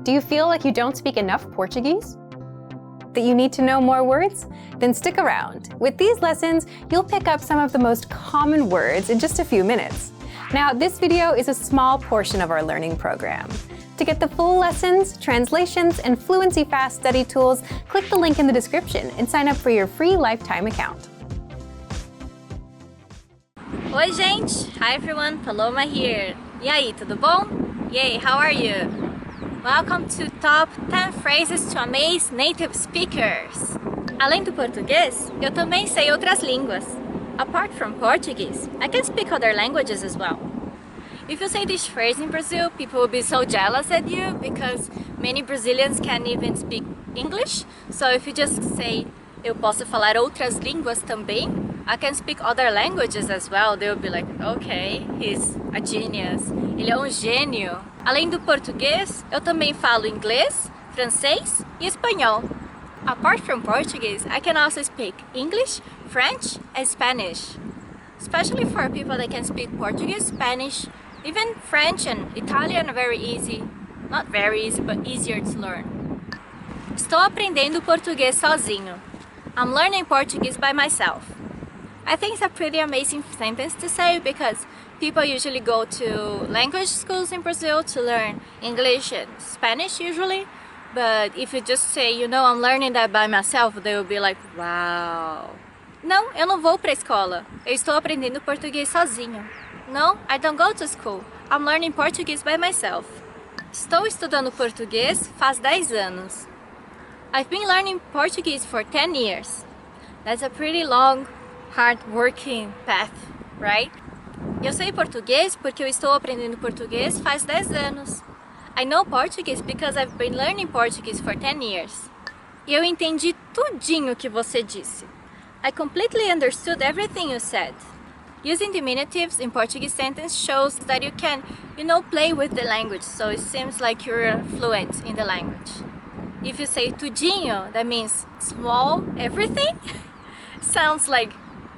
Do you feel like you don't speak enough Portuguese? That you need to know more words? Then stick around. With these lessons, you'll pick up some of the most common words in just a few minutes. Now, this video is a small portion of our learning program. To get the full lessons, translations, and Fluency Fast Study tools, click the link in the description and sign up for your free lifetime account. Oi, gente! Hi everyone, Paloma here. E aí, tudo bom? Yay, how are you? Welcome to Top 10 Phrases to Amaze Native Speakers. Além do português, eu também sei outras línguas. Apart from Portuguese, I can speak other languages as well. If you say this phrase in Brazil, people will be so jealous at you because many Brazilians can't even speak English. So if you just say, eu posso falar outras línguas também, I can speak other languages as well, they'll be like, okay, he's a genius. Ele é um gênio. Além do português, eu também falo inglês, francês e espanhol. Apart from Portuguese, I can also speak English, French and Spanish. Especially for people that can speak Portuguese, Spanish, even French and Italian are very easy. Not very easy, but easier to learn. Estou aprendendo português sozinho. I'm learning Portuguese by myself. I think it's a pretty amazing sentence to say because people usually go to language schools in Brazil to learn English and Spanish usually. But if you just say, you know, I'm learning that by myself, they will be like, wow. Não, eu não vou para a escola. Eu estou aprendendo português sozinho. No, I don't go to school. I'm learning Portuguese by myself. Estou estudando português faz 10 anos. I've been learning Portuguese for 10 years. That's a pretty long, hard-working path, right? Eu sei português porque eu estou aprendendo português faz 10 anos. I know Portuguese because I've been learning Portuguese for 10 years. E eu entendi tudinho que você disse. I completely understood everything you said. Using diminutives in Portuguese sentence shows that you can, you know, play with the language, so it seems like you're fluent in the language. If you say tudinho, that means small everything. Sounds like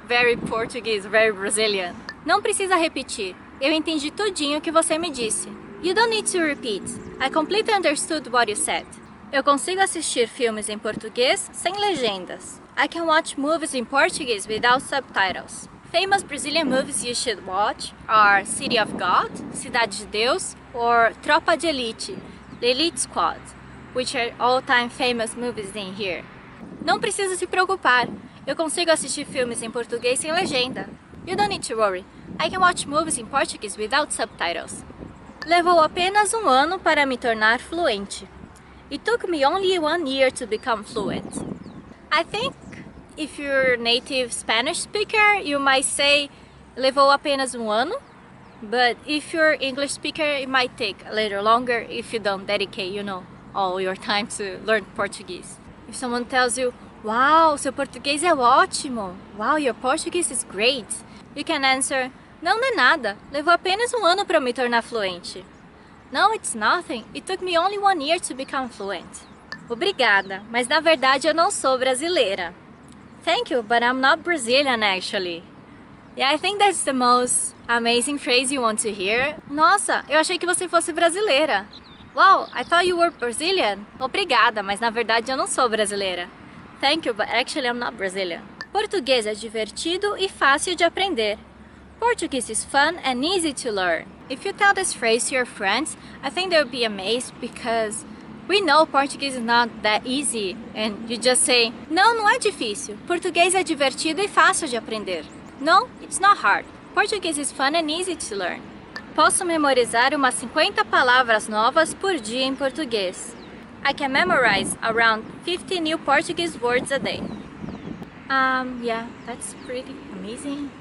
very Portuguese, very Brazilian. Não precisa repetir. Eu entendi tudinho que você me disse. You don't need to repeat. I completely understood what you said. Eu consigo assistir filmes em português sem legendas. I can watch movies in Portuguese without subtitles. Famous Brazilian movies you should watch are City of God, Cidade de Deus, or Tropa de Elite, The Elite Squad, which are all-time famous movies in here. Não precisa se preocupar. Eu consigo assistir filmes em português sem legenda. You don't need to worry. I can watch movies in Portuguese without subtitles. Levou apenas um ano para me tornar fluente. It took me only 1 year to become fluent. I think if you're a native Spanish speaker, you might say levou apenas um ano. But if you're English speaker, it might take a little longer if you don't dedicate, you know, all your time to learn Portuguese. If someone tells you, wow, seu português é ótimo. Wow, your Portuguese is great. You can answer, não, não é nada. Levou apenas um ano para me tornar fluente. No, it's nothing. It took me only 1 year to become fluent. Obrigada, mas na verdade eu não sou brasileira. Thank you, but I'm not Brazilian actually. Yeah, I think that's the most amazing phrase you want to hear. Nossa, eu achei que você fosse brasileira. Wow, I thought you were Brazilian. Obrigada, mas na verdade eu não sou brasileira. Thank you, but actually I'm not Brazilian. Português é divertido e fácil de aprender. Portuguese is fun and easy to learn. If you tell this phrase to your friends, I think they'll be amazed because we know Portuguese is not that easy. And you just say, não, não é difícil. Português é divertido e fácil de aprender. No, it's not hard. Portuguese is fun and easy to learn. Posso memorizar umas 50 palavras novas por dia em português. I can memorize around 50 new Portuguese words a day. Yeah, that's pretty amazing.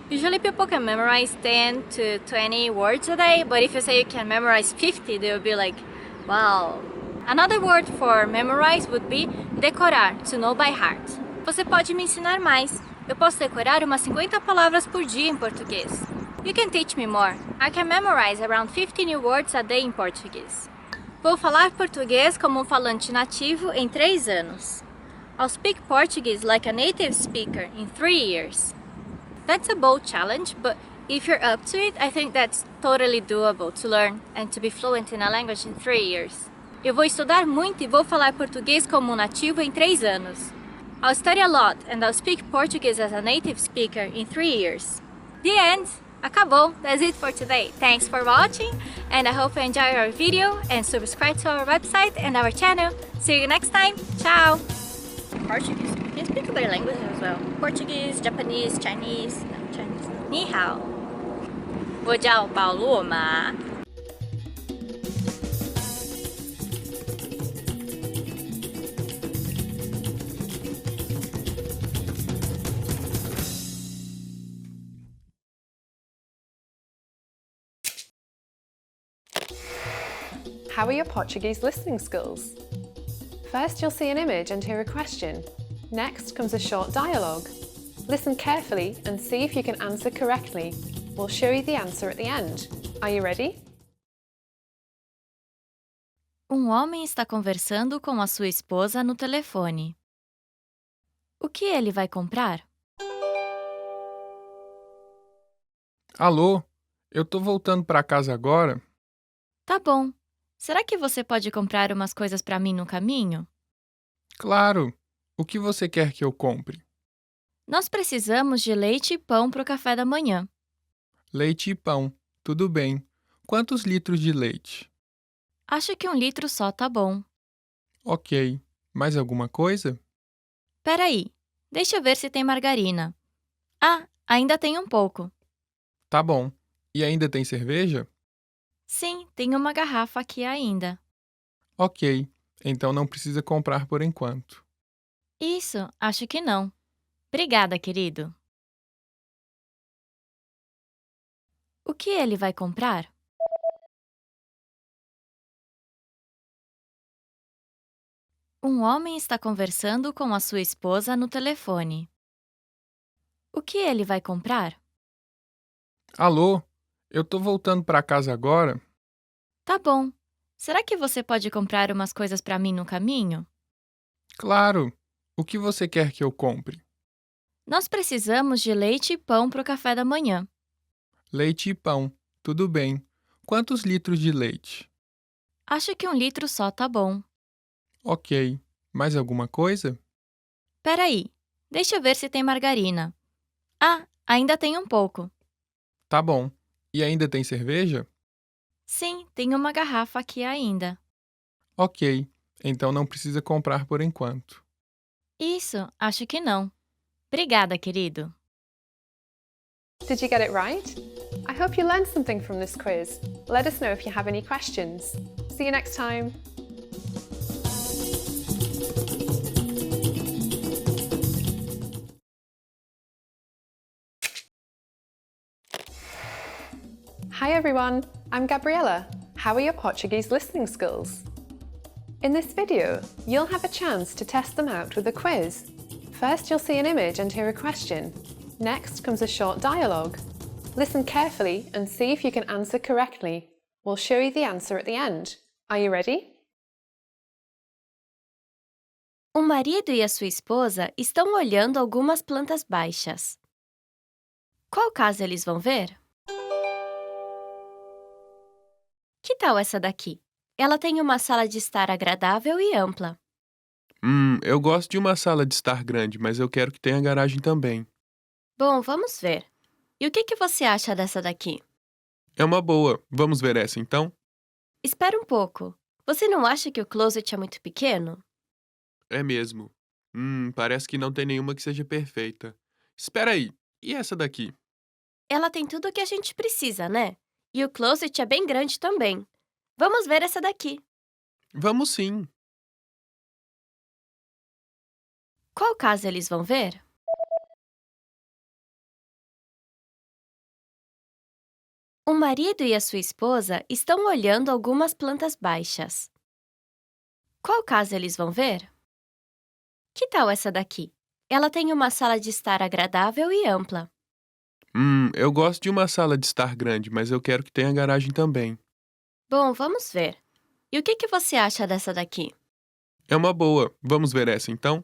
Usually people can memorize 10 to 20 words a day, but if you say you can memorize 50, they'll be like, wow. Another word for memorize would be decorar, to know by heart. Você pode me ensinar mais. Eu posso decorar umas 50 palavras por dia em português. You can teach me more. I can memorize around 50 new words a day in Portuguese. Vou falar português como um falante nativo em 3 anos. I'll speak Portuguese like a native speaker in 3 years. That's a bold challenge, but if you're up to it, I think that's totally doable to learn and to be fluent in a language in 3 years. Eu vou estudar muito e vou falar português como um nativo em 3 anos. I'll study a lot and I'll speak Portuguese as a native speaker in 3 years. The end! Acabou! That's it for today. Thanks for watching and I hope you enjoy our video and subscribe to our website and our channel. See you next time. Ciao! Portuguese. You can speak other languages as well. Portuguese, Japanese, Chinese. No, Chinese. 你好，我叫保罗马。How are your Portuguese listening skills? First, you'll see an image and hear a question. Next comes a short dialogue. Listen carefully and see if you can answer correctly. We'll show you the answer at the end. Are you ready? Um homem está conversando com a sua esposa no telefone. O que ele vai comprar? Alô, eu tô voltando para casa agora. Tá bom. Será que você pode comprar umas coisas para mim no caminho? Claro. O que você quer que eu compre? Nós precisamos de leite e pão para o café da manhã. Leite e pão. Tudo bem. Quantos litros de leite? Acho que 1 litro só tá bom. Ok. Mais alguma coisa? Peraí, deixa eu ver se tem margarina. Ah, ainda tem um pouco. Tá bom. E ainda tem cerveja? Sim, tem uma garrafa aqui ainda. Ok. Então não precisa comprar por enquanto. Isso, acho que não. Obrigada, querido. O que ele vai comprar? Um homem está conversando com a sua esposa no telefone. O que ele vai comprar? Alô, eu tô voltando para casa agora. Tá bom. Será que você pode comprar umas coisas para mim no caminho? Claro. O que você quer que eu compre? Nós precisamos de leite e pão para o café da manhã. Leite e pão. Tudo bem. Quantos litros de leite? Acho que 1 litro só tá bom. Ok. Mais alguma coisa? Peraí, deixa eu ver se tem margarina. Ah, ainda tem um pouco. Tá bom. E ainda tem cerveja? Sim, tem uma garrafa aqui ainda. Ok. Então não precisa comprar por enquanto. Isso, acho que não. Obrigada, querido. Did you get it right? I hope you learned something from this quiz. Let us know if you have any questions. See you next time. Hi everyone, I'm Gabriella. How are your Portuguese listening skills? In this video, you'll have a chance to test them out with a quiz. First, you'll see an image and hear a question. Next comes a short dialogue. Listen carefully and see if you can answer correctly. We'll show you the answer at the end. Are you ready? O marido e a sua esposa estão olhando algumas plantas baixas. Qual casa eles vão ver? Que tal essa daqui? Ela tem uma sala de estar agradável e ampla. Eu gosto de uma sala de estar grande, mas eu quero que tenha garagem também. Bom, vamos ver. E o que você acha dessa daqui? É uma boa. Vamos ver essa então? Espera um pouco. Você não acha que o closet é muito pequeno? É mesmo. Parece que não tem nenhuma que seja perfeita. Espera aí. E essa daqui? Ela tem tudo o que a gente precisa, né? E o closet é bem grande também. Vamos ver essa daqui. Vamos sim. Qual casa eles vão ver? O marido e a sua esposa estão olhando algumas plantas baixas. Qual casa eles vão ver? Que tal essa daqui? Ela tem uma sala de estar agradável e ampla. Eu gosto de uma sala de estar grande, mas eu quero que tenha garagem também. Bom, vamos ver. E o que você acha dessa daqui? É uma boa. Vamos ver essa então?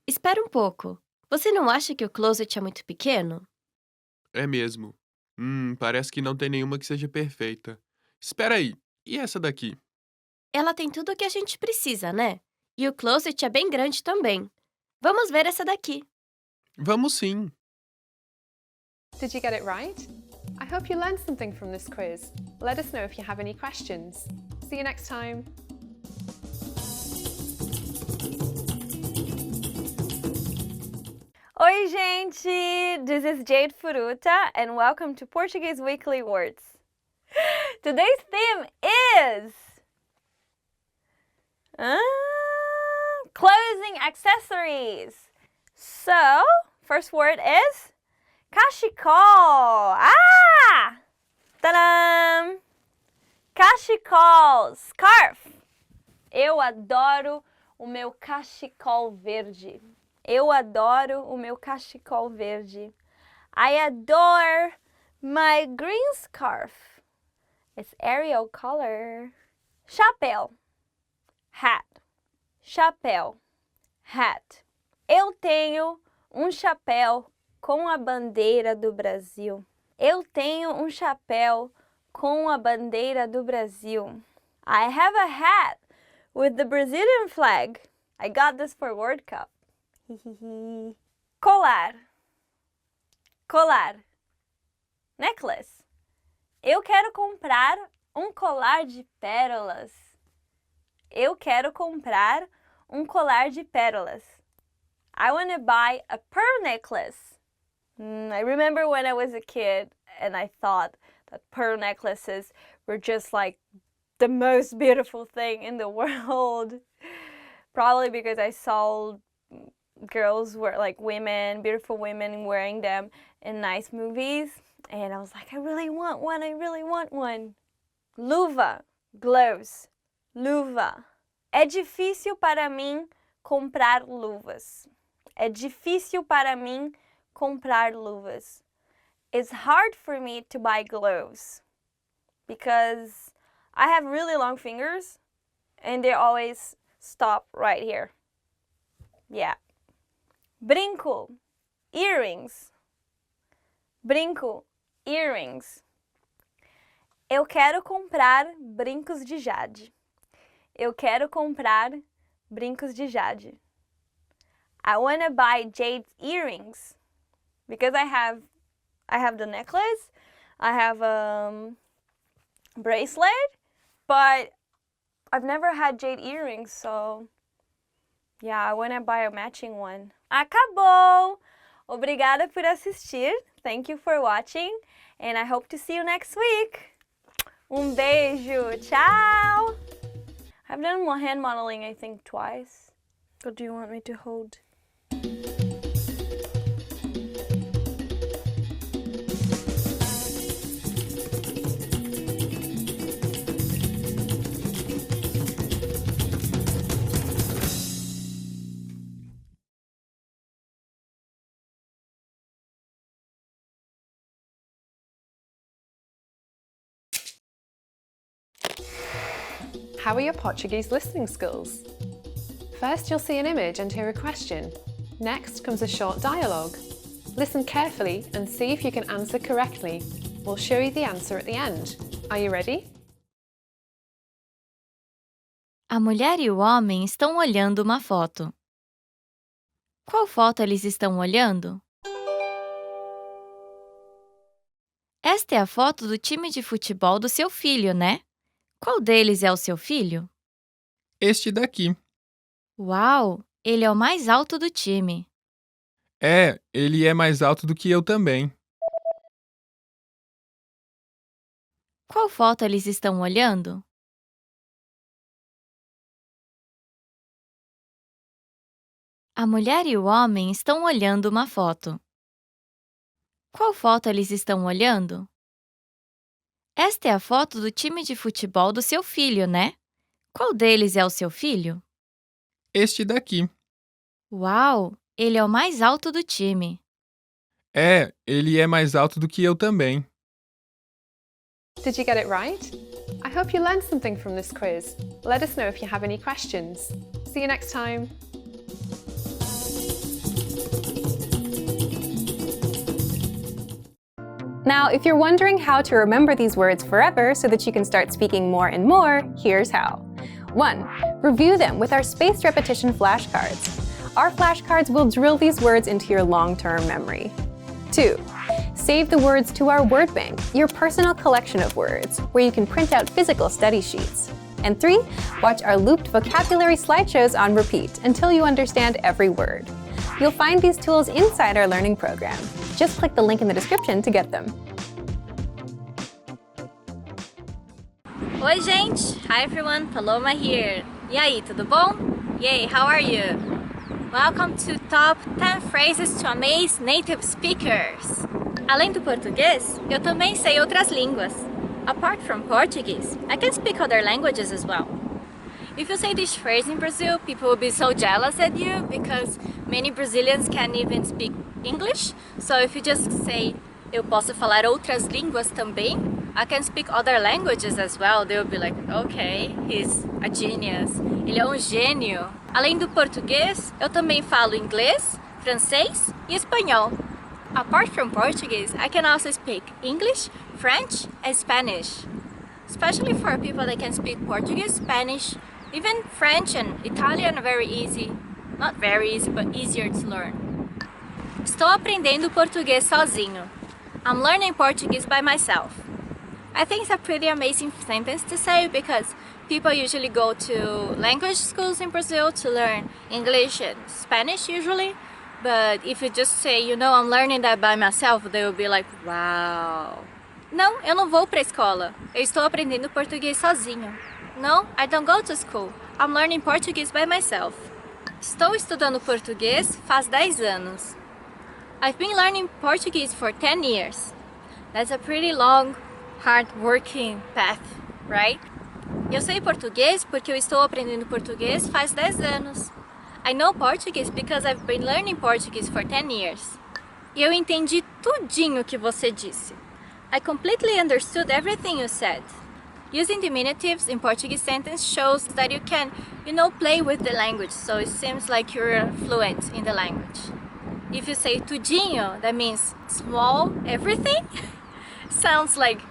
Espera um pouco. Você não acha que o closet é muito pequeno? É mesmo. Parece que não tem nenhuma que seja perfeita. Espera aí. E essa daqui? Ela tem tudo o que a gente precisa, né? E o closet é bem grande também. Vamos ver essa daqui. Vamos sim. Did you get it right? I hope you learned something from this quiz. Let us know if you have any questions. See you next time. Oi, gente! This is Jade Furuta, and welcome to Portuguese Weekly Words. Today's theme is clothing accessories. So, first word is cachecol. Ah! Tadam! Cachecol, scarf. Eu adoro o meu cachecol verde. Eu adoro o meu cachecol verde. I adore my green scarf. It's Ariel color. Chapéu. Hat. Chapéu. Hat. Eu tenho um chapéu com a bandeira do Brasil. Eu tenho um chapéu com a bandeira do Brasil. I have a hat with the Brazilian flag. I got this for World Cup. Colar. Colar. Necklace. Eu quero comprar um colar de pérolas. Eu quero comprar um colar de pérolas. I want to buy a pearl necklace. I remember when I was a kid and I thought that pearl necklaces were just like the most beautiful thing in the world. Probably because I saw girls were like women, beautiful women wearing them in nice movies. And I was like, I really want one, I really want one. Luva, gloves, luva. É difícil para mim comprar luvas. É difícil para mim comprar luvas. It's hard for me to buy gloves because I have really long fingers and they always stop right here. Yeah. Brinco, earrings. Brinco, earrings. Eu quero comprar brincos de jade. Eu quero comprar brincos de jade. I want to buy Jade's earrings because I have the necklace, I have a bracelet, but I've never had jade earrings, so yeah, I want to buy a matching one. Acabou! Obrigada por assistir. Thank you for watching, and I hope to see you next week. Beijo. Tchau! I've done more hand modeling, I think, twice. What do you want me to hold? How are your Portuguese listening skills? First, you'll see an image and hear a question. Next comes a short dialogue. Listen carefully and see if you can answer correctly. We'll show you the answer at the end. Are you ready? A mulher e o homem estão olhando uma foto. Qual foto eles estão olhando? Esta é a foto do time de futebol do seu filho, né? Qual deles é o seu filho? Este daqui. Uau! Ele é o mais alto do time. É, ele é mais alto do que eu também. Qual foto eles estão olhando? A mulher e o homem estão olhando uma foto. Qual foto eles estão olhando? Esta é a foto do time de futebol do seu filho, né? Qual deles é o seu filho? Este daqui. Uau! Ele é o mais alto do time. É, ele é mais alto do que eu também. Did you get it right? I hope you learned something from this quiz. Let us know if you have any questions. See you next time. Now, if you're wondering how to remember these words forever so that you can start speaking more and more, here's how. 1. Review them with our spaced repetition flashcards. Our flashcards will drill these words into your long-term memory. 2. Save the words to our word bank, your personal collection of words, where you can print out physical study sheets. And 3. Watch our looped vocabulary slideshows on repeat until you understand every word. You'll find these tools inside our learning program. Just click the link in the description to get them. Oi, gente! Hi everyone, Paloma here. E aí, tudo bom? Yay, how are you? Welcome to Top 10 Phrases to Amaze Native Speakers. Além do português, eu também sei outras línguas. Apart from Portuguese, I can speak other languages as well. If you say this phrase in Brazil, people will be so jealous at you because many Brazilians can't even speak English. So if you just say, eu posso falar outras línguas também, I can speak other languages as well, they will be like, okay, he's a genius. Ele é gênio. Além do português, eu também falo inglês, francês e espanhol. Apart from Portuguese, I can also speak English, French and Spanish. Especially for people that can speak Portuguese, Spanish, even French and Italian are very easy. Not very easy, but easier to learn. Estou aprendendo português sozinho. I'm learning Portuguese by myself. I think it's a pretty amazing sentence to say because people usually go to language schools in Brazil to learn English and Spanish usually. But if you just say, I'm learning that by myself, they will be like, wow. Não, eu não vou para a escola. Eu estou aprendendo português sozinho. No, I don't go to school. I'm learning Portuguese by myself. Estou estudando português faz 10 anos. I've been learning Portuguese for 10 years. That's a pretty long, hard-working path, right? Eu sei português porque eu estou aprendendo português faz 10 anos. I know Portuguese because I've been learning Portuguese for 10 years. E eu entendi tudinho que você disse. I completely understood everything you said. Using diminutives in Portuguese sentence shows that you can, play with the language, so it seems like you're fluent in the language. If you say tudinho, that means small everything. Sounds like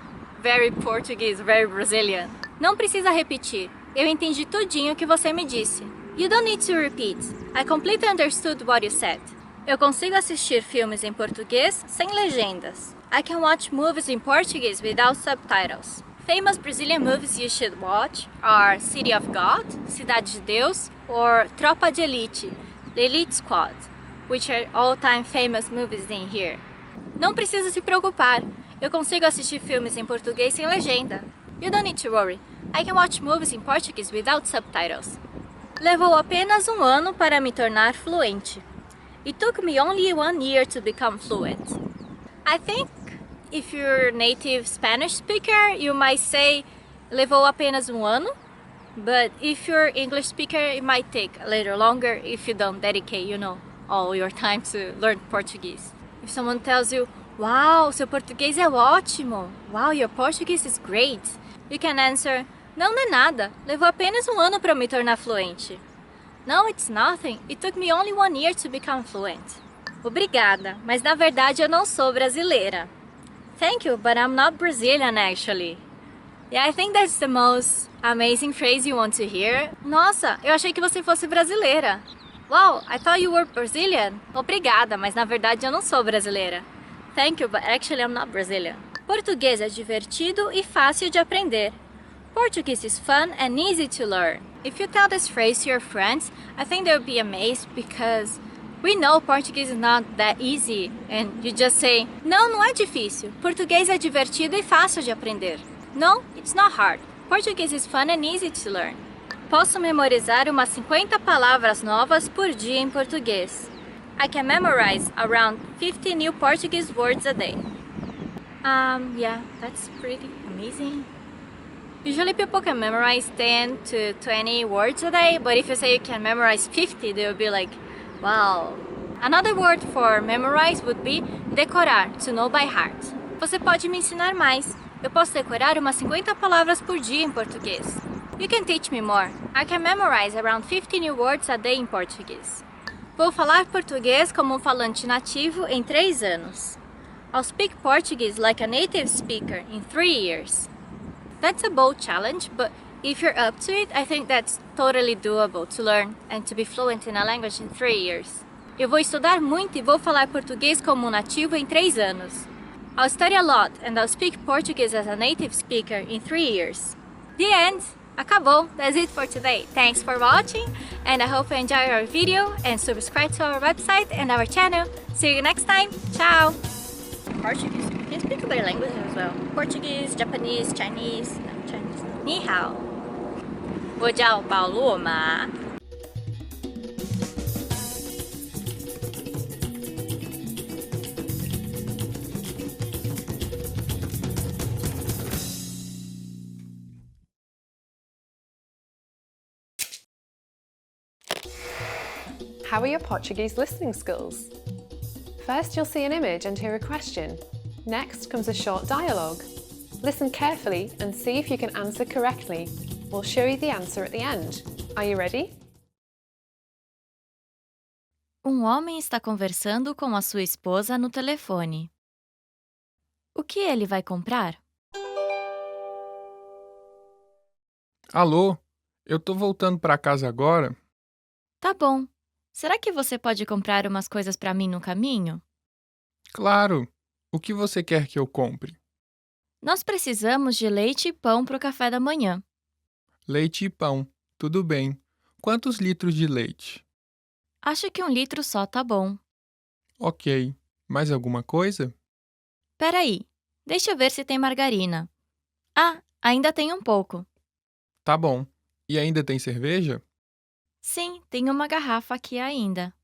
very Portuguese, very Brazilian. Não precisa repetir. Eu entendi tudinho que você me disse. You don't need to repeat. I completely understood what you said. Eu consigo assistir filmes em português sem legendas. I can watch movies in Portuguese without subtitles. Famous Brazilian movies you should watch are City of God, Cidade de Deus, or Tropa de Elite, The Elite Squad, which are all-time famous movies in here. Não precisa se preocupar. Eu consigo assistir filmes em português sem legenda. You don't need to worry. I can watch movies in Portuguese without subtitles. Levou apenas um ano para me tornar fluente. It took me only 1 year to become fluent. I think if you're a native Spanish speaker, you might say levou apenas um ano. But if you're English speaker, it might take a little longer if you don't dedicate, all your time to learn Portuguese. If someone tells you, wow, seu português é ótimo. Wow, your Portuguese is great. You can answer, não é nada. Levou apenas um ano para me tornar fluente. No, it's nothing. It took me only 1 year to become fluent. Obrigada, mas na verdade eu não sou brasileira. Thank you, but I'm not Brazilian actually. Yeah, I think that's the most amazing phrase you want to hear. Nossa, eu achei que você fosse brasileira. Wow, I thought you were Brazilian. Obrigada, mas na verdade eu não sou brasileira. Thank you, but actually I'm not Brazilian. Português é divertido e fácil de aprender. Portuguese is fun and easy to learn. If you tell this phrase to your friends, I think they'll be amazed because we know Portuguese is not that easy. And you just say, não é difícil. Português é divertido e fácil de aprender. No, it's not hard. Portuguese is fun and easy to learn. Posso memorizar umas 50 palavras novas por dia em português. I can memorize around 50 new Portuguese words a day. Yeah, that's pretty amazing. Usually people can memorize 10 to 20 words a day, but if you say you can memorize 50, they'll be like, wow. Another word for memorize would be decorar, to know by heart. Você pode me ensinar mais. Eu posso decorar umas 50 palavras por dia em português. You can teach me more. I can memorize around 50 new words a day in Portuguese. Vou falar português como um falante nativo em 3 anos. I'll speak Portuguese like a native speaker in 3 years. That's a bold challenge, but If you're up to it, I think that's totally doable to learn and to be fluent in a language in 3 years. Eu vou estudar muito e vou falar português como um nativo em 3 anos. I'll study a lot and I'll speak Portuguese as a native speaker in 3 years. The end! Acabou! That's it for today. Thanks for watching and I hope you enjoy our video and subscribe to our website and our channel. See you next time. Ciao! Portuguese. You can speak other languages as well. Portuguese, Japanese, Chinese. No, Chinese. Ni hao. 我叫保罗马。How are your Portuguese listening skills? First, you'll see an image and hear a question. Next comes a short dialogue. Listen carefully and see if you can answer correctly. We'll show you the answer at the end. Are you ready? Um homem está conversando com a sua esposa no telefone. O que ele vai comprar? Alô? Eu tô voltando pra casa agora. Tá bom. Será que você pode comprar umas coisas para mim no caminho? Claro. O que você quer que eu compre? Nós precisamos de leite e pão para o café da manhã. Leite e pão. Tudo bem. Quantos litros de leite? Acho que 1 litro só tá bom. Ok. Mais alguma coisa? Peraí, deixa eu ver se tem margarina. Ah, ainda tem um pouco. Tá bom. E ainda tem cerveja? Sim, tem uma garrafa aqui ainda.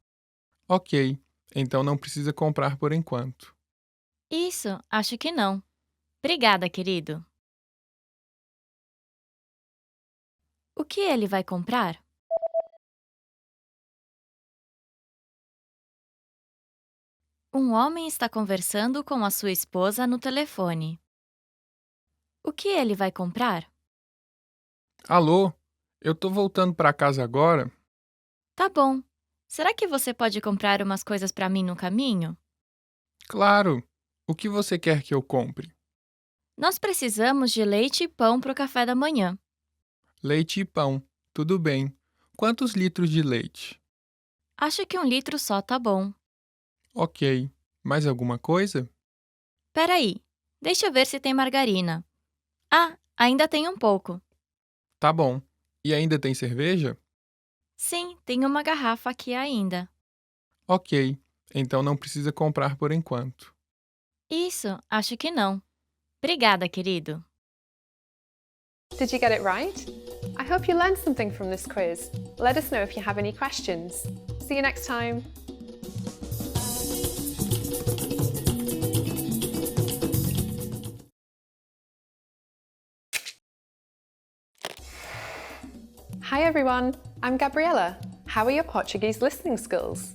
Ok. Então não precisa comprar por enquanto. Isso, acho que não. Obrigada, querido. O que ele vai comprar? Um homem está conversando com a sua esposa no telefone. O que ele vai comprar? Alô? Eu tô voltando pra casa agora. Tá bom. Será que você pode comprar umas coisas para mim no caminho? Claro. O que você quer que eu compre? Nós precisamos de leite e pão para o café da manhã. Leite e pão. Tudo bem. Quantos litros de leite? Acho que 1 litro só tá bom. Ok. Mais alguma coisa? Peraí, deixa eu ver se tem margarina. Ah, ainda tem um pouco. Tá bom. E ainda tem cerveja? Sim, tem uma garrafa aqui ainda. Ok. Então não precisa comprar por enquanto. Isso, acho que não. Obrigada, querido. Did you get it right? I hope you learned something from this quiz. Let us know if you have any questions. See you next time. Hi everyone, I'm Gabriella. How are your Portuguese listening skills?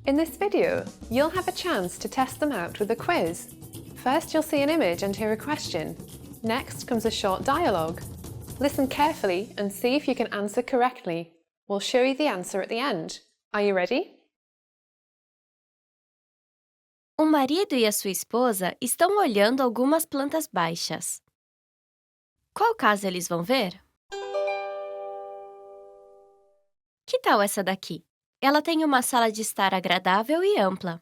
In this video, you'll have a chance to test them out with a quiz. First, you'll see an image and hear a question. Next comes a short dialogue. Listen carefully and see if you can answer correctly. We'll show you the answer at the end. Are you ready? O marido e a sua esposa estão olhando algumas plantas baixas. Qual casa eles vão ver? Que tal essa daqui? Ela tem uma sala de estar agradável e ampla.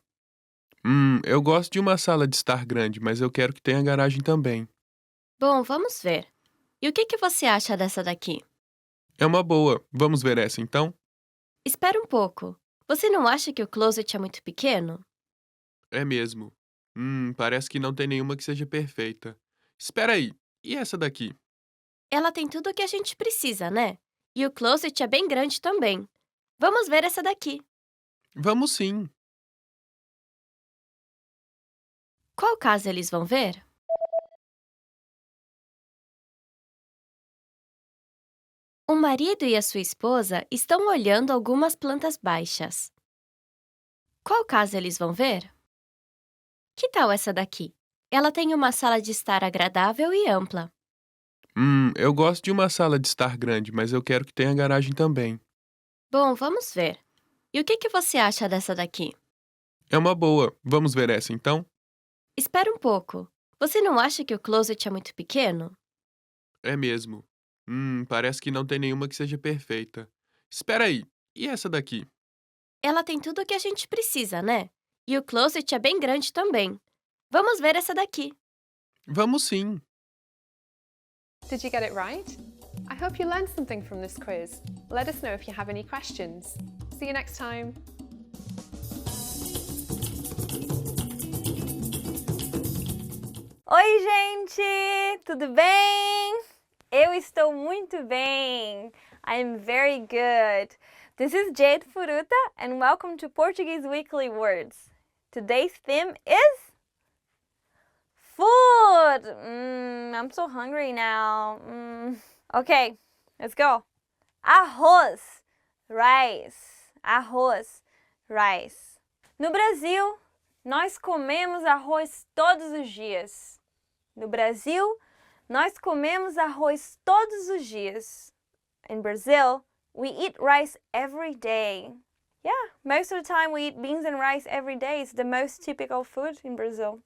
Eu gosto de uma sala de estar grande, mas eu quero que tenha garagem também. Bom, vamos ver. E o que você acha dessa daqui? É uma boa. Vamos ver essa então? Espera um pouco. Você não acha que o closet é muito pequeno? É mesmo. Parece que não tem nenhuma que seja perfeita. Espera aí. E essa daqui? Ela tem tudo o que a gente precisa, né? E o closet é bem grande também. Vamos ver essa daqui. Vamos sim. Qual casa eles vão ver? O marido e a sua esposa estão olhando algumas plantas baixas. Qual casa eles vão ver? Que tal essa daqui? Ela tem uma sala de estar agradável e ampla. Eu gosto de uma sala de estar grande, mas eu quero que tenha garagem também. Bom, vamos ver. E o que você acha dessa daqui? É uma boa. Vamos ver essa então? Espera um pouco. Você não acha que o closet é muito pequeno? É mesmo. Parece que não tem nenhuma que seja perfeita. Espera aí, e essa daqui? Ela tem tudo o que a gente precisa, né? E o closet é bem grande também. Vamos ver essa daqui. Vamos sim! Did you get it right? I hope you learned something from this quiz. Let us know if you have any questions. See you next time! Oi, gente! Tudo bem? Eu estou muito bem. I am very good. This is Jade Furuta and welcome to Portuguese Weekly Words. Today's theme is food. I'm so hungry now. Okay, let's go. Arroz, rice. Arroz, rice. No Brasil, nós comemos arroz todos os dias. No Brasil, nós comemos arroz todos os dias. In Brazil, we eat rice every day. Yeah, most of the time we eat beans and rice every day. It's the most typical food in Brazil.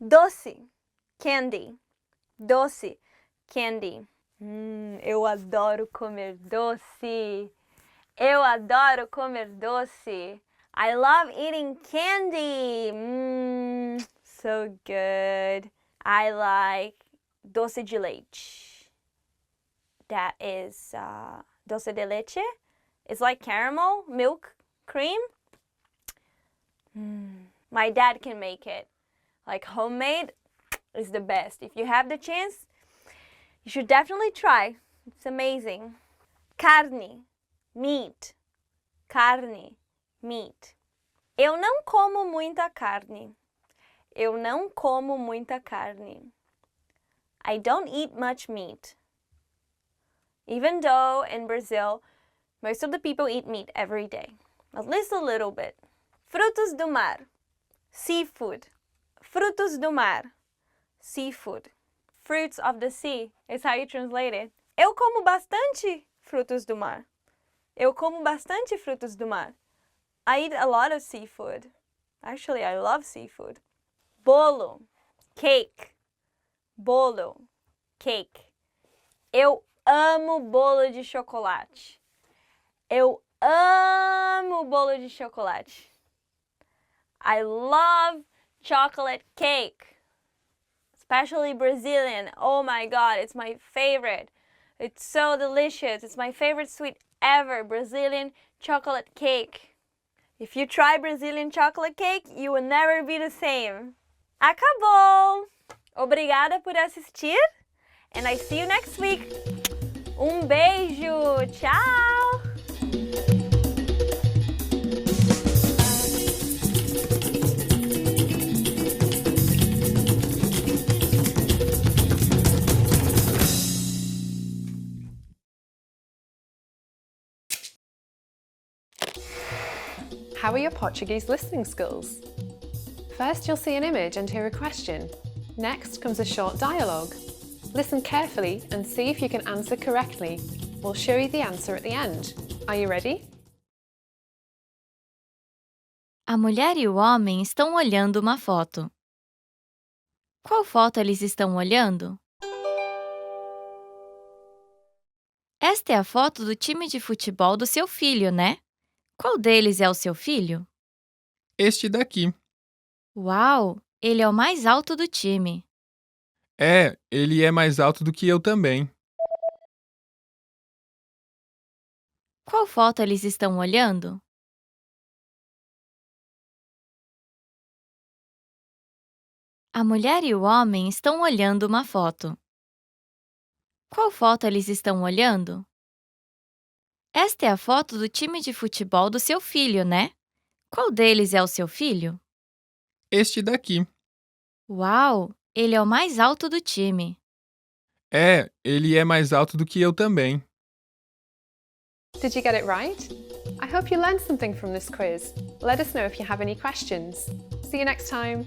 Doce, candy. Doce, candy. Eu adoro comer doce. Eu adoro comer doce. I love eating candy. So good. I like doce de leite. That is doce de leche. It's like caramel, milk, cream. My dad can make it. Like homemade is the best. If you have the chance, you should definitely try. It's amazing. Carne, meat. Carne, meat. Eu não como muita carne. Eu não como muita carne. I don't eat much meat. Even though in Brazil, most of the people eat meat every day. At least a little bit. Frutos do mar. Seafood. Frutos do mar. Seafood. Fruits of the sea is how you translate it. Eu como bastante frutos do mar. Eu como bastante frutos do mar. I eat a lot of seafood. Actually, I love seafood. Bolo, cake. Bolo, cake. Eu amo bolo de chocolate. Eu amo bolo de chocolate. I love chocolate cake. Especially Brazilian. Oh my God, it's my favorite. It's so delicious. It's my favorite sweet ever. Brazilian chocolate cake. If you try Brazilian chocolate cake, you will never be the same. Acabou! Obrigada por assistir. And I see you next week. Beijo! Tchau! How are your Portuguese listening skills? First, you'll see an image and hear a question. Next comes a short dialogue. Listen carefully and see if you can answer correctly. We'll show you the answer at the end. Are you ready? A mulher e o homem estão olhando uma foto. Qual foto eles estão olhando? Esta é a foto do time de futebol do seu filho, né? Qual deles é o seu filho? Este daqui. Uau! Ele é o mais alto do time. Ele é mais alto do que eu também. Qual foto eles estão olhando? A mulher e o homem estão olhando uma foto. Qual foto eles estão olhando? Esta é a foto do time de futebol do seu filho, né? Qual deles é o seu filho? Este daqui. Uau! Ele é o mais alto do time. Ele é mais alto do que eu também. Did you get it right? I hope you learned something from this quiz. Let us know if you have any questions. See you next time.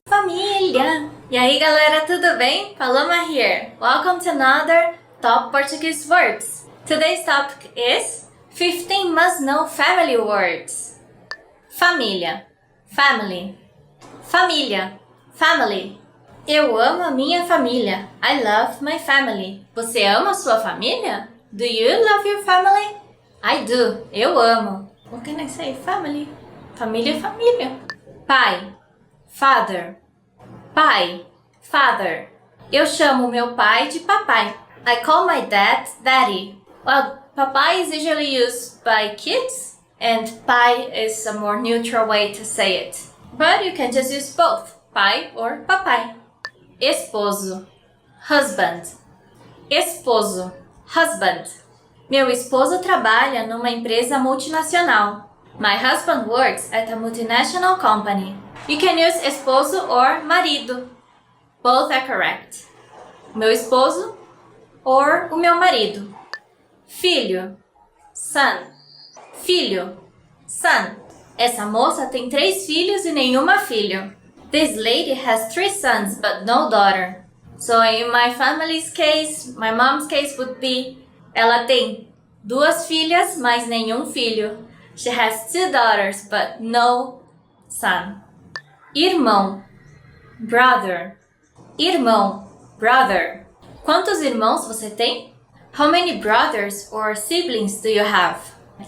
Família! E aí, galera, tudo bem? Paloma here. Welcome to another Top Portuguese Words. Today's topic is 15 must-know family words. Família, family. Família, Family. Eu amo a minha família. I love my family. Você ama a sua família? Do you love your family? I do. Eu amo. What can I say? Family. Família é família. Pai. Father. Pai. Father. Eu chamo meu pai de papai. I call my dad daddy. Well, papai is usually used by kids, and pai is a more neutral way to say it. But you can just use both, pai or papai. Esposo. Husband. Esposo. Husband. Meu esposo trabalha numa empresa multinacional. My husband works at a multinational company. You can use esposo or marido. Both are correct. Meu esposo or o meu marido. Filho. Son. Filho. Son. Essa moça tem 3 filhos e nenhuma filha. This lady has 3 sons but no daughter. So in my family's case, my mom's case would be ela tem 2 filhas, mas nenhum filho. She has 2 daughters but no son. Irmão. Brother. Irmão. Brother. Quantos irmãos você tem? How many brothers or siblings do you have?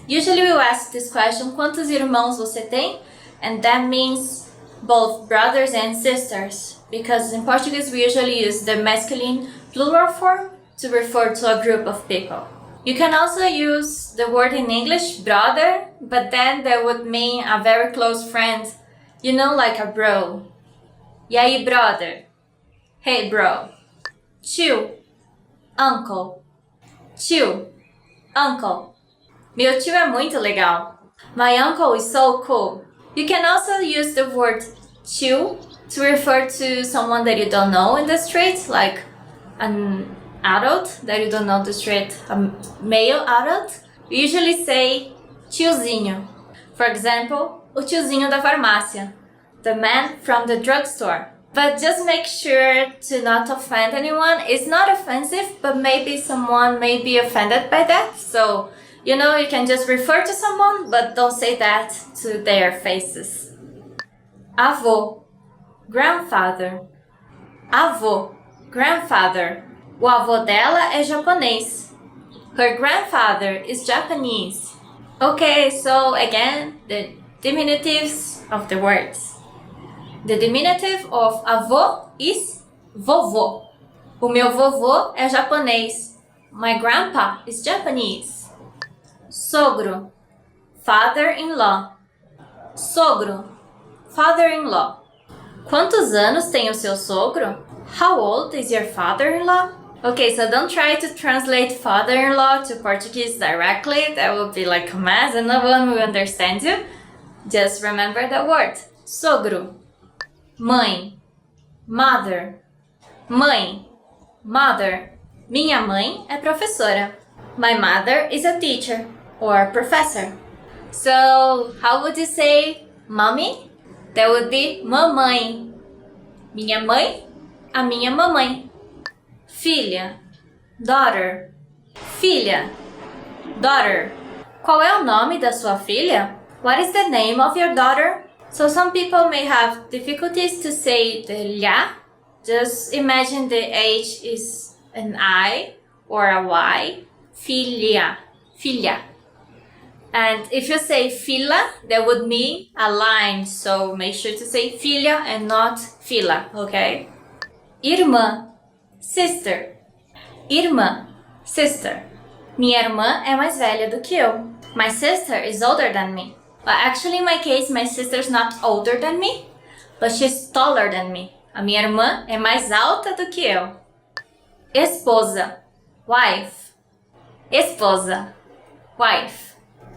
Usually we ask this question, quantos irmãos você tem? And that means both brothers and sisters. Because in Portuguese we usually use the masculine plural form to refer to a group of people. You can also use the word in English, brother, but then that would mean a very close friend. You know, like a bro. E aí, brother? Hey, bro. Tio. Uncle. Tio. Uncle. Meu tio é muito legal. My uncle is so cool. You can also use the word tio to refer to someone that you don't know in the street, like an adult that you don't know the street, a male adult. We usually say tiozinho. For example, o tiozinho da farmácia. The man from the drugstore. But just make sure to not offend anyone. It's not offensive, but maybe someone may be offended by that. So, you know, you can just refer to someone, but don't say that to their faces. Avô. Grandfather. Avô. Grandfather. O avô dela é japonês. Her grandfather is Japanese. Okay, so again, the diminutives of the words. The diminutive of avô is vovô. O meu vovô é japonês. My grandpa is Japanese. Sogro. Father-in-law. Sogro. Father-in-law. Quantos anos tem o seu sogro? How old is your father-in-law? Okay, so don't try to translate father-in-law to Portuguese directly. That would be like a mess and no one will understand you. Just remember the word. Sogro. Mãe. Mother. Mãe. Mother. Minha mãe é professora. My mother is a teacher or professor. So, how would you say mommy? That would be mamãe. Minha mãe, a minha mamãe. Filha. Daughter. Filha. Daughter. Qual é o nome da sua filha? What is the name of your daughter? So some people may have difficulties to say the lha. Just imagine the H is an I or a Y. Filha. Filha. And if you say fila, that would mean a line. So make sure to say filha and not fila, okay? Irmã. Sister. Irmã. Sister. Minha irmã é mais velha do que eu. My sister is older than me. Well, actually, in my case, my sister's not older than me, but she's taller than me. A minha irmã é mais alta do que eu. Esposa. Wife. Esposa. Wife.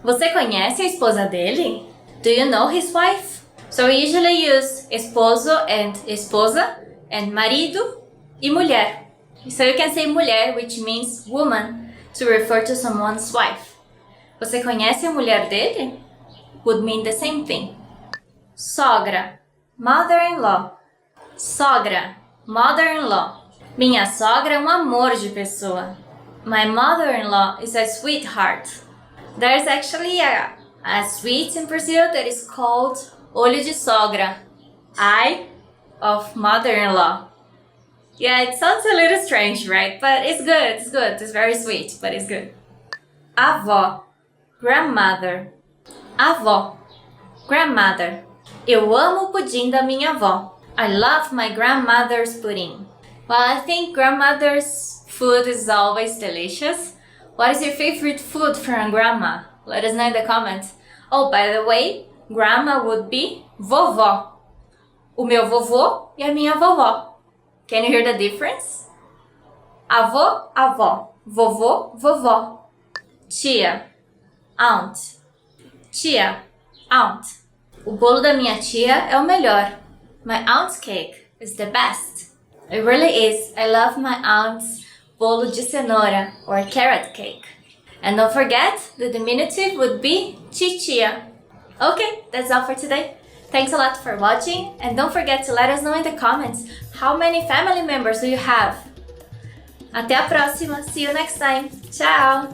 Você conhece a esposa dele? Do you know his wife? So we usually use esposo and esposa and marido e mulher. So you can say mulher, which means woman, to refer to someone's wife. Você conhece a mulher dele? Would mean the same thing. Sogra. Mother-in-law. Sogra. Mother-in-law. Minha sogra é um amor de pessoa. My mother-in-law is a sweetheart. There's actually a sweet in Brazil that is called olho de sogra. Eye of mother-in-law. Yeah, it sounds a little strange, right? But it's good. It's very sweet, but it's good. Avó, grandmother. Avó, grandmother. Eu amo o pudim da minha avó. I love my grandmother's pudding. Well, I think grandmother's food is always delicious. What is your favorite food from grandma? Let us know in the comments. Oh, by the way, grandma would be vovó. O meu vovô e a minha vovó. Can you hear the difference? Avô, avó. Vovô, vovó. Tia, aunt. Tia, aunt. O bolo da minha tia é o melhor. My aunt's cake is the best. It really is. I love my aunt's bolo de cenoura or carrot cake. And don't forget, the diminutive would be titia. Okay, that's all for today. Thanks a lot for watching, and don't forget to let us know in the comments how many family members do you have. Até a próxima. See you next time. Tchau.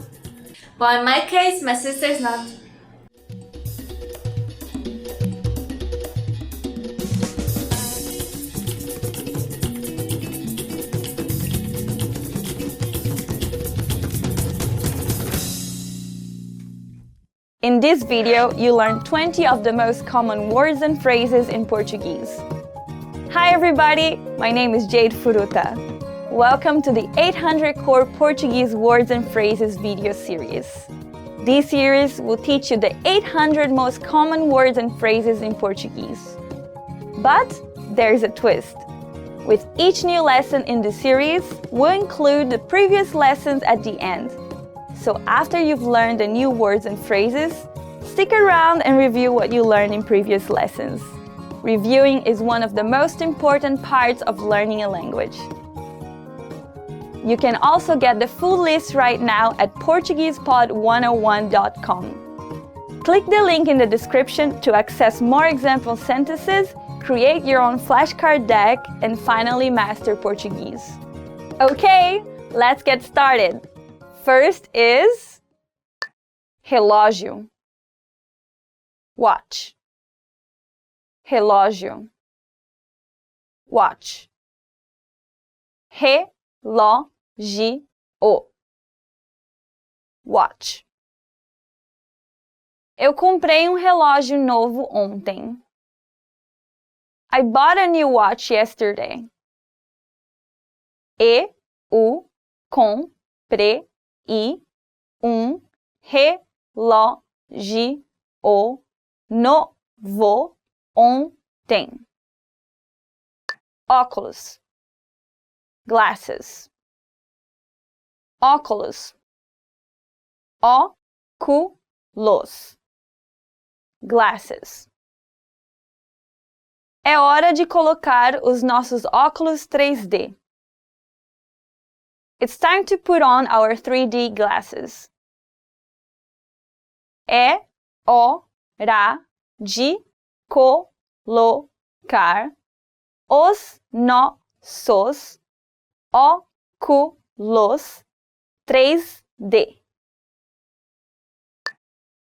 Well, in my case, my sister's not. In this video, you learned 20 of the most common words and phrases in Portuguese. Hi everybody, my name is Jade Furuta. Welcome to the 800 Core Portuguese Words and Phrases video series. This series will teach you the 800 most common words and phrases in Portuguese. But there's a twist. With each new lesson in the series, we'll include the previous lessons at the end. So after you've learned the new words and phrases, stick around and review what you learned in previous lessons. Reviewing is one of the most important parts of learning a language. You can also get the full list right now at PortuguesePod101.com. Click the link in the description to access more example sentences, create your own flashcard deck, and finally master Portuguese. Okay, let's get started. First is relógio. Watch. Relógio. Watch. Relógio. Watch. Eu comprei relógio novo ontem. I bought a new watch yesterday. Eu comprei relógio novo ontem. Óculos. Glasses. Óculos. Óculos. Glasses. É hora de colocar os nossos óculos 3D. It's time to put on our 3D glasses. É hora de colocar os nossos óculos 3D.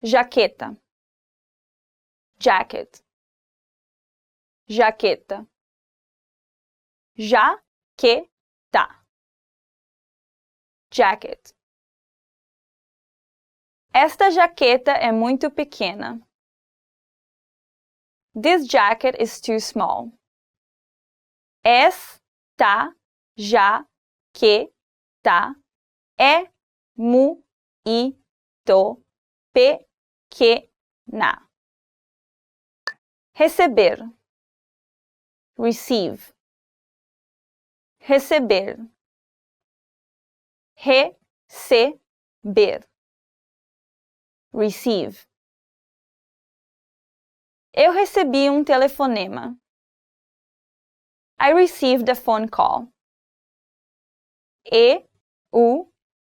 Jaqueta. Jacket. Jaqueta. Jaqueta. Jacket. Esta jaqueta é muito pequena. This jacket is too small. Esta jaqueta é muito pequena. Receber. Receive. Receber. Receber. Receive. Eu recebi telefonema. I received a phone call. Eu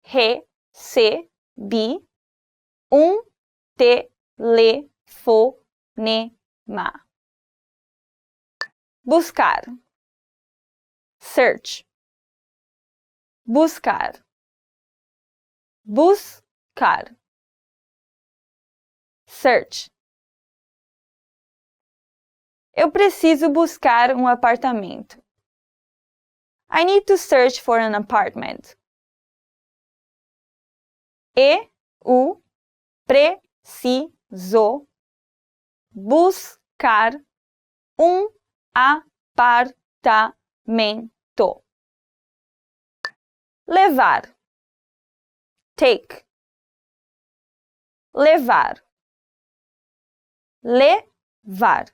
recebi telefonema. Buscar. Search. Buscar. Buscar. Search. Eu preciso buscar um apartamento. I need to search for an apartment. Eu preciso buscar um apartamento. Levar. Take. Levar. Levar.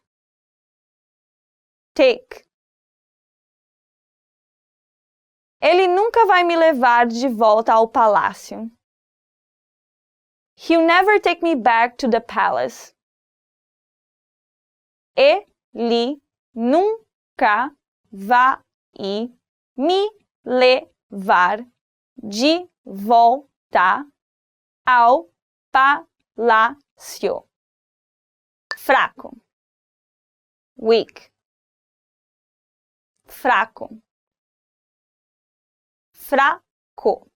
Take. Ele nunca vai me levar de volta ao palácio. He'll never take me back to the palace. Ele nunca vai me levar de volta ao palácio. Fraco. Weak. Fraco. Fraco.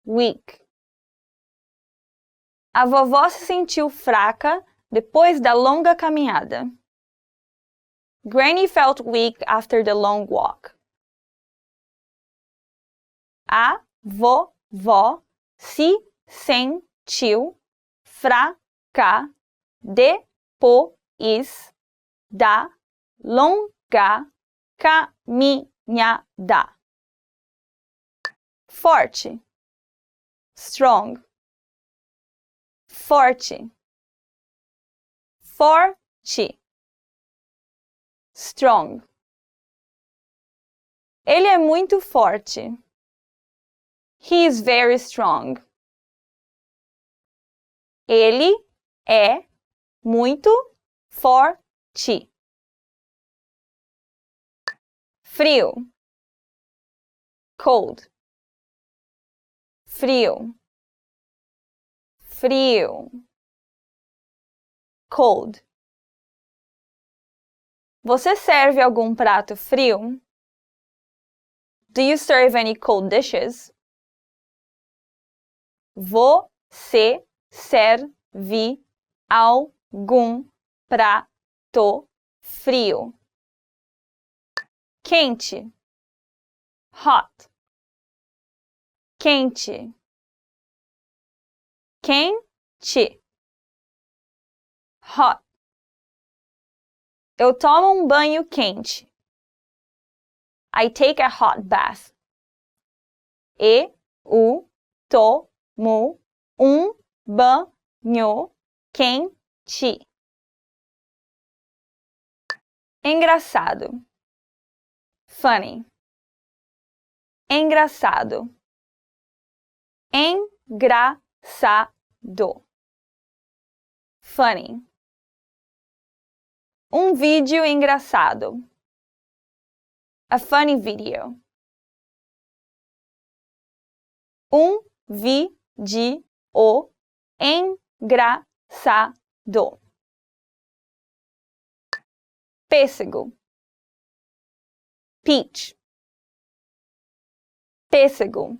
Weak. A vovó se sentiu fraca depois da longa caminhada. Granny felt weak after the long walk. A vovó se sentiu fraca depois da longa caminhada. Forte. Strong. Forte. Forte. Strong. Ele é muito forte. He is very strong. Ele é muito forte. Frio. Cold. Frio. Frio. Cold. Você serve algum prato frio? Do you serve any cold dishes? Você serve algum prato frio? Quente. Hot. Quente. Quente. Hot. Eu tomo um banho quente. I take a hot bath. Eu tomo um banho quente. Engraçado. Funny. Engraçado. Engraçado. Funny. Um vídeo engraçado. A funny video. Um vídeo engraçado. Pêssego. Peach. Pêssego.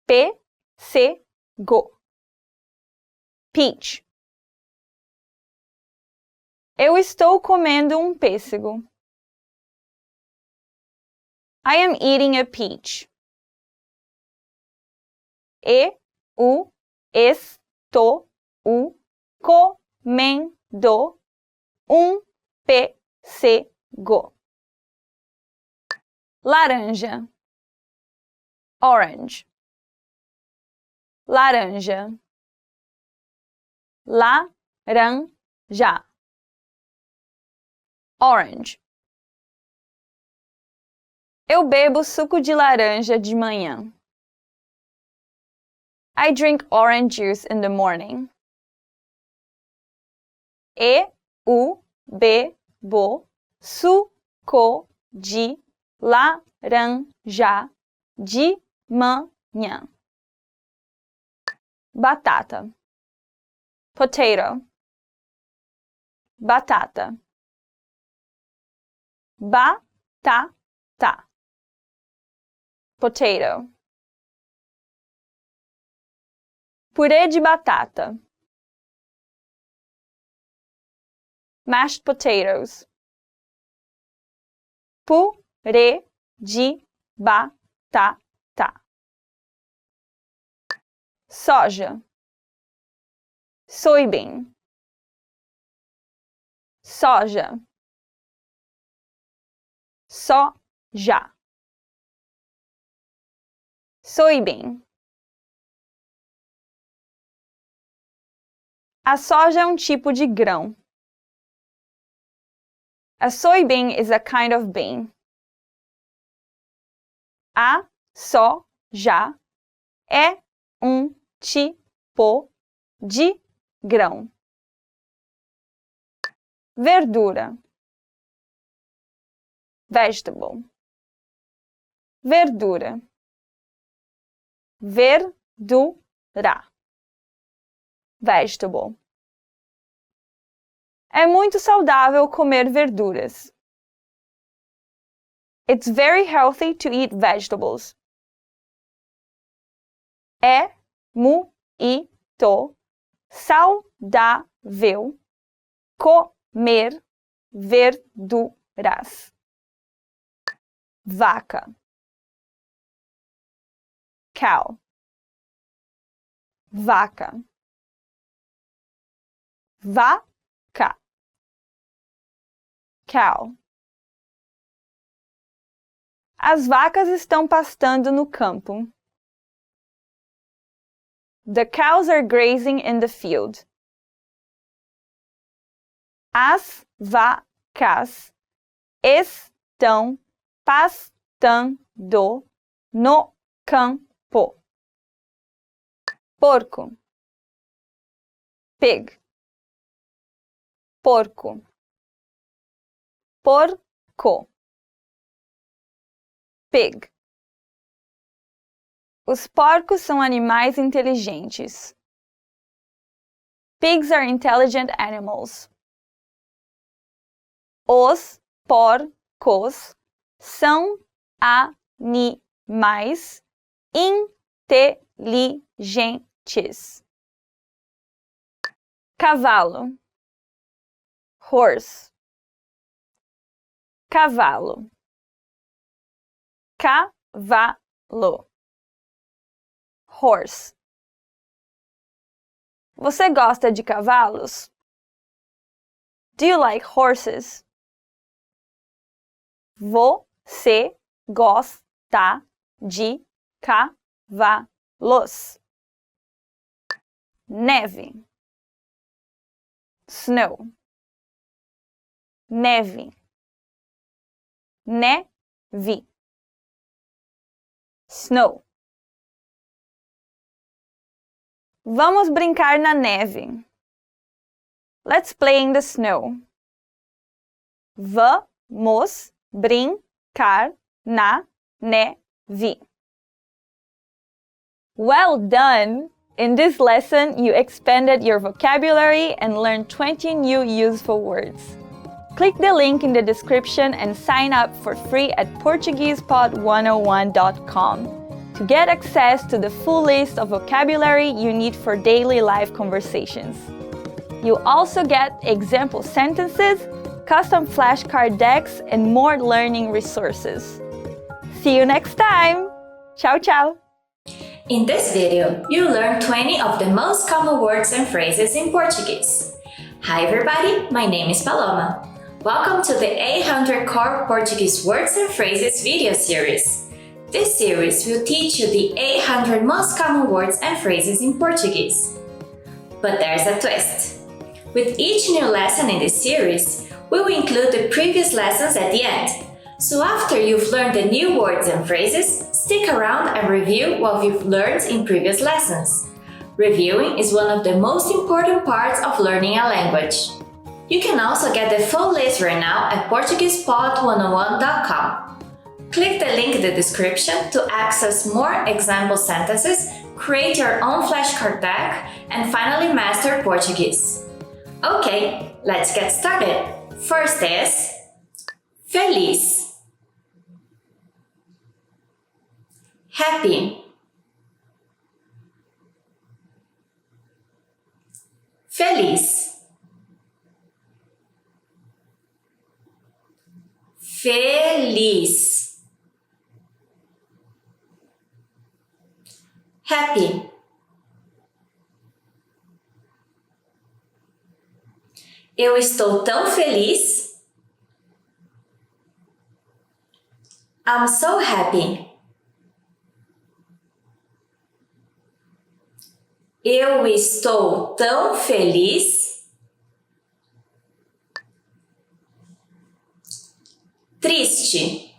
Pêssego. Peach. Eu estou comendo um pêssego. I am eating a peach. Eu estou comendo um pêssego. Laranja. Orange. Laranja. Laranja. Orange. Eu bebo suco de laranja de manhã. I drink orange juice in the morning. Eu bebo suco de laranja de manhã. Batata. Potato. Batata. Batata. Potato. Purê de batata. mashed potatoes. Purê de batata. Soja. Soybean. Soja. Soja. Soybean. A soja é um tipo de grão. A soybean is a kind of bean. A soja é um tipo de grão. Verdura. Vegetable. Verdura. Verdura. Vegetable. É muito saudável comer verduras. It's very healthy to eat vegetables. É muito saudável comer verduras. Vaca. Cow. Vaca. Vaca. Cow. As vacas estão pastando no campo. The cows are grazing in the field. As vacas estão pastando no campo. Porco. Pig. Porco. Porco. Pig. Os porcos são animais inteligentes. Pigs are intelligent animals. Os porcos são animais inteligentes. Cavalo. Horse. Cavalo. Cavalo. Horse. Você gosta de cavalos? Do you like horses? Você gosta de cavalos? Neve. Snow. Neve. Neve. Snow. Vamos brincar na neve. Let's play in the snow. Vamos brincar na neve. Well done! In this lesson, you expanded your vocabulary and learned 20 new useful words. Click the link in the description and sign up for free at PortuguesePod101.com to get access to the full list of vocabulary you need for daily life conversations. You'll also get example sentences, custom flashcard decks, and more learning resources. See you next time! Ciao, ciao! In this video, you learn 20 of the most common words and phrases in Portuguese. Hi everybody, my name is Paloma. Welcome to the 800 Core Portuguese Words and Phrases video series. This series will teach you the 800 most common words and phrases in Portuguese. But there's a twist. With each new lesson in this series, we will include the previous lessons at the end. So after you've learned the new words and phrases, stick around and review what you've learned in previous lessons. Reviewing is one of the most important parts of learning a language. You can also get the full list right now at PortuguesePod101.com. Click the link in the description to access more example sentences, create your own flashcard deck, and finally master Portuguese. Okay, let's get started. First is feliz, happy, feliz, Feliz. Happy. Eu estou tão feliz. I'm so happy. Eu estou tão feliz. Triste.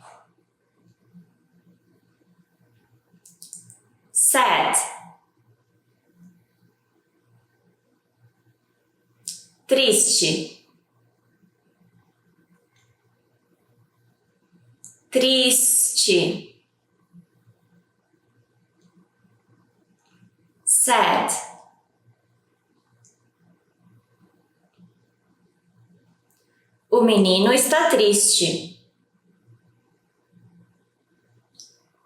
Sad. Triste. Triste. Sad. O menino está triste.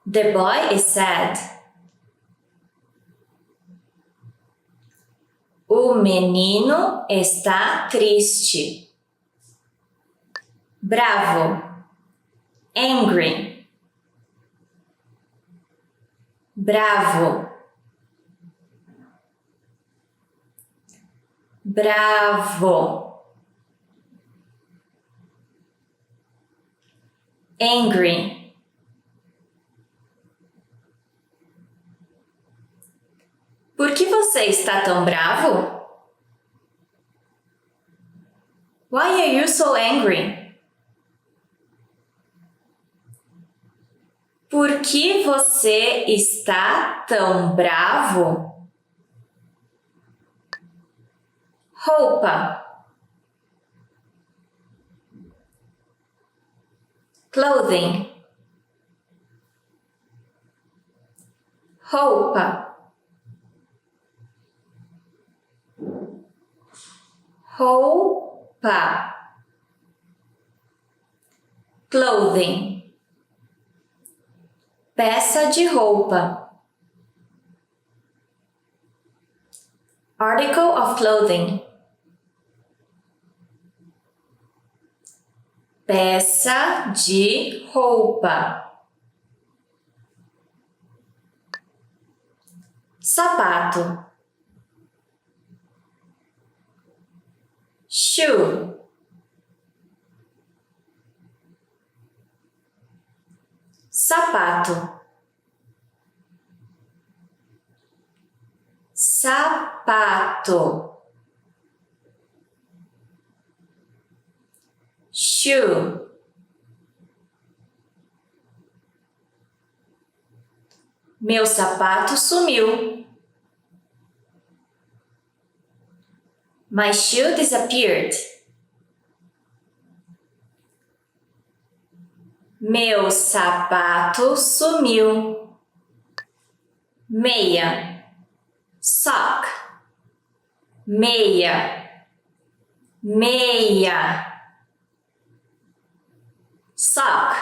The boy is sad. O menino está triste. Bravo. Angry. Bravo. Bravo. Angry. Por que você está tão bravo? Why are you so angry? Por que você está tão bravo? Roupa. Clothing. Roupa. Roupa. Clothing. Peça de roupa. Article of clothing. Peça de roupa. Sapato. Shoe. Sapato. Sapato. Shoe. Meu sapato sumiu. My shoe disappeared. Meu sapato sumiu. Meia. Sock. Meia. Meia. Sock.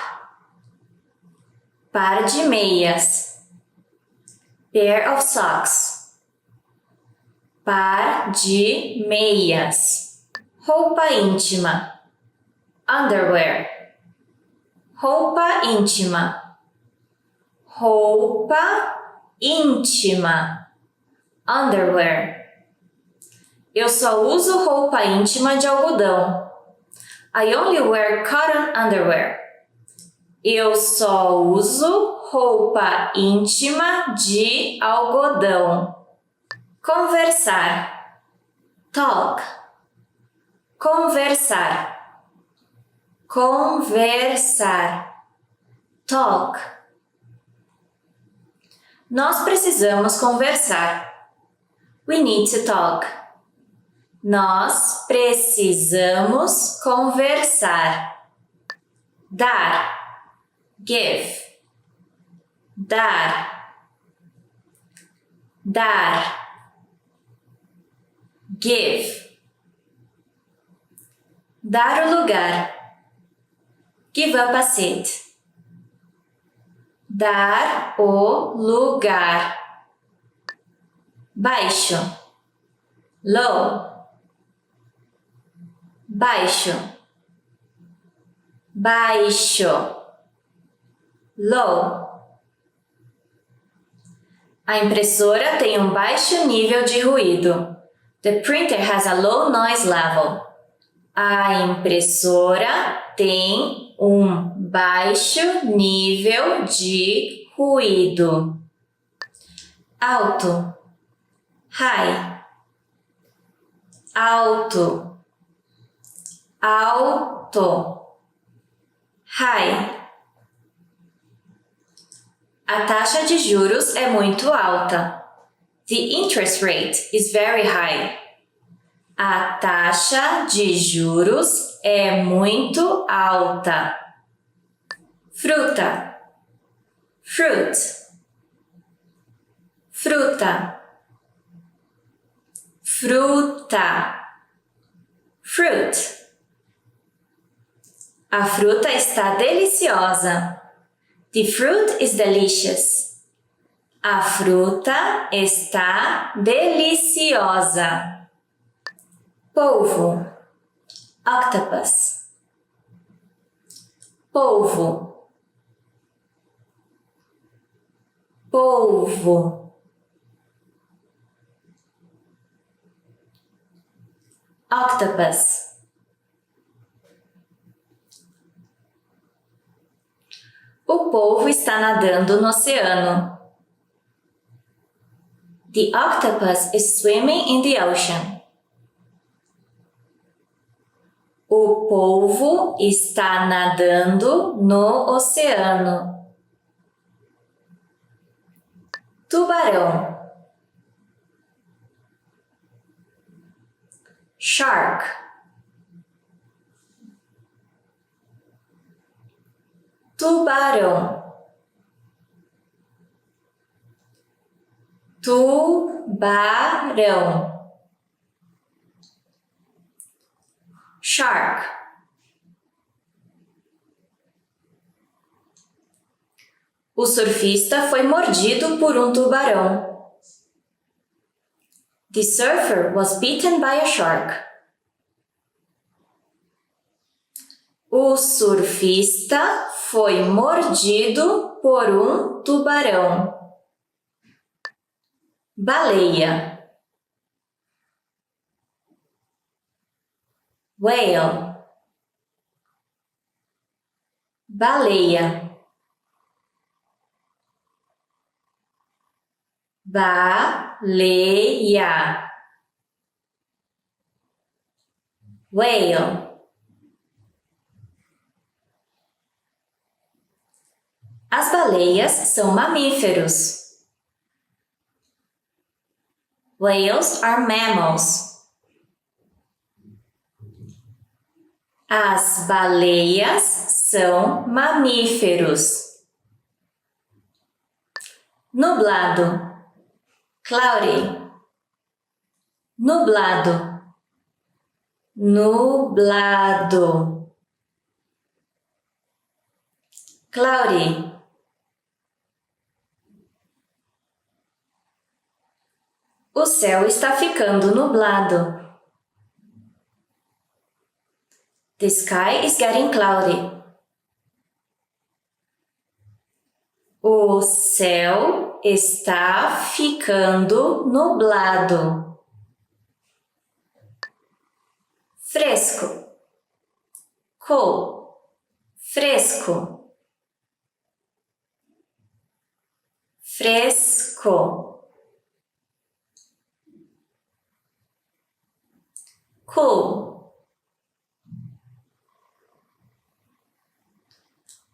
Par de meias. Pair of socks. Par de meias. Roupa íntima. Underwear. Roupa íntima. Roupa íntima. Underwear. Eu só uso roupa íntima de algodão. I only wear cotton underwear. Eu só uso roupa íntima de algodão. Conversar. Talk. Conversar. Conversar. Talk. Nós precisamos conversar. We need to talk. Nós precisamos conversar. Dar. Give. Dar. Dar. Give. Dar o lugar. Give up a seat. Dar o lugar. Baixo. Low. Baixo. baixo, low. A impressora tem um baixo nível de ruído. The printer has a low noise level. A impressora tem um baixo nível de ruído. Alto, high, alto, alto, high. A taxa de juros é muito alta. The interest rate is very high. A taxa de juros é muito alta. Fruta, fruit, fruta, fruta, fruit. A fruta está deliciosa. The fruit is delicious. A fruta está deliciosa. Polvo, octopus, polvo, polvo, octopus. O polvo está nadando no oceano. The octopus is swimming in the ocean. O polvo está nadando no oceano. Tubarão, shark, tubarão, tubarão, shark. O surfista foi mordido por um tubarão. The surfer was bitten by a shark. O surfista foi mordido por um tubarão. Baleia, whale, baleia, baleia, whale. As baleias são mamíferos. Whales are mammals. As baleias são mamíferos. Nublado, cloudy, nublado, nublado, cloudy. O céu está ficando nublado. The sky is getting cloudy. O céu está ficando nublado. Fresco, cool, fresco, fresco. Cool.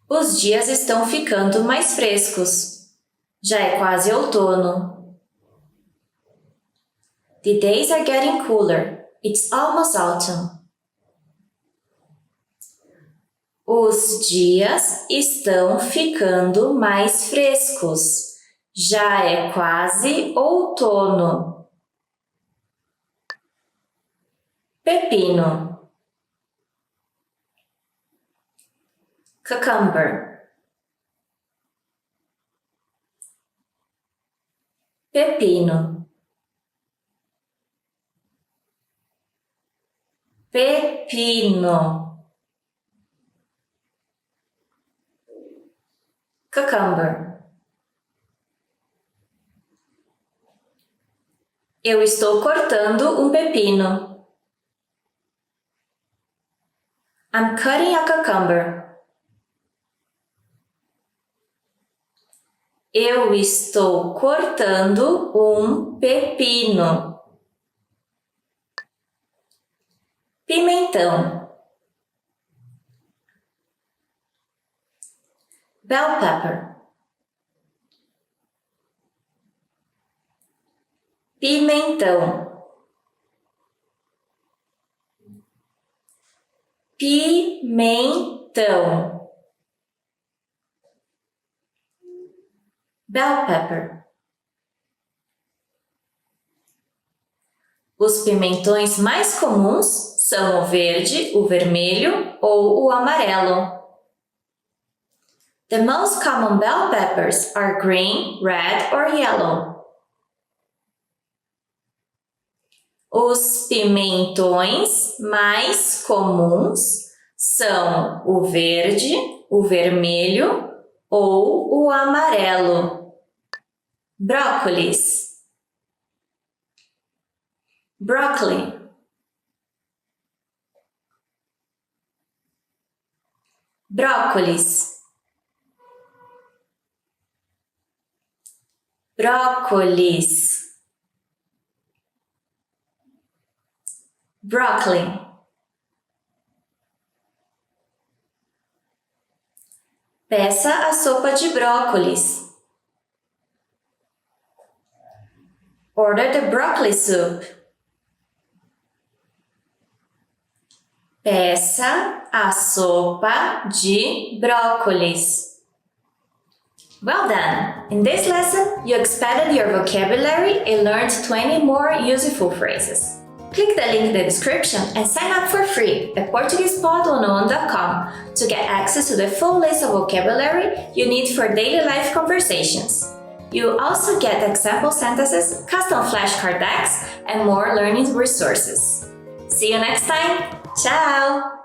Os dias estão ficando mais frescos. Já é quase outono. The days are getting cooler. It's almost autumn. Os dias estão ficando mais frescos. Já é quase outono. Pepino, cucumber, pepino, pepino, cucumber. Eu estou cortando um pepino. I'm cutting a cucumber. Eu estou cortando um pepino. Pimentão. Bell pepper. Pimentão. Pimentão. Bell pepper. Os pimentões mais comuns são o verde, o vermelho ou o amarelo. The most common bell peppers are green, red or yellow. Os pimentões mais comuns são o verde, o vermelho ou o amarelo. Brócolis. Broccoli. Brócolis. Brócolis. Broccoli. Peça a sopa de brócolis. Order the broccoli soup. Peça a sopa de brócolis. Well done! In this lesson, you expanded your vocabulary and learned 20 more useful phrases. Click the link in the description and sign up for free at PortuguesePod101.com to get access to the full list of vocabulary you need for daily life conversations. You'll also get example sentences, custom flashcard decks, and more learning resources. See you next time! Tchau!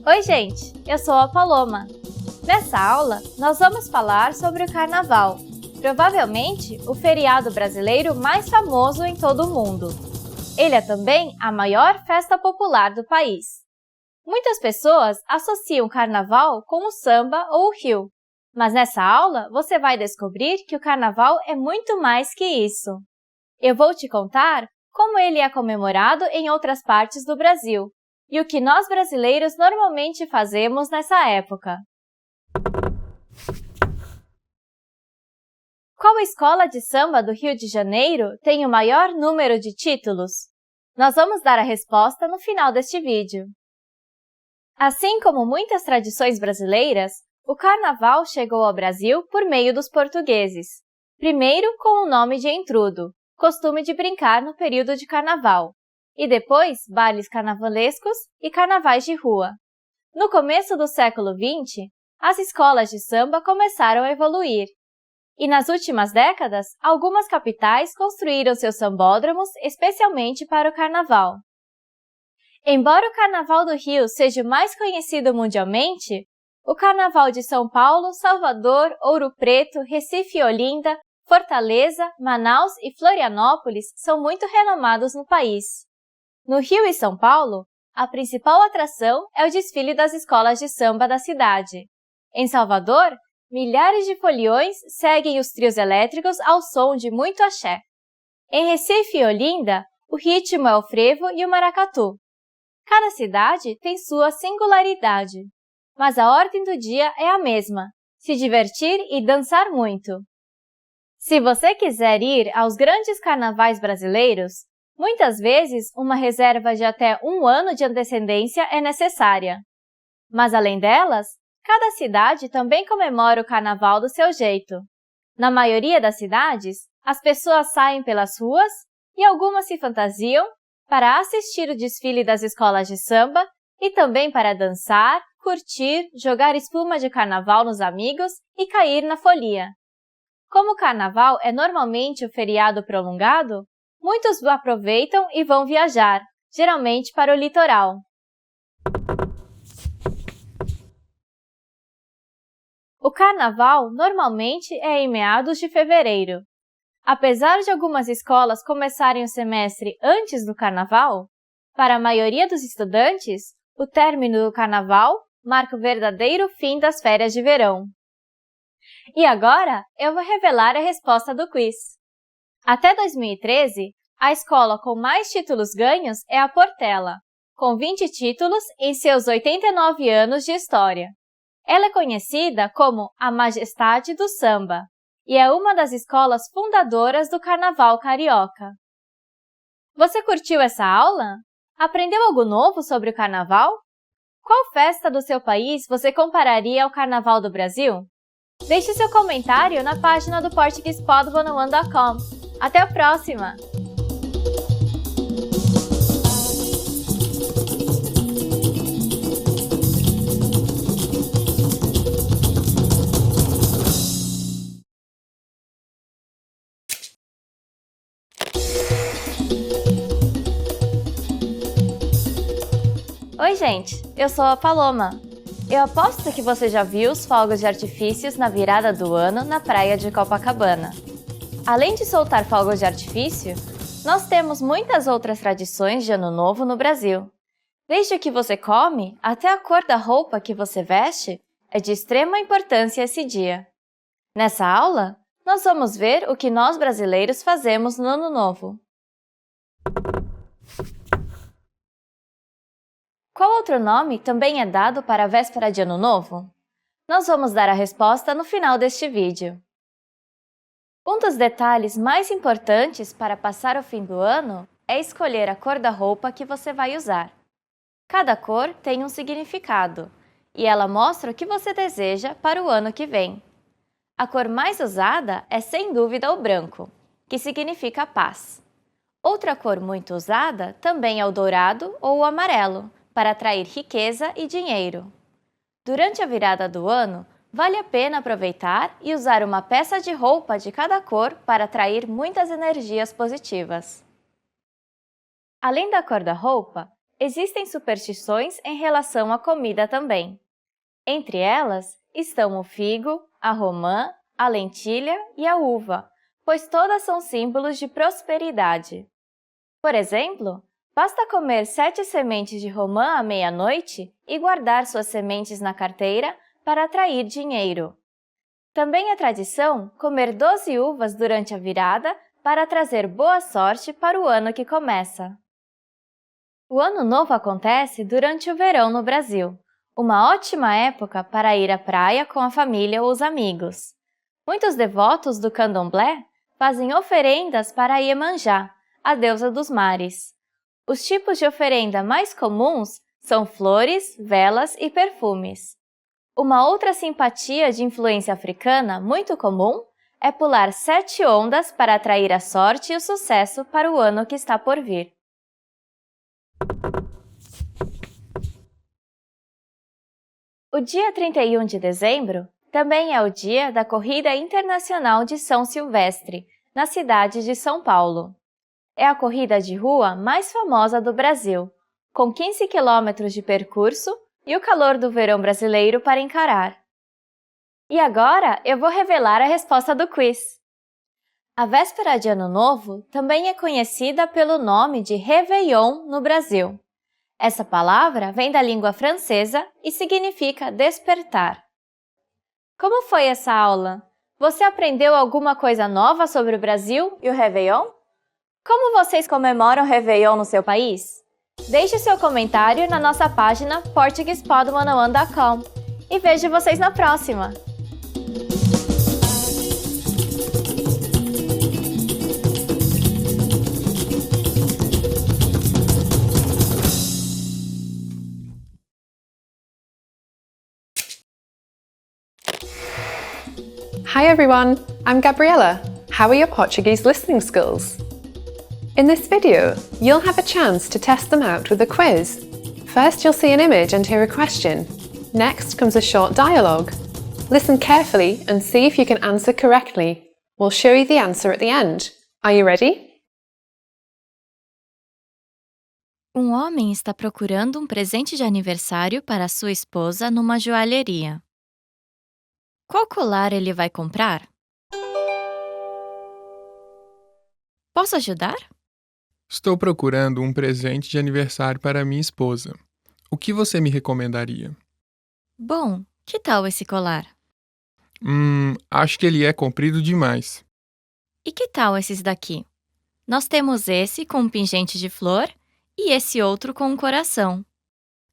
Oi, gente! Eu sou a Paloma. Nessa aula, nós vamos falar sobre o Carnaval, provavelmente o feriado brasileiro mais famoso em todo o mundo. Ele é também a maior festa popular do país. Muitas pessoas associam o Carnaval com o samba ou o Rio, mas nessa aula você vai descobrir que o Carnaval é muito mais que isso. Eu vou te contar como ele é comemorado em outras partes do Brasil e o que nós brasileiros normalmente fazemos nessa época. Qual escola de samba do Rio de Janeiro tem o maior número de títulos? Nós vamos dar a resposta no final deste vídeo. Assim como muitas tradições brasileiras, o Carnaval chegou ao Brasil por meio dos portugueses. Primeiro com o nome de entrudo, costume de brincar no período de Carnaval, e depois bailes carnavalescos e carnavais de rua. No começo do século XX, as escolas de samba começaram a evoluir. E nas últimas décadas, algumas capitais construíram seus sambódromos especialmente para o Carnaval. Embora o Carnaval do Rio seja o mais conhecido mundialmente, o Carnaval de São Paulo, Salvador, Ouro Preto, Recife e Olinda, Fortaleza, Manaus e Florianópolis são muito renomados no país. No Rio e São Paulo, a principal atração é o desfile das escolas de samba da cidade. Em Salvador, milhares de foliões seguem os trios elétricos ao som de muito axé. Em Recife e Olinda, o ritmo é o frevo e o maracatu. Cada cidade tem sua singularidade, mas a ordem do dia é a mesma: se divertir e dançar muito. Se você quiser ir aos grandes carnavais brasileiros, muitas vezes uma reserva de até 1 ano de antecedência é necessária. Mas além delas, cada cidade também comemora o carnaval do seu jeito. Na maioria das cidades, as pessoas saem pelas ruas e algumas se fantasiam para assistir o desfile das escolas de samba e também para dançar, curtir, jogar espuma de carnaval nos amigos e cair na folia. Como o carnaval é normalmente um feriado prolongado, muitos aproveitam e vão viajar, geralmente para o litoral. O carnaval normalmente é em meados de fevereiro. Apesar de algumas escolas começarem o semestre antes do carnaval, para a maioria dos estudantes, o término do carnaval marca o verdadeiro fim das férias de verão. E agora eu vou revelar a resposta do quiz. Até 2013, a escola com mais títulos ganhos é a Portela, com 20 títulos em seus 89 anos de história. Ela é conhecida como a Majestade do Samba e é uma das escolas fundadoras do Carnaval Carioca. Você curtiu essa aula? Aprendeu algo novo sobre o Carnaval? Qual festa do seu país você compararia ao Carnaval do Brasil? Deixe seu comentário na página do PortuguesePod101.com. Até a próxima! Oi, gente! Eu sou a Paloma. Eu aposto que você já viu os fogos de artifícios na virada do ano na praia de Copacabana. Além de soltar fogos de artifício, nós temos muitas outras tradições de Ano Novo no Brasil. Desde o que você come até a cor da roupa que você veste, é de extrema importância esse dia. Nessa aula, nós vamos ver o que nós brasileiros fazemos no Ano Novo. Qual outro nome também é dado para a véspera de Ano Novo? Nós vamos dar a resposta no final deste vídeo. Um dos detalhes mais importantes para passar o fim do ano é escolher a cor da roupa que você vai usar. Cada cor tem um significado, e ela mostra o que você deseja para o ano que vem. A cor mais usada é sem dúvida o branco, que significa paz. Outra cor muito usada também é o dourado ou o amarelo, para atrair riqueza e dinheiro. Durante a virada do ano, vale a pena aproveitar e usar uma peça de roupa de cada cor para atrair muitas energias positivas. Além da cor da roupa, existem superstições em relação à comida também. Entre elas estão o figo, a romã, a lentilha e a uva, pois todas são símbolos de prosperidade. Por exemplo, basta comer 7 sementes de romã à meia-noite e guardar suas sementes na carteira para atrair dinheiro. Também é tradição comer 12 uvas durante a virada para trazer boa sorte para o ano que começa. O Ano Novo acontece durante o verão no Brasil, uma ótima época para ir à praia com a família ou os amigos. Muitos devotos do candomblé fazem oferendas para Iemanjá, a deusa dos mares. Os tipos de oferenda mais comuns são flores, velas e perfumes. Uma outra simpatia de influência africana muito comum é pular 7 ondas para atrair a sorte e o sucesso para o ano que está por vir. O dia 31 de dezembro também é o dia da Corrida Internacional de São Silvestre, na cidade de São Paulo. É a corrida de rua mais famosa do Brasil, com 15 quilômetros de percurso e o calor do verão brasileiro para encarar. E agora eu vou revelar a resposta do quiz. A véspera de Ano Novo também é conhecida pelo nome de Réveillon no Brasil. Essa palavra vem da língua francesa e significa despertar. Como foi essa aula? Você aprendeu alguma coisa nova sobre o Brasil e o Réveillon? Como vocês comemoram o Réveillon no seu país? Deixe seu comentário na nossa página PortuguesePod101.com e vejo vocês na próxima! Hi everyone, I'm Gabriella. How are your Portuguese listening skills? In this video, you'll have a chance to test them out with a quiz. First, you'll see an image and hear a question. Next comes a short dialogue. Listen carefully and see if you can answer correctly. We'll show you the answer at the end. Are you ready? Um homem está procurando um presente de aniversário para sua esposa numa joalheria. Qual colar ele vai comprar? Posso ajudar? Estou procurando um presente de aniversário para minha esposa. O que você me recomendaria? Bom, que tal esse colar? Acho que ele é comprido demais. E que tal esses daqui? Nós temos esse com um pingente de flor e esse outro com um coração.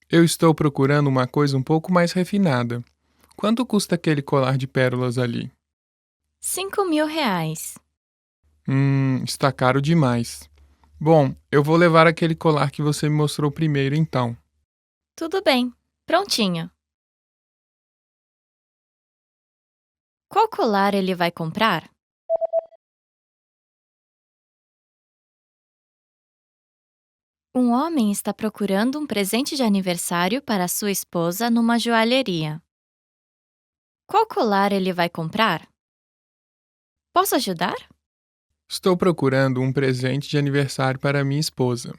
Eu estou procurando uma coisa um pouco mais refinada. Quanto custa aquele colar de pérolas ali? R$ 5.000. Está caro demais. Bom, eu vou levar aquele colar que você me mostrou primeiro, então. Tudo bem, prontinho. Qual colar ele vai comprar? Um homem está procurando um presente de aniversário para sua esposa numa joalheria. Qual colar ele vai comprar? Posso ajudar? Estou procurando um presente de aniversário para minha esposa.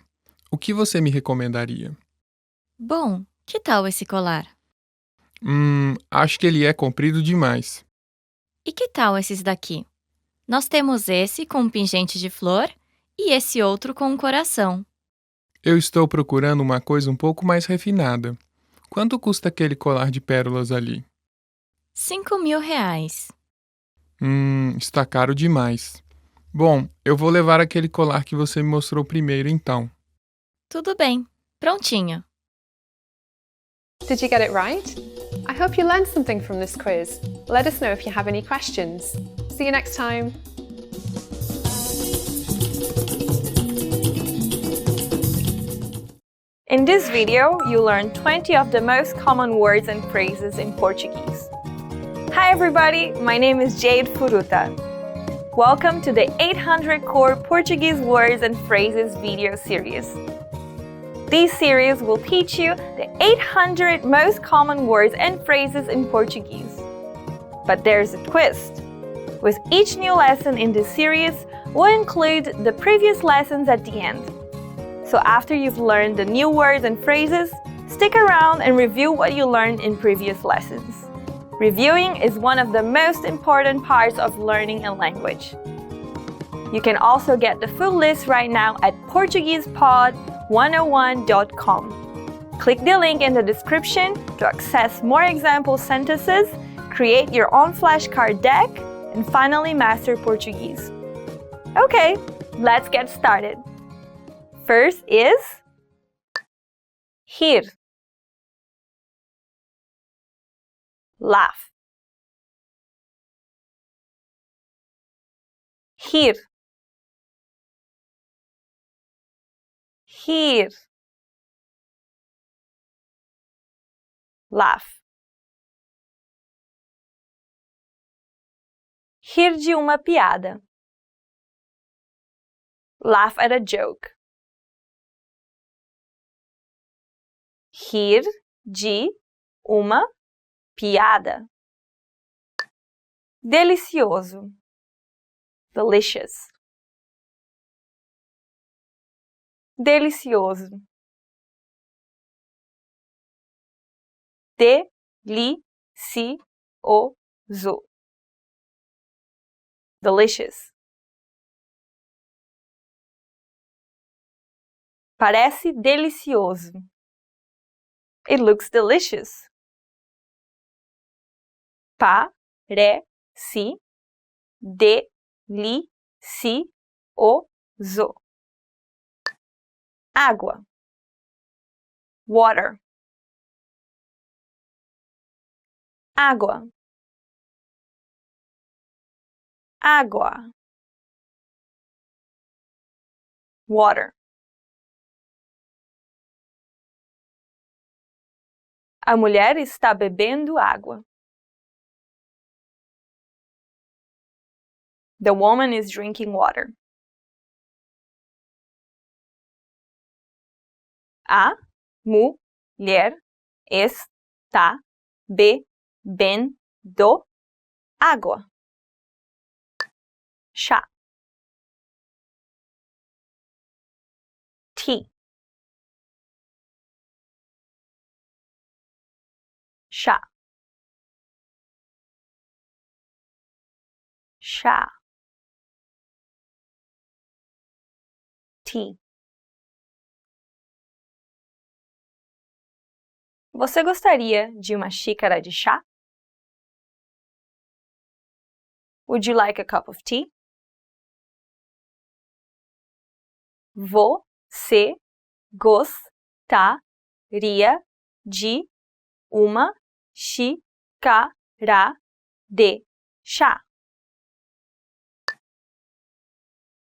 O que você me recomendaria? Bom, que tal esse colar? Acho que ele é comprido demais. E que tal esses daqui? Nós temos esse com um pingente de flor e esse outro com um coração. Eu estou procurando uma coisa um pouco mais refinada. Quanto custa aquele colar de pérolas ali? R$ 5.000. Está caro demais. Bom, eu vou levar aquele colar que você me mostrou primeiro, então. Tudo bem, prontinho. Did you get it right? I hope you learned something from this quiz. Let us know if you have any questions. See you next time. In this video, you learned 20 of the most common words and phrases in Portuguese. Hi everybody, my name is Jade Furuta. Welcome to the 800 Core Portuguese Words and Phrases video series. This series will teach you the 800 most common words and phrases in Portuguese. But there's a twist. With each new lesson in this series, we'll include the previous lessons at the end. So after you've learned the new words and phrases, stick around and review what you learned in previous lessons. Reviewing is one of the most important parts of learning a language. You can also get the full list right now at PortuguesePod101.com. Click the link in the description to access more example sentences, create your own flashcard deck, and finally master Portuguese. Okay, let's get started. First is rir. Laugh. Rir. Rir. Laugh. Rir de uma piada. Laugh at a joke. Rir de uma piada. Delicioso. Delicious. Delicioso. Delicioso. Delicious. Parece delicioso. It looks delicious. Parece delicioso. Água. Water. Água. Água. Water. A mulher está bebendo água. The woman is drinking water. A mulher está bebendo água. Chá. Tea. chá. Chá. Tea. Você gostaria de uma xícara de chá? Would you like a cup of tea? Você gostaria de uma xícara de chá?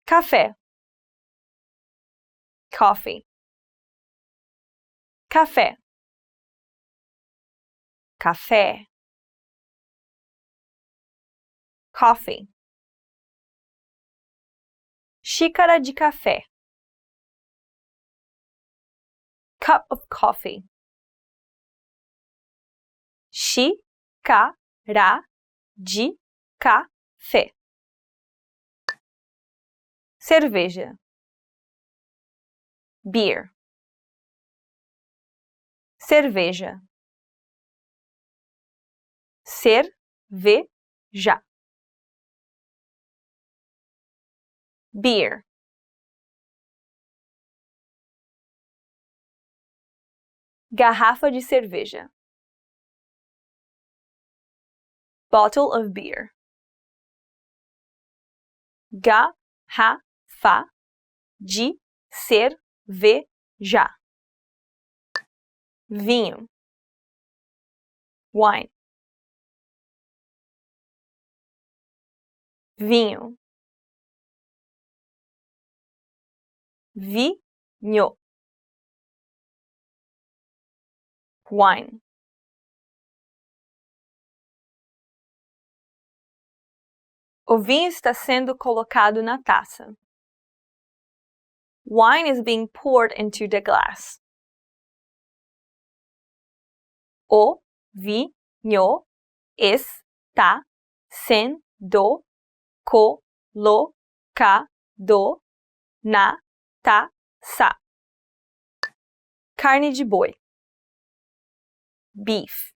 Café. Coffee. Café. Café. Coffee. Xícara de café. Cup of coffee. Xícara de café. Cerveja. Beer. Cerveja. Cerveja. Beer. Garrafa de cerveja. Bottle of beer. Garrafa de cerveja. Vinho. Wine. Vinho. Vinho. Wine. O vinho está sendo colocado na taça. Wine is being poured into the glass. O vinho está sendo colocado na taça. Carne de boi. Beef.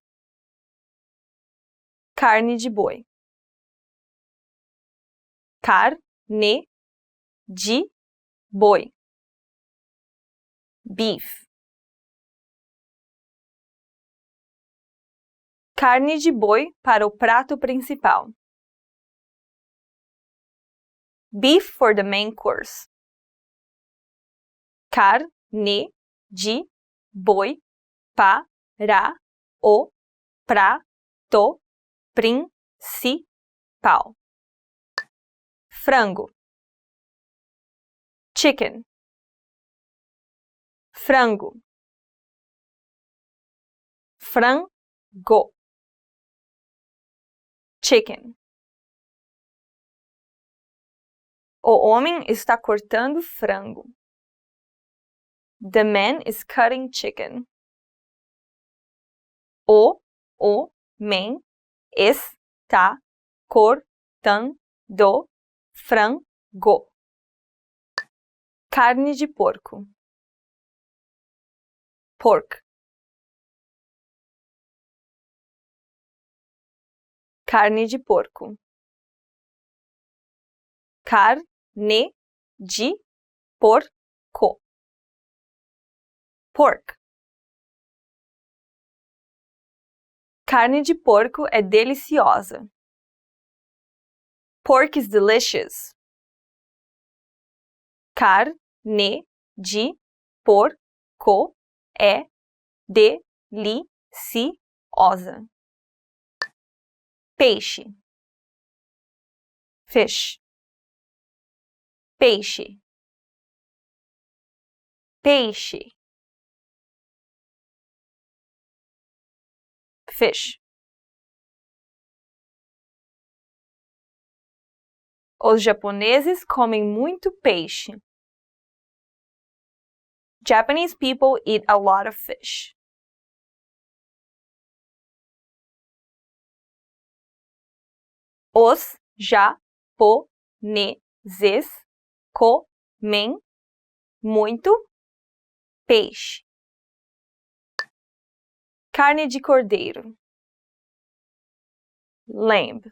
Carne de boi. Carne de boi. Beef. Carne de boi para o prato principal. Beef for the main course. Carne de boi para o prato principal. Frango. Chicken. Frango. Frango. Chicken. O homem está cortando frango. The man is cutting chicken. O homem está cortando frango. Carne de porco. Pork. Carne de porco. Carne de porco. Pork. Carne de porco é deliciosa. Pork is delicious. Carne de porco é deliciosa. Peixe. Fish. Peixe. Peixe. Fish. Os japoneses comem muito peixe. Japanese people eat a lot of fish. Os japoneses comem muito peixe. Carne de cordeiro. lamb.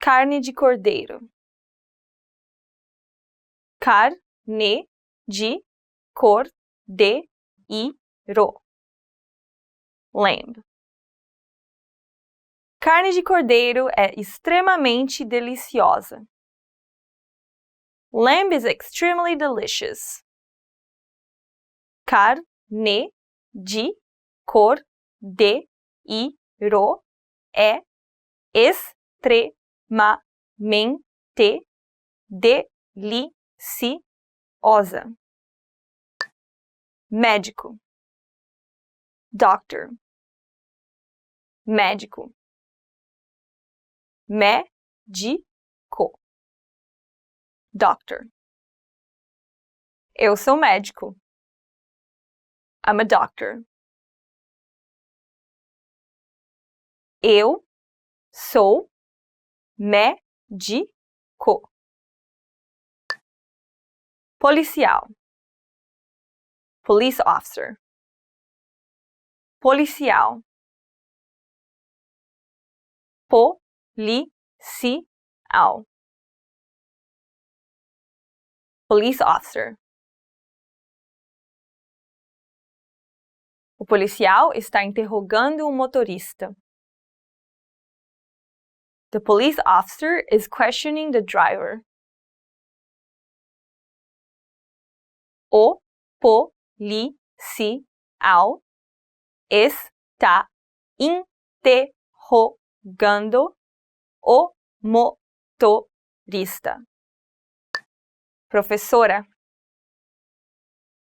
Carne de cordeiro. Carne de cordeiro. Lamb. Carne de cordeiro é extremamente deliciosa. Lamb is extremely delicious. Carne de cordeiro é extremamente deliciosa. Médico. Doctor. Médico. Médico. Doctor. Eu sou médico. I'm a doctor. Eu sou médico. Policial. Police officer. Policial. Policial. Police officer. O policial está interrogando o motorista. The police officer is questioning the driver. O policial está interrogando o motorista. Professora.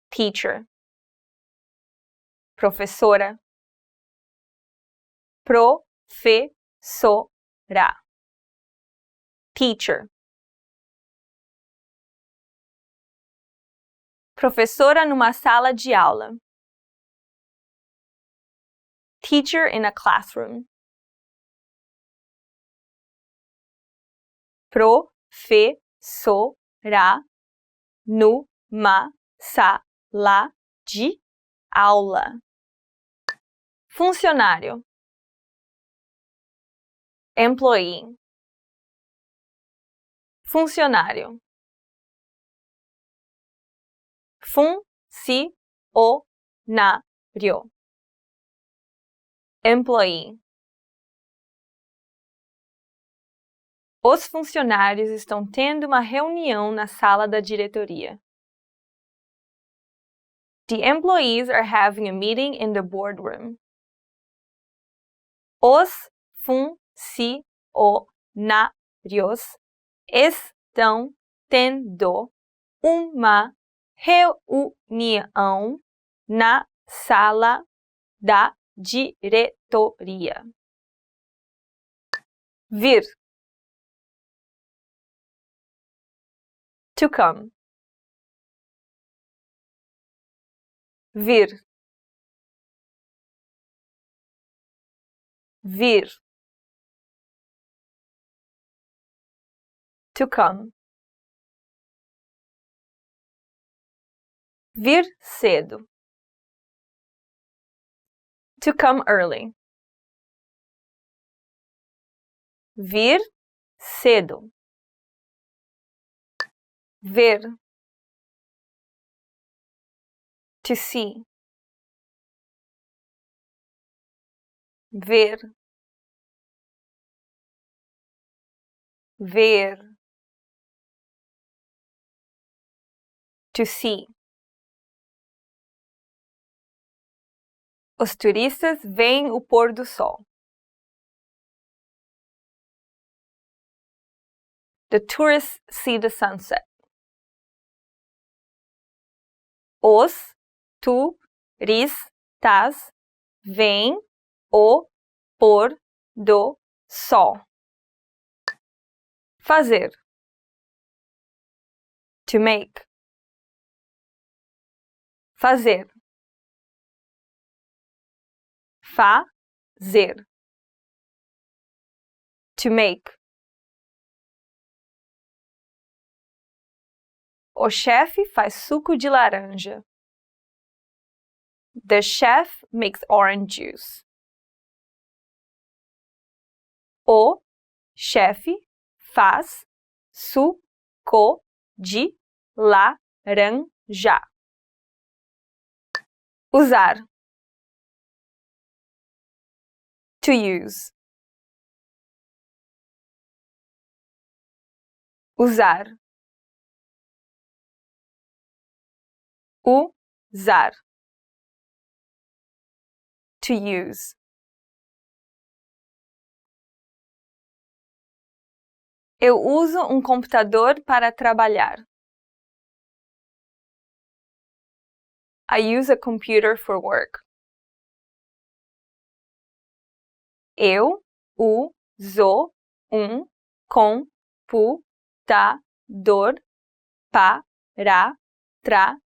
Teacher. Professora. Professora. Teacher. Professora numa sala de aula. Teacher in a classroom. Professora numa sala de aula. Funcionário. Employee. Funcionário. Funcionário. Employee. Os funcionários estão tendo uma reunião na sala da diretoria. The employees are having a meeting in the boardroom. Os funcionários estão tendo uma reunião na sala da diretoria. Vir. To come. Vir. Vir. To come. Vir cedo. To come early. Vir cedo. Ver. To see. Ver. Ver. To see. Os turistas veem o pôr do sol. The tourists see the sunset. Os turistas veem o pôr do sol. Fazer. To make. Fazer. Fazer. To make. O chefe faz suco de laranja. The chef makes orange juice. O chefe faz suco de laranja. Usar. To use. Usar. Usar. To use. Eu uso um computador para trabalhar. I use a computer for work. Eu uso um computador para trabalhar.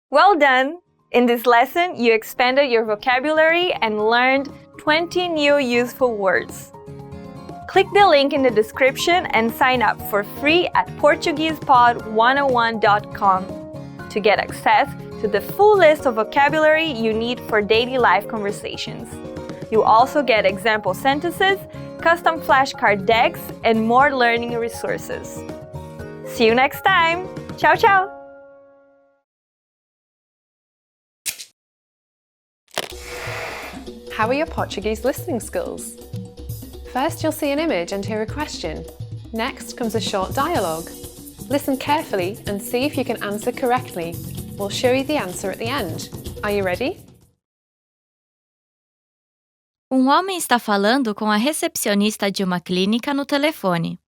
Well done! In this lesson, you expanded your vocabulary and learned 20 new useful words. Click the link in the description and sign up for free at PortuguesePod101.com to get access to the full list of vocabulary you need for daily life conversations. You also get example sentences, custom flashcard decks, and more learning resources. See you next time! Ciao, ciao! How are your Portuguese listening skills? First, you'll see an image and hear a question. Next comes a short dialogue. Listen carefully and see if you can answer correctly. We'll show you the answer at the end. Are you ready? Um homem está falando com a recepcionista de uma clínica no telefone.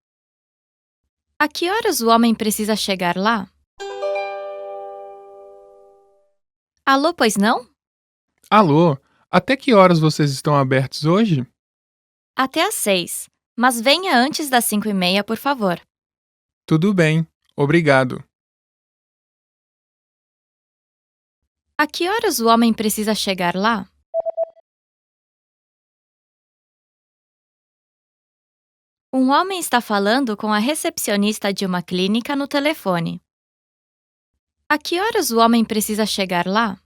A que horas o homem precisa chegar lá? Alô, pois não? Alô, até que horas vocês estão abertos hoje? Até às 6, mas venha antes das 5:30, por favor. Tudo bem, obrigado. A que horas o homem precisa chegar lá? Um homem está falando com a recepcionista de uma clínica no telefone. A que horas o homem precisa chegar lá?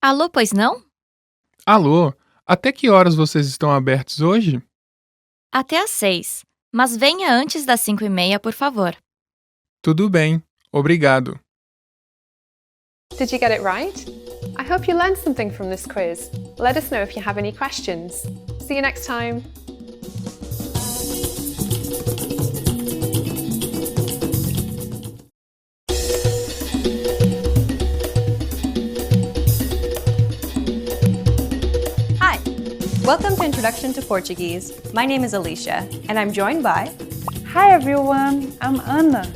Alô, pois não? Alô, até que horas vocês estão abertos hoje? Até às 6, mas venha antes das 5:30, por favor. Tudo bem, obrigado. Did you get it right? I hope you learned something from this quiz. Let us know if you have any questions. See you next time. Hi, welcome to Introduction to Portuguese. My name is Alicia, and I'm joined by... Hi everyone, I'm Anna.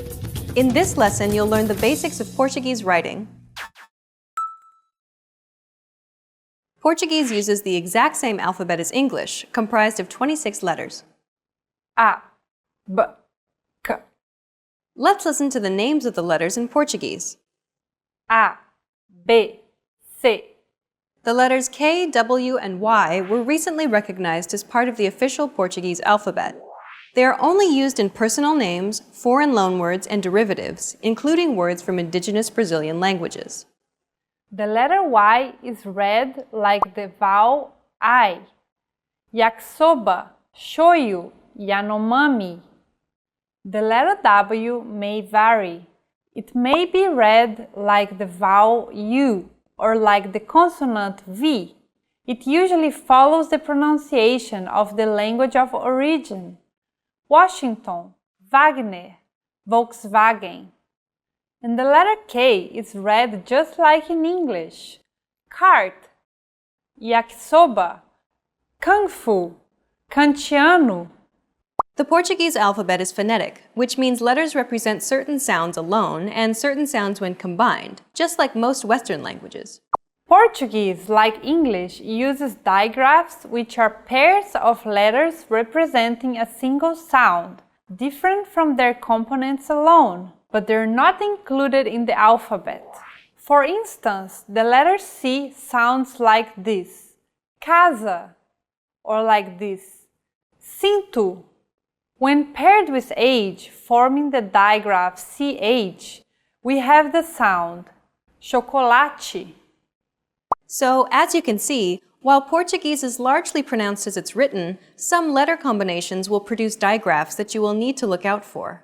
In this lesson, you'll learn the basics of Portuguese writing. Portuguese uses the exact same alphabet as English, comprised of 26 letters. A, B, K. Let's listen to the names of the letters in Portuguese. A, B, C. The letters K, W, and Y were recently recognized as part of the official Portuguese alphabet. They are only used in personal names, foreign loanwords, and derivatives, including words from indigenous Brazilian languages. The letter Y is read like the vowel I. Yakisoba, shoyu, yanomami. The letter W may vary. It may be read like the vowel U or like the consonant V. It usually follows the pronunciation of the language of origin. Washington, Wagner, Volkswagen. And the letter K is read just like in English. Cart, yakisoba, kung fu, kantiano. The Portuguese alphabet is phonetic, which means letters represent certain sounds alone and certain sounds when combined, just like most Western languages. Portuguese, like English, uses digraphs, which are pairs of letters representing a single sound, different from their components alone, but they're not included in the alphabet. For instance, the letter C sounds like this, casa, or like this, cinto. When paired with age, forming the digraph CH, we have the sound chocolate. So, as you can see, While Portuguese is largely pronounced as it's written, some letter combinations will produce digraphs that you will need to look out for.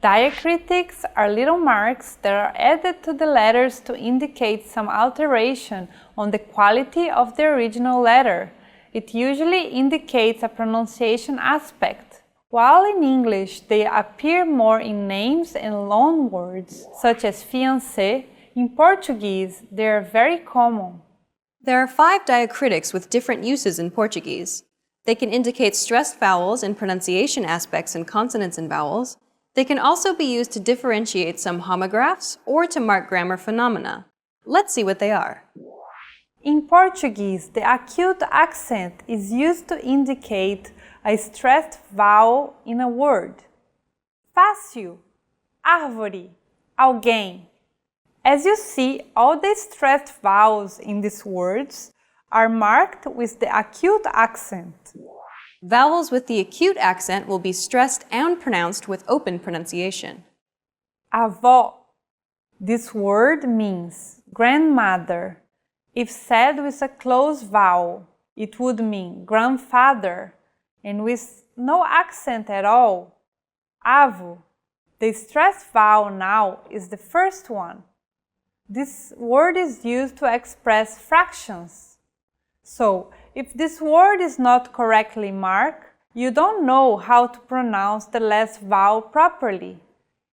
Diacritics are little marks that are added to the letters to indicate some alteration on the quality of the original letter. It usually indicates a pronunciation aspect. While in English they appear more in names and loan words, such as fiancé, in Portuguese they are very common. There are 5 diacritics with different uses in Portuguese. They can indicate stressed vowels and pronunciation aspects in consonants and vowels. They can also be used to differentiate some homographs or to mark grammar phenomena. Let's see what they are. In Portuguese, the acute accent is used to indicate a stressed vowel in a word. Fácil, árvore, alguém. As you see, all the stressed vowels in these words are marked with the acute accent. Vowels with the acute accent will be stressed and pronounced with open pronunciation. Avó. This word means grandmother. If said with a closed vowel, it would mean grandfather, and with no accent at all, avo. The stressed vowel now is the first one. This word is used to express fractions. So, if this word is not correctly marked, you don't know how to pronounce the last vowel properly.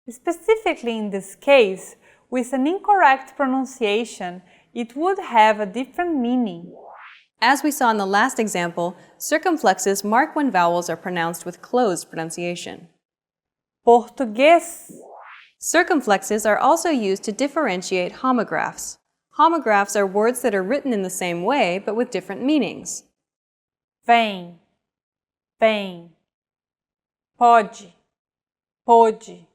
Specifically in this case, with an incorrect pronunciation, it would have a different meaning. As we saw in the last example, circumflexes mark when vowels are pronounced with closed pronunciation. Português. Circumflexes are also used to differentiate homographs. Homographs are words that are written in the same way, but with different meanings. Vem, vem. Pode, pôde.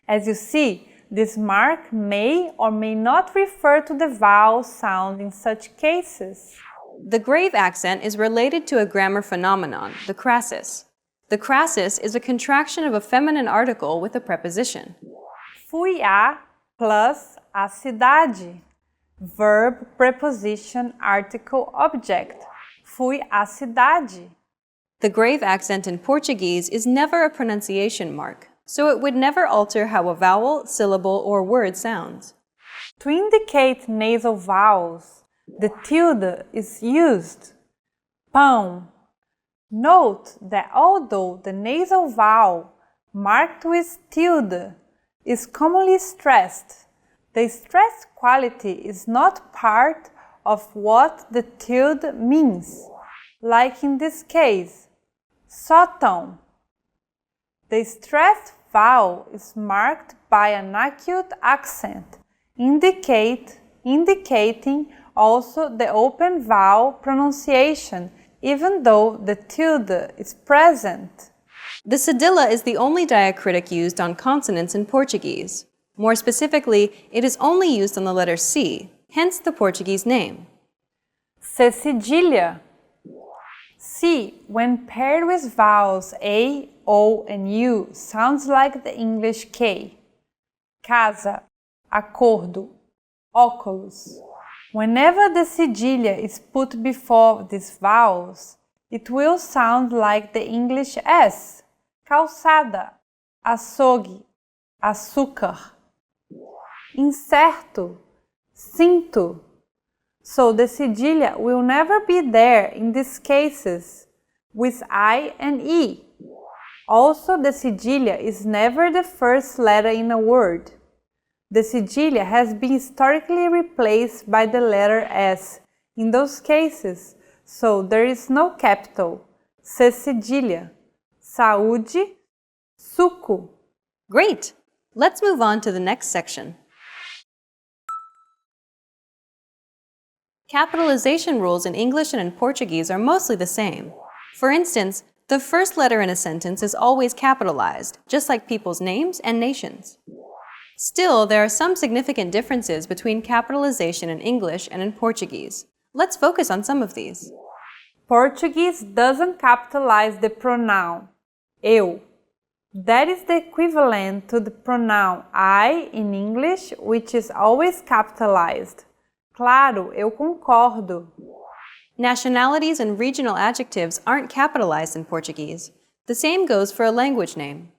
As you see, this mark may or may not refer to the vowel sound in such cases. The grave accent is related to a grammar phenomenon, the crassus. The crassus is a contraction of a feminine article with a preposition. Fui a plus a cidade. Verb, preposition, article, object. Fui à cidade. The grave accent in Portuguese is never a pronunciation mark, so it would never alter how a vowel, syllable, or word sounds. To indicate nasal vowels, the tilde is used. Pão. Note that although the nasal vowel marked with tilde is commonly stressed, the stressed quality is not part of what the tilde means, like in this case, sótão. The stressed vowel is marked by an acute accent, indicating also the open vowel pronunciation, even though the tilde is present. The cedilla is the only diacritic used on consonants in Portuguese. More specifically, it is only used on the letter C, hence the Portuguese name. C cedilha. C, when paired with vowels A, O, and U, sounds like the English K. Casa, acordo, óculos. Whenever the cedilha is put before these vowels, it will sound like the English S. Calçada, açougue, açúcar. Incerto, cinto. So the cedilha will never be there in these cases with I and E. Also, the cedilha is never the first letter in a word. The cedilha has been historically replaced by the letter S in those cases, so there is no capital. C cedilha. Saúde, suco. Great! Let's move on to the next section. Capitalization rules in English and in Portuguese are mostly the same. For instance, the first letter in a sentence is always capitalized, just like people's names and nations. Still, there are some significant differences between capitalization in English and in Portuguese. Let's focus on some of these. Portuguese doesn't capitalize the pronoun eu. That is the equivalent to the pronoun I in English, which is always capitalized. Claro, eu concordo. Nationalities and regional adjectives aren't capitalized in Portuguese. The same goes for a language name.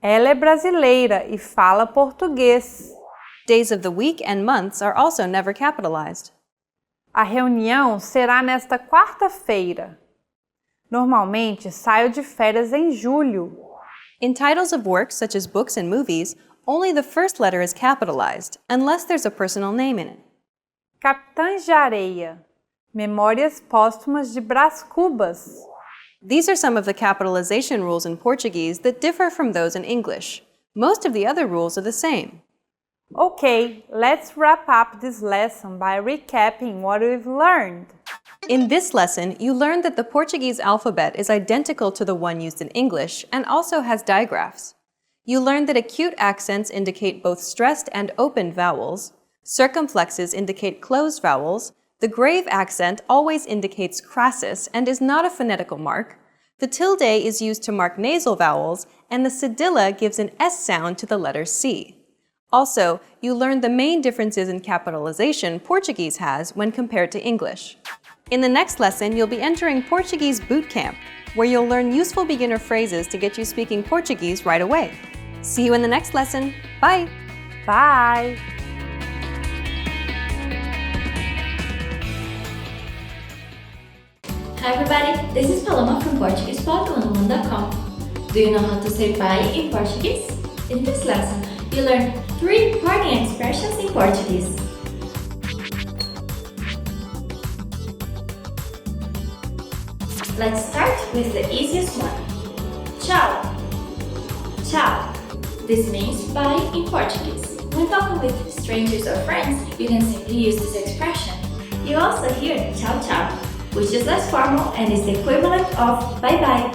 Ela é brasileira e fala português. Days of the week and months are also never capitalized. A reunião será nesta quarta-feira. Normalmente saio de férias em julho. In titles of works such as books and movies, only the first letter is capitalized, unless there's a personal name in it. Capitães de Areia. Memórias póstumas de Brás Cubas. These are some of the capitalization rules in Portuguese that differ from those in English. Most of the other rules are the same. Okay, let's wrap up this lesson by recapping what we've learned. In this lesson, you learned that the Portuguese alphabet is identical to the one used in English and also has digraphs. You learned that acute accents indicate both stressed and opened vowels, circumflexes indicate closed vowels, the grave accent always indicates crassus and is not a phonetical mark, the tilde is used to mark nasal vowels, and the cedilla gives an S sound to the letter C. Also, you learned the main differences in capitalization Portuguese has when compared to English. In the next lesson, you'll be entering Portuguese Boot Camp, where you'll learn useful beginner phrases to get you speaking Portuguese right away. See you in the next lesson. Bye! Bye! Hi everybody, this is Paloma from PortuguesePod101.com. Do you know how to say bye in Portuguese? In this lesson, you learn 3 parting expressions in Portuguese. Let's start with the easiest one. Tchau. Tchau. This means bye in Portuguese. When talking with strangers or friends, you can simply use this expression. You also hear tchau tchau, which is less formal and is the equivalent of bye bye.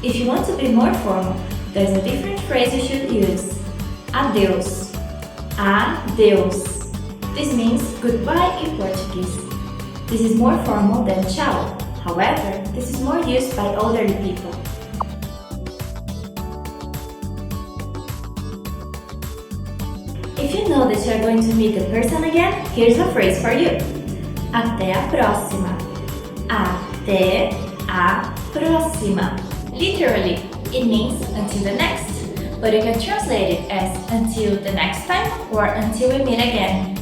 If you want to be more formal, there's a different phrase you should use. Adeus. Adeus. This means goodbye in Portuguese. This is more formal than tchau. However, this is more used by elderly people. If you know that you are going to meet the person again, here's a phrase for you. Até a próxima. Até a próxima. Literally, it means until the next, but you can translate it as until the next time or until we meet again.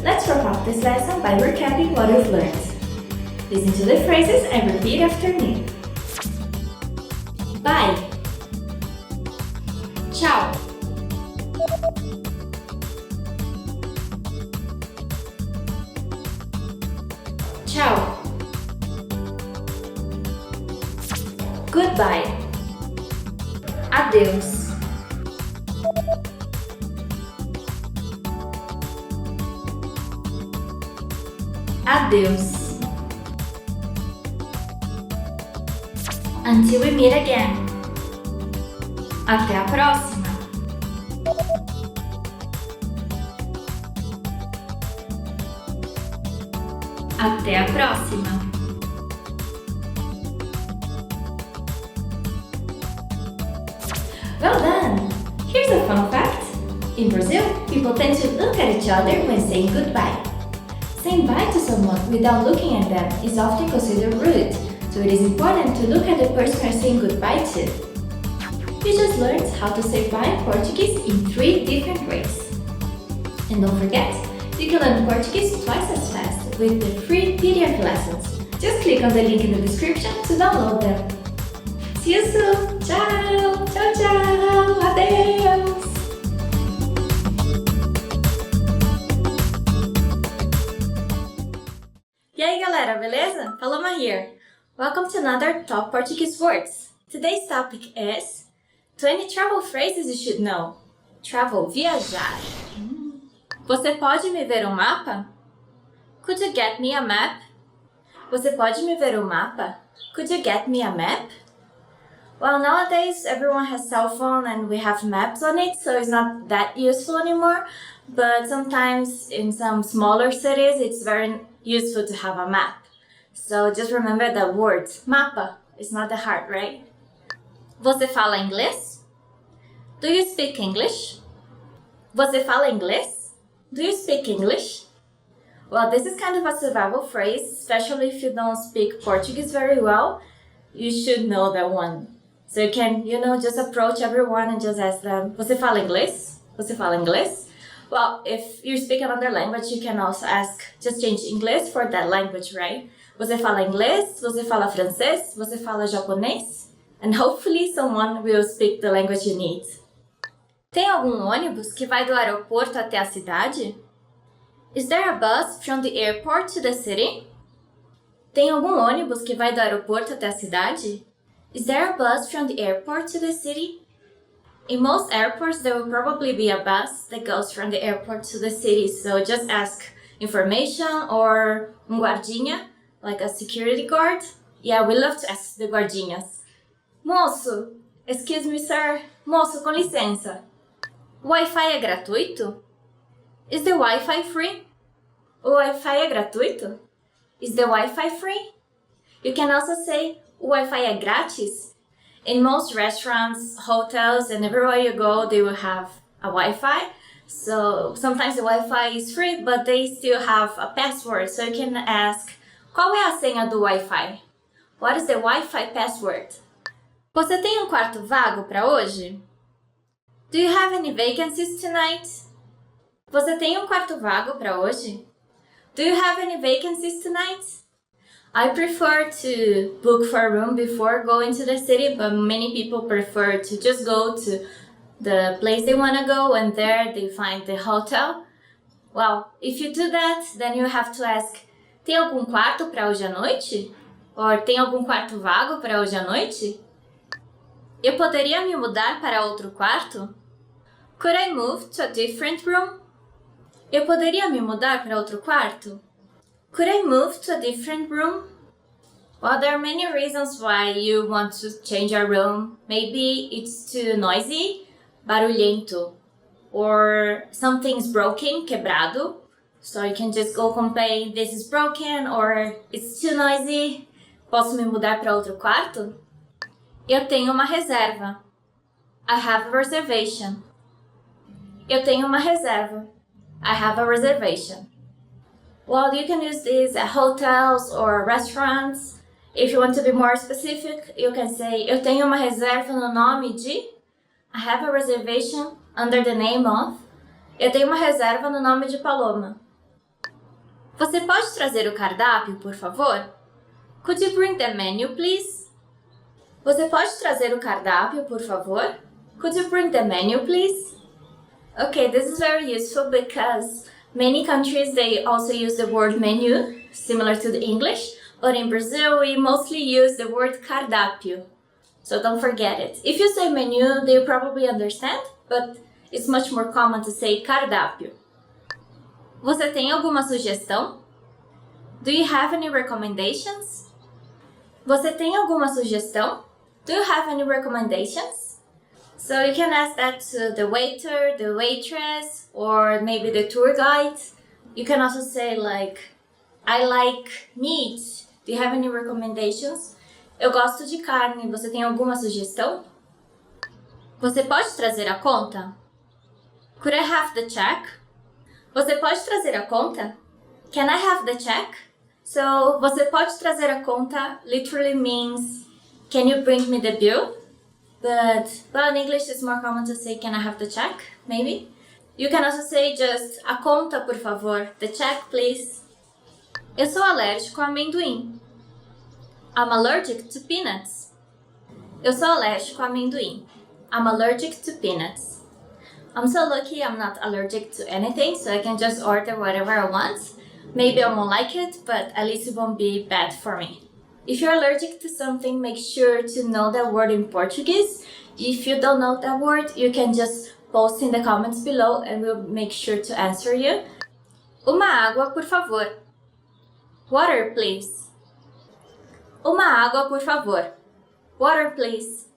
Let's wrap up this lesson by recapping what we've learned. Listen to the phrases and repeat after me. Bye. Tchau. Tchau. Goodbye. Adeus. Adeus. Until we meet again. Até a próxima. Até a próxima. Well done! Here's a fun fact. In Brazil, people tend to look at each other when saying goodbye. Saying bye to someone without looking at them is often considered rude, so it is important to look at the person you're saying goodbye to. You just learned how to say bye in Portuguese in 3 different ways. And don't forget, you can learn Portuguese twice as fast with the free PDF lessons. Just click on the link in the description to download them. See you soon! Tchau! Tchau, tchau! Adeus! E aí galera, beleza? Paloma here. Welcome to another Top Portuguese Words. Today's topic is 20 travel phrases you should know. Travel, viajar. Você pode me ver um mapa? Could you get me a map? Você pode me ver um mapa? Could you get me a map? Well, nowadays everyone has cell phone and we have maps on it, so it's not that useful anymore. but sometimes in some smaller cities, it's very useful to have a map. So just remember the word, mapa. It's not that hard, right? Você fala inglês? Do you speak English? Você fala inglês? Do you speak English? Well, this is kind of a survival phrase, especially if you don't speak Portuguese very well. You should know that one. So you can, just approach everyone and just ask them, você fala inglês? Você fala inglês? Well, if you speak another language, you can also ask, just change English for that language, right? Você fala inglês? Você fala francês? Você fala japonês? And hopefully someone will speak the language you need. Tem algum ônibus que vai do aeroporto até a cidade? Is there a bus from the airport to the city? Tem algum ônibus que vai do aeroporto até a cidade? Is there a bus from the airport to the city? In most airports, there will probably be a bus that goes from the airport to the city, so just ask information or guardinha, like a security guard. Yeah, we love to ask the guardinhas. Moço, excuse me, sir. Moço, com licença. O Wi-Fi é gratuito? Is the Wi-Fi free? O Wi-Fi é gratuito? Is the Wi-Fi free? You can also say, o Wi-Fi é grátis? In most restaurants, hotels, and everywhere you go, they will have a Wi-Fi. So sometimes the Wi-Fi is free, but they still have a password. So you can ask, qual é a senha do Wi-Fi? What is the Wi-Fi password? Você tem um quarto vago para hoje? Do you have any vacancies tonight? Você tem um quarto vago para hoje? Do you have any vacancies tonight? I prefer to book for a room before going to the city, but many people prefer to just go to the place they want to go and there they find the hotel. Well, if you do that, then you have to ask, tem algum quarto para hoje à noite? Or tem algum quarto vago para hoje à noite? Eu poderia me mudar para outro quarto? Could I move to a different room? Eu poderia me mudar para outro quarto? Could I move to a different room? Well, there are many reasons why you want to change your room. Maybe it's too noisy, barulhento. Or something's broken, quebrado. So you can just go complain, this is broken, or it's too noisy. Posso me mudar para outro quarto? Eu tenho uma reserva. I have a reservation. Eu tenho uma reserva. I have a reservation. Well, you can use this at hotels or restaurants. If you want to be more specific, you can say, eu tenho uma reserva no nome de. I have a reservation under the name of. Eu tenho uma reserva no nome de Paloma. Você pode trazer o cardápio, por favor? Could you bring the menu, please? Você pode trazer o cardápio, por favor? Could you bring the menu, please? Okay, this is very useful because many countries, they also use the word menu, similar to the English, but in Brazil, we mostly use the word cardápio. So don't forget it. If you say menu, they probably understand, but it's much more common to say cardápio. Você tem alguma sugestão? Do you have any recommendations? Você tem alguma sugestão? Do you have any recommendations? So you can ask that to the waiter, the waitress, or maybe the tour guide. You can also say like, I like meat. Do you have any recommendations? Eu gosto de carne. Você tem alguma sugestão? Você pode trazer a conta? Could I have the check? Você pode trazer a conta? Can I have the check? So, você pode trazer a conta literally means, can you bring me the bill? But, well, in English it's more common to say, can I have the check? Maybe. You can also say just, a conta, por favor. The check, please. Eu sou alérgico a amendoim. I'm allergic to peanuts. Eu sou alérgico a amendoim. I'm allergic to peanuts. I'm so lucky I'm not allergic to anything, so I can just order whatever I want. Maybe I won't like it, but at least it won't be bad for me. If you're allergic to something, make sure to know that word in Portuguese. If you don't know that word, you can just post in the comments below and we'll make sure to answer you. Uma água, por favor. Water, please. Uma água, por favor. Water, please.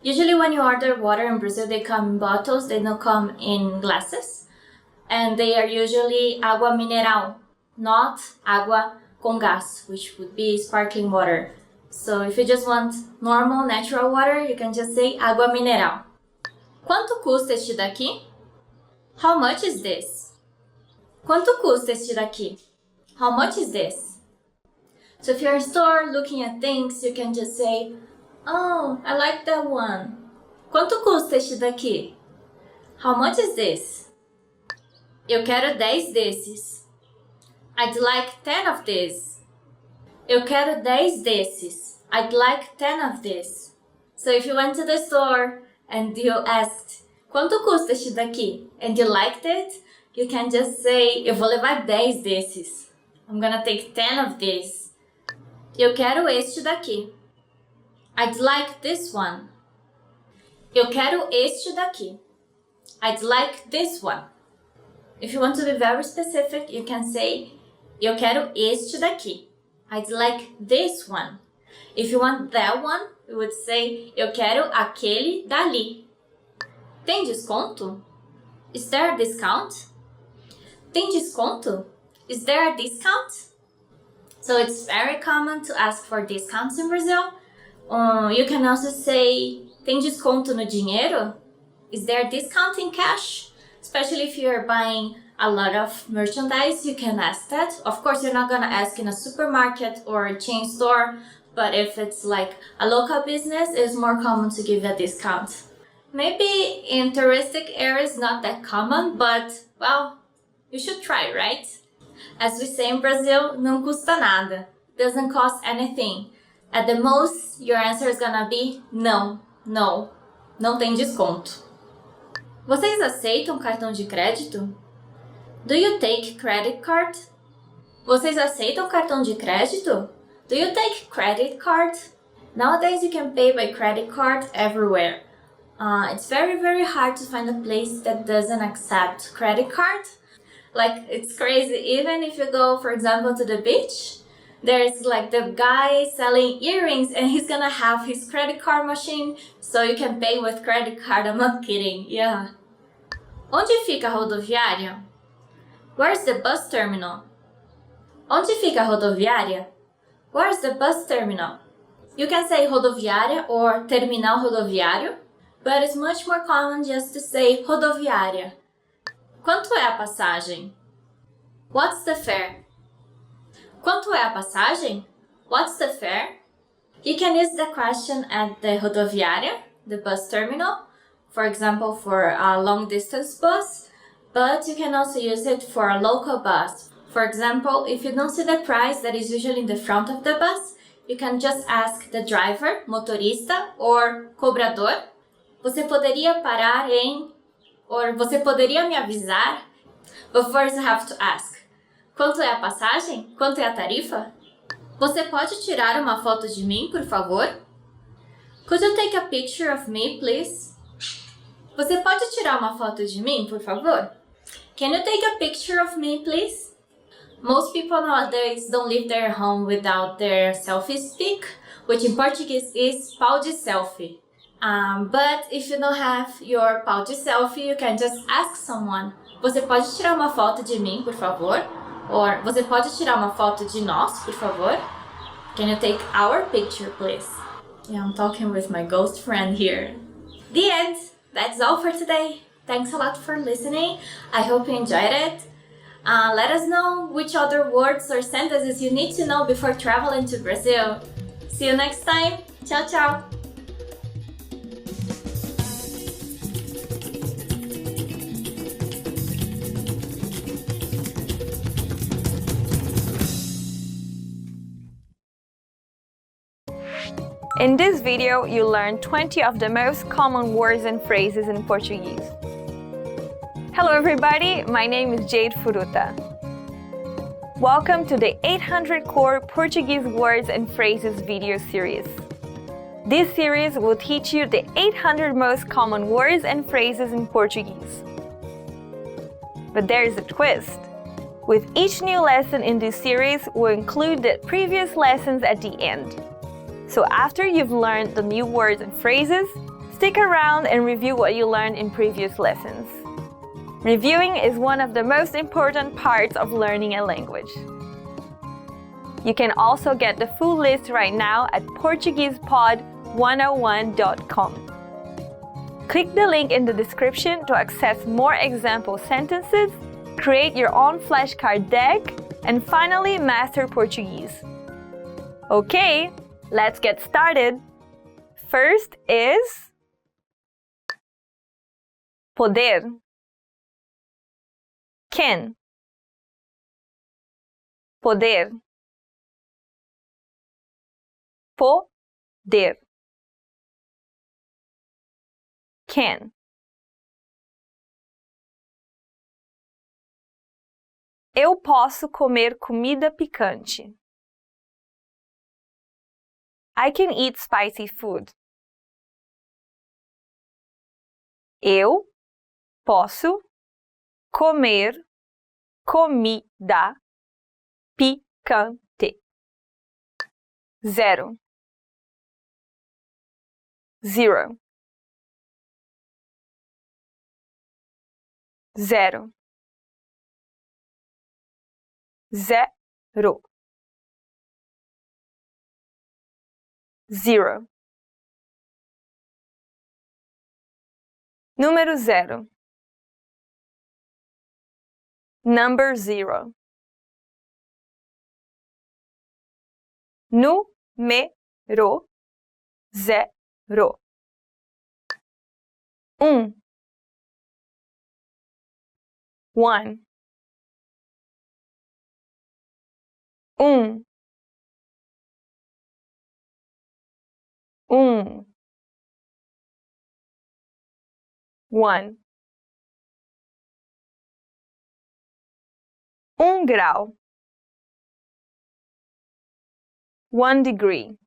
Usually when you order water in Brazil, they come in bottles, they don't come in glasses. and they are usually agua mineral, not agua con gas, which would be sparkling water. So if you just want normal, natural water, you can just say agua mineral. Quanto custa este daqui? How much is this? Quanto custa este daqui? How much is this? So if you're in a store looking at things, you can just say, oh, I like that one. Quanto custa este daqui? How much is this? Eu quero 10 desses. I'd like 10 of this. Eu quero 10 desses. I'd like 10 of this. So if you went to the store and you asked, quanto custa este daqui? And you liked it, you can just say, eu vou levar 10 desses. I'm gonna take 10 of this. Eu quero este daqui. I'd like this one. Eu quero este daqui. I'd like this one. If you want to be very specific, you can say, eu quero este daqui. I'd like this one. If you want that one, you would say, eu quero aquele dali. Tem desconto? Is there a discount? Tem desconto? Is there a discount? So it's very common to ask for discounts in Brazil. You can also say, tem desconto no dinheiro? Is there a discount in cash? Especially if you're buying a lot of merchandise, you can ask that. Of course, you're not gonna ask in a supermarket or a chain store, but if it's like a local business, it's more common to give a discount. Maybe in touristic areas, not that common, but, well, you should try, right? As we say in Brazil, não custa nada. Doesn't cost anything. At the most, your answer is gonna be não, no. Não tem desconto. Vocês aceitam cartão de crédito? Do you take credit card? Vocês aceitam cartão de crédito? Do you take credit card? Nowadays you can pay by credit card everywhere. It's very hard to find a place that doesn't accept credit card. Like, it's crazy. Even if you go, for example, to the beach, there's like the guy selling earrings and he's gonna have his credit card machine so you can pay with credit card. I'm not kidding. Yeah. Onde fica a rodoviária? Where's the bus terminal? Onde fica a rodoviária? Where's the bus terminal? You can say rodoviária or terminal rodoviário, but it's much more common just to say rodoviária. Quanto é a passagem? What's the fare? Quanto é a passagem? What's the fare? You can use the question at the rodoviária, the bus terminal, for example, for a long distance bus, but you can also use it for a local bus. For example, if you don't see the price that is usually in the front of the bus, you can just ask the driver, motorista, or cobrador, você poderia parar em, or você poderia me avisar? But first you have to ask, quanto é a passagem? Quanto é a tarifa? Você pode tirar uma foto de mim, por favor? Could you take a picture of me, please? Você pode tirar uma foto de mim, por favor? Can you take a picture of me, please? Most people nowadays don't leave their home without their selfie stick, which in Portuguese is pau de selfie. But if you don't have your pau de selfie, you can just ask someone, você pode tirar uma foto de mim, por favor? Or, você pode tirar uma foto de nós, por favor? Can you take our picture, please? Yeah, I'm talking with my ghost friend here. The end! That's all for today. Thanks a lot for listening. I hope you enjoyed it. Let us know which other words or sentences you need to know before traveling to Brazil. See you next time. Tchau, tchau. In this video, you learned 20 of the most common words and phrases in Portuguese. Hello everybody, my name is Jade Furuta. Welcome to the 800 Core Portuguese Words and Phrases video series. This series will teach you the 800 most common words and phrases in Portuguese. But there is a twist. With each new lesson in this series, we'll include the previous lessons at the end. So after you've learned the new words and phrases, stick around and review what you learned in previous lessons. Reviewing is one of the most important parts of learning a language. You can also get the full list right now at PortuguesePod101.com. Click the link in the description to access more example sentences, create your own flashcard deck, and finally master Portuguese. Okay, let's get started. First is poder. Can. Poder. Poder. Can. Eu posso comer comida picante. I can eat spicy food. Eu posso comer comida picante. 0. 0. 0. 0. 0. Número 0. Number 0. Número 0. 1. 1. 1. 1. 1. 1 grau. 1 degree.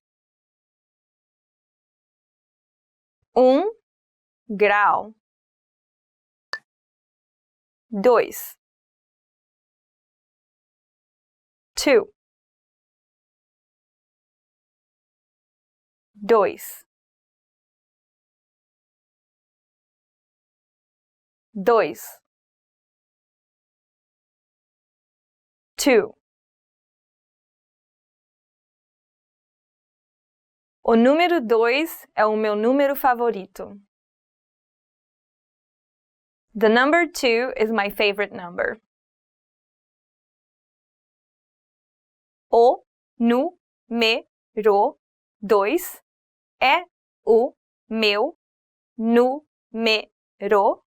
1 grau. 2. 2. 2. 2. 2. O número 2 é o meu número favorito. The number 2 is my favorite number. O número 2 é o meu número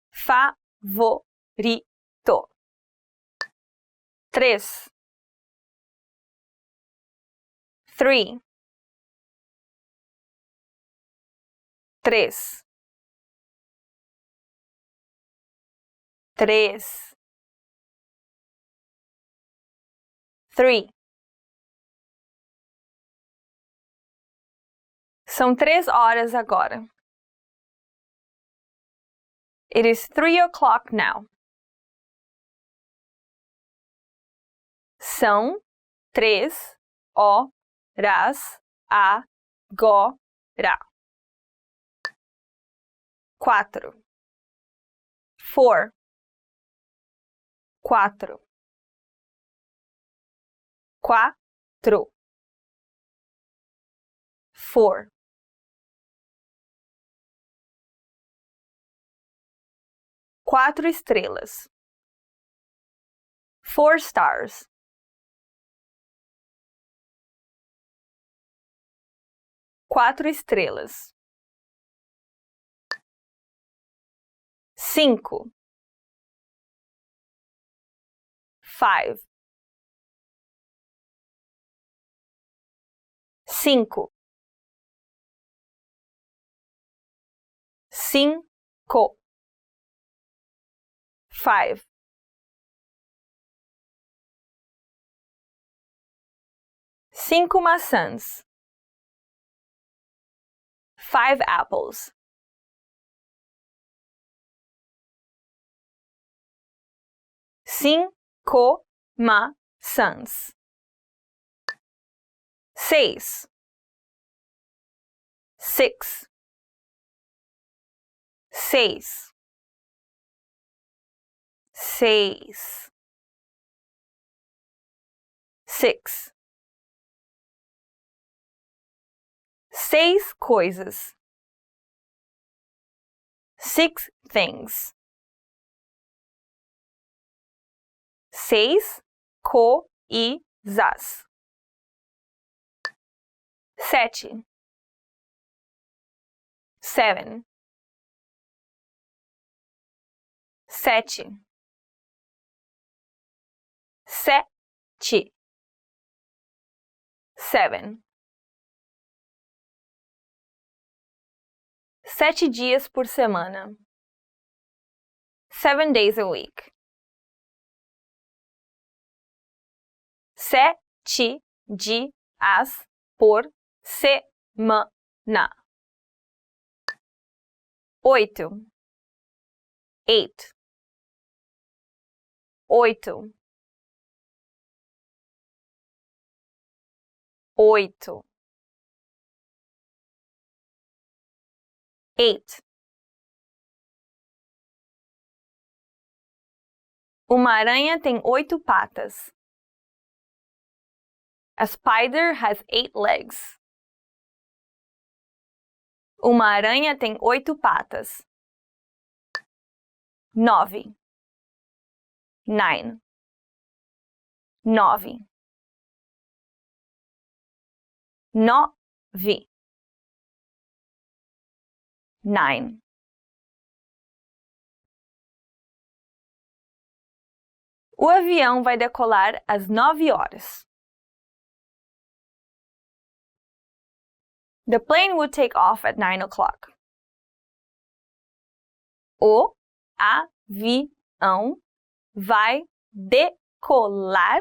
favorito. 3. 3. 3. 3. 3. São 3 horas agora. It is 3 o'clock now. São 3 horas agora. 4. 4. 4. 4. 4. 4 estrelas. 4 stars. 4 estrelas. 5. 5. 5. 5. 5. 5 maçãs. 5 apples. 5 maçãs. 6. 6. 6. 6. 6. 6 coisas. 6 things. 6 coisas. 7. 7. 7. 7. 7. 7 dias por semana. 7 days a week. 7 dias por semana. 8. 8. 8. 8. 8. Uma aranha tem 8 patas. A spider has 8 legs. Uma aranha tem 8 patas. 9. 9. 9. 9. 9. O avião vai decolar às 9 horas. The plane would take off at 9 o'clock. O avião vai decolar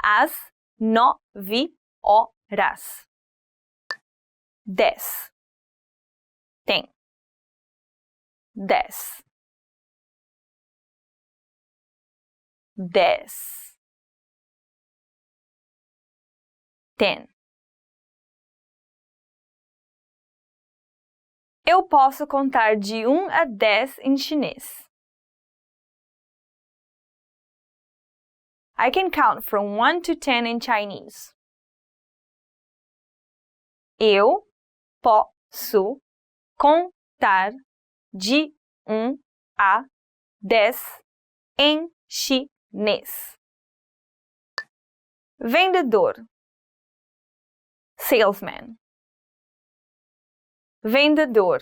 às 9 horas. 10. Tem. 10. 10. 10. Eu posso contar de 1 a 10 em chinês. I can count from 1 to 10 in Chinese. Eu posso contar de 1 a 10 em chinês. Vendedor. Salesman. Vendedor.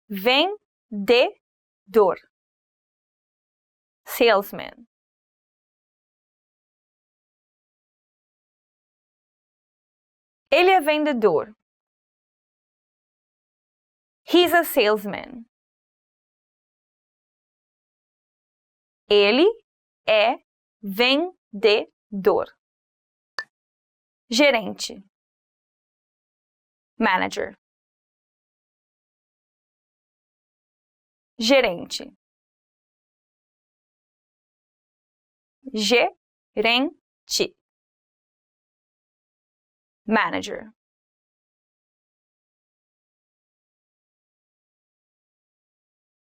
Vendedor. Salesman. Ele é vendedor. He's a salesman. Ele é vendedor. Gerente. Manager. Gerente. Gerente. Manager.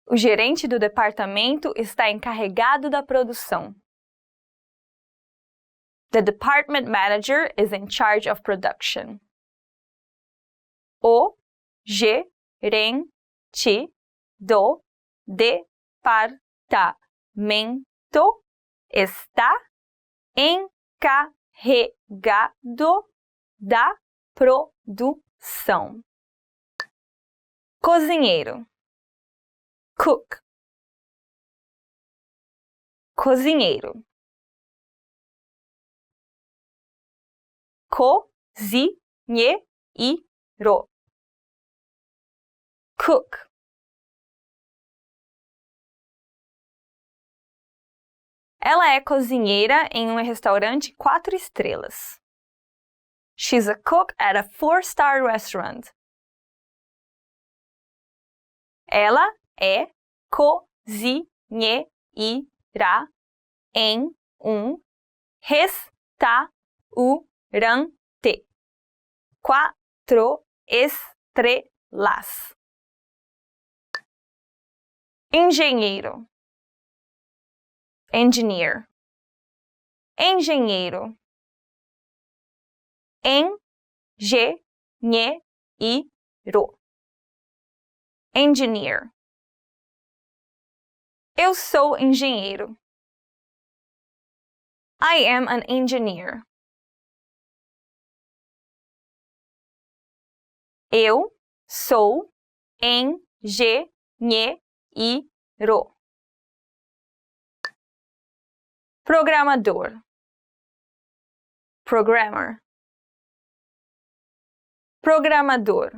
O gerente do departamento está encarregado da produção. The department manager is in charge of production. O gerente do departamento está encarregado da produção. Cozinheiro. Cook. Cozinheiro. Cozinheiro. Cook. Ela é cozinheira em um restaurante 4 estrelas. She's a cook at a 4-star restaurant. Ela é cozinheira em um restaurante 4 estrelas. Engenheiro. engineer, engenheiro, engenheiro, engineer. Eu sou engenheiro. I am an engineer. Eu sou engenheiro. Programador. Programmer. Programador.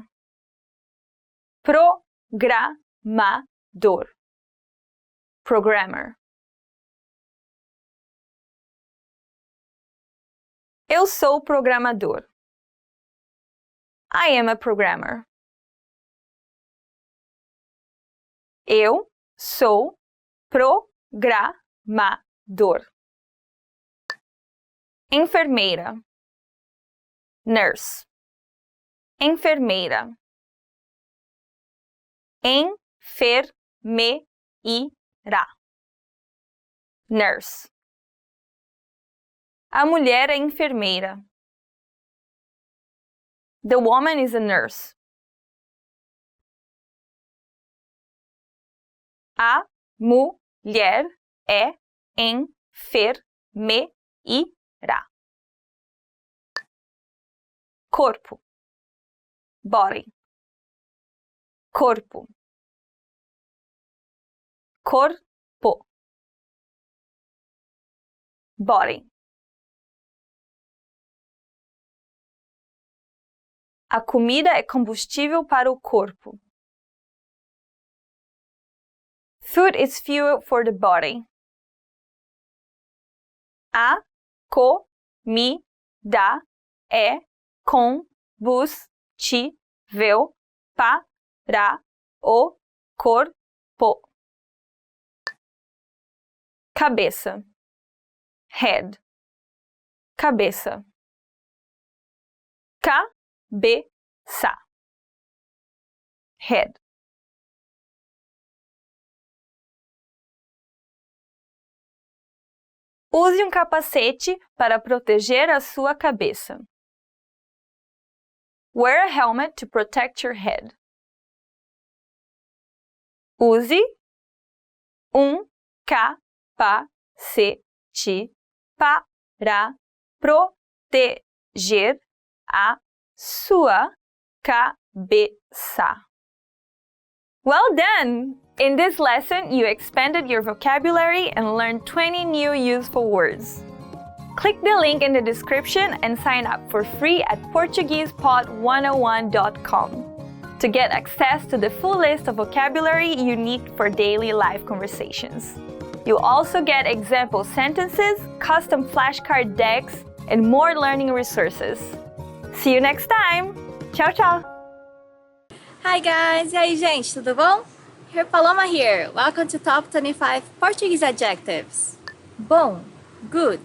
Programador. Programmer. Eu sou programador. I am a programmer. Eu sou programador. Enfermeira. Nurse. Enfermeira. Enfermeira. Nurse. A mulher é enfermeira. The woman is a nurse. A mulher é enfermeira. Corpo. Body. Corpo. Corpo. Body. A comida é combustível para o corpo. Food is fuel for the body. A comida é combustível para o corpo. Cabeça. Head. Cabeça. Cabeça. Head. Use um capacete para proteger a sua cabeça. Wear a helmet to protect your head. Use um capacete para proteger a sua cabeça. Well done! In this lesson, you expanded your vocabulary and learned 20 new useful words. Click the link in the description and sign up for free at PortuguesePod101.com to get access to the full list of vocabulary you need for daily life conversations. You'll also get example sentences, custom flashcard decks, and more learning resources. See you next time! Tchau, tchau! Hi guys! E aí, gente, tudo bom? Here Paloma here. Welcome to Top 25 Portuguese Adjectives. Bom, good.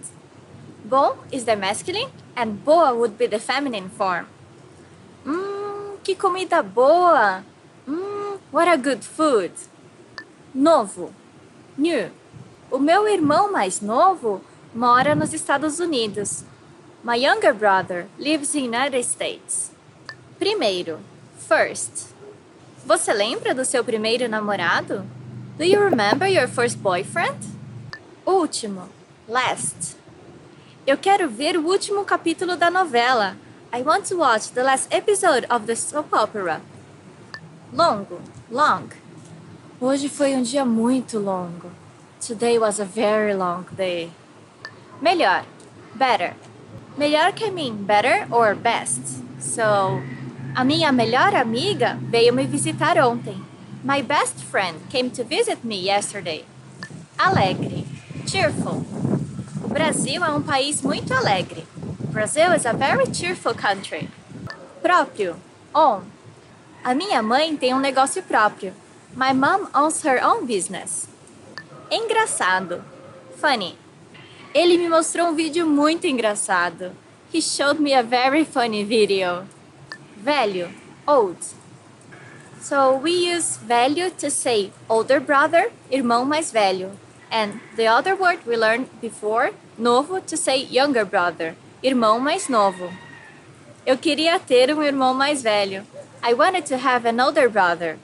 Bom is the masculine and boa would be the feminine form. Que comida boa! What a good food! Novo, new. O meu irmão mais novo mora nos Estados Unidos. My younger brother lives in the United States. Primeiro, first. Você lembra do seu primeiro namorado? Do you remember your first boyfriend? Último, last. Eu quero ver o último capítulo da novela. I want to watch the last episode of the soap opera. Longo, long. Hoje foi um dia muito longo. Today was a very long day. Melhor, better. Melhor can mean better or best. So, a minha melhor amiga veio me visitar ontem. My best friend came to visit me yesterday. Alegre, cheerful. O Brasil é um país muito alegre. Brazil is a very cheerful country. Próprio, own. A minha mãe tem um negócio próprio. My mom owns her own business. Engraçado, funny. Ele me mostrou um vídeo muito engraçado. He showed me a very funny video. Velho, old. So we use velho to say older brother, irmão mais velho. And the other word we learned before, novo, to say younger brother, irmão mais novo. Eu queria ter irmão mais velho. I wanted to have an older brother.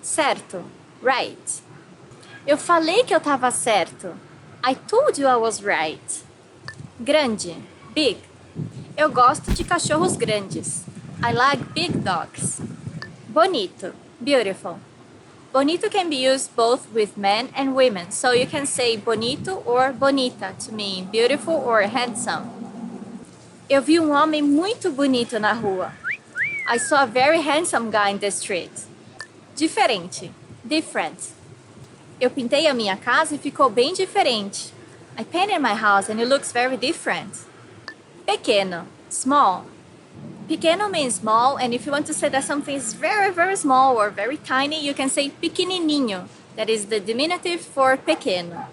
Certo, right. Eu falei que eu estava certo. I told you I was right. Grande, big. Eu gosto de cachorros grandes. I like big dogs. Bonito, beautiful. Bonito can be used both with men and women, so you can say bonito or bonita to mean beautiful or handsome. Eu vi homem muito bonito na rua. I saw a very handsome guy in the street. Diferente, different. Eu pintei a minha casa e ficou bem diferente. I painted my house and it looks very different. Pequeno, small. Pequeno means small, and if you want to say that something is very, very small or very tiny, you can say pequenininho. That is the diminutive for pequeno.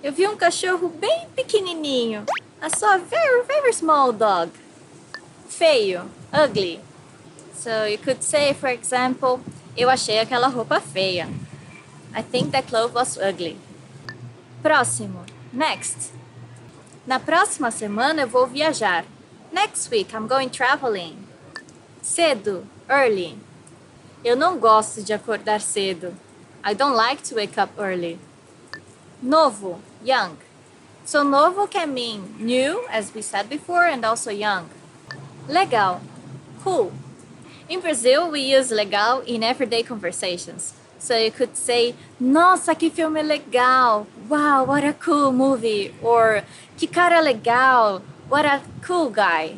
Eu vi cachorro bem pequenininho. I saw a very, very small dog. Feio, ugly. So you could say, for example, eu achei aquela roupa feia. I think that clothes was ugly. Próximo, next. Na próxima semana eu vou viajar. Next week I'm going traveling. Cedo, early. Eu não gosto de acordar cedo. I don't like to wake up early. Novo, young. So novo can mean new, as we said before, and also young. Legal, cool. In Brazil, we use legal in everyday conversations. So you could say, nossa, que filme legal. Wow, what a cool movie. Or, que cara legal. What a cool guy.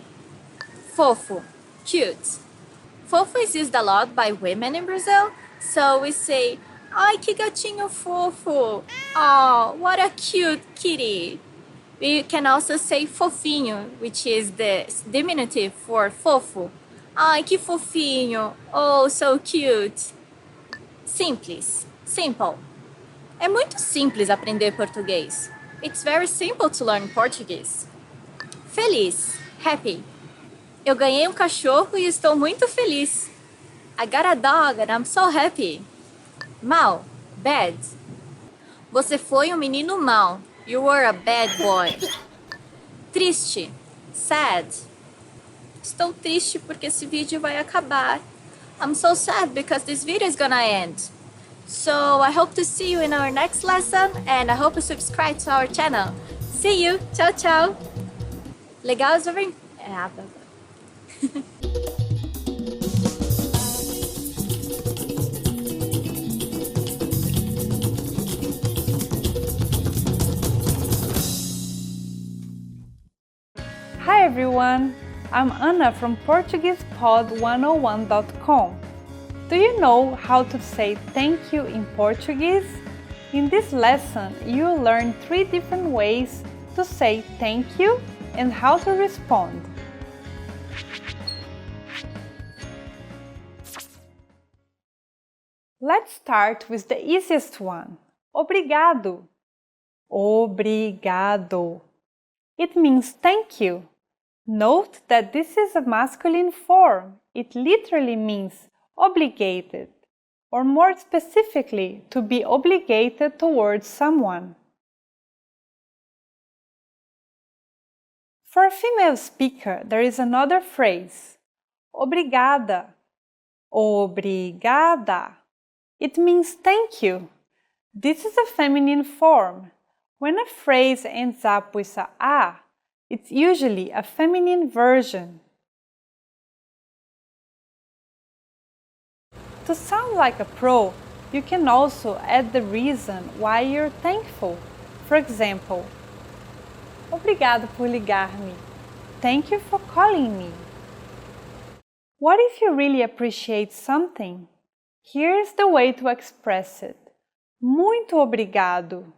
Fofo, cute. Fofo is used a lot by women in Brazil. So we say, ai, que gatinho fofo. Oh, what a cute kitty. We can also say fofinho, which is the diminutive for fofo. Ai, que fofinho. Oh, so cute. Simples, simple. É muito simples aprender português. It's very simple to learn Portuguese. Feliz, happy. Eu ganhei cachorro e estou muito feliz. I got a dog and I'm so happy. Mal, bad. Você foi menino mau. You were a bad boy. Triste, sad. Estou triste porque esse vídeo vai acabar. I'm so sad because this video is gonna end. So I hope to see you in our next lesson and I hope you subscribe to our channel. See you. Tchau, tchau. Legal is very... Hi everyone, I'm Anna from PortuguesePod101.com. Do you know how to say thank you in Portuguese? In this lesson, you'll learn 3 different ways to say thank you and how to respond. Let's start with the easiest one. Obrigado. Obrigado. It means thank you. Note that this is a masculine form. It literally means obligated, or more specifically, to be obligated towards someone. For a female speaker, there is another phrase, obrigada. Obrigada. It means thank you. This is a feminine form. When a phrase ends up with a, it's usually a feminine version. To sound like a pro, you can also add the reason why you're thankful. For example, obrigado por ligar-me. Thank you for calling me. What if you really appreciate something? Here's the way to express it. Muito obrigado.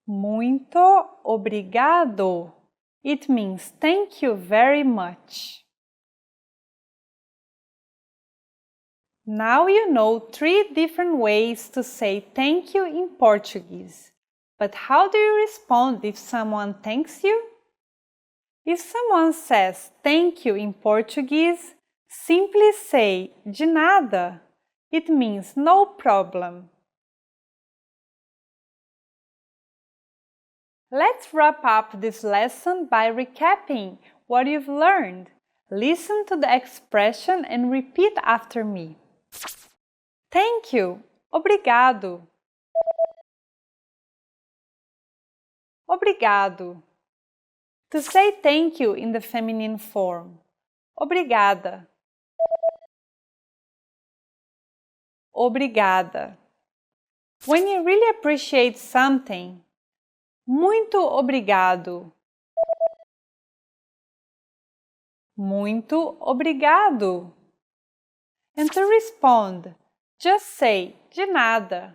Muito obrigado. It means thank you very much. Now you know 3 different ways to say thank you in Portuguese. But how do you respond if someone thanks you? If someone says thank you in Portuguese, simply say de nada. It means no problem. Let's wrap up this lesson by recapping what you've learned. Listen to the expression and repeat after me. Thank you. Obrigado. Obrigado. To say thank you in the feminine form. Obrigada. Obrigada. When you really appreciate something, muito obrigado. Muito obrigado. And to respond, just say de nada.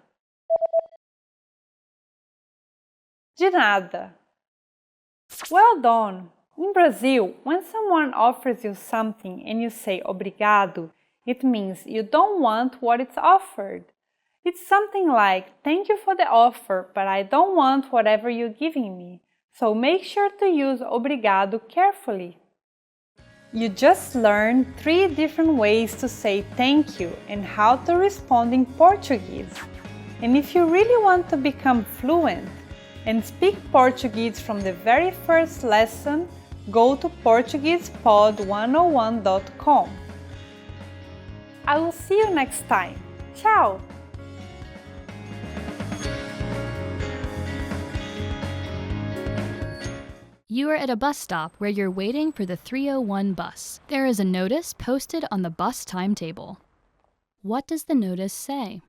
De nada. Well done! In Brazil, when someone offers you something and you say obrigado, it means you don't want what it's offered. It's something like, thank you for the offer, but I don't want whatever you're giving me. So make sure to use obrigado carefully. You just learned 3 different ways to say thank you and how to respond in Portuguese. And if you really want to become fluent and speak Portuguese from the very first lesson, go to PortuguesePod101.com. I will see you next time. Ciao! You are at a bus stop where you're waiting for the 301 bus. There is a notice posted on the bus timetable. What does the notice say?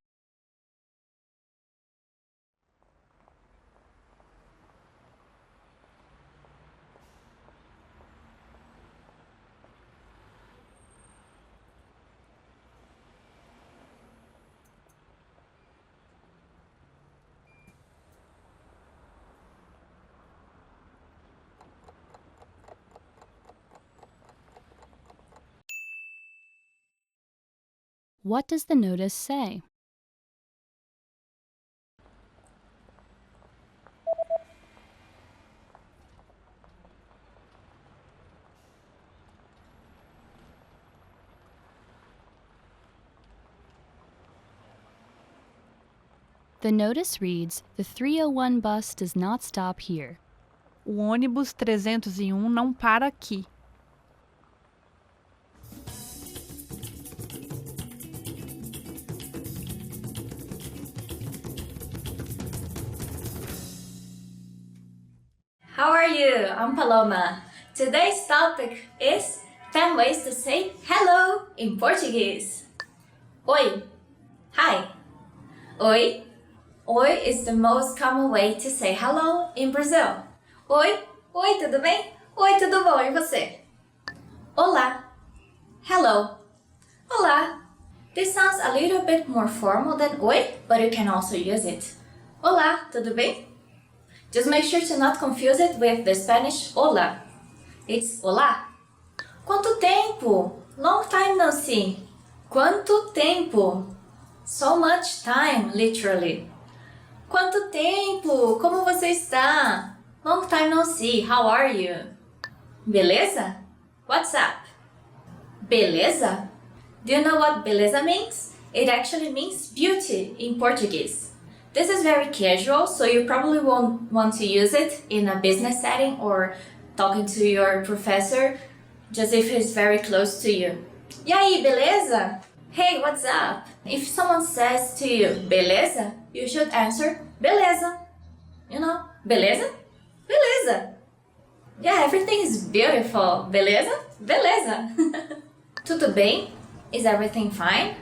What does the notice say? The notice reads, the 301 bus does not stop here. O ônibus 301 não para aqui. How are you? I'm Paloma. Today's topic is 10 ways to say hello in Portuguese. Oi. Hi. Oi. Oi is the most common way to say hello in Brazil. Oi. Oi, tudo bem? Oi, tudo bom? E você? Olá. Hello. Olá. This sounds a little bit more formal than oi, but you can also use it. Olá, tudo bem? Just make sure to not confuse it with the Spanish hola. It's hola. Quanto tempo? Long time no see. Quanto tempo? So much time, literally. Quanto tempo? Como você está? Long time no see. How are you? Beleza? What's up? Beleza? Do you know what beleza means? It actually means beauty in Portuguese. This is very casual, so you probably won't want to use it in a business setting or talking to your professor, just if he's very close to you. E aí, beleza? Hey, what's up? If someone says to you, beleza, you should answer, beleza. You know, beleza? Beleza. Yeah, everything is beautiful. Beleza? Beleza. Tudo bem? Is everything fine?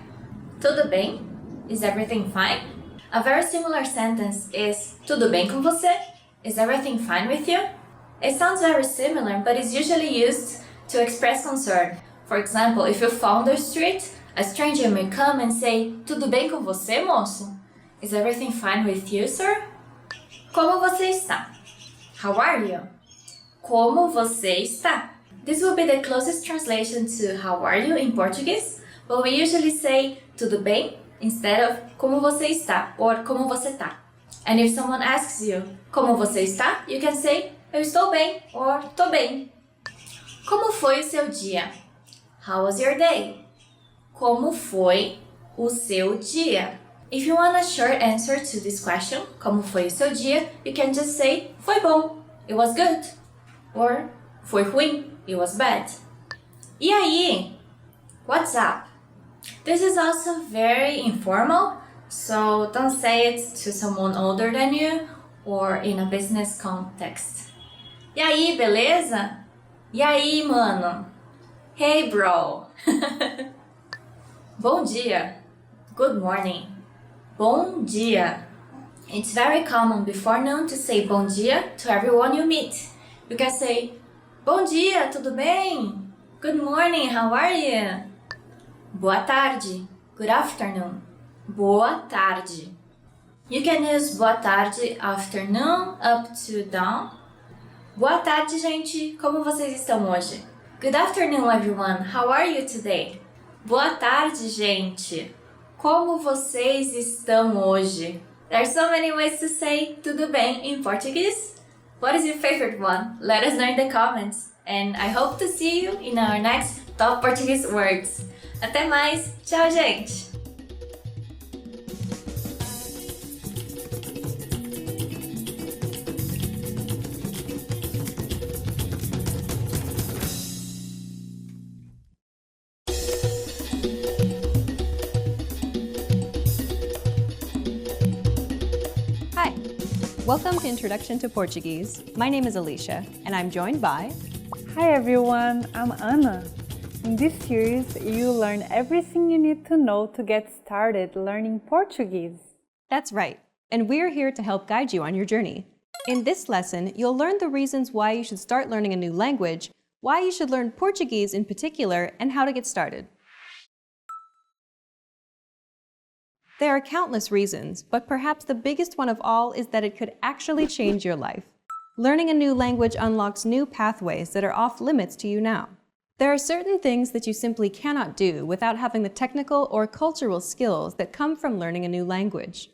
Tudo bem? Is everything fine? A very similar sentence is tudo bem com você? Is everything fine with you? It sounds very similar, but it's usually used to express concern. For example, if you fall on the street, a stranger may come and say, tudo bem com você, moço? Is everything fine with you, sir? Como você está? How are you? Como você está? This will be the closest translation to how are you in Portuguese, but we usually say tudo bem instead of como você está or como você tá. And if someone asks you como você está, you can say eu estou bem or tô bem. Como foi o seu dia? How was your day? Como foi o seu dia? If you want a short answer to this question, como foi o seu dia, you can just say, foi bom, it was good. Or, foi ruim, it was bad. E aí? What's up? This is also very informal, so don't say it to someone older than you or in a business context. E aí, beleza? E aí, mano? Hey, bro! Bom dia. Good morning. Bom dia. It's very common before noon to say bom dia to everyone you meet. You can say, bom dia, tudo bem? Good morning, how are you? Boa tarde. Good afternoon. Boa tarde. You can use boa tarde afternoon up to dawn. Boa tarde, gente. Como vocês estão hoje? Good afternoon, everyone. How are you today? Boa tarde, gente. Como vocês estão hoje? There are so many ways to say tudo bem in Portuguese. What is your favorite one? Let us know in the comments. And I hope to see you in our next Top Portuguese Words. Até mais. Tchau, gente. Hi, welcome to Introduction to Portuguese. My name is Alicia, and I'm joined by... Hi everyone, I'm Anna. In this series, you'll learn everything you need to know to get started learning Portuguese. That's right, and we're here to help guide you on your journey. In this lesson, you'll learn the reasons why you should start learning a new language, why you should learn Portuguese in particular, and how to get started. There are countless reasons, but perhaps the biggest one of all is that it could actually change your life. Learning a new language unlocks new pathways that are off limits to you now. There are certain things that you simply cannot do without having the technical or cultural skills that come from learning a new language.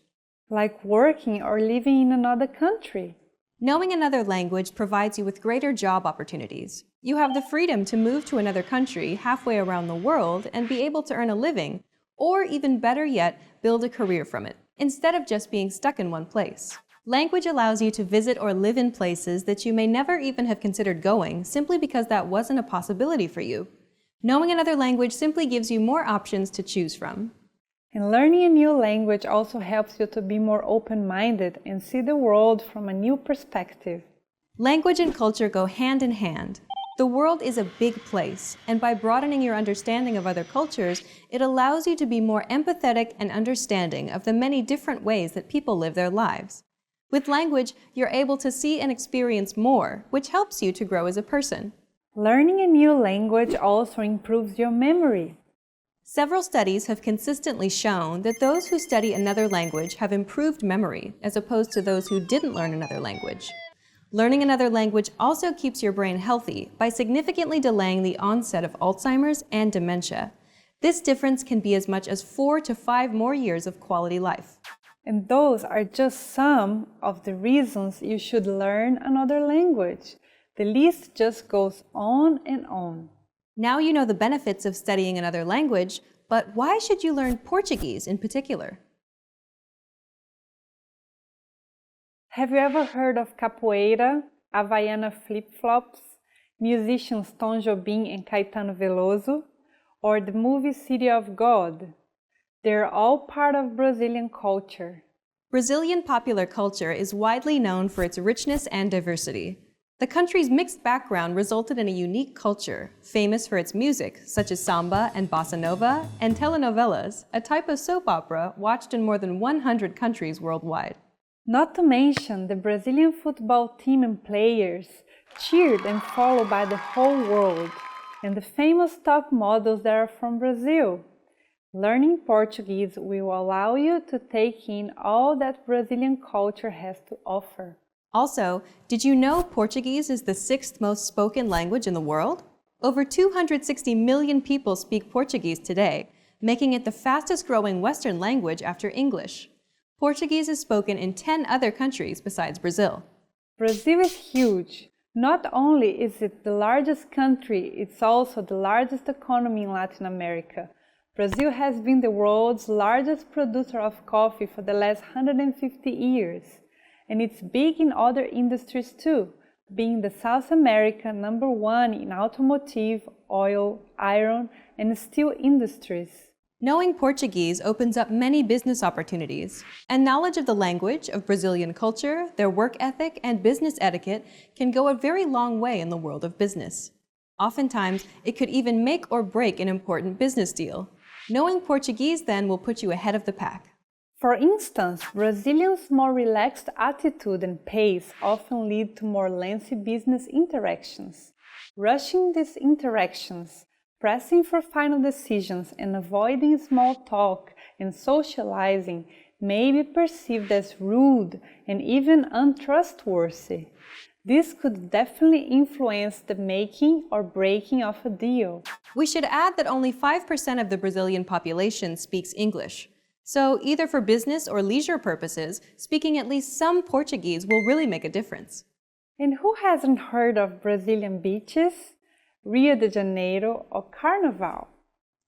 Like working or living in another country. Knowing another language provides you with greater job opportunities. You have the freedom to move to another country halfway around the world and be able to earn a living, or even better yet, build a career from it, instead of just being stuck in one place. Language allows you to visit or live in places that you may never even have considered going simply because that wasn't a possibility for you. Knowing another language simply gives you more options to choose from. And learning a new language also helps you to be more open-minded and see the world from a new perspective. Language and culture go hand in hand. The world is a big place, and by broadening your understanding of other cultures, it allows you to be more empathetic and understanding of the many different ways that people live their lives. With language, you're able to see and experience more, which helps you to grow as a person. Learning a new language also improves your memory. Several studies have consistently shown that those who study another language have improved memory, as opposed to those who didn't learn another language. Learning another language also keeps your brain healthy by significantly delaying the onset of Alzheimer's and dementia. This difference can be as much as 4 to 5 more years of quality life. And those are just some of the reasons you should learn another language. The list just goes on and on. Now you know the benefits of studying another language, but why should you learn Portuguese in particular? Have you ever heard of capoeira, Havaiana flip-flops, musicians Tom Jobim and Caetano Veloso, or the movie City of God? They're all part of Brazilian culture. Brazilian popular culture is widely known for its richness and diversity. The country's mixed background resulted in a unique culture, famous for its music, such as samba and bossa nova, and telenovelas, a type of soap opera watched in more than 100 countries worldwide. Not to mention the Brazilian football team and players, cheered and followed by the whole world, and the famous top models that are from Brazil. Learning Portuguese will allow you to take in all that Brazilian culture has to offer. Also, did you know Portuguese is the 6th most spoken language in the world? Over 260 million people speak Portuguese today, making it the fastest growing Western language after English. Portuguese is spoken in 10 other countries besides Brazil. Brazil is huge. Not only is it the largest country, it's also the largest economy in Latin America. Brazil has been the world's largest producer of coffee for the last 150 years, and it's big in other industries too, being the South America #1 in automotive, oil, iron, and steel industries. Knowing Portuguese opens up many business opportunities, and knowledge of the language, of Brazilian culture, their work ethic, and business etiquette can go a very long way in the world of business. Oftentimes, it could even make or break an important business deal. Knowing Portuguese, then, will put you ahead of the pack. For instance, Brazilians' more relaxed attitude and pace often lead to more lengthy business interactions. Rushing these interactions, pressing for final decisions, and avoiding small talk and socializing may be perceived as rude and even untrustworthy. This could definitely influence the making or breaking of a deal. We should add that only 5% of the Brazilian population speaks English. So either for business or leisure purposes, speaking at least some Portuguese will really make a difference. And who hasn't heard of Brazilian beaches, Rio de Janeiro, or Carnival?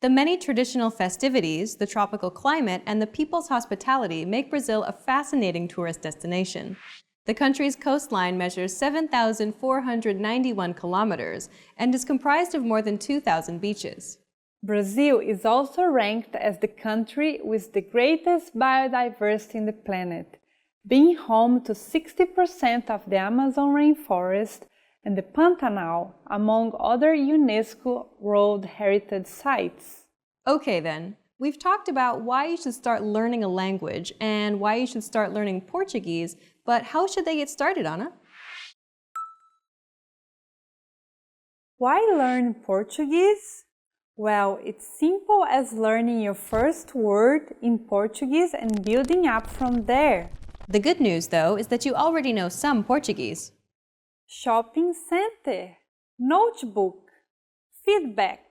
The many traditional festivities, the tropical climate, and the people's hospitality make Brazil a fascinating tourist destination. The country's coastline measures 7,491 kilometers and is comprised of more than 2,000 beaches. Brazil is also ranked as the country with the greatest biodiversity in the planet, being home to 60% of the Amazon rainforest and the Pantanal, among other UNESCO World Heritage Sites. Okay then, we've talked about why you should start learning a language and why you should start learning Portuguese, but how should they get started, Anna? Why learn Portuguese? Well, it's simple as learning your first word in Portuguese and building up from there. The good news, though, is that you already know some Portuguese. Shopping center, notebook, feedback.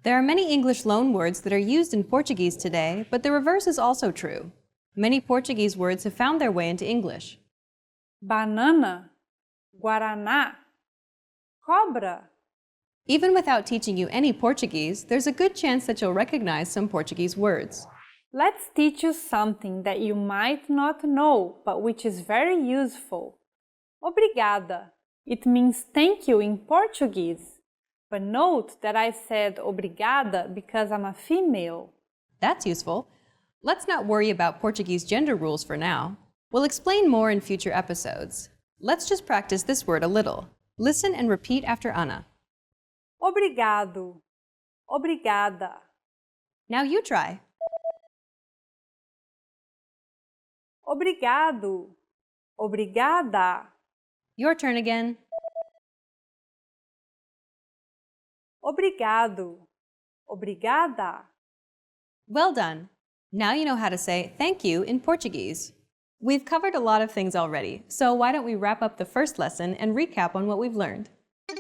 There are many English loan words that are used in Portuguese today, but the reverse is also true. Many Portuguese words have found their way into English. Banana, guaraná, cobra. Even without teaching you any Portuguese, there's a good chance that you'll recognize some Portuguese words. Let's teach you something that you might not know, but which is very useful. Obrigada. It means thank you in Portuguese. But note that I said obrigada because I'm a female. That's useful. Let's not worry about Portuguese gender rules for now. We'll explain more in future episodes. Let's just practice this word a little. Listen and repeat after Anna. Obrigado. Obrigada. Now you try. Obrigado. Obrigada. Your turn again. Obrigado. Obrigada. Well done. Now you know how to say thank you in Portuguese. We've covered a lot of things already, so why don't we wrap up the first lesson and recap on what we've learned.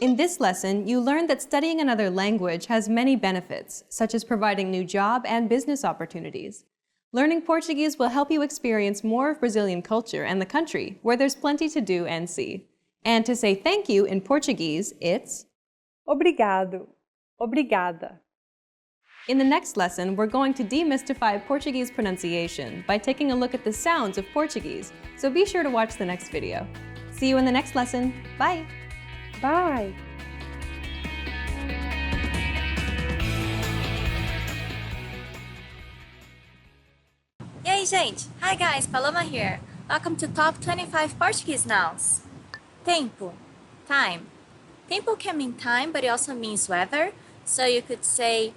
In this lesson, you learned that studying another language has many benefits, such as providing new job and business opportunities. Learning Portuguese will help you experience more of Brazilian culture and the country, where there's plenty to do and see. And to say thank you in Portuguese, it's Obrigado. Obrigada. In the next lesson, we're going to demystify Portuguese pronunciation by taking a look at the sounds of Portuguese, so be sure to watch the next video. See you in the next lesson. Bye! Bye! E aí, gente? Hi guys, Paloma here. Welcome to Top 25 Portuguese Nouns. Tempo, time. Tempo can mean time, but it also means weather. So you could say,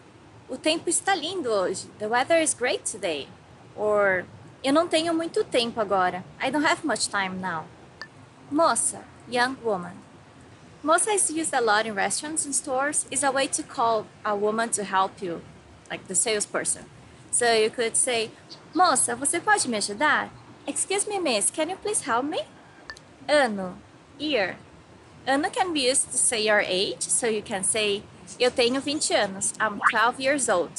o tempo está lindo hoje. The weather is great today. Or, eu não tenho muito tempo agora. I don't have much time now. Moça, young woman. Moça is used a lot in restaurants and stores. It's a way to call a woman to help you, like the salesperson. So you could say, moça, você pode me ajudar? Excuse me, miss, can you please help me? Ano, year. Ano can be used to say your age, so you can say, eu tenho 20 anos, I'm 12 years old.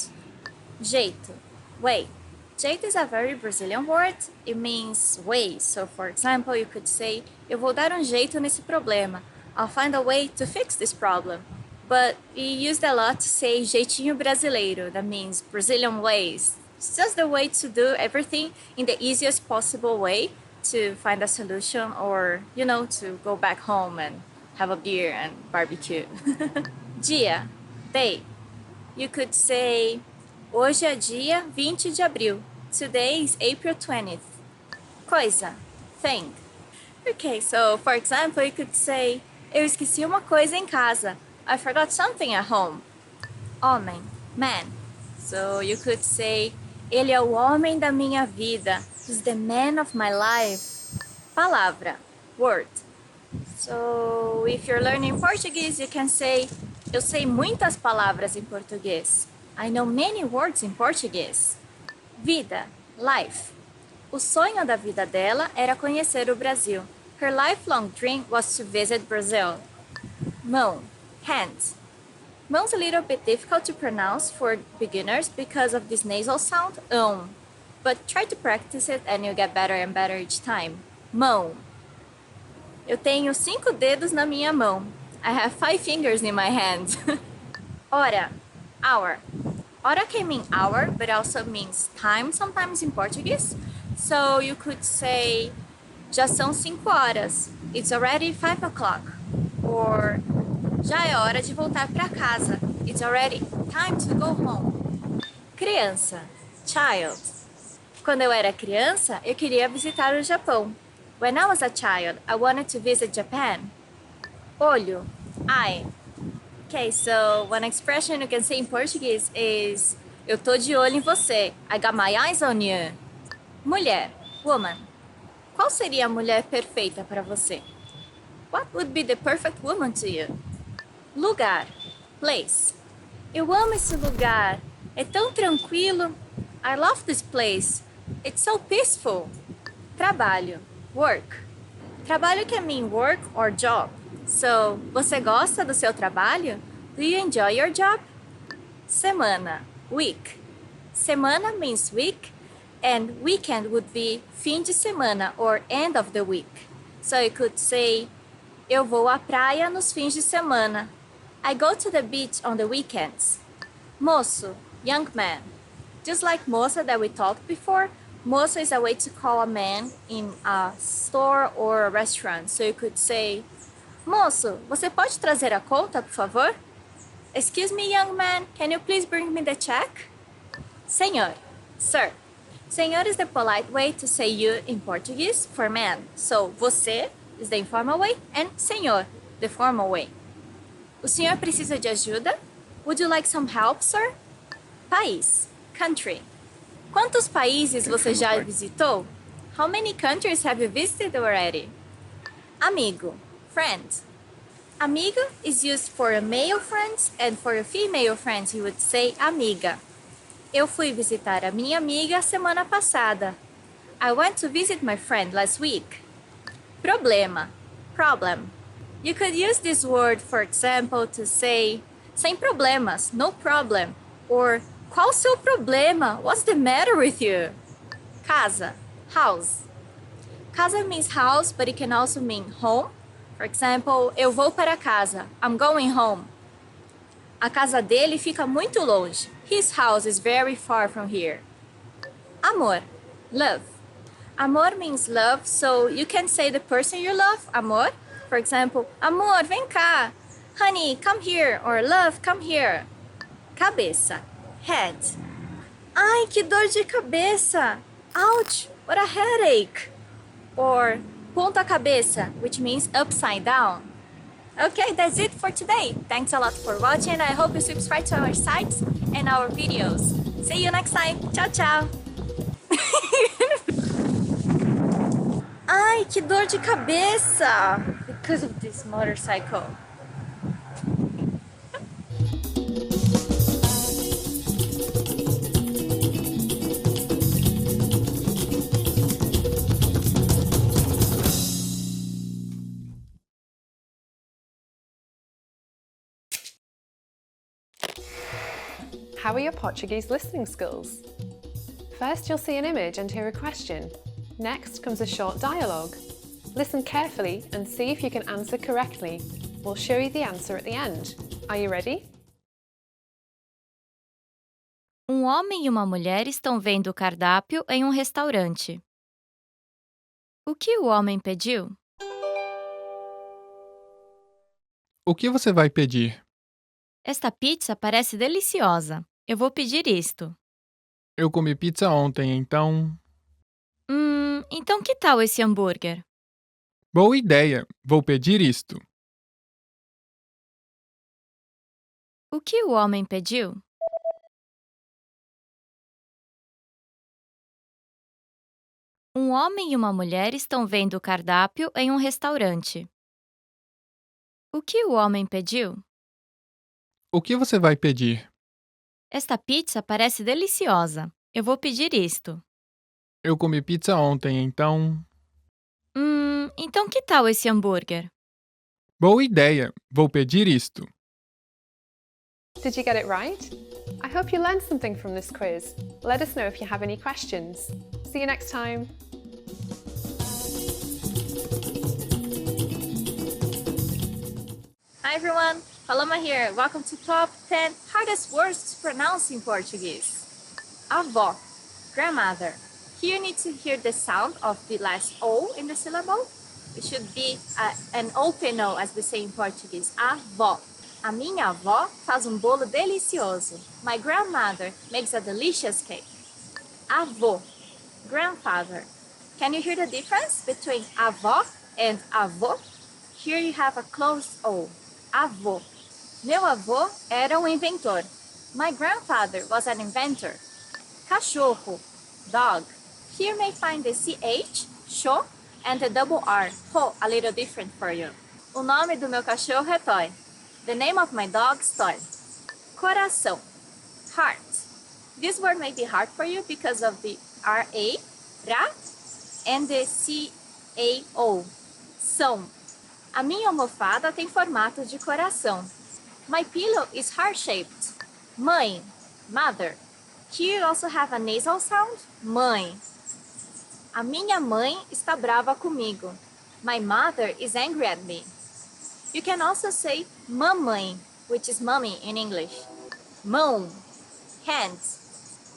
Jeito, way. Jeito is a very Brazilian word. It means way. So for example, you could say, eu vou dar jeito nesse problema. I'll find a way to fix this problem. but we used a lot to say jeitinho brasileiro. That means Brazilian ways. It's just the way to do everything in the easiest possible way to find a solution or, to go back home and have a beer and barbecue. Dia, day. You could say, hoje é dia 20 de abril. Today is April 20th. Coisa, thing. Okay, so for example, you could say, eu esqueci uma coisa em casa. I forgot something at home. Homem, man. So you could say, ele é o homem da minha vida. He's the man of my life. Palavra, word. So if you're learning Portuguese, you can say, eu sei muitas palavras em português. I know many words in Portuguese. Vida, life. O sonho da vida dela era conhecer o Brasil. Her lifelong dream was to visit Brazil. Mão, hand. Mão's a little bit difficult to pronounce for beginners because of this nasal sound, but try to practice it and you'll get better and better each time. Mão. Eu tenho 5 dedos na minha mão. I have 5 fingers in my hand. Hora, hour. Hora can mean hour, but also means time sometimes in Portuguese. So you could say, já são 5 horas. It's already 5 o'clock. Or, já é hora de voltar para casa. It's already time to go home. Criança, child. Quando eu era criança, eu queria visitar o Japão. When I was a child, I wanted to visit Japan. Olho, eye. Okay, so one expression you can say in Portuguese is eu tô de olho em você. I got my eyes on you. Mulher, woman. Qual seria a mulher perfeita para você? What would be the perfect woman to you? Lugar, place. Eu amo esse lugar. É tão tranquilo. I love this place. It's so peaceful. Trabalho, work. Trabalho can mean work or job. So, você gosta do seu trabalho? Do you enjoy your job? Semana, week. Semana means week, and weekend would be fim de semana or end of the week. So you could say, eu vou à praia nos fins de semana. I go to the beach on the weekends. Moço, young man. Just like moça that we talked before, moço is a way to call a man in a store or a restaurant. So you could say, moço, você pode trazer a conta, por favor? Excuse me, young man, can you please bring me the check? Senhor, sir. Senhor is the polite way to say you in Portuguese for man. So, você is the informal way and senhor, the formal way. O senhor precisa de ajuda? Would you like some help, sir? País, country. Quantos países você já visitou? How many countries have you visited already? Amigo, friend. Amigo is used for a male friends and for a female friends you would say amiga. Eu fui visitar a minha amiga semana passada. I went to visit my friend last week. Problema, problem. You could use this word, for example, to say sem problemas, no problem, or qual o seu problema? What's the matter with you? Casa, house. Casa means house, but it can also mean home. For example, eu vou para casa. I'm going home. A casa dele fica muito longe. His house is very far from here. Amor, love. Amor means love, so you can say the person you love, amor. For example, amor, vem cá. Honey, come here. Or love, come here. Cabeça, head. Ai, que dor de cabeça. Ouch, what a headache. Or ponta cabeça, which means upside down. Okay, that's it for today. Thanks a lot for watching. I hope you subscribe to our sites and our videos. See you next time. Tchau, tchau. Ai, que dor de cabeça. Because of this motorcycle. How are your Portuguese listening skills? First, you'll see an image and hear a question. Next comes a short dialogue. Listen carefully and see if you can answer correctly. We'll show you the answer at the end. Are you ready? Um homem e uma mulher estão vendo o cardápio em um restaurante. O que o homem pediu? O que você vai pedir? Esta pizza parece deliciosa. Eu vou pedir isto. Eu comi pizza ontem, então. Então que tal esse hambúrguer? Boa ideia! Vou pedir isto. O que o homem pediu? Um homem e uma mulher estão vendo o cardápio em um restaurante. O que o homem pediu? O que você vai pedir? Esta pizza parece deliciosa. Eu vou pedir isto. Eu comi pizza ontem, então. Então que tal esse hambúrguer? Boa ideia! Vou pedir isto. Did you get it right? I hope you learned something from this quiz. Let us know if you have any questions. See you next time. Hi everyone, Paloma here. Welcome to Top 10 Hardest Words to Pronounce in Portuguese. Avó, grandmother. Here you need to hear the sound of the last O in the syllable. It should be an open O, as we say in Portuguese. Avó. A minha avó faz bolo delicioso. My grandmother makes a delicious cake. Avô, grandfather. Can you hear the difference between avó and avô? Here you have a closed O. Avô. Meu avô era inventor. My grandfather was an inventor. Cachorro, dog. Here you may find the CH, cho, and the double R, ho, a little different for you. O nome do meu cachorro é Toy. The name of my dog is Toy. Coração, heart. This word may be hard for you because of the R-A, ra, and the C-A-O, são. A minha almofada tem formato de coração. My pillow is heart-shaped. Mãe, mother. Here you also have a nasal sound, mãe. A minha mãe está brava comigo. My mother is angry at me. You can also say mamãe, which is mommy in English. Mão, hands.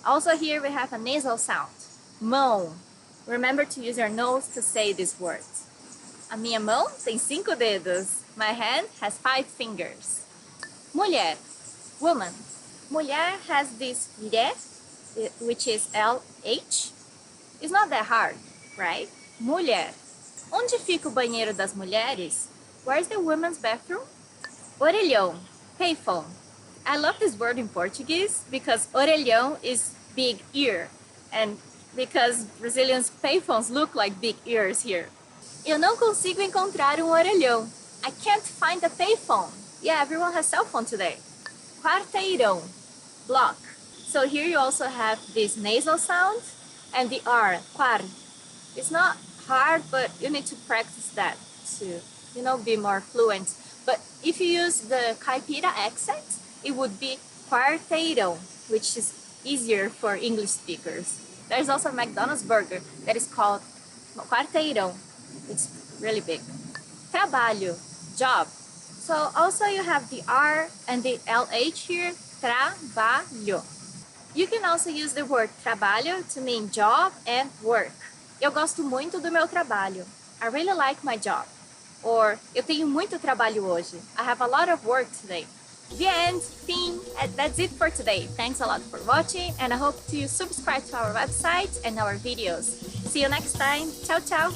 Also here we have a nasal sound, mão. Remember to use your nose to say these words. A minha mão tem 5 dedos. My hand has 5 fingers. Mulher, woman. Mulher has this lhe, which is LH. It's not that hard, right? Mulher. Onde fica o banheiro das mulheres? Where's the women's bathroom? Orelhão, payphone. I love this word in Portuguese because orelhão is big ear, and because Brazilians' payphones look like big ears here. Eu não consigo encontrar orelhão. I can't find a payphone. Yeah, everyone has cell phone today. Quarteirão, block. So here you also have this nasal sound and the R, quar. It's not hard, but you need to practice that to, be more fluent. But if you use the caipira accent, it would be quarteirão, which is easier for English speakers. There's also a McDonald's burger that is called quarteirão. It's really big. Trabalho, job. So also you have the R and the LH here, trabalho. You can also use the word trabalho to mean job and work. Eu gosto muito do meu trabalho. I really like my job. Or, eu tenho muito trabalho hoje. I have a lot of work today. The end, fim. That's it for today. Thanks a lot for watching, and I hope you subscribe to our website and our videos. See you next time. Ciao, ciao.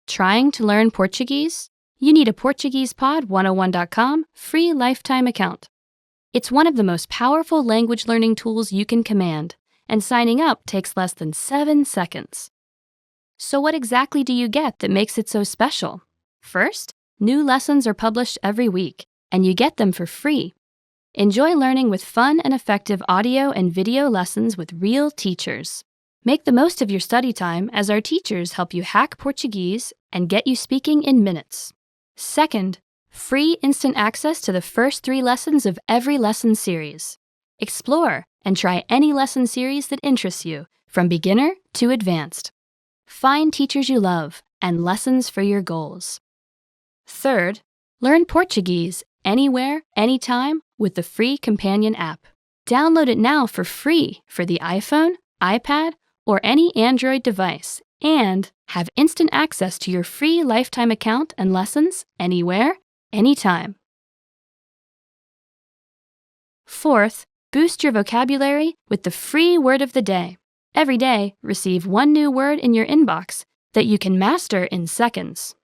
Trying to learn Portuguese? You need a PortuguesePod101.com free lifetime account. It's one of the most powerful language learning tools you can command, and signing up takes less than 7 seconds. So what exactly do you get that makes it so special? First, new lessons are published every week, and you get them for free. Enjoy learning with fun and effective audio and video lessons with real teachers. Make the most of your study time as our teachers help you hack Portuguese and get you speaking in minutes. Second, free instant access to the first 3 lessons of every lesson series. Explore and try any lesson series that interests you, from beginner to advanced. Find teachers you love and lessons for your goals. Third, learn Portuguese anywhere, anytime with the free companion app. Download it now for free for the iPhone, iPad, or any Android device, and have instant access to your free lifetime account and lessons anywhere, anytime. Fourth, boost your vocabulary with the free word of the day. Every day, receive one new word in your inbox that you can master in seconds.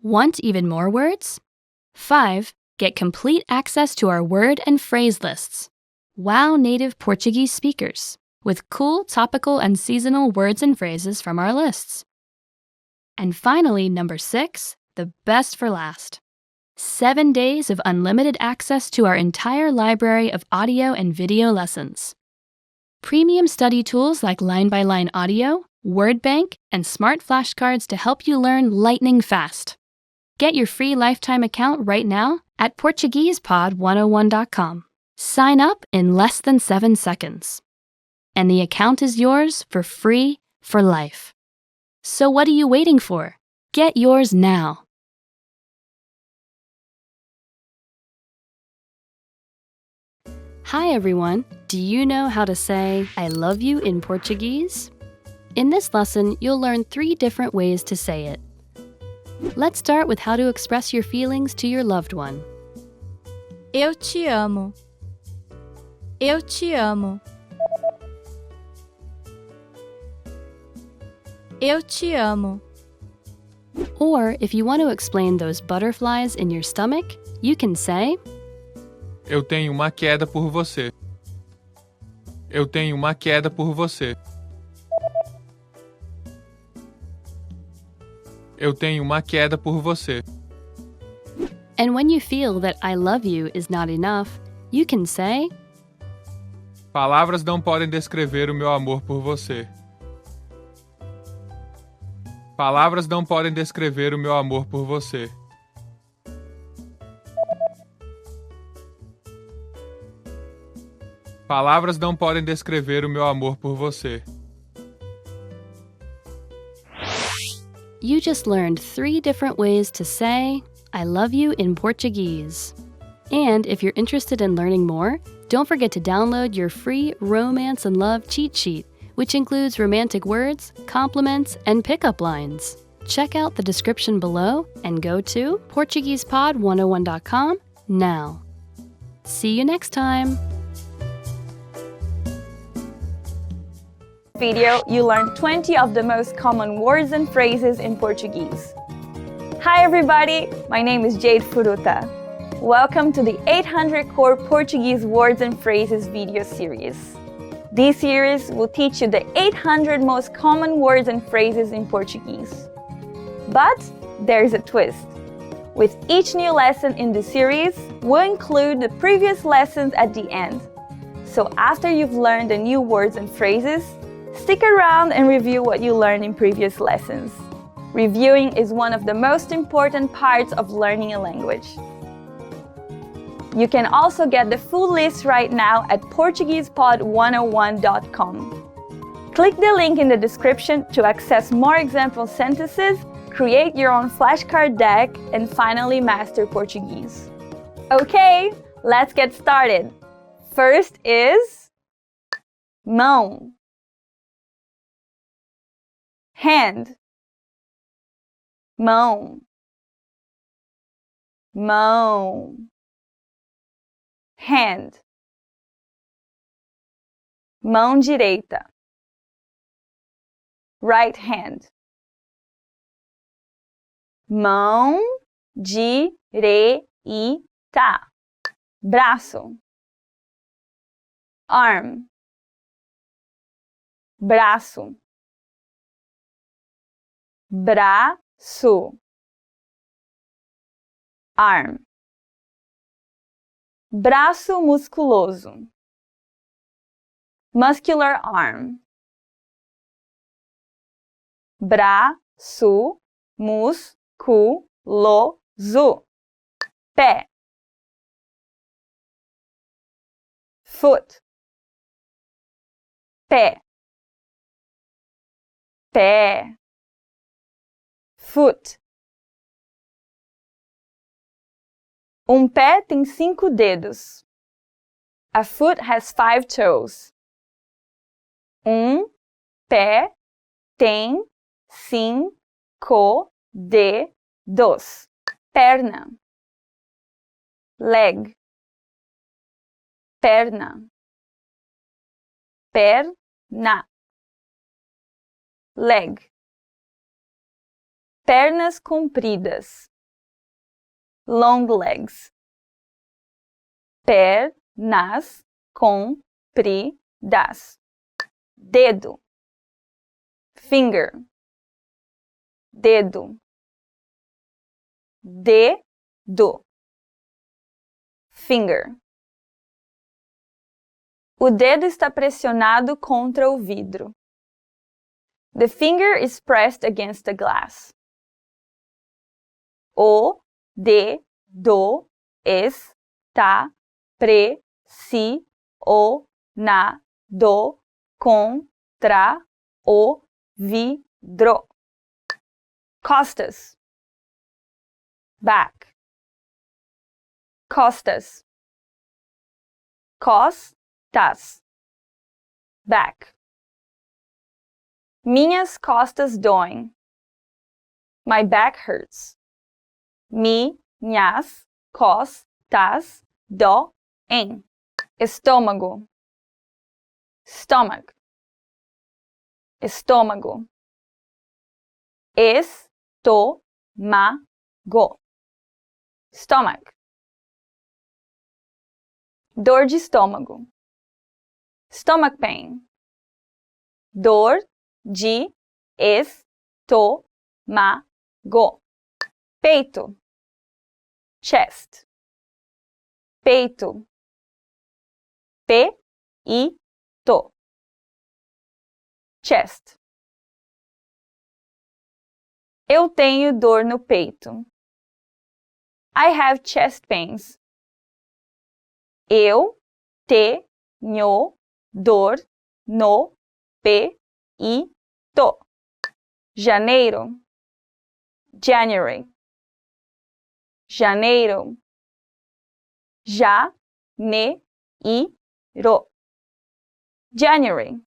Want even more words? 5. Get complete access to our word and phrase lists. Wow native Portuguese speakers with cool topical and seasonal words and phrases from our lists. And finally, number 6, the best for last. 7 days of unlimited access to our entire library of audio and video lessons. Premium study tools like line-by-line audio, word bank, and smart flashcards to help you learn lightning fast. Get your free lifetime account right now at PortuguesePod101.com. Sign up in less than 7 seconds. And the account is yours for free for life. So what are you waiting for? Get yours now. Hi everyone! Do you know how to say I love you in Portuguese? In this lesson, you'll learn 3 different ways to say it. Let's start with how to express your feelings to your loved one. Eu te amo. Eu te amo. Eu te amo. Or if you want to explain those butterflies in your stomach, you can say, Eu tenho uma queda por você. Eu tenho uma queda por você. Eu tenho uma queda por você. And when you feel that I love you is not enough, you can say, Palavras não podem descrever o meu amor por você. Palavras não podem descrever o meu amor por você. Palavras não podem descrever o meu amor por você. You just learned 3 different ways to say, I love you in Portuguese. And if you're interested in learning more, don't forget to download your free Romance and Love cheat sheet, which includes romantic words, compliments, and pickup lines. Check out the description below and go to PortuguesePod101.com now. See you next time! Video, you learned 20 of the most common words and phrases in Portuguese. Hi everybody, my name is Jade Furuta. Welcome to the 800 Core Portuguese Words and Phrases video series. This series will teach you the 800 most common words and phrases in Portuguese. But there's a twist. With each new lesson in the series, we'll include the previous lessons at the end. So after you've learned the new words and phrases, stick around and review what you learned in previous lessons. Reviewing is one of the most important parts of learning a language. You can also get the full list right now at PortuguesePod101.com. Click the link in the description to access more example sentences, create your own flashcard deck, and finally master Portuguese. Okay, let's get started. First is mão. Hand. Mão. Mão. Hand. Mão direita. Right hand. Mão direita. Braço. Arm. Braço. Braço. Arm. Braço musculoso. Muscular arm. Braço musculoso. Pé. foot, pé, pé, foot. Pé tem 5 dedos. A foot has 5 toes. Pé tem 5 dedos. Perna, leg, perna, perna, leg. Pernas compridas, long legs. Pernas compridas. Dedo, finger, dedo, dedo, finger. O dedo está pressionado contra o vidro. The finger is pressed against the glass. O dedo está pressionado contra o vidro. Costas, back, costas, costas, back. Minhas costas doem. My back hurts. Minhas costas doem. Estômago, stomach, estômago, estômago, stomach. Dor de estômago, stomach pain. Dor de estômago. Peito, chest, peito, peito, chest. Eu tenho dor no peito. I have chest pains. Eu tenho dor no peito. Janeiro, January, janeiro, janeiro, January.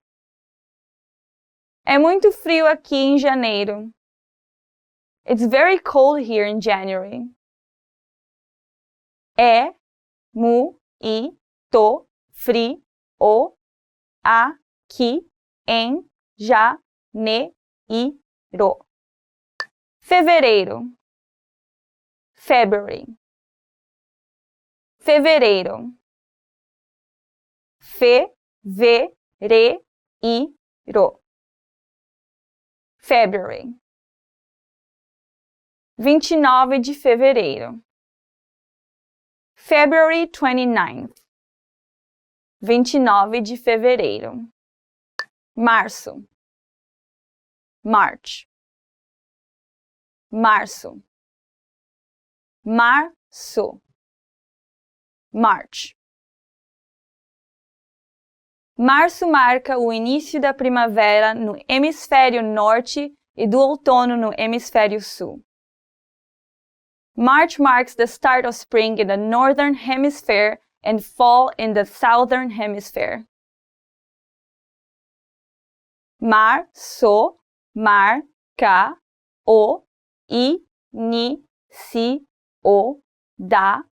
É muito frio aqui em janeiro. It's very cold here in January. É muito frio aqui em janeiro. Fevereiro, February, fevereiro, fevereiro, February. 29 de fevereiro, February 29th, 29 de fevereiro. Março, March, março, março, March. Março marca o início da primavera no hemisfério norte e do outono no hemisfério sul. March marks the start of spring in the northern hemisphere and fall in the southern hemisphere. Março marca o início da primavera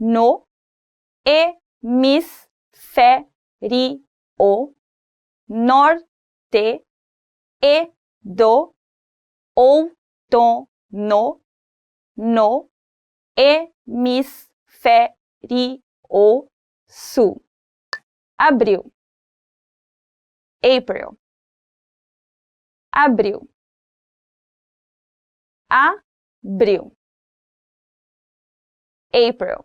no hemisfério norte e do outono no hemisfério sul. Abril, April, abril, abril, April.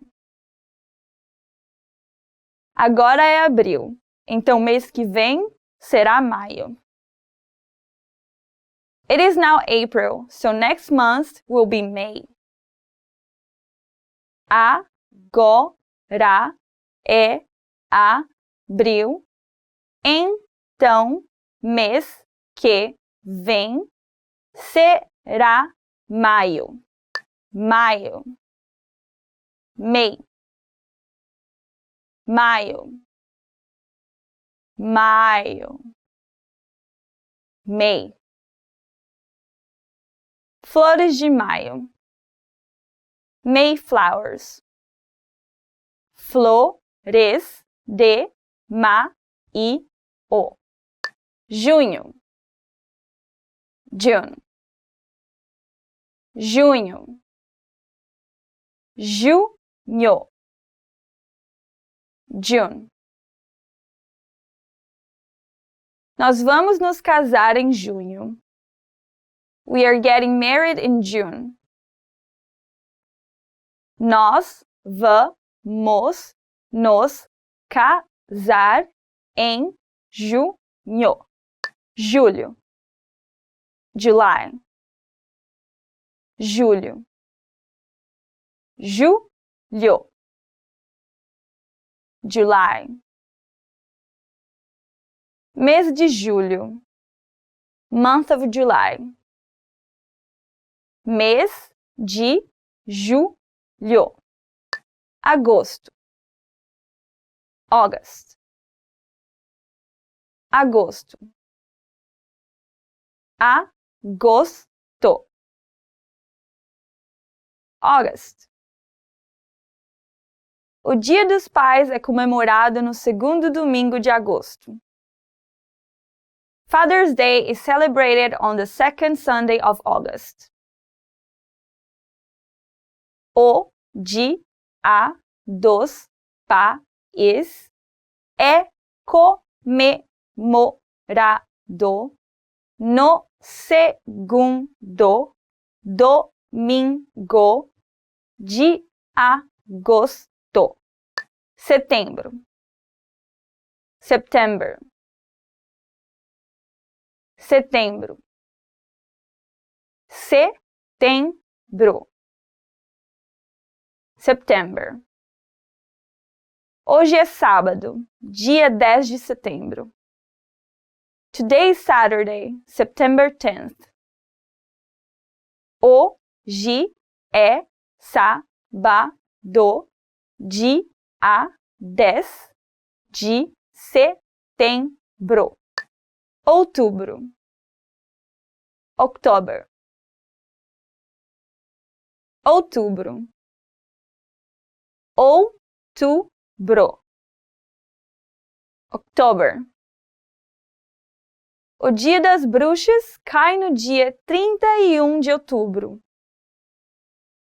Agora é abril, então mês que vem será maio. It is now April, so next month will be May. Abril, agora é abril, então mês que vem será maio. Maio. May. Maio. Maio. May. Flores de maio. Mayflowers. Flores de maio. Junho. June. Junho. Junho. June. Nós vamos nos casar em junho. We are getting married in June. Nós vamos nos casar em junho. Julho. July. Julho. Julho. July. Mês de julho. Month of July. Mês de julho. Agosto. August. Agosto. Agosto. August. O Dia dos Pais é comemorado no segundo domingo de agosto. Father's Day is celebrated on the second Sunday of August. O Dia dos Pais é comemorado no segundo domingo de agosto. Setembro. September. Setembro. Setembro. September. Hoje é sábado, dia 10 de setembro. Today is Saturday, September 10th. Hoje é sábado, dia 10 de setembro. Outubro. October. Outubro. Outubro. October. O Dia das Bruxas cai no dia 31 de outubro.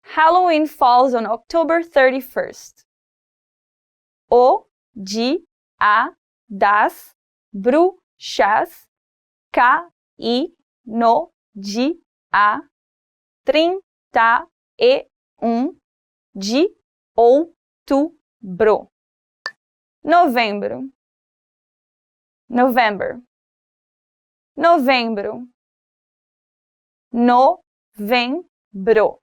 Halloween falls on October 31st. O Dia das Bruxas cai no dia 31 de outubro. Novembro. November. Novembro. Novembro.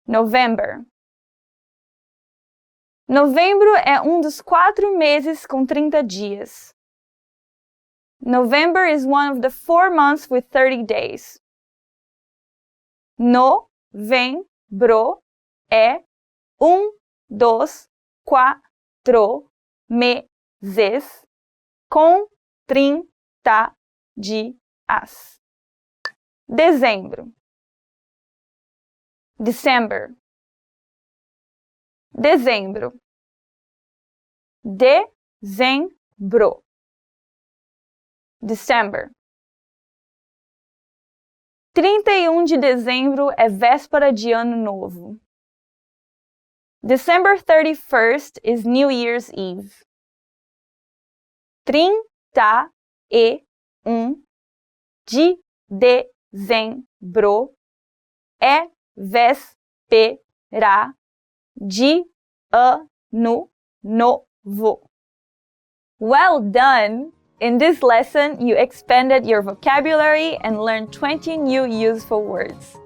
November. Novembro é um dos 4 meses com 30 dias. November is one of the 4 months with 30 days. Novembro é um dos 4 meses com 30 dias. Dezembro. December. Dezembro. Dezembro. December. 31 de dezembro é véspera de Ano Novo. December 31st is New Year's Eve. 31 de dezembro é véspera de Ano Novo. Well done! In this lesson, you expanded your vocabulary and learned 20 new useful words.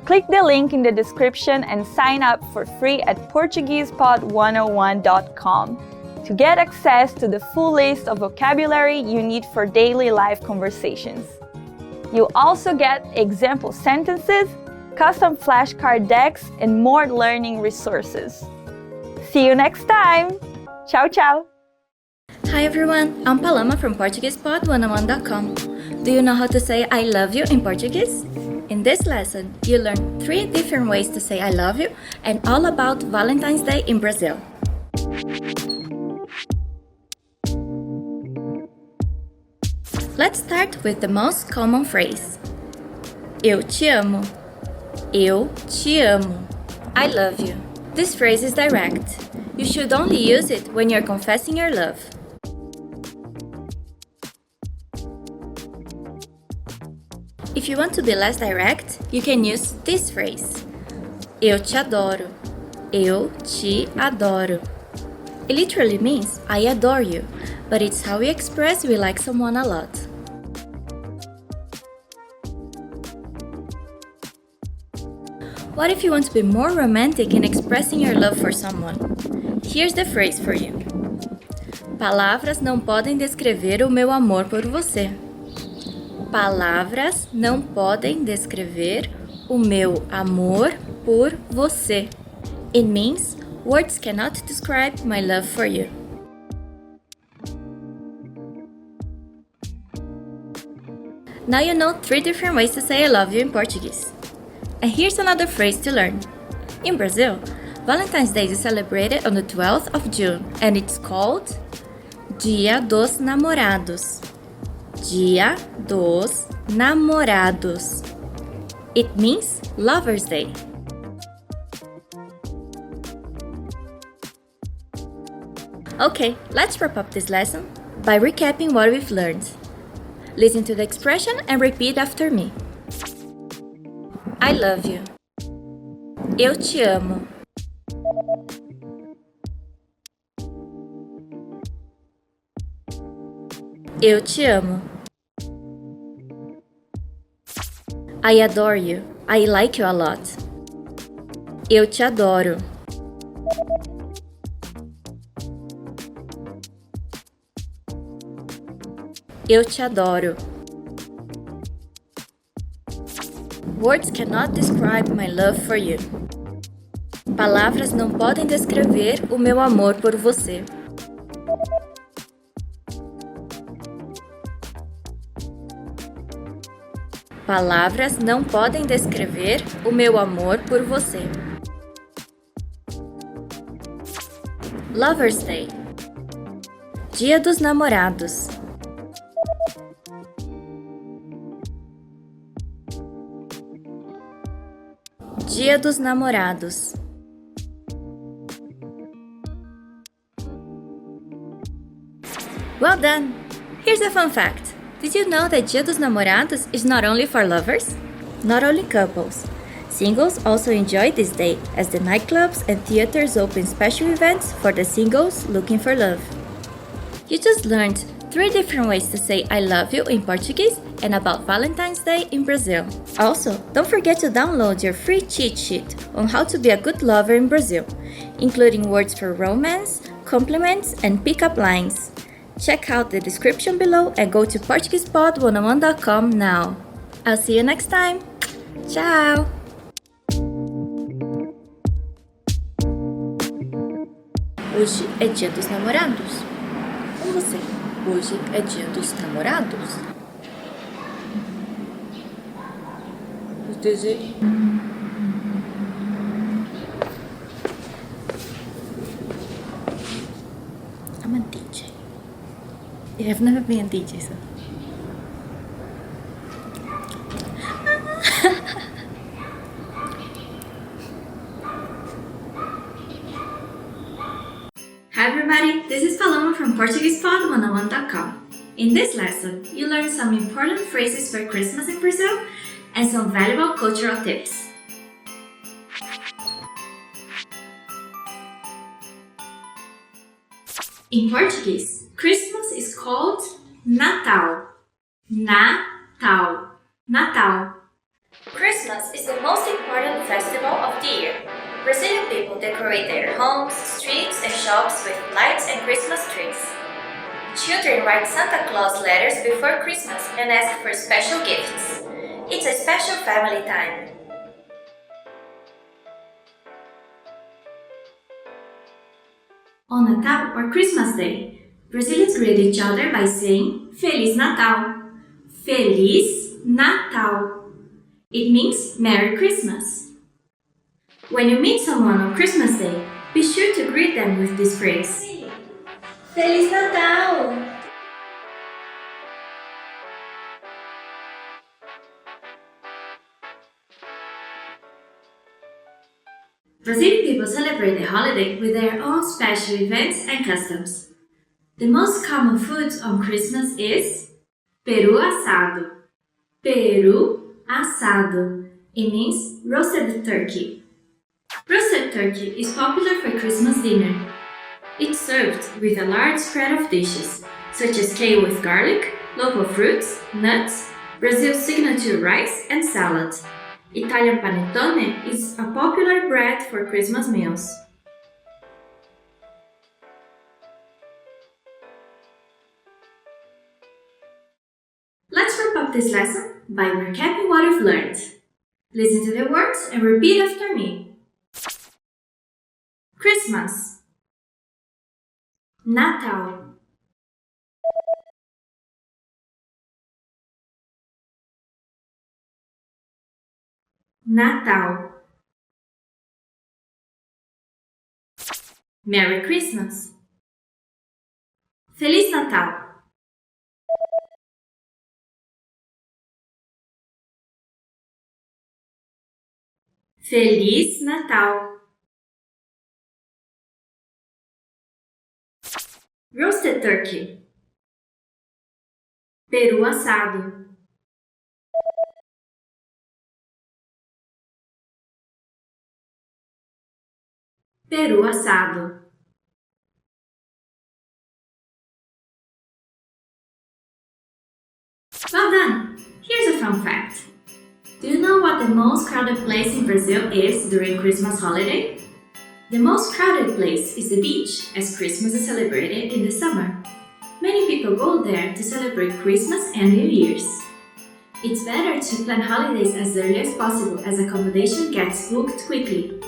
Click the link in the description and sign up for free at PortuguesePod101.com to get access to the full list of vocabulary you need for daily life conversations. You'll also get example sentences, custom flashcard decks, and more learning resources. See you next time! Ciao, ciao! Hi everyone, I'm Paloma from PortuguesePod101.com. Do you know how to say I love you in Portuguese? In this lesson, you learn 3 different ways to say I love you and all about Valentine's Day in Brazil. Let's start with the most common phrase. Eu te amo. Eu te amo. I love you. This phrase is direct. You should only use it when you're confessing your love. If you want to be less direct, you can use this phrase. Eu te adoro. Eu te adoro. It literally means I adore you, but it's how we express we like someone a lot. What if you want to be more romantic in expressing your love for someone? Here's the phrase for you. Palavras não podem descrever o meu amor por você. Palavras não podem descrever o meu amor por você. It means words cannot describe my love for you. Now you know 3 different ways to say I love you in Portuguese. And here's another phrase to learn. In Brazil, Valentine's Day is celebrated on the 12th of June and it's called Dia dos Namorados. Dia dos Namorados. It means Lover's Day. Okay, let's wrap up this lesson by recapping what we've learned. Listen to the expression and repeat after me. I love you. Eu te amo. Eu te amo. I adore you. I like you a lot. Eu te adoro. Eu te adoro. Words cannot describe my love for you. Palavras não podem descrever o meu amor por você. Palavras não podem descrever o meu amor por você. Lover's Day. Dia dos Namorados. Dia dos Namorados. Well done! Here's a fun fact. Did you know that Dia dos Namorados is not only for lovers? Not only couples. Singles also enjoy this day as the nightclubs and theaters open special events for the singles looking for love. You just learned 3 different ways to say I love you in Portuguese and about Valentine's Day in Brazil. Also, don't forget to download your free cheat sheet on how to be a good lover in Brazil, including words for romance, compliments, and pickup lines. Check out the description below and go to PortuguesePod101.com now. I'll see you next time. Ciao! Hoje é dia dos namorados. Com você, hoje é dia dos namorados. Os desejos. I'm a DJ. I've never been a DJ, so. Hi everybody, this is Paloma from PortuguesePod101.com. In this lesson, you learn some important phrases for Christmas in Brazil and some valuable cultural tips. In Portuguese, Christmas is called Natal. Natal. Natal. Christmas is the the most important festival of the year. Brazilian people decorate their homes, streets, and shops with lights and Christmas trees. Children write Santa Claus letters before Christmas and ask for special gifts. It's a special family time. On Natal or Christmas Day, Brazilians greet each other by saying Feliz Natal. Feliz Natal. It means Merry Christmas. When you meet someone on Christmas Day, be sure to greet them with this phrase. Feliz Natal! Brazilian people celebrate the holiday with their own special events and customs. The most common food on Christmas is peru assado. Peru assado. It means roasted turkey. Roasted turkey is popular for Christmas dinner. It's served with a large spread of dishes, such as kale with garlic, local fruits, nuts, Brazil's signature rice, and salad. Italian panettone is a popular bread for Christmas meals. Let's wrap up this lesson by recapping what we've learned. Listen to the words and repeat after me. Christmas, Natal, Natal, Merry Christmas, Feliz Natal, Feliz Natal, roasted turkey, peru assado, peru assado. Well done! Here's a fun fact. Do you know what the most crowded place in Brazil is during Christmas holiday? The most crowded place is the beach, as Christmas is celebrated in the summer. Many people go there to celebrate Christmas and New Year's. It's better to plan holidays as early as possible as accommodation gets booked quickly.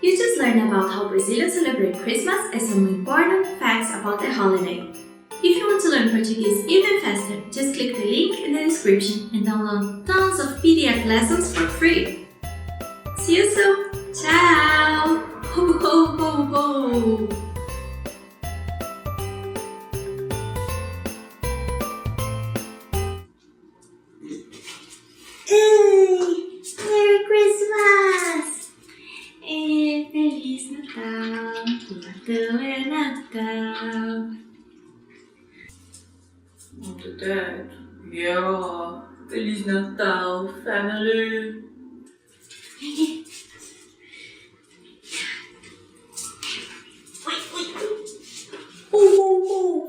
You just learned about how Brazilians celebrate Christmas and some important facts about the holiday. If you want to learn Portuguese even faster, just click the link in the description and download tons of PDF lessons for free. See you soon! Ciao! Ho ho ho ho! Merry Christmas! E Feliz Natal! Natal é Natal! Dad, yeah, Feliz Natal, family!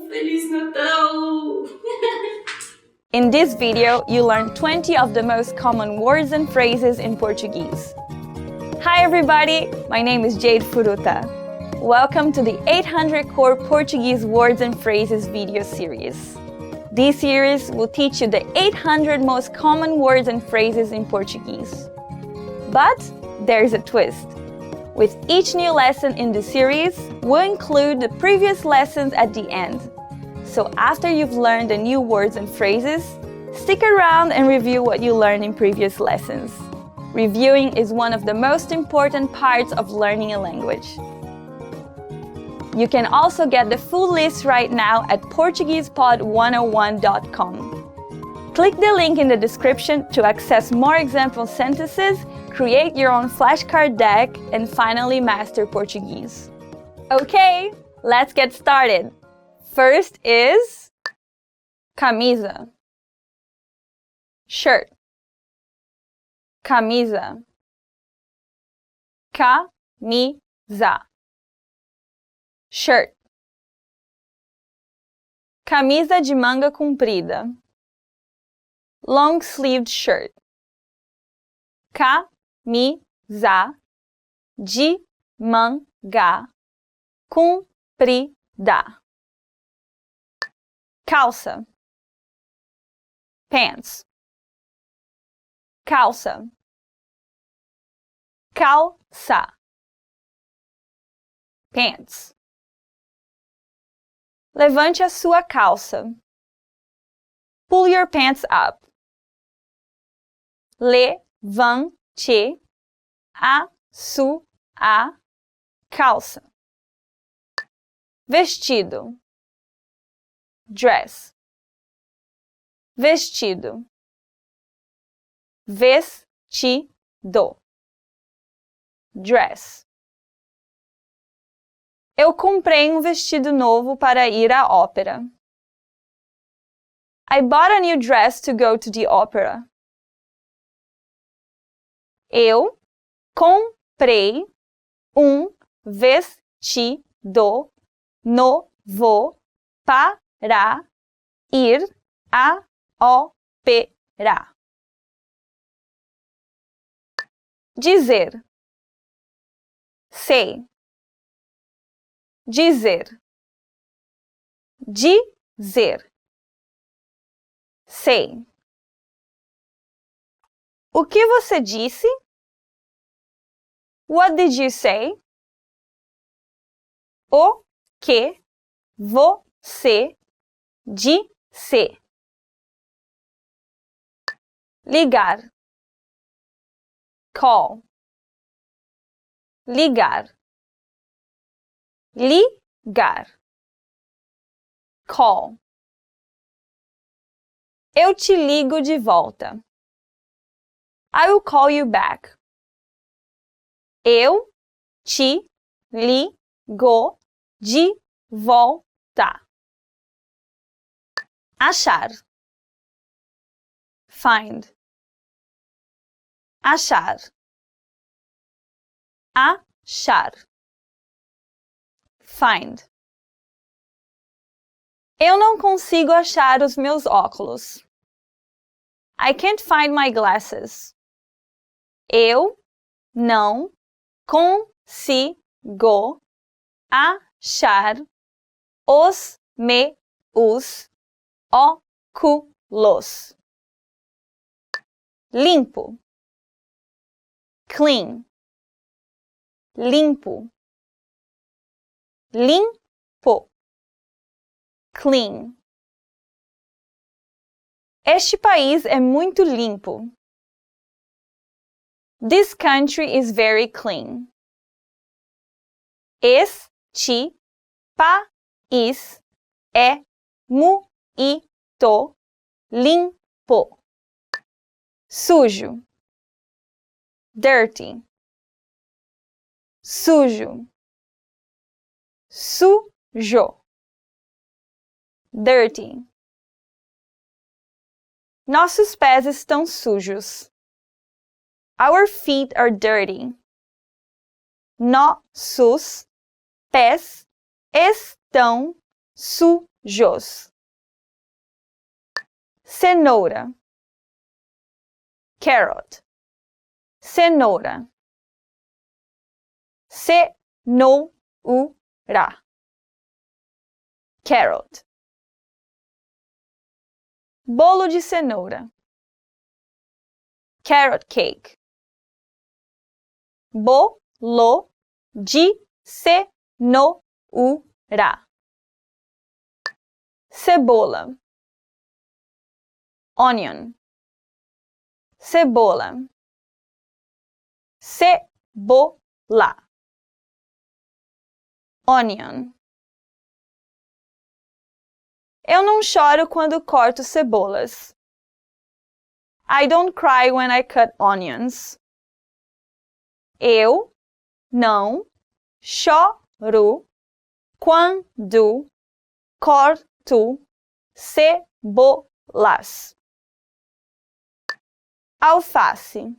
Feliz Natal! In this video, you learned 20 of the most common words and phrases in Portuguese. Hi everybody, my name is Jade Furuta. Welcome to the 800 Core Portuguese Words and Phrases video series. This series will teach you the 800 most common words and phrases in Portuguese. But there's a twist. With each new lesson in the series, we'll include the previous lessons at the end. So after you've learned the new words and phrases, stick around and review what you learned in previous lessons. Reviewing is one of the most important parts of learning a language. You can also get the full list right now at PortuguesePod101.com. Click the link in the description to access more example sentences, create your own flashcard deck, and finally master Portuguese. Okay, let's get started. First is camisa, shirt, camisa, camisa, shirt, camisa de manga comprida, long-sleeved shirt, camisa, camisa de manga comprida. Calça. Pants. Calça. Calça. Pants. Levante a sua calça. Pull your pants up. Levante a sua calça. Vestido. Dress. Vestido. Vestido. Dress. Eu comprei um vestido novo para ir à ópera. I bought a new dress to go to the opera. Eu comprei um vestido novo para ir à ópera. Dizer. Say. Dizer. Dizer. Say. O que você disse? What did you say? O que você disse? Ligar. Call. Ligar. Ligar. Call. Eu te ligo de volta. I will call you back. Eu te ligo de volta. Achar. Find. Achar. Achar. Find. Eu não consigo achar os meus óculos. I can't find my glasses. Eu não consigo achar os meus óculos. Limpo. Clean. Limpo. Limpo. Clean. Este país é muito limpo. This country is very clean. Este país é muito limpo. Sujo. Dirty. Sujo. Sujo. Dirty. Nossos pés estão sujos. Our feet are dirty. Nossos pés estão sujos. Cenoura. Carrot. Cenoura. Cenoura. Carrot. Bolo de cenoura. Carrot cake. Bolo de cenoura. Cebola. Onion. Cebola. Cebola. Onion. Eu não choro quando corto cebolas. I don't cry when I cut onions. Eu não choro quando corto cebolas. Alface.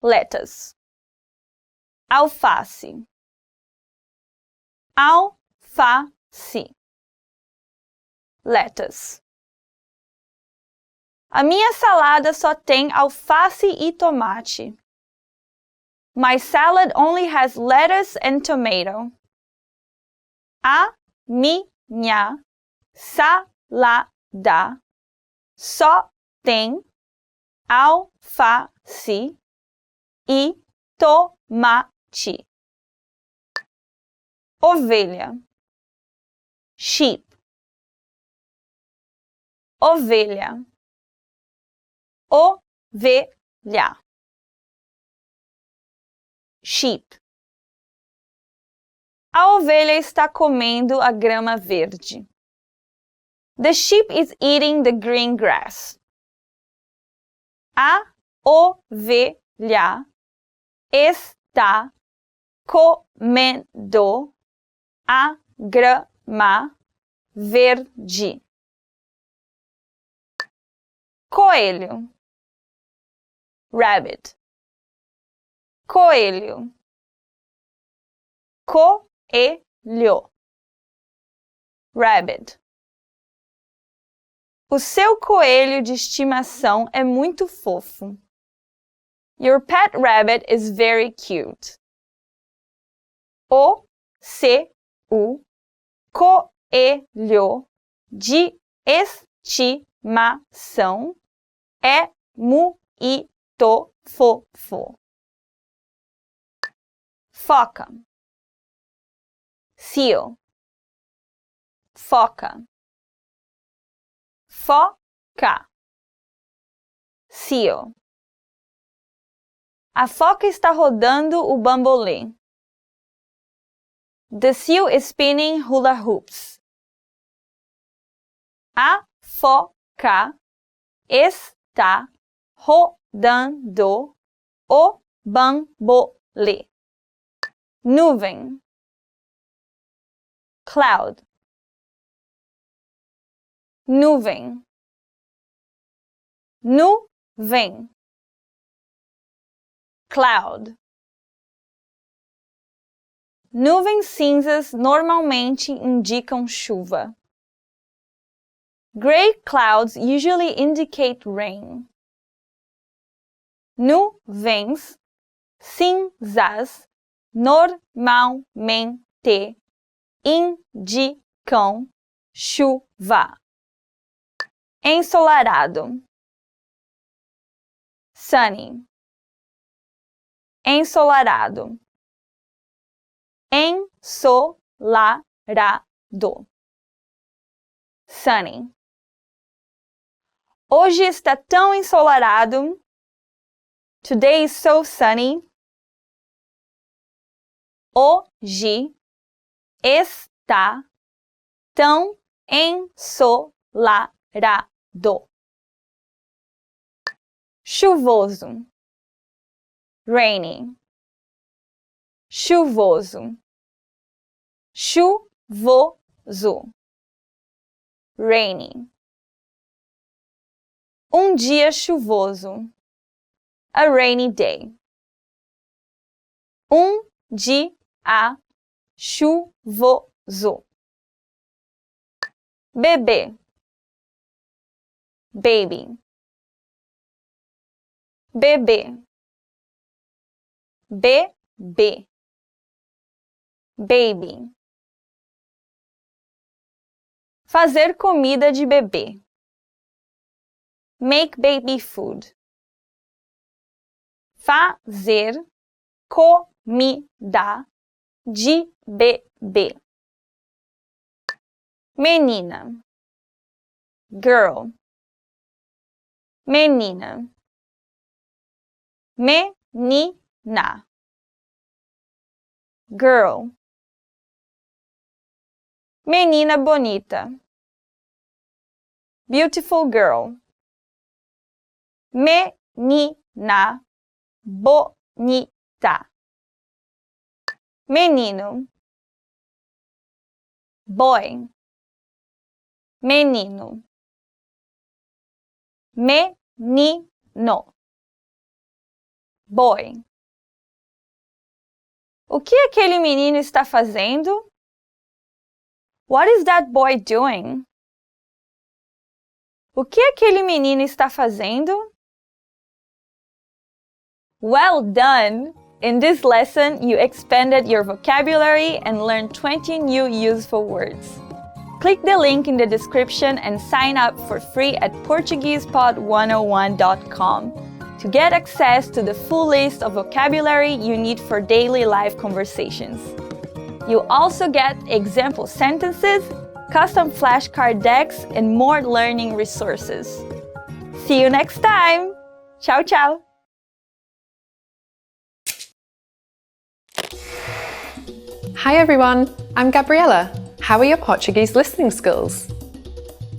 Lettuce. Alface. Alface. Lettuce. A minha salada só tem alface e tomate. My salad only has lettuce and tomato. A minha salada só tem alface e tomate. Ovelha. Sheep. Ovelha. Ovelha. Sheep. A ovelha está comendo a grama verde. The sheep is eating the green grass. A ovelha está comendo a grama verde. Coelho. Rabbit. Coelho. Coelho. Rabbit. O seu coelho de estimação é muito fofo. Your pet rabbit is very cute. O seu coelho de estimação é muito fofo. Foca. Seal. Foca. Foca. Seal. A foca está rodando o bambolê. The seal is spinning hula hoops. A foca está rodando o bambolê. Nuvem. Cloud. Nuvem. Nuvem. Cloud. Nuvens cinzas normalmente indicam chuva. Gray clouds usually indicate rain. Nuvens cinzas normalmente indicam chuva. Ensolarado. Sunny. Ensolarado. Ensolarado. Sunny. Hoje está tão ensolarado. Today is so sunny. Hoje está tão ensolarado. Chuvoso. Rainy. Chuvoso. Chuvoso. Rainy. Um dia chuvoso. A rainy day. Um dia chuvoso. Bebê. Baby. Bebê. Bebê. Baby. Fazer comida de bebê. Make baby food. Fazer comida de bebê. Menina. Girl. Menina. Menina. Girl. Menina bonita. Beautiful girl. Menina bonita. Menino. Boy. Menino. Menino. Boy. O que aquele menino está fazendo? What is that boy doing? O que aquele menino está fazendo? Well done! In this lesson, you expanded your vocabulary and learned 20 new useful words. Click the link in the description and sign up for free at PortuguesePod101.com to get access to the full list of vocabulary you need for daily life conversations. You'll also get example sentences, custom flashcard decks, and more learning resources. See you next time! Tchau, tchau! Hi everyone, I'm Gabriella. How are your Portuguese listening skills?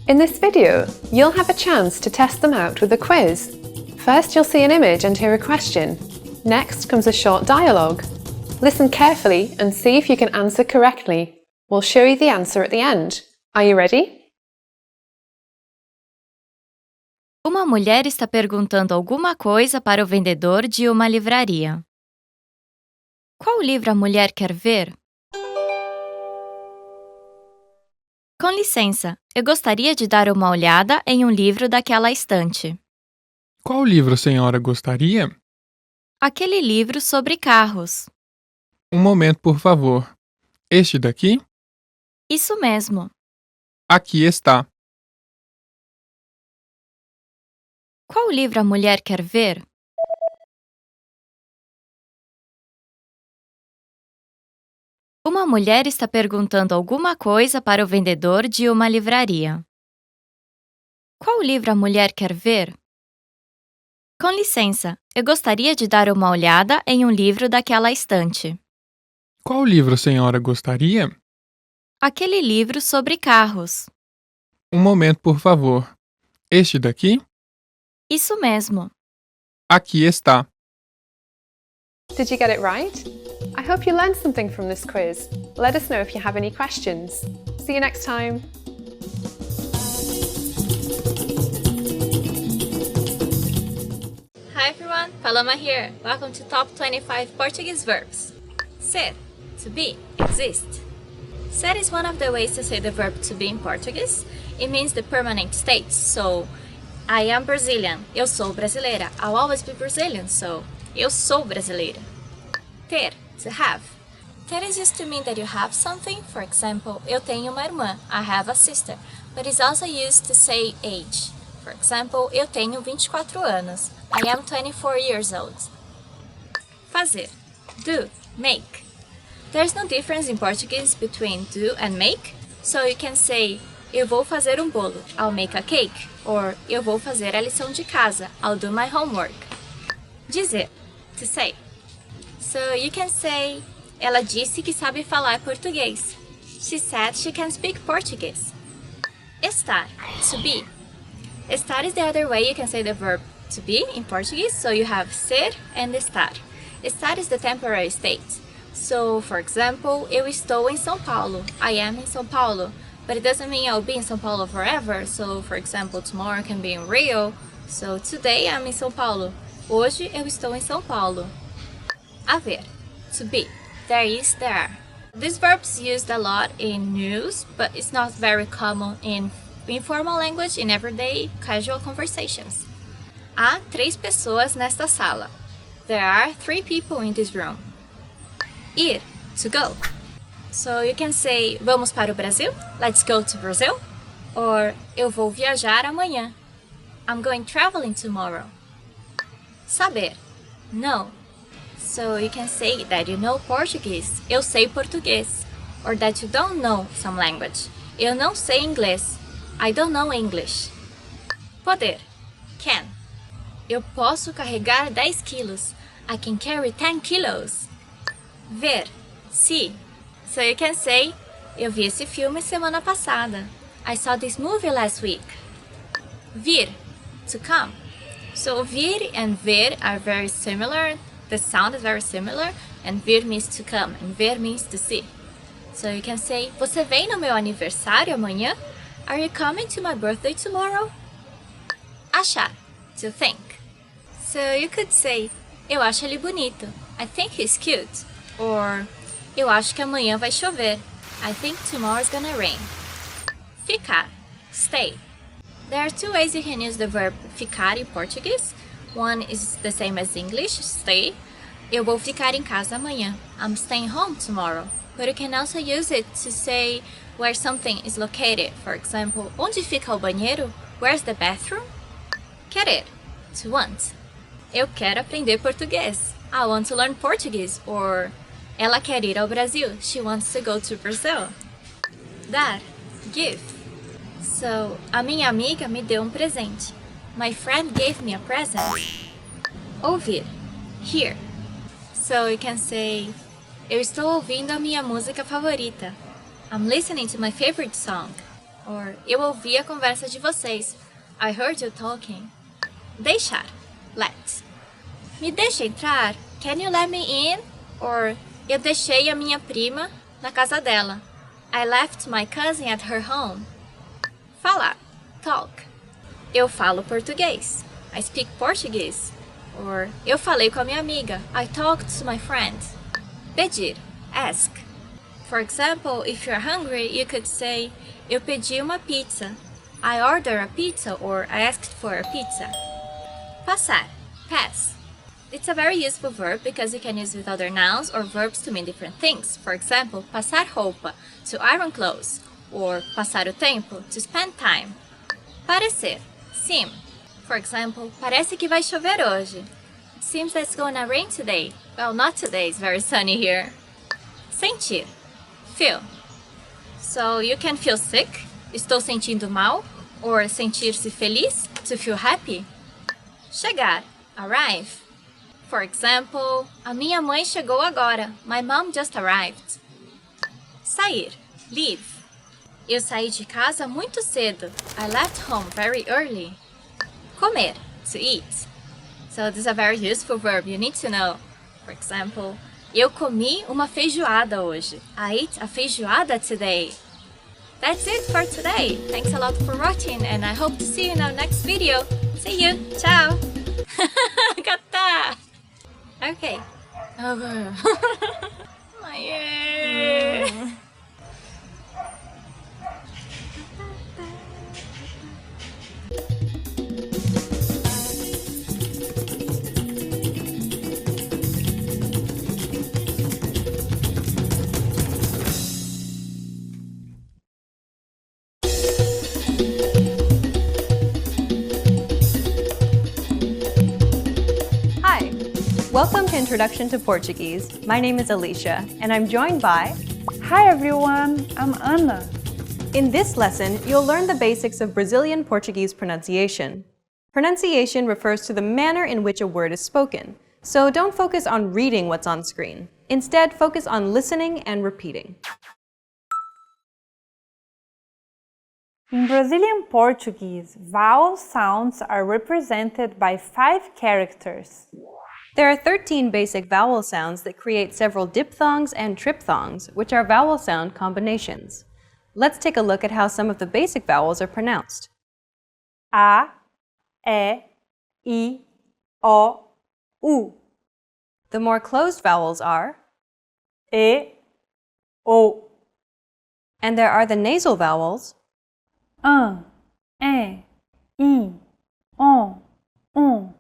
In this video, you'll have a chance to test them out with a quiz. First, you'll see an image and hear a question. Next comes a short dialogue. Listen carefully and see if you can answer correctly. We'll show you the answer at the end. Are you ready? Uma mulher está perguntando alguma coisa para o vendedor de uma livraria. Qual livro a mulher quer ver? Com licença, eu gostaria de dar uma olhada em um livro daquela estante. Qual livro a senhora gostaria? Aquele livro sobre carros. Um momento, por favor. Este daqui? Isso mesmo. Aqui está. Qual livro a mulher quer ver? Uma mulher está perguntando alguma coisa para o vendedor de uma livraria. Qual livro a mulher quer ver? Com licença, eu gostaria de dar uma olhada em um livro daquela estante. Qual livro a senhora gostaria? Aquele livro sobre carros. Um momento, por favor. Este daqui? Isso mesmo. Aqui está. Did you get it right? I hope you learned something from this quiz. Let us know if you have any questions. See you next time. Hi everyone, Paloma here. Welcome to Top 25 Portuguese Verbs. Ser, to be, exist. Ser is one of the ways to say the verb to be in Portuguese. It means the permanent state, so I am Brazilian, eu sou brasileira. I'll always be Brazilian, so eu sou brasileira. Ter, to have. Ter is used to mean that you have something. For example, eu tenho uma irmã, I have a sister. But it's also used to say age. For example, eu tenho 24 anos, I am 24 years old. Fazer, do, make. There's no difference in Portuguese between do and make, so you can say eu vou fazer um bolo, I'll make a cake, or eu vou fazer a lição de casa, I'll do my homework. Dizer, to say. So you can say, ela disse que sabe falar português. She said she can speak Portuguese. Estar, to be. Estar is the other way you can say the verb to be in Portuguese, so you have ser and estar. Estar is the temporary state. So, for example, eu estou em São Paulo. I am in São Paulo. But it doesn't mean I'll be in São Paulo forever. So, for example, tomorrow I can be in Rio. So, today I'm in São Paulo. Hoje eu estou em São Paulo. Haver, to be. There is, there are. This verb's used a lot in news, but it's not very common in informal language, in everyday casual conversations. Há 3 pessoas nesta sala. There are 3 people in this room. Ir, to go. So you can say, vamos para o Brasil? Let's go to Brazil. Or, eu vou viajar amanhã. I'm going traveling tomorrow. Saber, know. So you can say that you know Portuguese. Eu sei português. Or that you don't know some language. Eu não sei inglês. I don't know English. Poder, can. Eu posso carregar 10 quilos. I can carry 10 kilos. Ver, see. So you can say, eu vi esse filme semana passada. I saw this movie last week. Vir, to come. So vir and ver are very similar. The sound is very similar. And vir means to come and ver means to see. So you can say, você vem no meu aniversário amanhã? Are you coming to my birthday tomorrow? Achar, to think. So you could say, eu acho ele bonito. I think he's cute. Or, eu acho que amanhã vai chover. I think tomorrow's gonna rain. Ficar, stay. There are two ways you can use the verb ficar in Portuguese. One is the same as English, stay. Eu vou ficar em casa amanhã. I'm staying home tomorrow. But you can also use it to say where something is located. For example, onde fica o banheiro? Where's the bathroom? Querer, to want. Eu quero aprender português. I want to learn Portuguese. Or ela quer ir ao Brasil. She wants to go to Brazil. Dar, give. So, a minha amiga me deu presente. My friend gave me a present. Ouvir, hear. So you can say, eu estou ouvindo a minha música favorita. I'm listening to my favorite song. Or, eu ouvi a conversa de vocês. I heard you talking. Deixar, let. Me deixa entrar? Can you let me in? Or, eu deixei a minha prima na casa dela. I left my cousin at her home. Falar, talk. Eu falo português. I speak Portuguese. Or, eu falei com a minha amiga. I talked to my friend. Pedir, ask. For example, if you're hungry, you could say, eu pedi uma pizza. I ordered a pizza, or I asked for a pizza. Passar, pass. It's a very useful verb because you can use it with other nouns or verbs to mean different things. For example, passar roupa, to iron clothes. Or passar o tempo, to spend time. Parecer, seem. For example, parece que vai chover hoje. It seems that it's gonna rain today. Well, not today, it's very sunny here. Sentir, feel. So you can feel sick, estou sentindo mal, or sentir-se feliz, to feel happy. Chegar, arrive. For example, a minha mãe chegou agora. My mom just arrived. Sair, leave. Eu saí de casa muito cedo. I left home very early. Comer, to eat. So this is a very useful verb you need to know. For example, eu comi uma feijoada hoje. I ate a feijoada today. That's it for today. Thanks a lot for watching and I hope to see you in our next video. See you. Ciao. Gata. Okay. My ear. Welcome to Introduction to Portuguese. My name is Alicia, and I'm joined by... Hi everyone, I'm Anna. In this lesson, you'll learn the basics of Brazilian Portuguese pronunciation. Pronunciation refers to the manner in which a word is spoken, so don't focus on reading what's on screen. Instead, focus on listening and repeating. In Brazilian Portuguese, vowel sounds are represented by 5 characters. There are 13 basic vowel sounds that create several diphthongs and triphthongs, which are vowel sound combinations. Let's take a look at how some of the basic vowels are pronounced. A, E, I, O, U. The more closed vowels are E, O. And there are the nasal vowels An, E, I, O, U.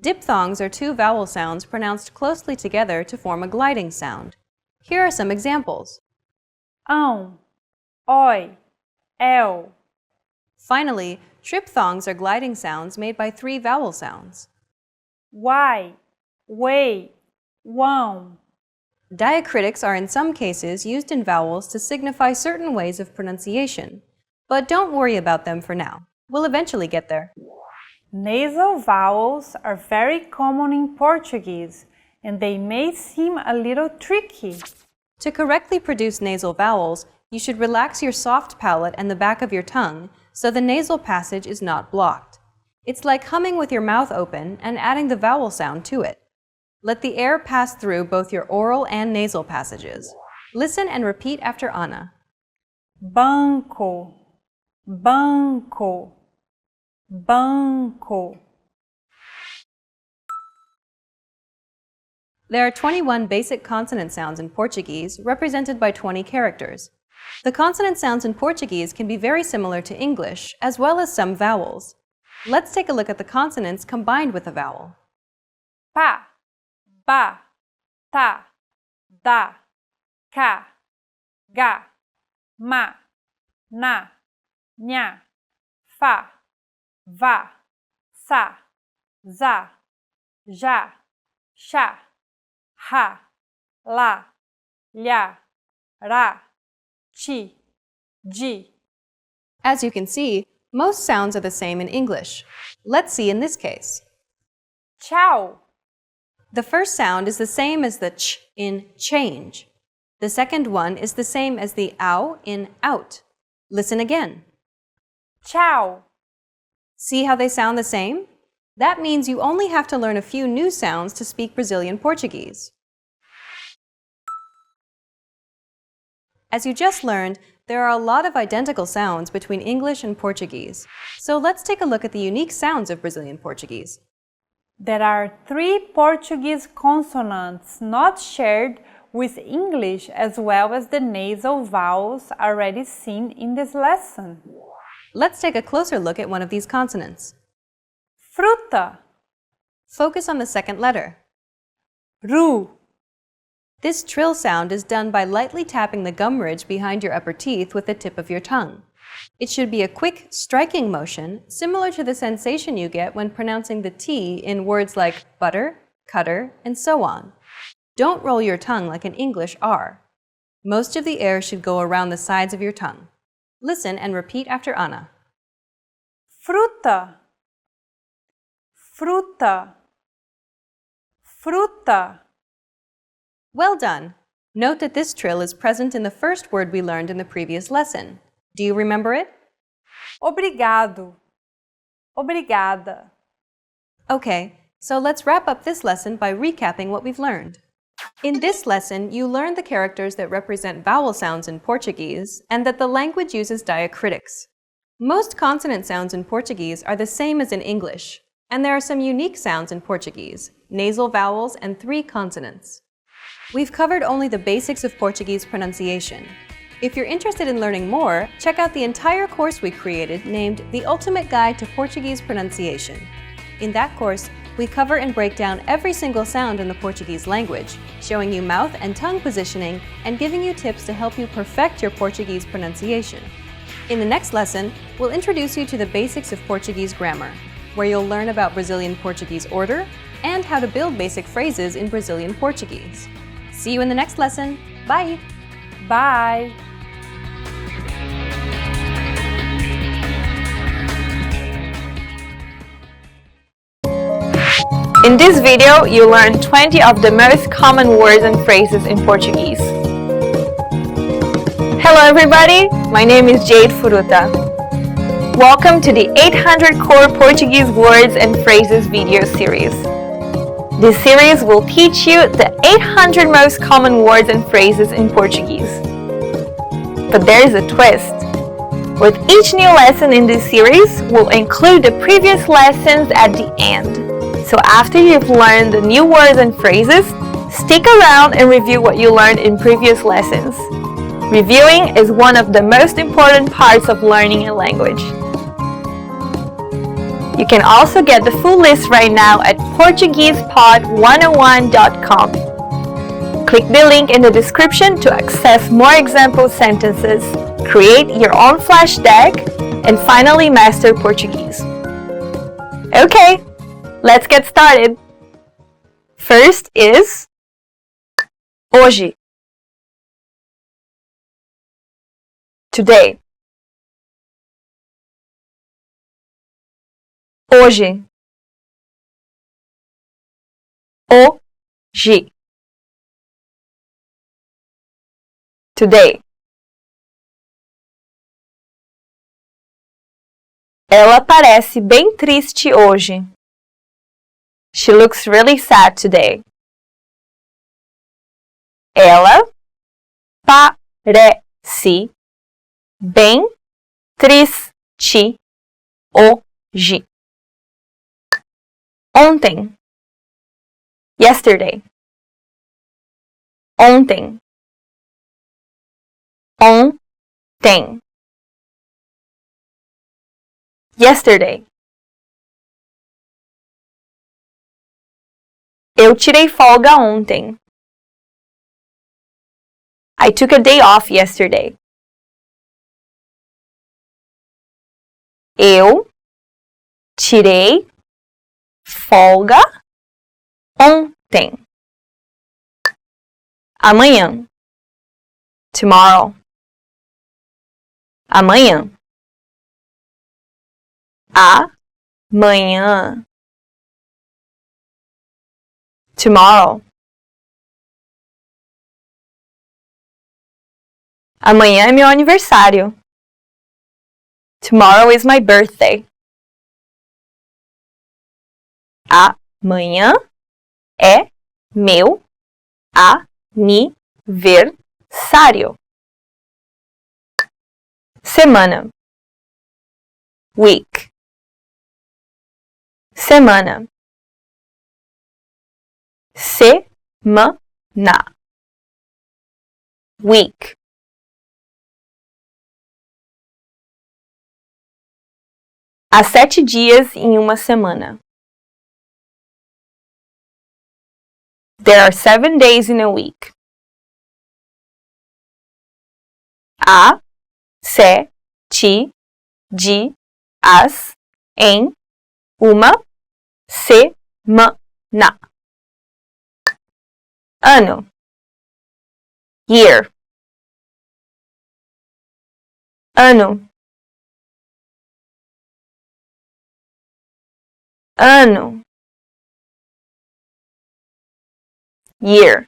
Diphthongs are 2 vowel sounds pronounced closely together to form a gliding sound. Here are some examples. Ão, oi, el. Finally, triphthongs are gliding sounds made by 3 vowel sounds. Uai, wei, wão. Diacritics are in some cases used in vowels to signify certain ways of pronunciation. But don't worry about them for now. We'll eventually get there. Nasal vowels are very common in Portuguese, and they may seem a little tricky. To correctly produce nasal vowels, you should relax your soft palate and the back of your tongue so the nasal passage is not blocked. It's like humming with your mouth open and adding the vowel sound to it. Let the air pass through both your oral and nasal passages. Listen and repeat after Ana. Banco, banco, banco. There are 21 basic consonant sounds in Portuguese, represented by 20 characters. The consonant sounds in Portuguese can be very similar to English, as well as some vowels. Let's take a look at the consonants combined with a vowel. Pa, ba, ta, da, ka, ga, ma, na, nha, fa, va, sa, za, ja, sha, ha, la, lla, ra, chi, ji. As you can see, most sounds are the same in English. Let's see in this case. Tchau. The first sound is the same as the ch in change. The second one is the same as the ow in out. Listen again. Tchau. See how they sound the same? That means you only have to learn a few new sounds to speak Brazilian Portuguese. As you just learned, there are a lot of identical sounds between English and Portuguese. So let's take a look at the unique sounds of Brazilian Portuguese. There are 3 Portuguese consonants not shared with English, as well as the nasal vowels already seen in this lesson. Let's take a closer look at one of these consonants. Fruta. Focus on the second letter. Ru. This trill sound is done by lightly tapping the gum ridge behind your upper teeth with the tip of your tongue. It should be a quick, striking motion, similar to the sensation you get when pronouncing the T in words like butter, cutter, and so on. Don't roll your tongue like an English R. Most of the air should go around the sides of your tongue. Listen and repeat after Ana. Fruta. Fruta. Fruta. Well done! Note that this trill is present in the first word we learned in the previous lesson. Do you remember it? Obrigado. Obrigada. Okay, so let's wrap up this lesson by recapping what we've learned. In this lesson, you learned the characters that represent vowel sounds in Portuguese and that the language uses diacritics. Most consonant sounds in Portuguese are the same as in English, and there are some unique sounds in Portuguese, nasal vowels and 3 consonants. We've covered only the basics of Portuguese pronunciation. If you're interested in learning more, check out the entire course we created named The Ultimate Guide to Portuguese Pronunciation. In that course, we cover and break down every single sound in the Portuguese language, showing you mouth and tongue positioning and giving you tips to help you perfect your Portuguese pronunciation. In the next lesson, we'll introduce you to the basics of Portuguese grammar, where you'll learn about Brazilian Portuguese order and how to build basic phrases in Brazilian Portuguese. See you in the next lesson. Bye! Bye. In this video, you learn 20 of the most common words and phrases in Portuguese. Hello everybody, my name is Jade Furuta. Welcome to the 800 Core Portuguese Words and Phrases video series. This series will teach you the 800 most common words and phrases in Portuguese. But there is a twist. With each new lesson in this series, we'll include the previous lessons at the end. So after you've learned the new words and phrases, stick around and review what you learned in previous lessons. Reviewing is one of the most important parts of learning a language. You can also get the full list right now at PortuguesePod101.com. Click the link in the description to access more example sentences, create your own flash deck, and finally master Portuguese. Okay, let's get started. First is hoje. Today. Hoje. Hoje. Today. Ela parece bem triste hoje. She looks really sad today. Ela parece bem triste hoje. Ontem. Yesterday. Ontem. Ontem. Yesterday. Eu tirei folga ontem. I took a day off yesterday. Eu tirei folga ontem. Amanhã. Tomorrow. Amanhã. Amanhã. Tomorrow. Amanhã é meu aniversário. Tomorrow is my birthday. Amanhã é meu aniversário. Semana. Week. Semana. Semana. Week. Há 7 dias em uma semana. There are 7 days in a week. Há 7 dias em uma semana. Ano. Year. Ano. Ano. Year.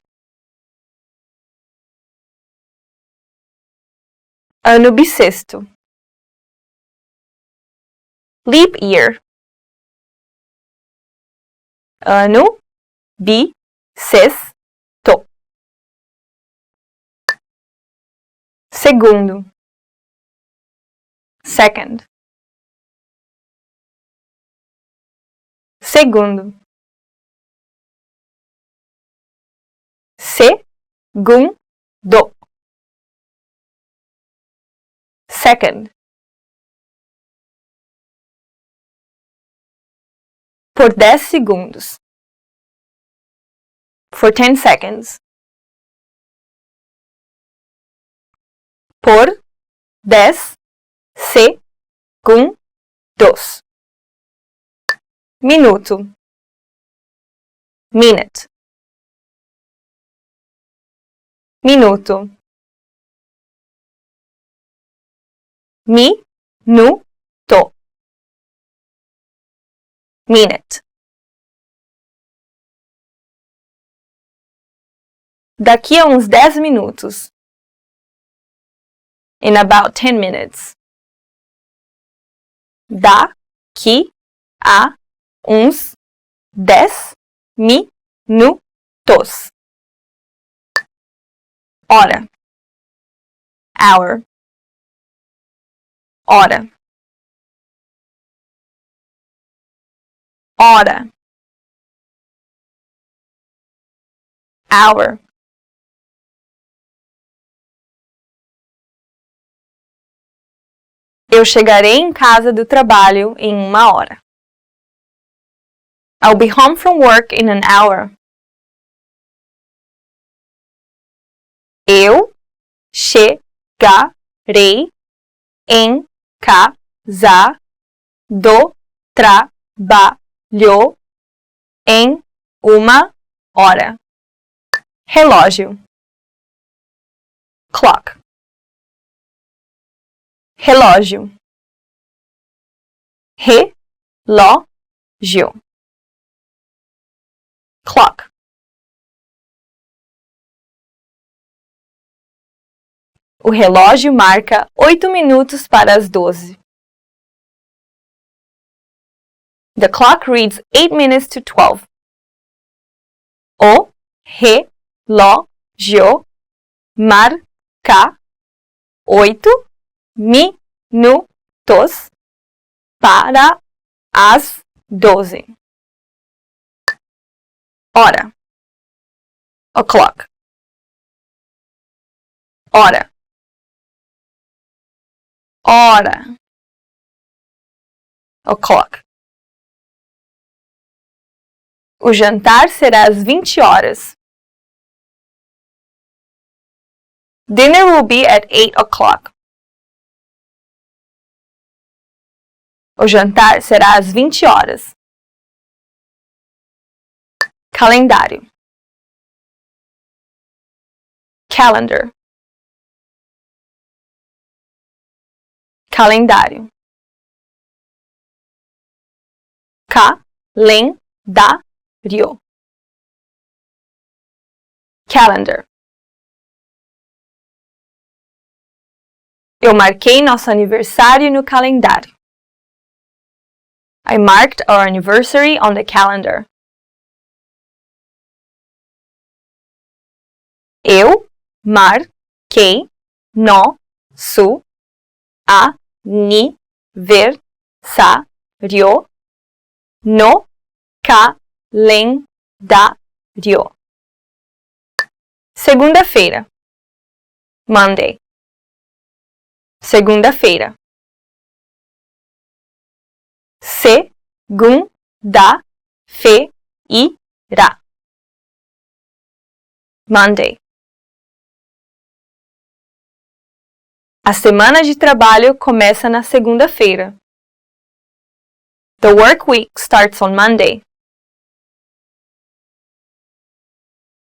Ano bissexto. Leap year. Ano bissexto. Segundo. Second. Segundo. Segundo. Second. Por 10 segundos. For 10 seconds. Por 10 segundos. Minuto. Minute. Minuto. Minuto. Minute. Daqui a uns 10 minutos. In about 10 minutes. Daqui a uns 10 minutos. Hora. Hour. Hora. Hora. Hour. Eu chegarei em casa do trabalho em 1 hora. I'll be home from work in an hour. Eu chegarei em casa do trabalho em 1 hora. Relógio. Clock. Relógio. Relógio. Clock. O relógio marca 8 minutos para as 12. The clock reads 8 minutes to 12. O relógio marca 8 minutos para as 12. Hora. O'clock. Hora. Hora. O'clock. O jantar será às 20 horas. Dinner will be at 8 o'clock. O jantar será às 20 horas. Calendário. Calendar. Calendário. Calendário. Calendar. Eu marquei nosso aniversário no calendário. I marked our anniversary on the calendar. Eu marquei nosso aniversário no calendário. Segunda-feira. Monday. Segunda-feira. Segunda-feira. Monday. A semana de trabalho começa na segunda-feira. The work week starts on Monday.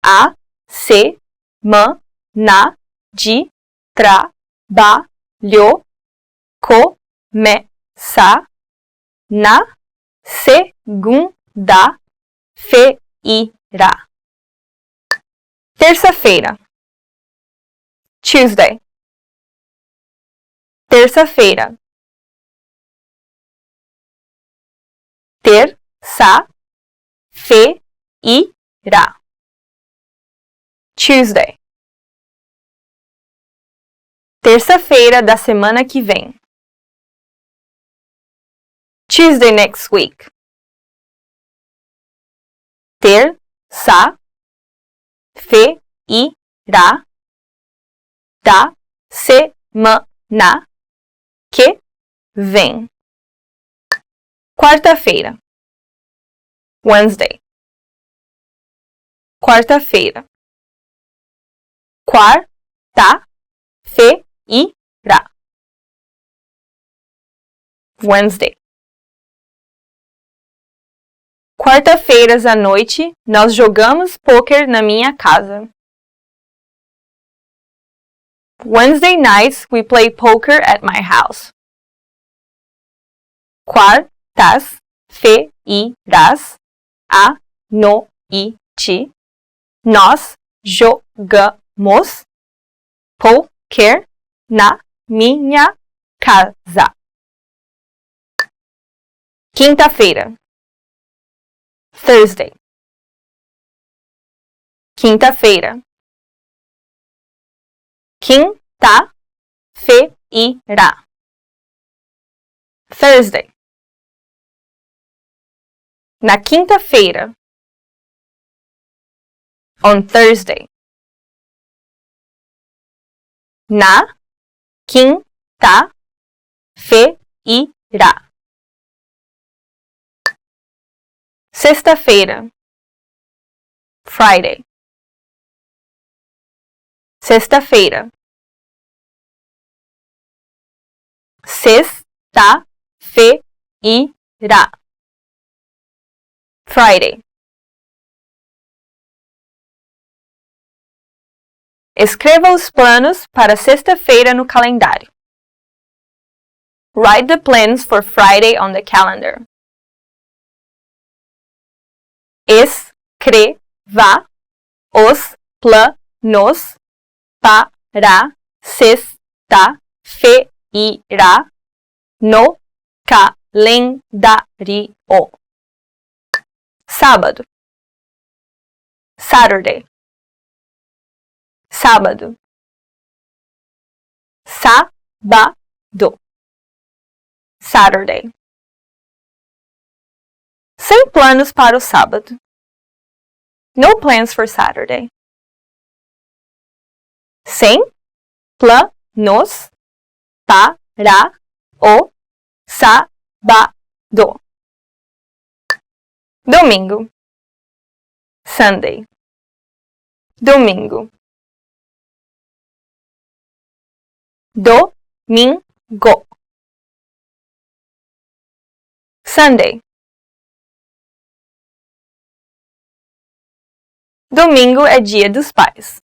A semana de trabalho começa na segunda-feira. Terça-feira. Tuesday. Terça-feira. Terça-feira. Tuesday. Terça-feira da semana que vem. Tuesday next week. Terça-feira da semana que vem. Quarta-feira. Wednesday. Quarta-feira. Quarta-feira. Wednesday. Quarta-feiras à noite, nós jogamos pôquer na minha casa. Wednesday nights, we play poker at my house. Quartas-feiras à noite, nós jogamos poker na minha casa. Quinta-feira. Thursday. Quinta-feira. Quinta-feira. Thursday. Na quinta-feira. On Thursday. Na quinta-feira. Sexta-feira. Friday. Sexta-feira. Sexta-feira. Friday. Escreva os planos para sexta-feira no calendário. Write the plans for Friday on the calendar. Escreva os planos para sexta-feira no calendário. Sábado. Saturday. Sábado. Sábado. Saturday. Sem planos para o sábado. No plans for Saturday. Sem planos para o, sábado. Domingo. Sunday. Domingo. Domingo. Sunday. Domingo é dia dos pais.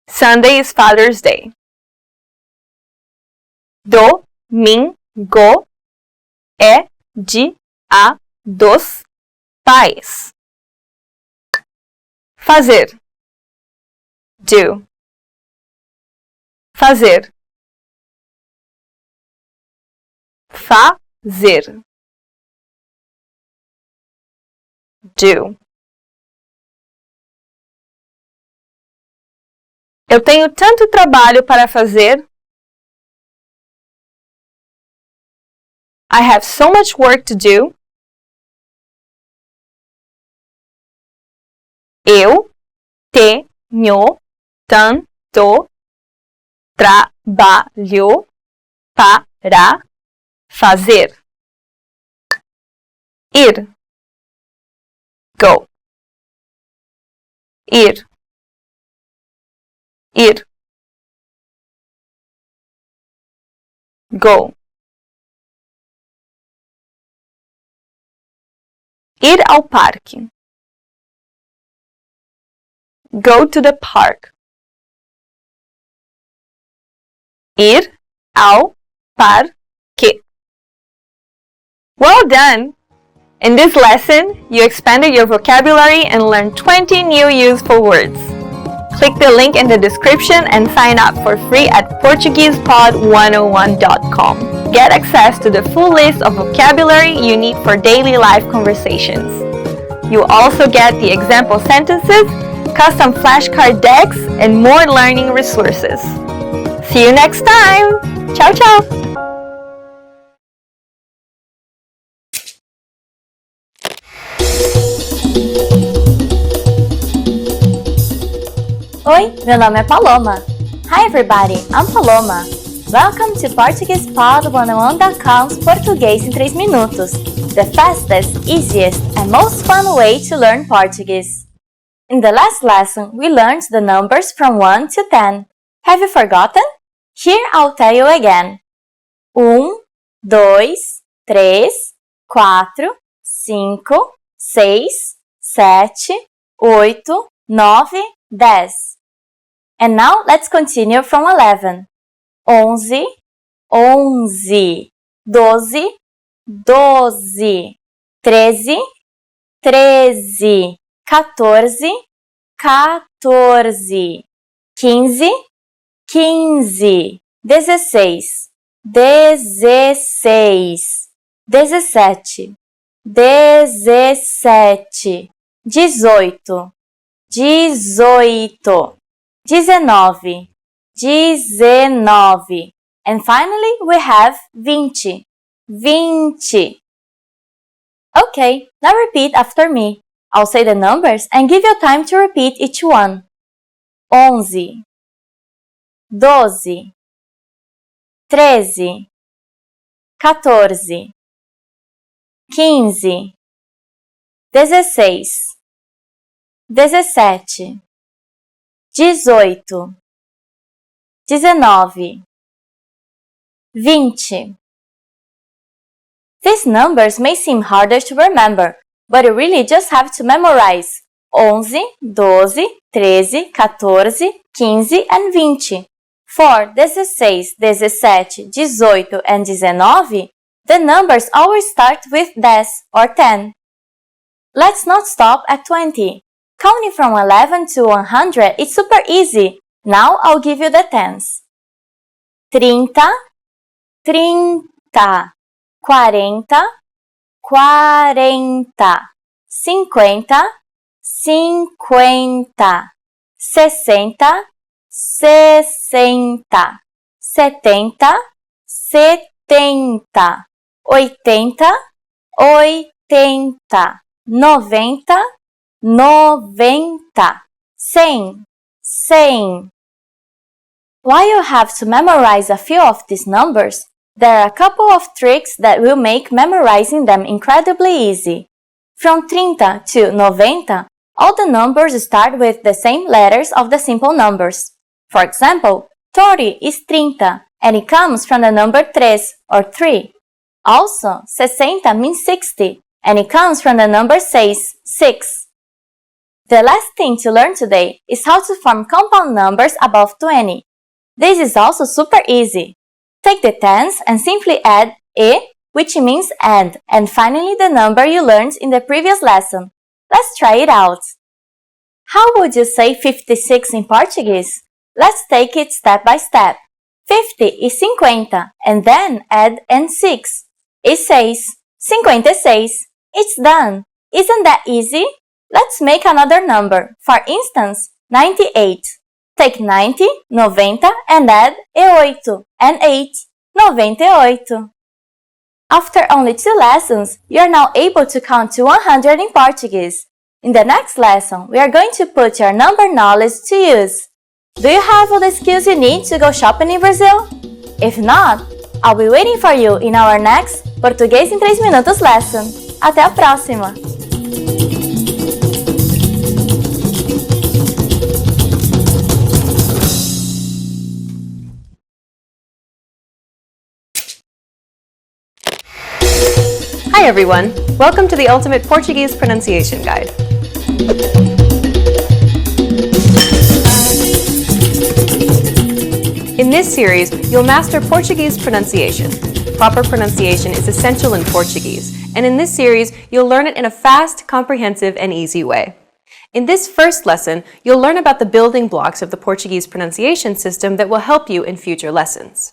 Sunday is Father's Day. Domingo é dia dos pais. Fazer. Do. Fazer. Fazer. Do. Eu tenho tanto trabalho para fazer. I have so much work to do. Eu tenho tanto trabalho para fazer. Ir. Go. Ir. Ir. Go. Ir ao parque. Go to the park. Ir ao parque. Well done! In this lesson, you expanded your vocabulary and learned 20 new useful words. Click the link in the description and sign up for free at PortuguesePod101.com. Get access to the full list of vocabulary you need for daily life conversations. You also get the example sentences, custom flashcard decks, and more learning resources. See you next time! Ciao, ciao! Oi, meu nome é Paloma. Hi everybody, I'm Paloma. Welcome to PortuguesePod101.com's Português em 3 minutos, the fastest, easiest, and most fun way to learn Portuguese. In the last lesson, we learned the numbers from 1 to 10. Have you forgotten? Here I'll tell you again. 1, 2, 3, 4, 5, 6, 7, 8, 9, 10. And now let's continue from 11. 11, 11, 12, 12, 13, 13, 14, 14, 15, 15, 16, 16, 17, 17, 18, 18, 19, 19, and finally we have 20, 20. Okay, now repeat after me. I'll say the numbers and give you time to repeat each one. 11, 12, 13, 14, 15, 16, 17, 18, 19, 20. These numbers may seem harder to remember, but you really just have to memorize 11, 12, 13, 14, 15 and 20. For 16, 17, 18 and 19, the numbers always start with 10 or 10. Let's not stop at 20. Counting from 11 to 100 is super easy. Now I'll give you the tens. 30, 30, 40, 40, 50, 50, 60, 60, 70, 70, 80, 80, 90, 90, 100, 100. While you have to memorize a few of these numbers, there are a couple of tricks that will make memorizing them incredibly easy. From 30 to 90, all the numbers start with the same letters of the simple numbers. For example, 30 is 30, and it comes from the number 3, or 3. Also, 60 means 60, and it comes from the number 6, 6. The last thing to learn today is how to form compound numbers above 20. This is also super easy. Take the tens and simply add e, which means and finally the number you learned in the previous lesson. Let's try it out. How would you say 56 in Portuguese? Let's take it step by step. 50 is 50, and then add and 6. Is 6. 56. It's done. Isn't that easy? Let's make another number. For instance, 98. Take 90, 90, and add e 8, and 8, 98. After only 2 lessons, you are now able to count to 100 in Portuguese. In the next lesson, we are going to put your number knowledge to use. Do you have all the skills you need to go shopping in Brazil? If not, I'll be waiting for you in our next Português em 3 Minutos lesson. Até a próxima! Hi everyone! Welcome to the Ultimate Portuguese Pronunciation Guide. In this series, you'll master Portuguese pronunciation. Proper pronunciation is essential in Portuguese, and in this series, you'll learn it in a fast, comprehensive, and easy way. In this first lesson, you'll learn about the building blocks of the Portuguese pronunciation system that will help you in future lessons.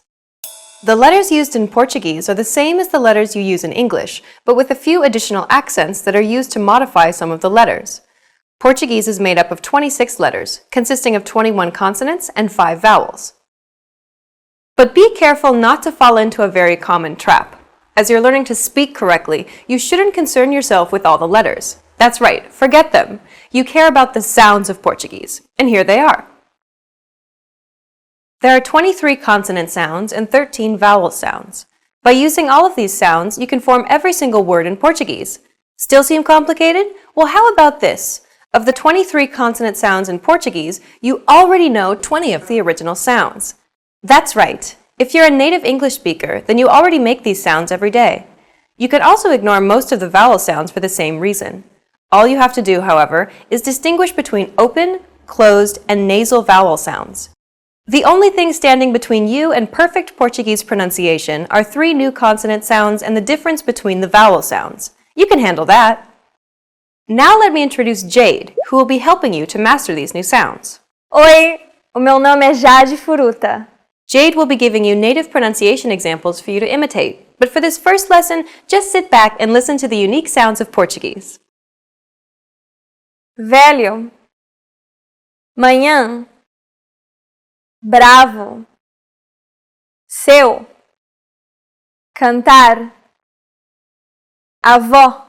The letters used in Portuguese are the same as the letters you use in English, but with a few additional accents that are used to modify some of the letters. Portuguese is made up of 26 letters, consisting of 21 consonants and 5 vowels. But be careful not to fall into a very common trap. As you're learning to speak correctly, you shouldn't concern yourself with all the letters. That's right, forget them. You care about the sounds of Portuguese, and here they are. There are 23 consonant sounds and 13 vowel sounds. By using all of these sounds, you can form every single word in Portuguese. Still seem complicated? Well, how about this? Of the 23 consonant sounds in Portuguese, you already know 20 of the original sounds. That's right. If you're a native English speaker, then you already make these sounds every day. You could also ignore most of the vowel sounds for the same reason. All you have to do, however, is distinguish between open, closed, and nasal vowel sounds. The only thing standing between you and perfect Portuguese pronunciation are 3 new consonant sounds and the difference between the vowel sounds. You can handle that. Now let me introduce Jade, who will be helping you to master these new sounds. Oi, o meu nome é Jade Furuta. Jade will be giving you native pronunciation examples for you to imitate, but for this first lesson, just sit back and listen to the unique sounds of Portuguese. Velho. Manhã. Bravo. Seu. Cantar. Avó.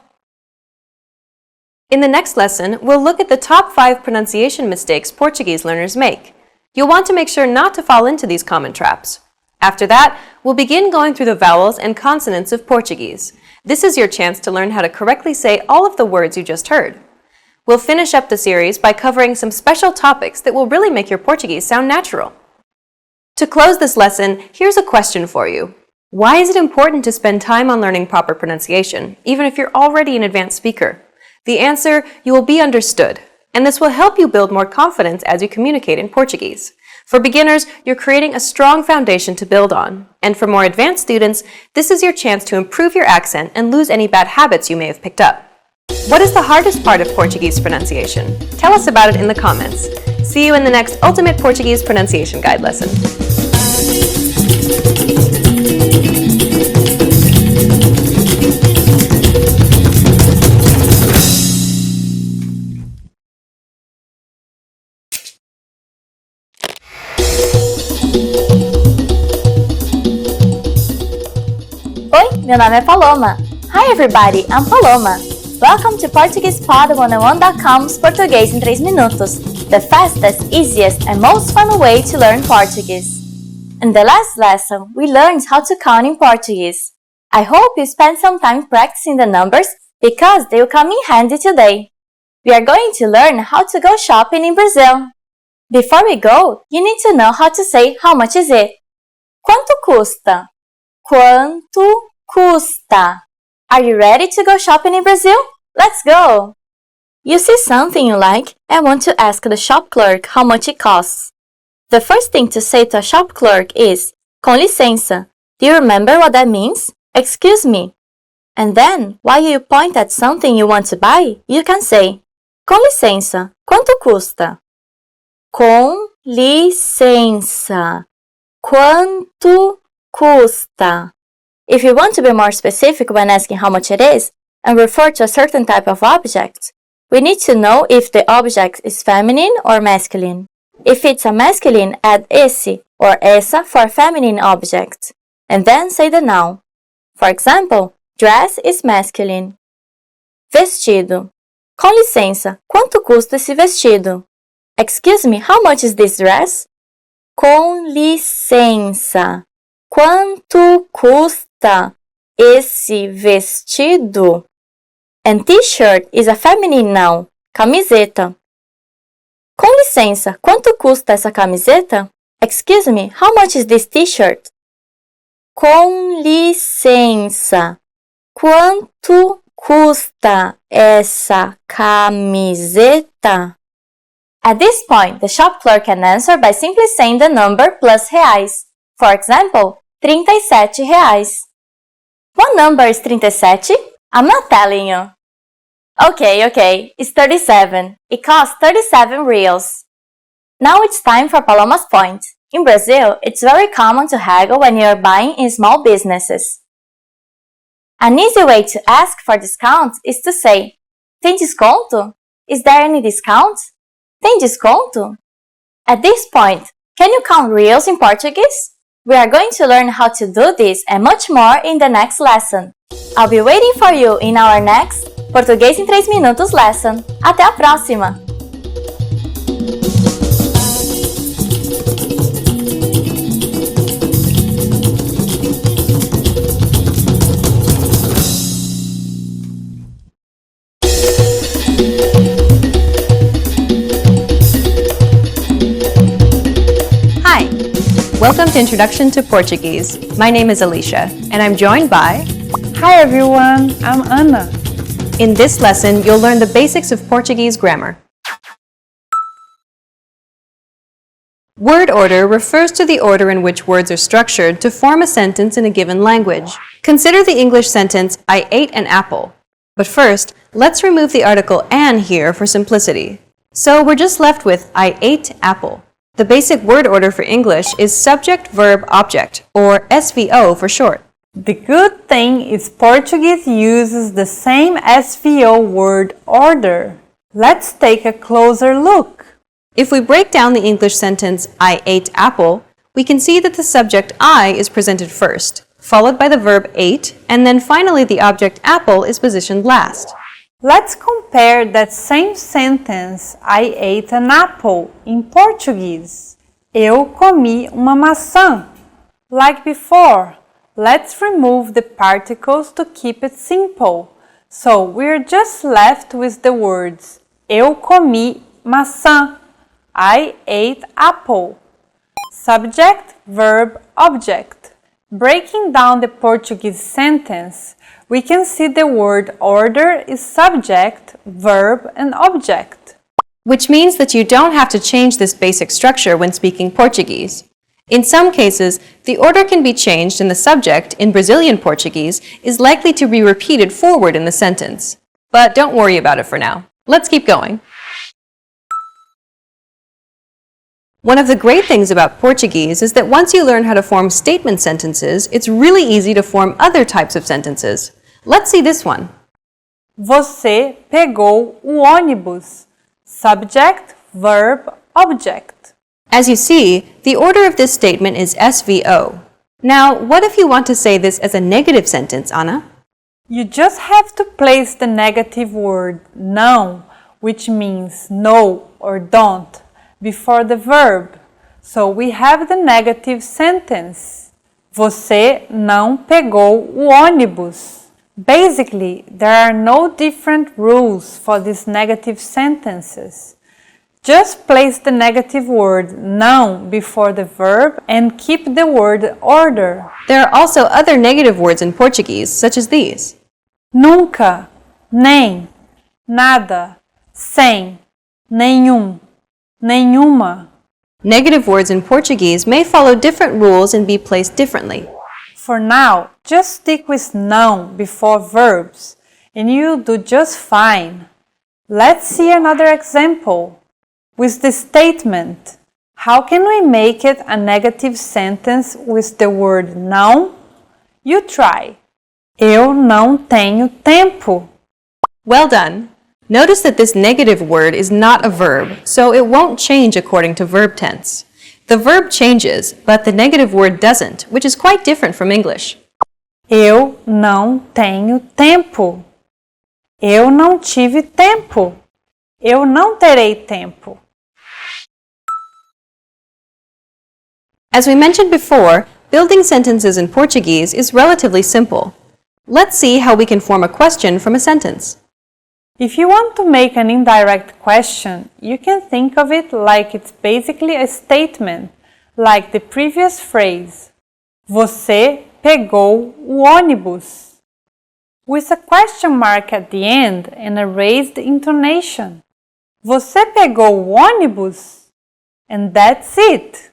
In the next lesson, we'll look at the top 5 pronunciation mistakes Portuguese learners make. You'll want to make sure not to fall into these common traps. After that, we'll begin going through the vowels and consonants of Portuguese. This is your chance to learn how to correctly say all of the words you just heard. We'll finish up the series by covering some special topics that will really make your Portuguese sound natural. To close this lesson, here's a question for you. Why is it important to spend time on learning proper pronunciation, even if you're already an advanced speaker? The answer, you will be understood, and this will help you build more confidence as you communicate in Portuguese. For beginners, you're creating a strong foundation to build on, and for more advanced students, this is your chance to improve your accent and lose any bad habits you may have picked up. What is the hardest part of Portuguese pronunciation? Tell us about it in the comments. See you in the next Ultimate Portuguese Pronunciation Guide lesson. Oi, meu nome é Paloma. Hi everybody, I'm Paloma. Welcome to PortuguesePod101.com's Português em 3 Minutos. the fastest, easiest, and most fun way to learn Portuguese. In the last lesson, we learned how to count in Portuguese. I hope you spent some time practicing the numbers because they will come in handy today. We are going to learn how to go shopping in Brazil. Before we go, you need to know how to say how much is it. Quanto custa? Quanto custa? Are you ready to go shopping in Brazil? Let's go! You see something you like and want to ask the shop clerk how much it costs. The first thing to say to a shop clerk is, com licença. Do you remember what that means? Excuse me. And then, while you point at something you want to buy, you can say, com licença, quanto custa? Com licença, quanto custa? If you want to be more specific when asking how much it is and refer to a certain type of object, we need to know if the object is feminine or masculine. If it's a masculine, add esse or essa for a feminine object, and then say the noun. For example, dress is masculine. Vestido. Com licença, quanto custa esse vestido? Excuse me, how much is this dress? Com licença, quanto custa esse vestido? And t-shirt is a feminine noun, camiseta. Com licença, quanto custa essa camiseta? Excuse me, how much is this t-shirt? Com licença, quanto custa essa camiseta? At this point, the shop clerk can answer by simply saying the number plus reais. For example, 37 reais. What number is 37? I'm not telling you. Okay, it's 37. It costs 37 reals. Now it's time for Paloma's point. In Brazil, it's very common to haggle when you're buying in small businesses. An easy way to ask for discounts is to say, tem desconto? Is there any discount? Tem desconto? At this point, can you count reals in Portuguese? We are going to learn how to do this and much more in the next lesson. I'll be waiting for you in our next Português em 3 Minutos lesson. Até a próxima! Hi! Welcome to Introduction to Portuguese. My name is Alicia, and I'm joined by... Hi everyone, I'm Anna. In this lesson, you'll learn the basics of Portuguese grammar. Word order refers to the order in which words are structured to form a sentence in a given language. Consider the English sentence, I ate an apple. But first, let's remove the article an here for simplicity. So we're just left with I ate apple. The basic word order for English is subject, verb, object, or SVO for short. The good thing is Portuguese uses the same SVO word order. Let's take a closer look. If we break down the English sentence, I ate apple, we can see that the subject I is presented first, followed by the verb ate, and then finally the object apple is positioned last. Let's compare that same sentence, I ate an apple, in Portuguese. Eu comi uma maçã. Like before, let's remove the particles to keep it simple. So we're just left with the words Eu comi maçã. I ate apple. Subject, verb, object. Breaking down the Portuguese sentence, we can see the word order is subject, verb, and object. Which means that you don't have to change this basic structure when speaking Portuguese. In some cases, the order can be changed and the subject, in Brazilian Portuguese, is likely to be repeated forward in the sentence. But don't worry about it for now. Let's keep going. One of the great things about Portuguese is that once you learn how to form statement sentences, it's really easy to form other types of sentences. Let's see this one. Você pegou o ônibus. Subject, verb, object. As you see, the order of this statement is SVO. Now, what if you want to say this as a negative sentence, Anna? You just have to place the negative word não, which means no or don't before the verb. So we have the negative sentence. Você não pegou o ônibus. Basically, there are no different rules for these negative sentences. Just place the negative word não before the verb and keep the word order. There are also other negative words in Portuguese, such as these. Nunca, nem, nada, sem, nenhum, nenhuma. Negative words in Portuguese may follow different rules and be placed differently. For now, just stick with não before verbs and you'll do just fine. Let's see another example. With the statement, how can we make it a negative sentence with the word não? You try. Eu não tenho tempo. Well done! Notice that this negative word is not a verb, so it won't change according to verb tense. The verb changes, but the negative word doesn't, which is quite different from English. Eu não tenho tempo. Eu não tive tempo. Eu não terei tempo. As we mentioned before, building sentences in Portuguese is relatively simple. Let's see how we can form a question from a sentence. If you want to make an indirect question, you can think of it like it's basically a statement, like the previous phrase. Você pegou o ônibus. With a question mark at the end and a raised intonation. Você pegou o ônibus? And that's it.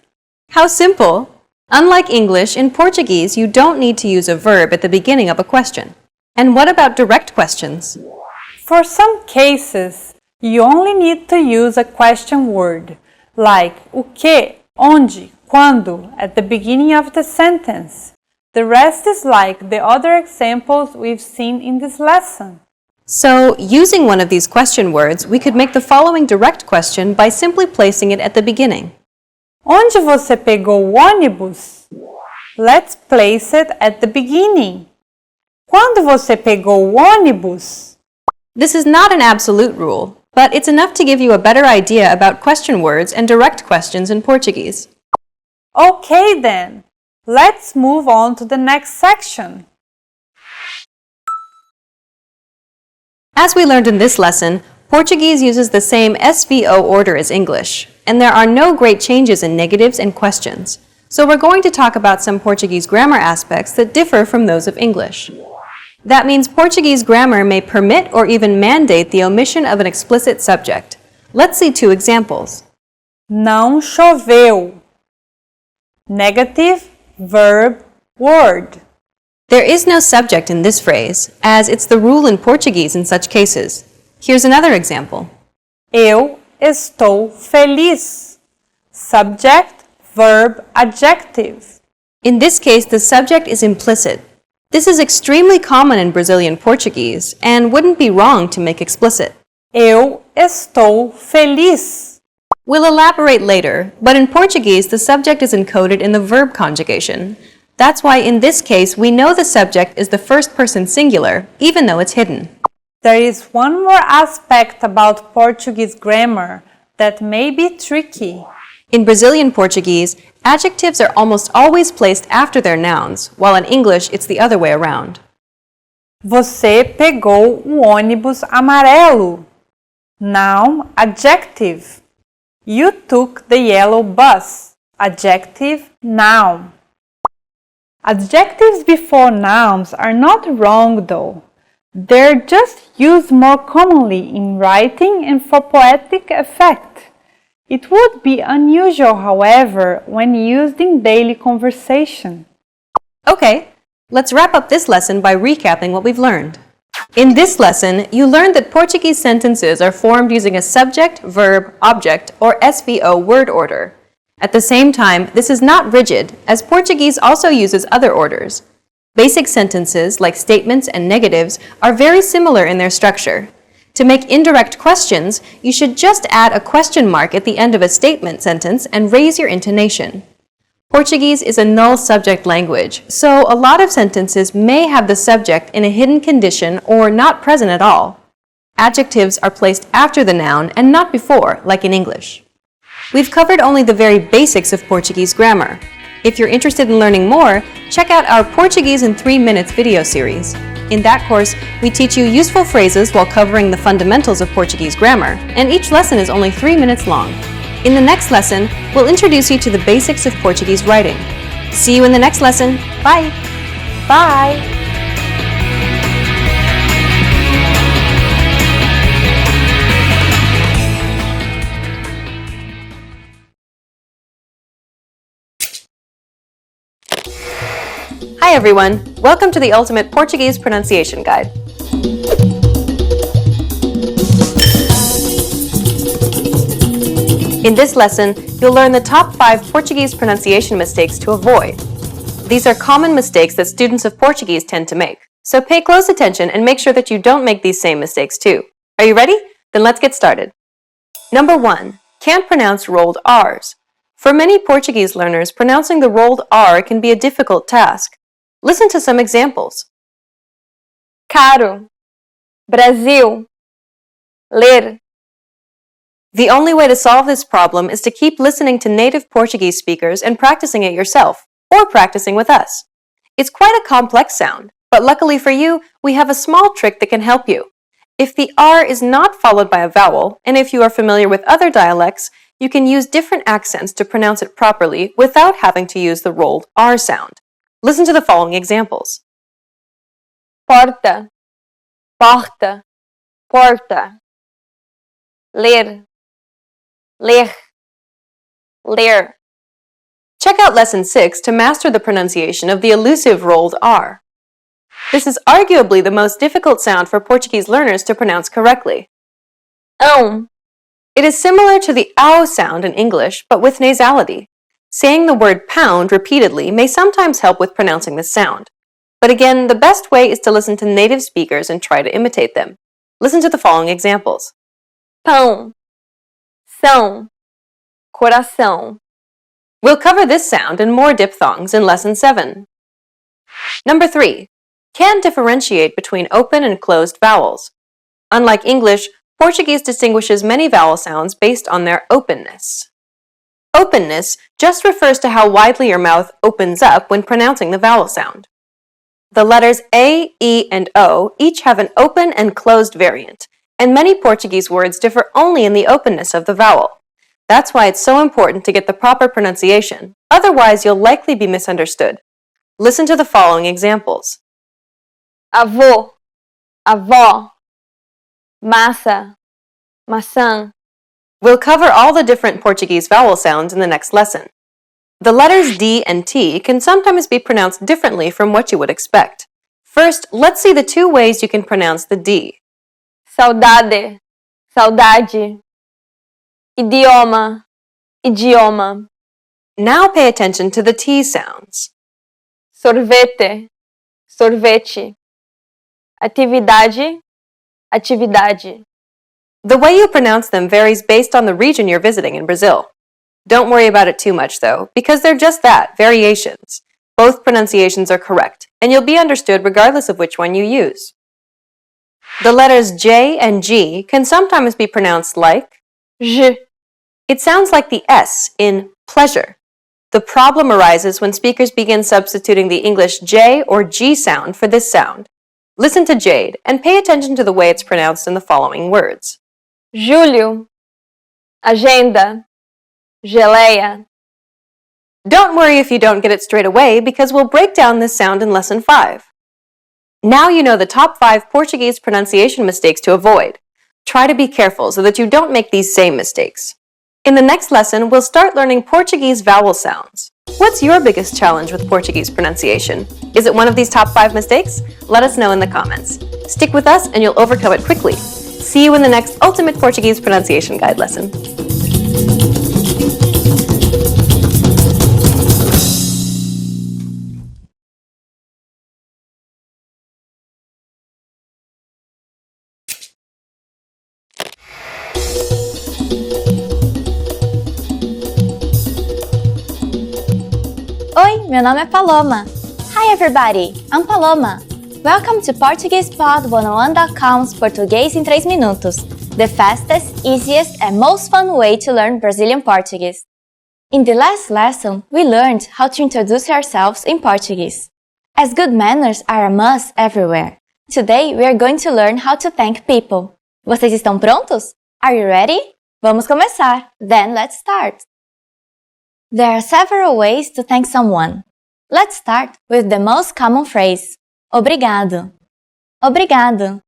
How simple! Unlike English, in Portuguese you don't need to use a verb at the beginning of a question. And what about direct questions? For some cases, you only need to use a question word, like o que, onde, quando at the beginning of the sentence. The rest is like the other examples we've seen in this lesson. So, using one of these question words, we could make the following direct question by simply placing it at the beginning. Onde você pegou o ônibus? Let's place it at the beginning. Quando você pegou o ônibus? This is not an absolute rule, but it's enough to give you a better idea about question words and direct questions in Portuguese. Okay then, let's move on to the next section. As we learned in this lesson, Portuguese uses the same SVO order as English, and there are no great changes in negatives and questions. So we're going to talk about some Portuguese grammar aspects that differ from those of English. That means Portuguese grammar may permit or even mandate the omission of an explicit subject. Let's see two examples. Não choveu. Negative, verb, word. There is no subject in this phrase, as it's the rule in Portuguese in such cases. Here's another example. Eu estou feliz. Subject, verb, adjective. In this case, the subject is implicit. This is extremely common in Brazilian Portuguese and wouldn't be wrong to make explicit. Eu estou feliz. We'll elaborate later, but in Portuguese, the subject is encoded in the verb conjugation. That's why in this case, we know the subject is the first person singular, even though it's hidden. There is one more aspect about Portuguese grammar that may be tricky. In Brazilian Portuguese, adjectives are almost always placed after their nouns, while in English, it's the other way around. Você pegou o ônibus amarelo. Noun, adjective. You took the yellow bus. Adjective, noun. Adjectives before nouns are not wrong though. They're just used more commonly in writing and for poetic effect. It would be unusual, however, when used in daily conversation. Okay, let's wrap up this lesson by recapping what we've learned. In this lesson, you learned that Portuguese sentences are formed using a subject, verb, object, or SVO word order. At the same time, this is not rigid, as Portuguese also uses other orders. Basic sentences, like statements and negatives, are very similar in their structure. To make indirect questions, you should just add a question mark at the end of a statement sentence and raise your intonation. Portuguese is a null subject language, so a lot of sentences may have the subject in a hidden condition or not present at all. Adjectives are placed after the noun and not before, like in English. We've covered only the very basics of Portuguese grammar. If you're interested in learning more, check out our Portuguese in 3 Minutes video series. In that course, we teach you useful phrases while covering the fundamentals of Portuguese grammar, and each lesson is only 3 minutes long. In the next lesson, we'll introduce you to the basics of Portuguese writing. See you in the next lesson. Bye! Bye! Hi everyone! Welcome to the Ultimate Portuguese Pronunciation Guide. In this lesson, you'll learn the top 5 Portuguese pronunciation mistakes to avoid. These are common mistakes that students of Portuguese tend to make, so pay close attention and make sure that you don't make these same mistakes too. Are you ready? Then let's get started. Number 1. Can't pronounce rolled R's. For many Portuguese learners, pronouncing the rolled R can be a difficult task. Listen to some examples. Caro, Brasil, ler. The only way to solve this problem is to keep listening to native Portuguese speakers and practicing it yourself, or practicing with us. It's quite a complex sound, but luckily for you, we have a small trick that can help you. If the R is not followed by a vowel, and if you are familiar with other dialects, you can use different accents to pronounce it properly without having to use the rolled R sound. Listen to the following examples. Porta, porta, porta. Ler, ler, ler. Check out Lesson 6 to master the pronunciation of the elusive rolled R. This is arguably the most difficult sound for Portuguese learners to pronounce correctly. It is similar to the ow sound in English, but with nasality. Saying the word pound repeatedly may sometimes help with pronouncing this sound. But again, the best way is to listen to native speakers and try to imitate them. Listen to the following examples. Pão, são, coração. We'll cover this sound and more diphthongs in Lesson 7. Number 3. Can't differentiate between open and closed vowels. Unlike English, Portuguese distinguishes many vowel sounds based on their openness. Openness just refers to how widely your mouth opens up when pronouncing the vowel sound. The letters A, E, and O each have an open and closed variant, and many Portuguese words differ only in the openness of the vowel. That's why it's so important to get the proper pronunciation, otherwise you'll likely be misunderstood. Listen to the following examples. Avô, avó. Massa, maçã. We'll cover all the different Portuguese vowel sounds in the next lesson. The letters D and T can sometimes be pronounced differently from what you would expect. First, let's see the 2 ways you can pronounce the D. Saudade, saudade. Idioma, idioma. Now pay attention to the T sounds. Sorvete, sorvete. Atividade, atividade. The way you pronounce them varies based on the region you're visiting in Brazil. Don't worry about it too much though, because they're just that, variations. Both pronunciations are correct, and you'll be understood regardless of which one you use. The letters J and G can sometimes be pronounced like Je. It sounds like the S in pleasure. The problem arises when speakers begin substituting the English J or G sound for this sound. Listen to Jade and pay attention to the way it's pronounced in the following words. Julho, agenda, geleia. Don't worry if you don't get it straight away because we'll break down this sound in Lesson 5. Now you know the top 5 Portuguese pronunciation mistakes to avoid. Try to be careful so that you don't make these same mistakes. In the next lesson, we'll start learning Portuguese vowel sounds. What's your biggest challenge with Portuguese pronunciation? Is it one of these top 5 mistakes? Let us know in the comments. Stick with us and you'll overcome it quickly. See you in the next Ultimate Portuguese Pronunciation Guide lesson. Oi, meu nome é Paloma. Hi everybody, I'm Paloma. Welcome to PortuguesePod101.com's Português em 3 minutos, the fastest, easiest, and most fun way to learn Brazilian Portuguese. In the last lesson, we learned how to introduce ourselves in Portuguese. As good manners are a must everywhere, today we are going to learn how to thank people. Vocês estão prontos? Are you ready? Vamos começar! Then let's start! There are several ways to thank someone. Let's start with the most common phrase. Obrigado. Obrigado.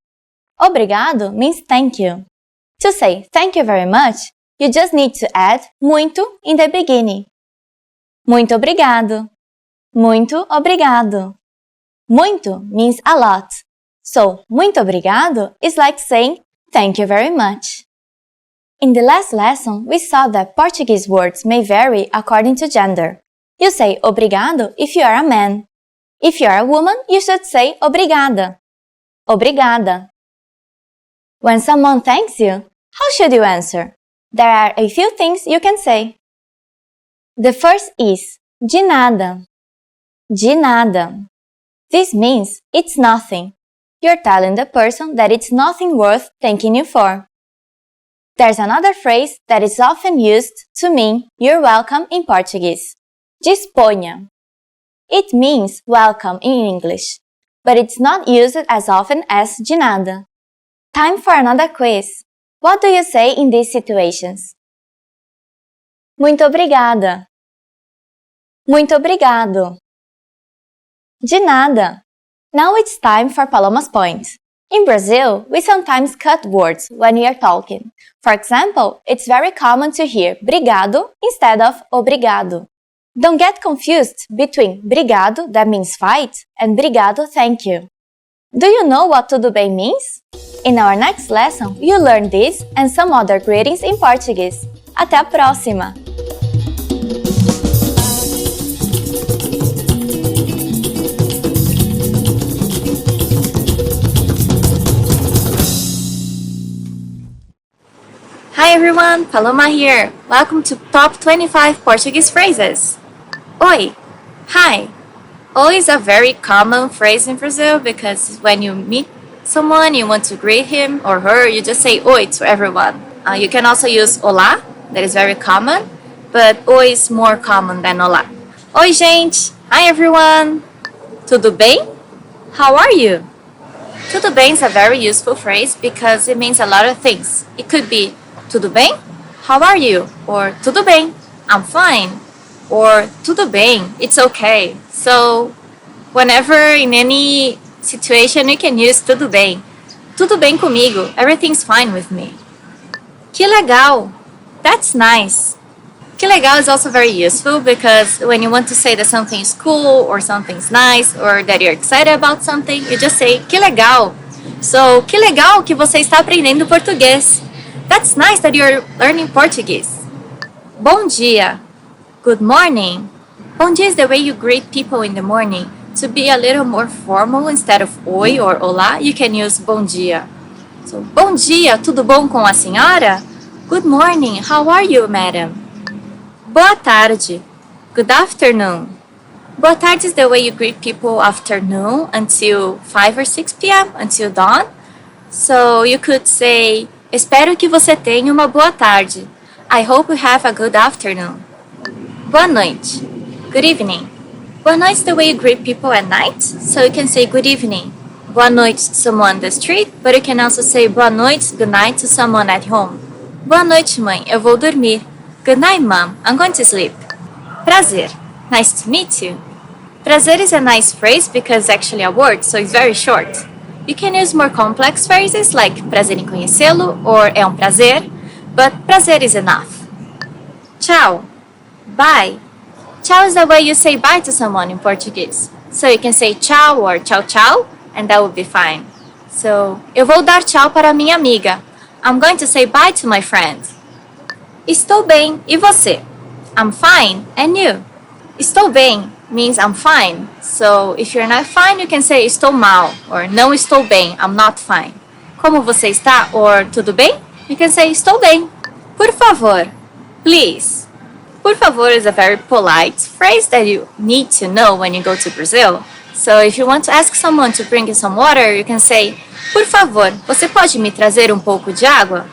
Obrigado means thank you. To say thank you very much, you just need to add muito in the beginning. Muito obrigado. Muito obrigado. Muito means a lot. So, muito obrigado is like saying thank you very much. In the last lesson, we saw that Portuguese words may vary according to gender. You say obrigado if you are a man. If you are a woman, you should say obrigada. Obrigada. When someone thanks you, how should you answer? There are a few things you can say. The first is de nada. De nada. This means it's nothing. You're telling the person that it's nothing worth thanking you for. There's another phrase that is often used to mean you're welcome in Portuguese. Disponha. It means welcome in English, but it's not used as often as de nada. Time for another quiz. What do you say in these situations? Muito obrigada. Muito obrigado. De nada. Now it's time for Paloma's point. In Brazil, we sometimes cut words when we are talking. For example, it's very common to hear brigado instead of obrigado. Don't get confused between brigado, that means fight, and brigado, thank you. Do you know what tudo bem means? In our next lesson, you'll learn this and some other greetings in Portuguese. Até a próxima! Hi everyone, Paloma here. Welcome to Top 25 Portuguese Phrases. Oi, hi. Oi is a very common phrase in Brazil because when you meet someone, you want to greet him or her, you just say oi to everyone. You can also use olá, that is very common, but oi is more common than olá. Oi, gente. Hi everyone. Tudo bem? How are you? Tudo bem is a very useful phrase because it means a lot of things. It could be tudo bem? How are you? Or tudo bem? I'm fine. Or tudo bem? It's okay. So, whenever in any situation you can use tudo bem. Tudo bem comigo. Everything's fine with me. Que legal. That's nice. Que legal is also very useful because when you want to say that something is cool or something's nice or that you're excited about something, you just say que legal. So, que legal que você está aprendendo português. That's nice that you're learning Portuguese. Bom dia. Good morning. Bom dia is the way you greet people in the morning. To be a little more formal, instead of oi or olá, you can use bom dia. So, bom dia, tudo bom com a senhora? Good morning, how are you, madam? Boa tarde. Good afternoon. Boa tarde is the way you greet people afternoon until 5 or 6 p.m., until dawn. So, you could say, espero que você tenha uma boa tarde. I hope you have a good afternoon. Boa noite. Good evening. Boa noite is the way you greet people at night. So you can say good evening. Boa noite to someone on the street, but you can also say boa noite, good night to someone at home. Boa noite, mãe. Eu vou dormir. Good night, mom. I'm going to sleep. Prazer. Nice to meet you. Prazer is a nice phrase because it's actually a word, so it's very short. You can use more complex phrases like prazer em conhecê-lo or é um prazer, but prazer is enough. Tchau. Bye. Tchau is the way you say bye to someone in Portuguese. So you can say tchau or tchau tchau, and that would be fine. So, eu vou dar tchau para minha amiga. I'm going to say bye to my friend. Estou bem, e você? I'm fine, and you? Estou bem means I'm fine. So, if you're not fine, you can say estou mal, or não estou bem, I'm not fine. Como você está, or tudo bem? You can say estou bem. Por favor, please. Por favor is a very polite phrase that you need to know when you go to Brazil. So if you want to ask someone to bring you some water, you can say, por favor, você pode me trazer um pouco de água?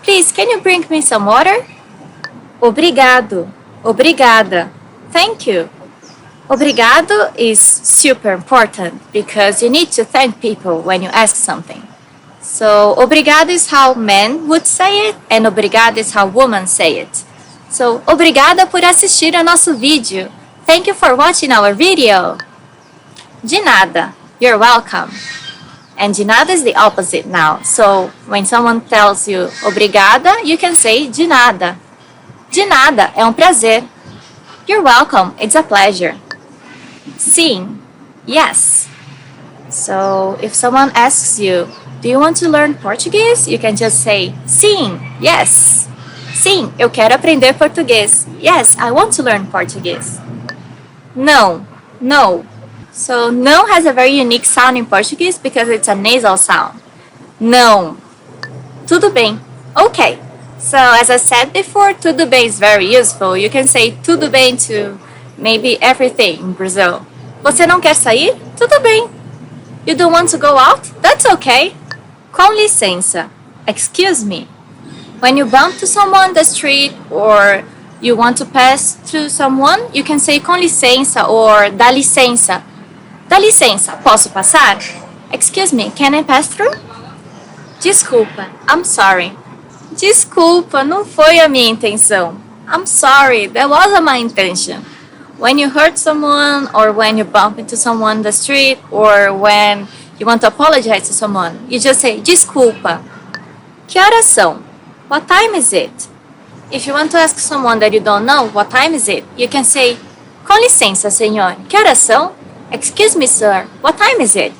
Please, can you bring me some water? Obrigado, obrigada, thank you. Obrigado is super important because you need to thank people when you ask something. So, obrigado is how men would say it, and obrigado is how women say it. So, obrigada por assistir ao nosso vídeo. Thank you for watching our video. De nada, you're welcome. And de nada is the opposite now. So, when someone tells you obrigada, you can say de nada. De nada, é um prazer. You're welcome, it's a pleasure. Sim, yes. So, if someone asks you, do you want to learn Portuguese? You can just say, sim, yes. Sim, eu quero aprender português. Yes, I want to learn Portuguese. Não, no. So, não has a very unique sound in Portuguese because it's a nasal sound. Não. Tudo bem. Okay. So, as I said before, tudo bem is very useful. You can say tudo bem to maybe everything in Brazil. Você não quer sair? Tudo bem. You don't want to go out? That's okay. Com licença. Excuse me. When you bump to someone on the street or you want to pass through someone, you can say com licença or dá licença. Dá licença, posso passar? Excuse me, can I pass through? Desculpa, I'm sorry. Desculpa, não foi a minha intenção. I'm sorry, that wasn't my intention. When you hurt someone or when you bump into someone on the street or when you want to apologize to someone, you just say desculpa. Que horas são? What time is it? If you want to ask someone that you don't know what time is it, you can say com licença, senhor. Que horas são? Excuse me, sir. What time is it?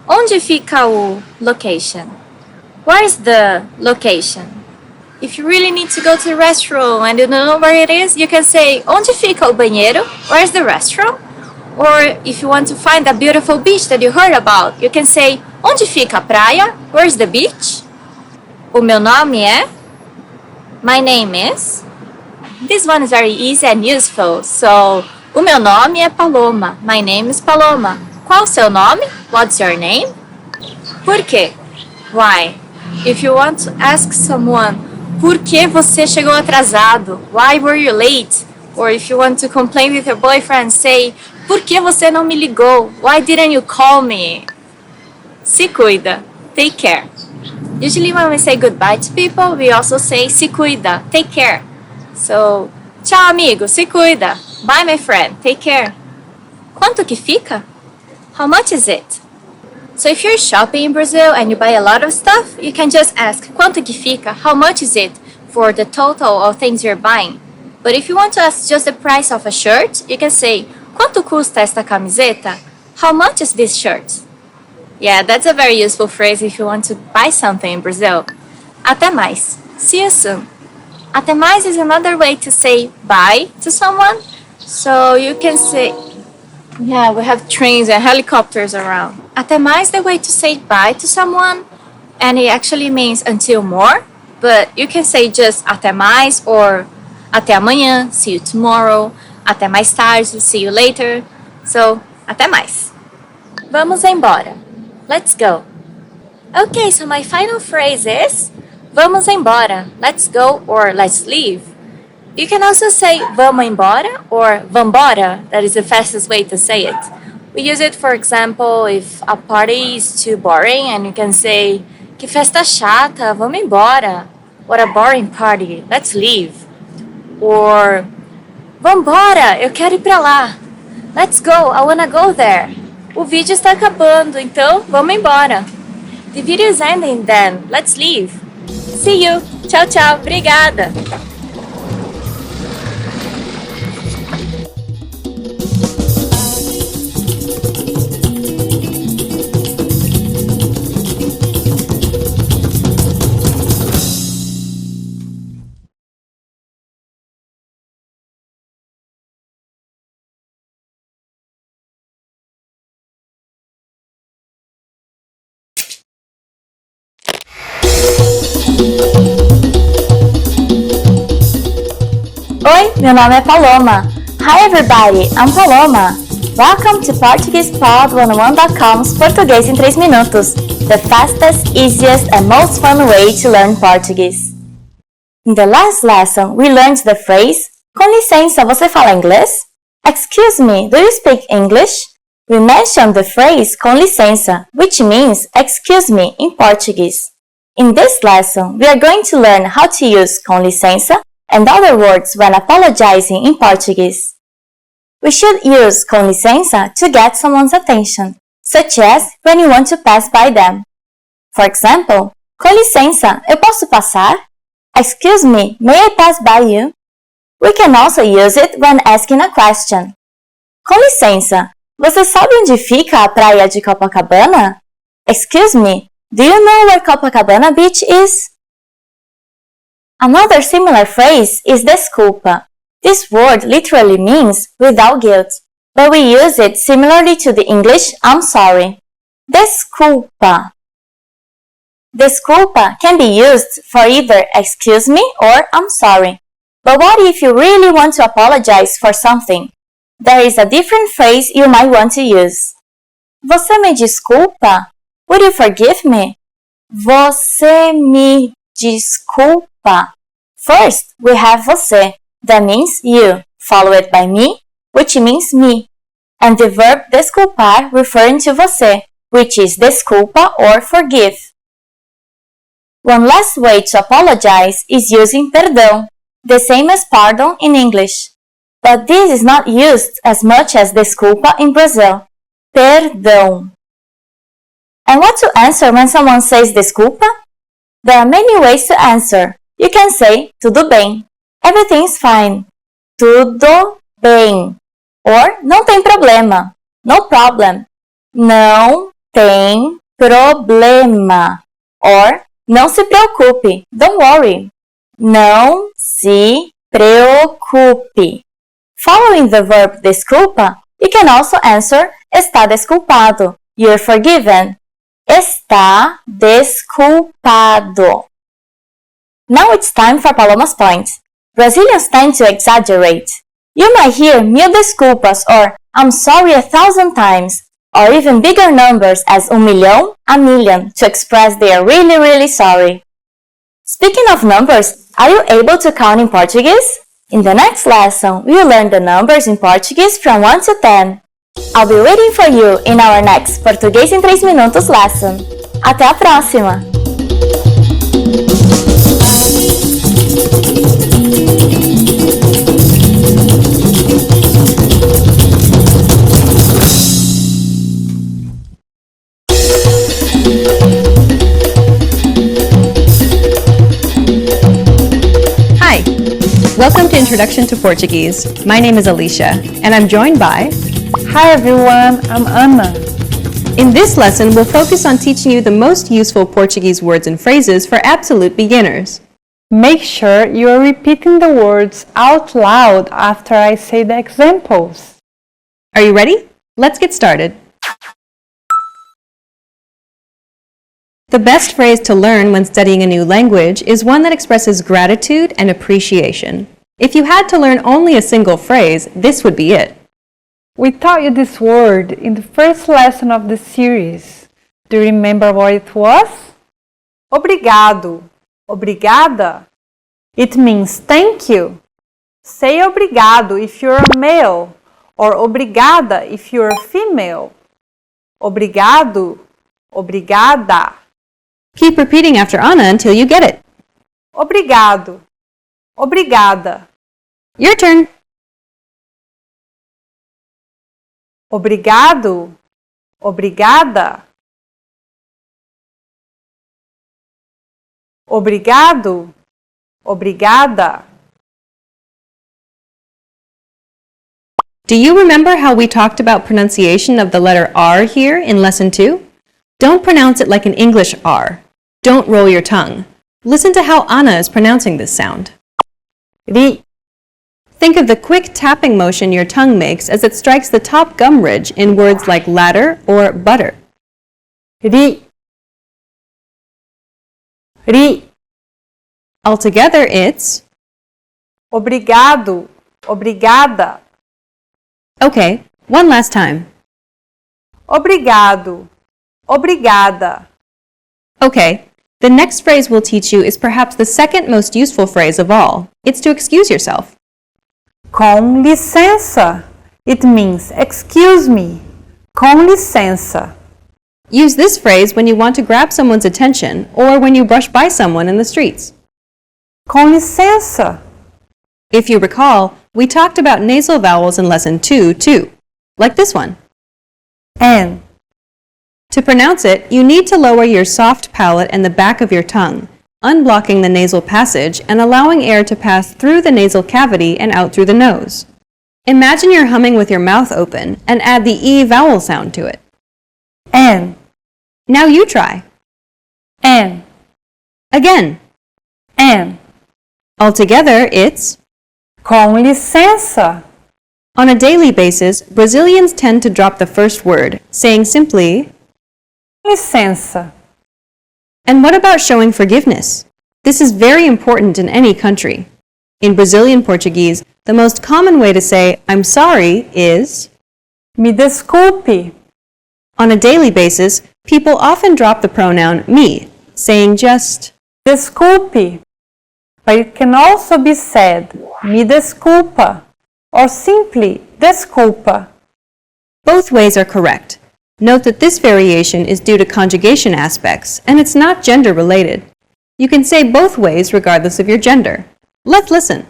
Onde fica o location? Where's the location? If you really need to go to the restroom and you don't know where it is, you can say onde fica o banheiro? Where's the restroom? Or if you want to find a beautiful beach that you heard about, you can say onde fica a praia? Where's the beach? O meu nome é? My name is? This one is very easy and useful. So, o meu nome é Paloma. My name is Paloma. Qual o seu nome? What's your name? Por quê? Why? If you want to ask someone, por que você chegou atrasado? Why were you late? Or if you want to complain with your boyfriend, say, por que você não me ligou? Why didn't you call me? Se cuida. Take care. Usually when we say goodbye to people, we also say se cuida. Take care. So, tchau amigo, se cuida. Bye my friend, take care. Quanto que fica? How much is it? So if you're shopping in Brazil and you buy a lot of stuff, you can just ask quanto que fica? How much is it for the total of things you're buying? But if you want to ask just the price of a shirt, you can say quanto custa esta camiseta? How much is this shirt? Yeah, that's a very useful phrase if you want to buy something in Brazil. Até mais. See you soon. Até mais is another way to say bye to someone. So you can say, yeah, we have trains and helicopters around. Até mais is the way to say bye to someone, and it actually means until more, but you can say just até mais or até amanhã, see you tomorrow, até mais tarde, see you later. So, até mais. Vamos embora. Let's go. Okay, so my final phrase is vamos embora. Let's go or let's leave. You can also say vamos embora or vambora. That is the fastest way to say it. We use it, for example, if a party is too boring and you can say que festa chata, vamos embora. What a boring party, let's leave. Or vambora, eu quero ir pra lá. Let's go, I wanna go there. O vídeo está acabando, então vamos embora. The video is ending then, let's leave. See you, tchau tchau, obrigada. Oi, meu nome é Paloma. Hi everybody, I'm Paloma. Welcome to PortuguesePod101.com's Português em 3 minutos, the fastest, easiest, and most fun way to learn Portuguese. In the last lesson, we learned the phrase Com licença, você fala inglês? Excuse me, do you speak English? We mentioned the phrase Com licença, which means excuse me in Portuguese. In this lesson, we are going to learn how to use Com licença and other words when apologizing in Portuguese. We should use Com licença to get someone's attention, such as when you want to pass by them. For example, Com licença, eu posso passar? Excuse me, may I pass by you? We can also use it when asking a question. Com licença, você sabe onde fica a praia de Copacabana? Excuse me, do you know where Copacabana Beach is? Another similar phrase is desculpa. This word literally means without guilt, but we use it similarly to the English I'm sorry. Desculpa. Desculpa can be used for either excuse me or I'm sorry. But what if you really want to apologize for something? There is a different phrase you might want to use. Você me desculpa? Would you forgive me? Você me desculpa. First, we have você. That means you, followed by me, which means me, and the verb desculpar referring to você, which is desculpa or forgive. One last way to apologize is using perdão, the same as pardon in English. But this is not used as much as desculpa in Brazil. Perdão. And what to answer when someone says desculpa? There are many ways to answer. You can say tudo bem. Everything's fine. Tudo bem. Or não tem problema. No problem. Não tem problema. Or não se preocupe. Don't worry. Não se preocupe. Following the verb desculpa, you can also answer está desculpado. You're forgiven. Está desculpado. Now it's time for Paloma's point. Brazilians tend to exaggerate. You might hear mil desculpas or I'm sorry 1,000 times, or even bigger numbers as milhão, a million, to express they are really, really sorry. Speaking of numbers, are you able to count in Portuguese? In the next lesson, we will learn the numbers in Portuguese from 1 to 10. I'll be waiting for you in our next Português em 3 minutos lesson. Até a próxima! Welcome to Introduction to Portuguese. My name is Alicia, and I'm joined by... Hi everyone, I'm Anna. In this lesson, we'll focus on teaching you the most useful Portuguese words and phrases for absolute beginners. Make sure you are repeating the words out loud after I say the examples. Are you ready? Let's get started. The best phrase to learn when studying a new language is one that expresses gratitude and appreciation. If you had to learn only a single phrase, this would be it. We taught you this word in the first lesson of the series. Do you remember what it was? Obrigado. Obrigada. It means thank you. Say obrigado if you're a male, or obrigada if you're a female. Obrigado. Obrigada. Keep repeating after Anna until you get it. Obrigado. Obrigada. Your turn. Obrigado. Obrigada. Obrigado. Obrigada. Do you remember how we talked about pronunciation of the letter R here in Lesson 2? Don't pronounce it like an English R. Don't roll your tongue. Listen to how Anna is pronouncing this sound. Ri. Think of the quick tapping motion your tongue makes as it strikes the top gum ridge in words like ladder or butter. Ri. Ri. Altogether, it's... Obrigado. Obrigada. Okay, One last time. Obrigado. Obrigada. Okay, the next phrase we'll teach you is perhaps the second most useful phrase of all. It's to excuse yourself. Com licença. It means excuse me. Com licença. Use this phrase when you want to grab someone's attention or when you brush by someone in the streets. Com licença. If you recall, we talked about nasal vowels in lesson 2 too, like this one. N. To pronounce it, you need to lower your soft palate and the back of your tongue, unblocking the nasal passage and allowing air to pass through the nasal cavity and out through the nose. Imagine you're humming with your mouth open and add the E vowel sound to it. N. Now you try. N. Again. N. Altogether, it's Com licença. On a daily basis, Brazilians tend to drop the first word, saying simply, Licença. and what about showing forgiveness? This is very important in any country. In Brazilian Portuguese, the most common way to say I'm sorry is Me desculpe. on a daily basis, people often drop the pronoun me, saying just Desculpe. But it can also be said me desculpa or simply desculpa. both ways are correct. Note that this variation is due to conjugation aspects and it's not gender related. You can say both ways regardless of your gender. Let's listen.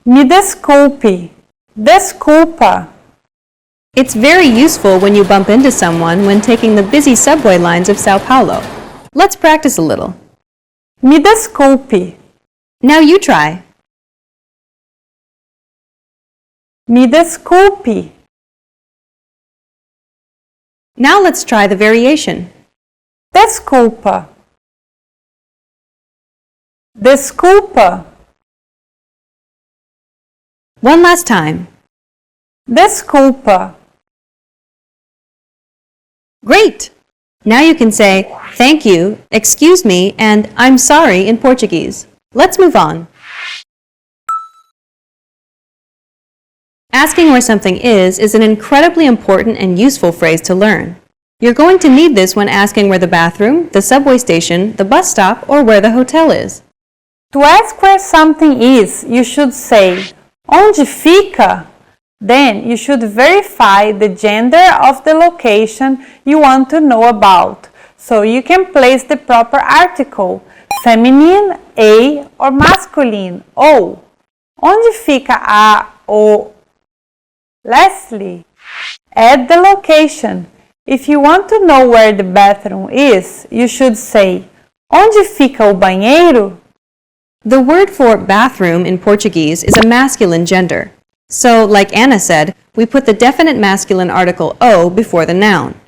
Me desculpe. Desculpa. It's very useful when you bump into someone when taking the busy subway lines of Sao Paulo. Let's practice a little. Me desculpe. Now you try. Me desculpe. Now let's try the variation. Desculpa. Desculpa. One last time. Desculpa. Great! Now you can say thank you, excuse me, and I'm sorry in Portuguese. Let's move on. Asking where something is an incredibly important and useful phrase to learn. You're going to need this when asking where the bathroom, the subway station, the bus stop, or where the hotel is. To ask where something is, you should say onde fica? Then you should verify the gender of the location you want to know about, so you can place the proper article, feminine, a, or masculine, o. Onde fica a, o? Lastly, add the location. If you want to know where the bathroom is, you should say onde fica o banheiro? The word for bathroom in Portuguese is a masculine gender. So, like Anna said, we put the definite masculine article o before the noun.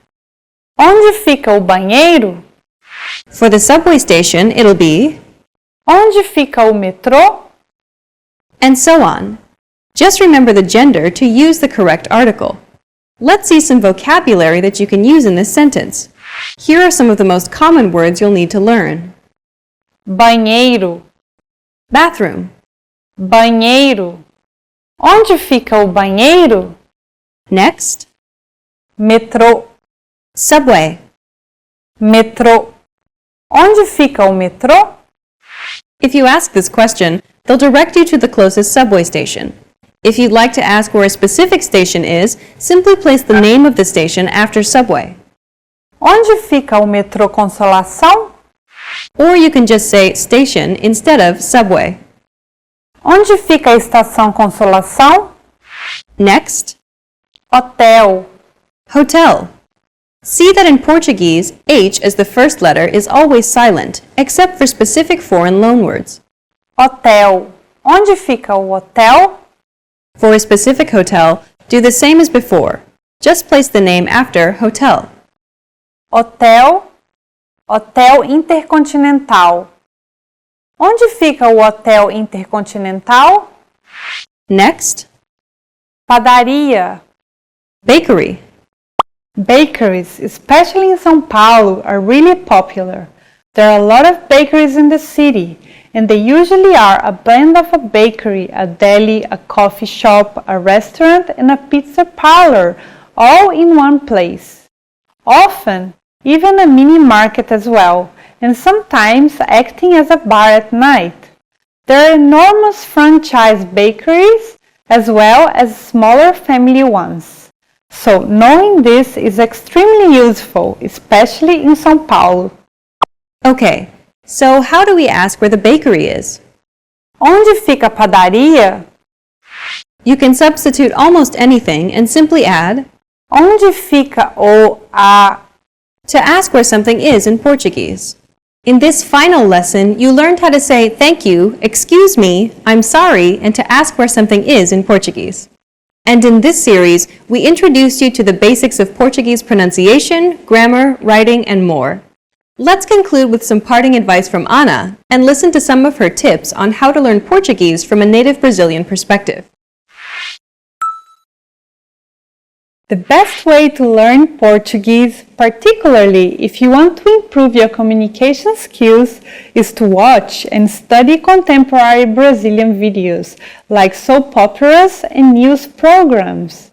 Onde fica o banheiro? For the subway station, it'll be Onde fica o metrô? and so on. Just remember the gender to use the correct article. Let's see some vocabulary that you can use in this sentence. Here are some of the most common words you'll need to learn. Banheiro. Bathroom, Banheiro. Onde fica o banheiro? next, Metrô. subway. Metrô. Onde fica o metrô? If you ask this question, they'll direct you to the closest subway station. If you'd like to ask where a specific station is, simply place the name of the station after subway. Onde fica o metrô Consolação? Or you can just say station instead of subway. Onde fica a estação Consolação? Next, Hotel. hotel. See that in Portuguese, H as the first letter is always silent, except for specific foreign loanwords. Hotel. Onde fica o hotel? For a specific hotel, do the same as before. Just place the name after hotel. Hotel. Hotel Intercontinental. Onde fica o Hotel Intercontinental? Next, Padaria. bakery. Bakeries, especially in São Paulo, are really popular. There are a lot of bakeries in the city, and they usually are a blend of a bakery, a deli, a coffee shop, a restaurant, and a pizza parlor, all in one place. Often, even a mini market as well, and sometimes acting as a bar at night. There are enormous franchise bakeries as well as smaller family ones. So knowing this is extremely useful, especially in São Paulo. Okay, so how do we ask where the bakery is? Onde fica a padaria? You can substitute almost anything and simply add Onde fica a to ask where something is in Portuguese. In this final lesson, you learned how to say thank you, excuse me, I'm sorry, and to ask where something is in Portuguese. And in this series, we introduced you to the basics of Portuguese pronunciation, grammar, writing, and more. Let's conclude with some parting advice from Ana and listen to some of her tips on how to learn Portuguese from a native Brazilian perspective. The best way to learn Portuguese, particularly if you want to improve your communication skills, is to watch and study contemporary Brazilian videos like soap operas and news programs.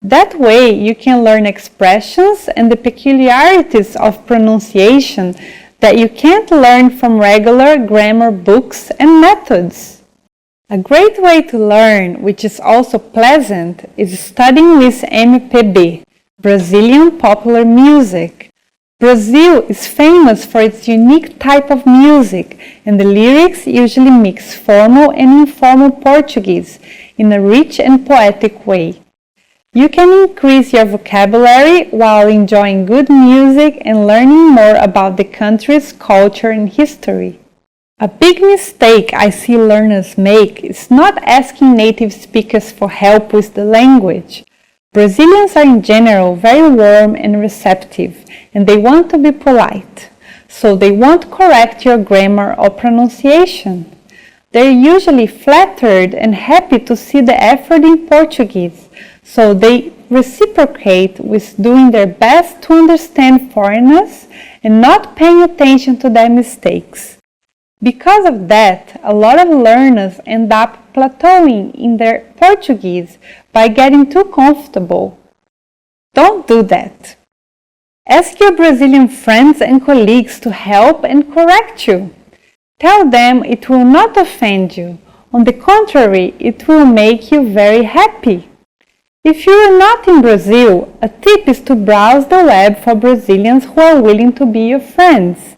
That way you can learn expressions and the peculiarities of pronunciation that you can't learn from regular grammar books and methods. A great way to learn, which is also pleasant, is studying with MPB, Brazilian popular music. Brazil is famous for its unique type of music, and the lyrics usually mix formal and informal Portuguese in a rich and poetic way. You can increase your vocabulary while enjoying good music and learning more about the country's culture and history. A big mistake I see learners make is not asking native speakers for help with the language. Brazilians are in general very warm and receptive, and they want to be polite, so they won't correct your grammar or pronunciation. They're usually flattered and happy to see the effort in Portuguese, so they reciprocate with doing their best to understand foreigners and not paying attention to their mistakes. Because of that, a lot of learners end up plateauing in their Portuguese by getting too comfortable. Don't do that. Ask your Brazilian friends and colleagues to help and correct you. Tell them it will not offend you. On the contrary, it will make you very happy. If you are not in Brazil, a tip is to browse the web for Brazilians who are willing to be your friends.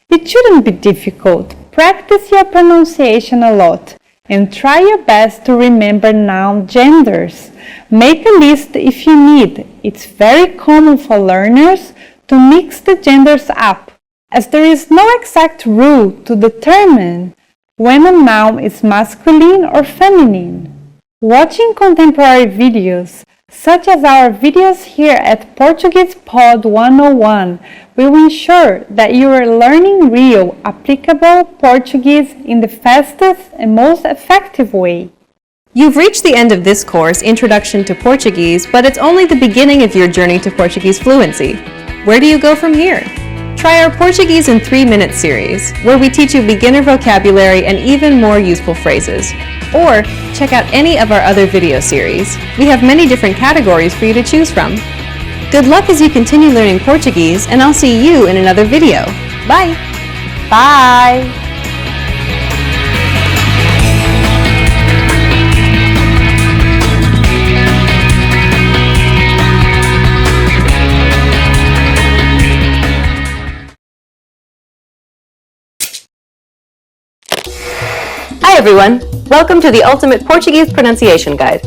It shouldn't be difficult. Practice your pronunciation a lot and try your best to remember noun genders. Make a list if you need. It's very common for learners to mix the genders up, as there is no exact rule to determine when a noun is masculine or feminine. Watching contemporary videos, such as our videos here at Portuguese Pod 101, will ensure that you are learning real, applicable Portuguese in the fastest and most effective way. You've reached the end of this course, Introduction to Portuguese, but it's only the beginning of your journey to Portuguese fluency. Where do you go from here? Try our Portuguese in 3-minute series, where we teach you beginner vocabulary and even more useful phrases. Or check out any of our other video series. We have many different categories for you to choose from. Good luck as you continue learning Portuguese, and I'll see you in another video. Bye! Bye! Hi everyone! Welcome to the Ultimate Portuguese Pronunciation Guide.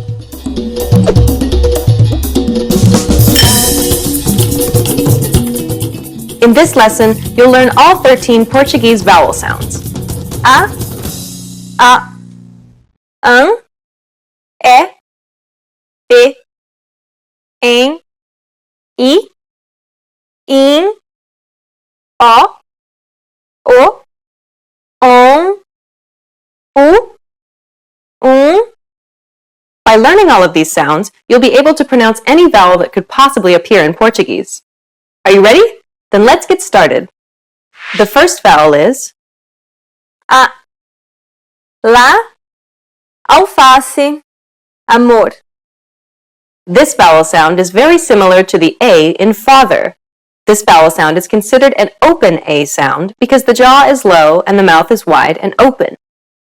In this lesson, you'll learn all 13 Portuguese vowel sounds. A, e, e, em, I, in, o, on, u. By learning all of these sounds, you'll be able to pronounce any vowel that could possibly appear in Portuguese. Are you ready? Then let's get started. The first vowel is A. lá, alface, amor. This vowel sound is very similar to the A in father. This vowel sound is considered an open A sound because the jaw is low and the mouth is wide and open.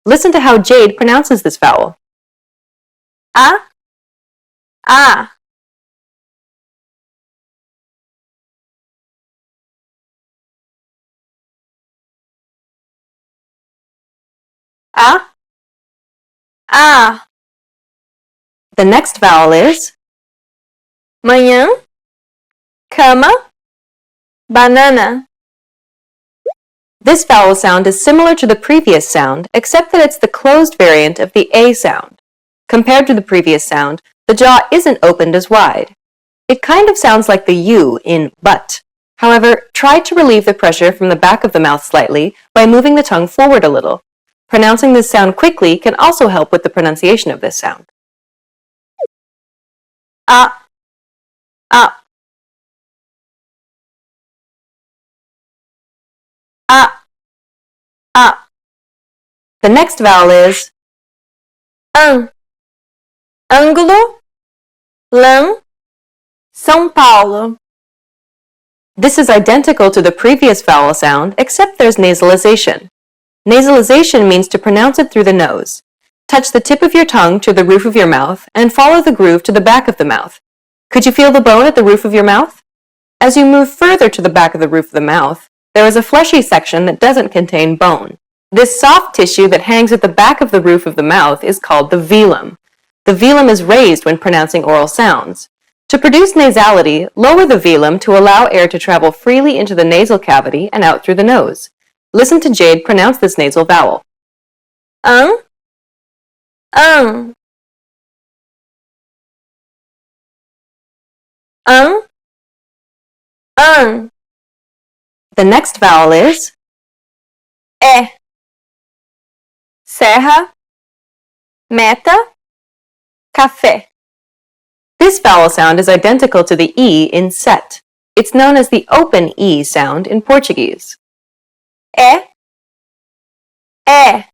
Listen to how Jade pronounces this vowel. A, a. A, a. The next vowel is Manhã, cama, banana. This vowel sound is similar to the previous sound, except that it's the closed variant of the A sound. Compared to the previous sound, the jaw isn't opened as wide. It kind of sounds like the U in but. However, try to relieve the pressure from the back of the mouth slightly by moving the tongue forward a little. Pronouncing this sound quickly can also help with the pronunciation of this sound. A, a. A, a. The next vowel is ângulo, lã, São Paulo. This is identical to the previous vowel sound, except there's nasalization. Nasalization means to pronounce it through the nose. Touch the tip of your tongue to the roof of your mouth and follow the groove to the back of the mouth. Could you feel the bone at the roof of your mouth? As you move further to the back of the roof of the mouth, there is a fleshy section that doesn't contain bone. This soft tissue that hangs at the back of the roof of the mouth is called the velum. The velum is raised when pronouncing oral sounds. To produce nasality, lower the velum to allow air to travel freely into the nasal cavity and out through the nose. Listen to Jade pronounce this nasal vowel. Ã, ã, ã. The next vowel is É. Serra, meta, café. This vowel sound is identical to the E in set. It's known as the open E sound in Portuguese. É, é.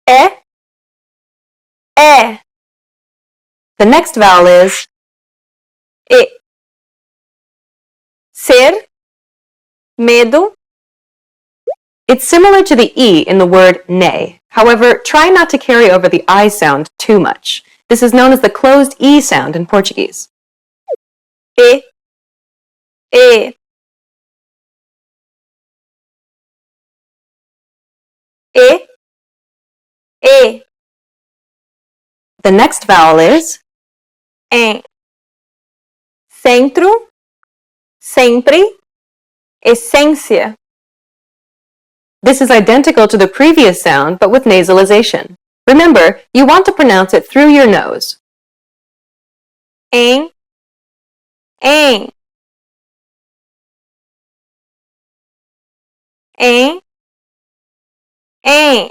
É, é. The next vowel is E. Ser, medo. It's similar to the E in the word nay. However, try not to carry over the I sound too much. This is known as the closed E sound in Portuguese. E, e. E, e. The next vowel is Em. Centro, sempre, essência. This is identical to the previous sound, but with nasalization. Remember, you want to pronounce it through your nose. Em, em. Em, em.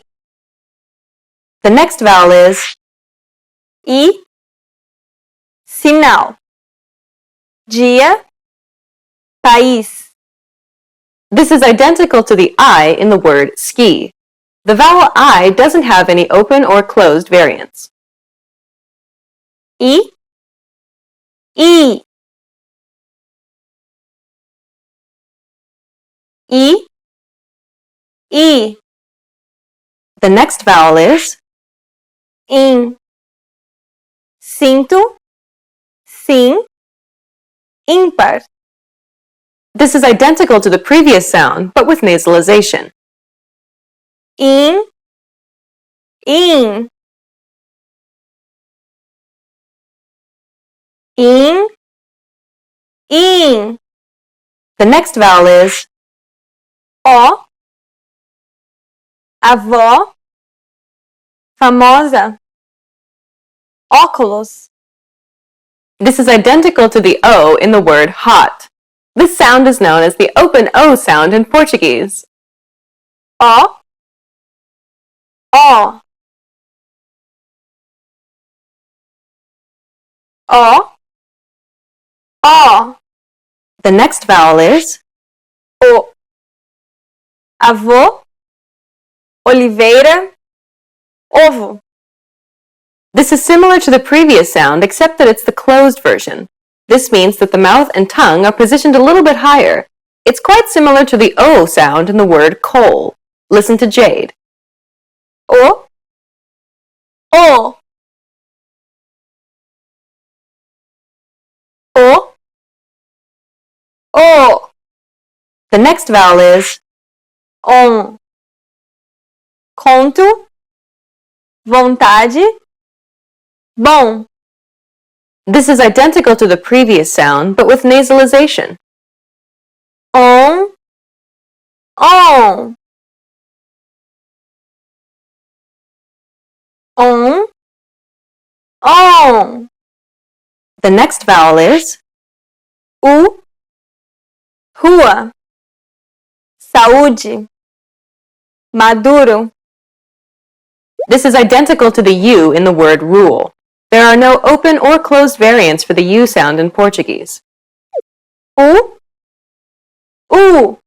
The next vowel is I, sinal. Dia, país. This is identical to the I in the word ski. The vowel I doesn't have any open or closed variants. I, I. I, I. The next vowel is In. Sinto, sim, ímpar. This is identical to the previous sound, but with nasalization. In, in. In, in. The next vowel is Ó, avó, famosa. Óculos. This is identical to the O in the word hot. This sound is known as the open O sound in Portuguese. Ó, ó. Ó, ó. The next vowel is O. avô, oliveira, ovo. This is similar to the previous sound, except that it's the closed version. This means that the mouth and tongue are positioned a little bit higher. It's quite similar to the O sound in the word coal. Listen to Jade. O, o, o, o. The next vowel is On. Conto, vontade, bom. This is identical to the previous sound, but with nasalization. On, on. On, on. The next vowel is U, rua, saúde, maduro. This is identical to the U in the word rule. There are no open or closed variants for the U sound in Portuguese. U, U,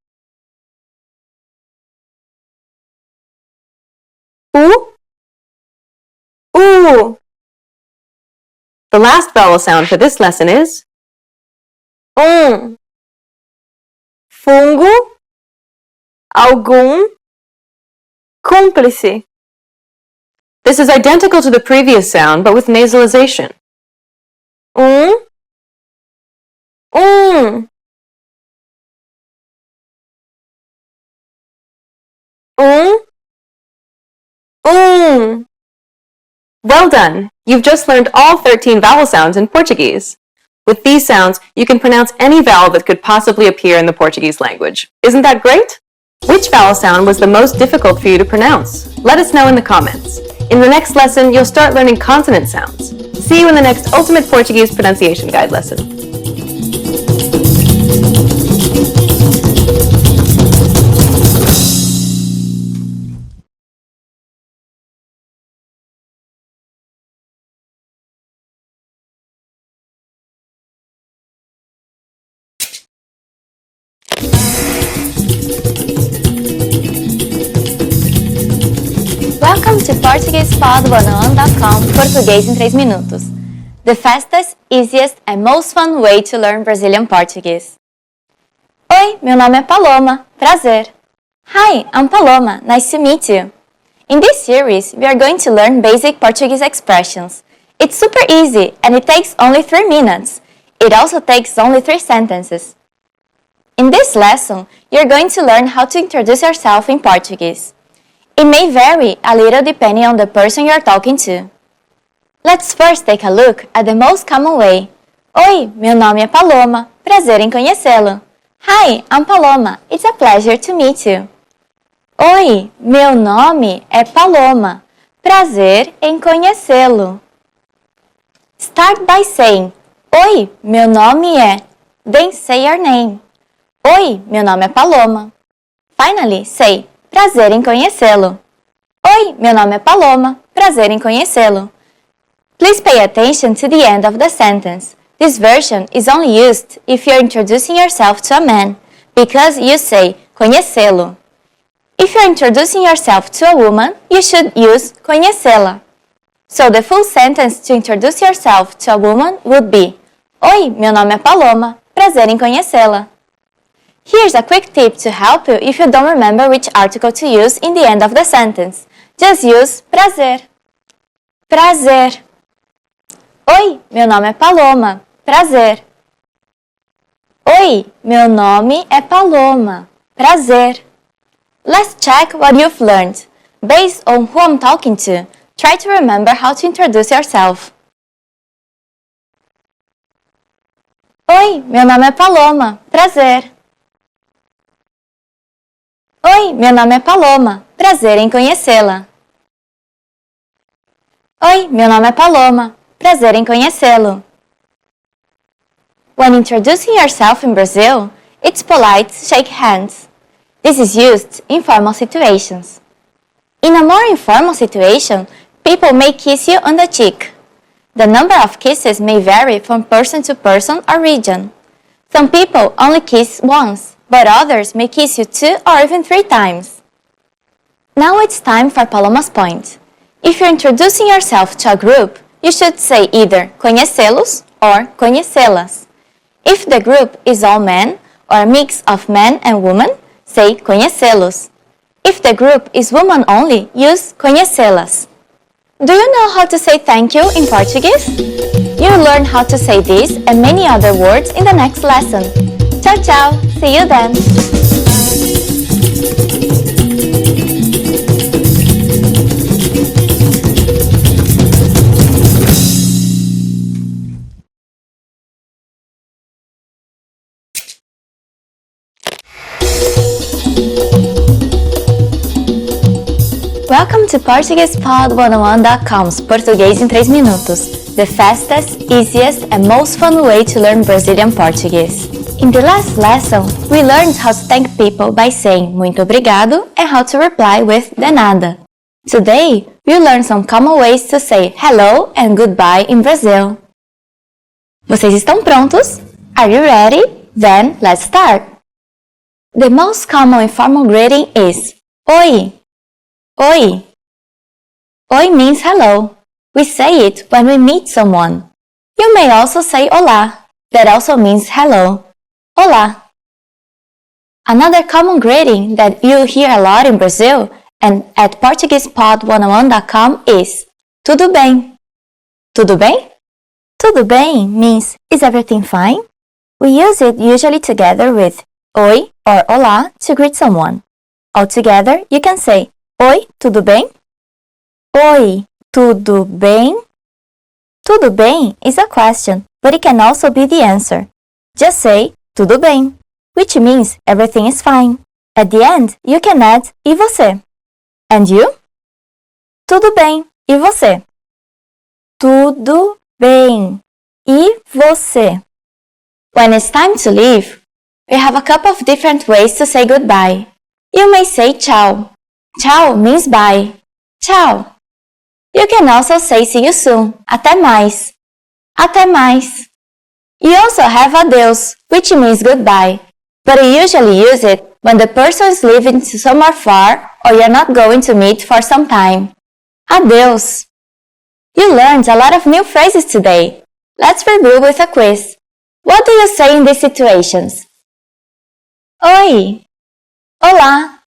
U. The last vowel sound for this lesson is Fungo, algum, cúmplice. This is identical to the previous sound, but with nasalization. Um. Well done! You've just learned all 13 vowel sounds in Portuguese. With these sounds, you can pronounce any vowel that could possibly appear in the Portuguese language. Isn't that great? Which vowel sound was the most difficult for you to pronounce? Let us know in the comments. In the next lesson, you'll start learning consonant sounds. See you in the next Ultimate Portuguese Pronunciation Guide lesson. Welcome to PortuguesePod101.com Português em 3 minutos. The fastest, easiest and most fun way to learn Brazilian Portuguese. Oi, meu nome é Paloma. Prazer. Hi, I'm Paloma. Nice to meet you. In this series, we are going to learn basic Portuguese expressions. It's super easy and it takes only 3 minutes. It also takes only 3 sentences. In this lesson, you're going to learn how to introduce yourself in Portuguese. It may vary a little depending on the person you're talking to. Let's first take a look at the most common way. Oi, meu nome é Paloma. Prazer em conhecê-lo. Hi, I'm Paloma. It's a pleasure to meet you. Oi, meu nome é Paloma. Prazer em conhecê-lo. Start by saying, Oi, meu nome é. Then say your name. Oi, meu nome é Paloma. Finally, say, prazer em conhecê-lo. Oi, meu nome é Paloma. Prazer em conhecê-lo. Please pay attention to the end of the sentence. This version is only used if you're introducing yourself to a man, because you say conhecê-lo. If you're introducing yourself to a woman, you should use conhecê-la. So the full sentence to introduce yourself to a woman would be Oi, meu nome é Paloma. Prazer em conhecê-la. Here's a quick tip to help you if you don't remember which article to use in the end of the sentence. Just use prazer. Prazer. Oi, meu nome é Paloma. Prazer. Oi, meu nome é Paloma. Prazer. Let's check what you've learned. Based on who I'm talking to, try to remember how to introduce yourself. Oi, meu nome é Paloma. Prazer. Oi, meu nome é Paloma. Prazer em conhecê-la. Oi, meu nome é Paloma. Prazer em conhecê-lo. When introducing yourself in Brazil, it's polite to shake hands. This is used in formal situations. In a more informal situation, people may kiss you on the cheek. The number of kisses may vary from person to person or region. Some people only kiss once, but others may kiss you 2 or even 3 times. Now it's time for Paloma's point. If you're introducing yourself to a group, you should say either conhecê-los or conhecê-las. If the group is all men or a mix of men and women, say conhecê-los. If the group is woman only, use conhecê-las. Do you know how to say thank you in Portuguese? You'll learn how to say this and many other words in the next lesson. Ciao, ciao! See you then! Welcome to PortuguesePod101.com's Português em 3 minutos, the fastest, easiest and most fun way to learn Brazilian Portuguese. In the last lesson, we learned how to thank people by saying muito obrigado and how to reply with de nada. Today, we'll learn some common ways to say hello and goodbye in Brazil. Vocês estão prontos? Are you ready? Then, let's start! The most common informal greeting is Oi! Oi! Oi means hello. We say it when we meet someone. You may also say Olá. That also means hello. Olá! Another common greeting that you hear a lot in Brazil and at PortuguesePod101.com is Tudo bem? Tudo bem? Tudo bem means is everything fine? We use it usually together with Oi or Olá to greet someone. Altogether, you can say Oi, tudo bem? Oi, tudo bem? Tudo bem is a question, but it can also be the answer. Just say tudo bem, which means everything is fine. At the end, you can add e você? And you? Tudo bem, e você? Tudo bem, e você? When it's time to leave, we have a couple of different ways to say goodbye. You may say tchau. Tchau means bye. Tchau. You can also say see you soon. Até mais. Até mais. You also have adeus, which means goodbye, but you usually use it when the person is leaving to somewhere far or you're not going to meet for some time. Adeus. You learned a lot of new phrases today. Let's review with a quiz. What do you say in these situations? Oi. Olá.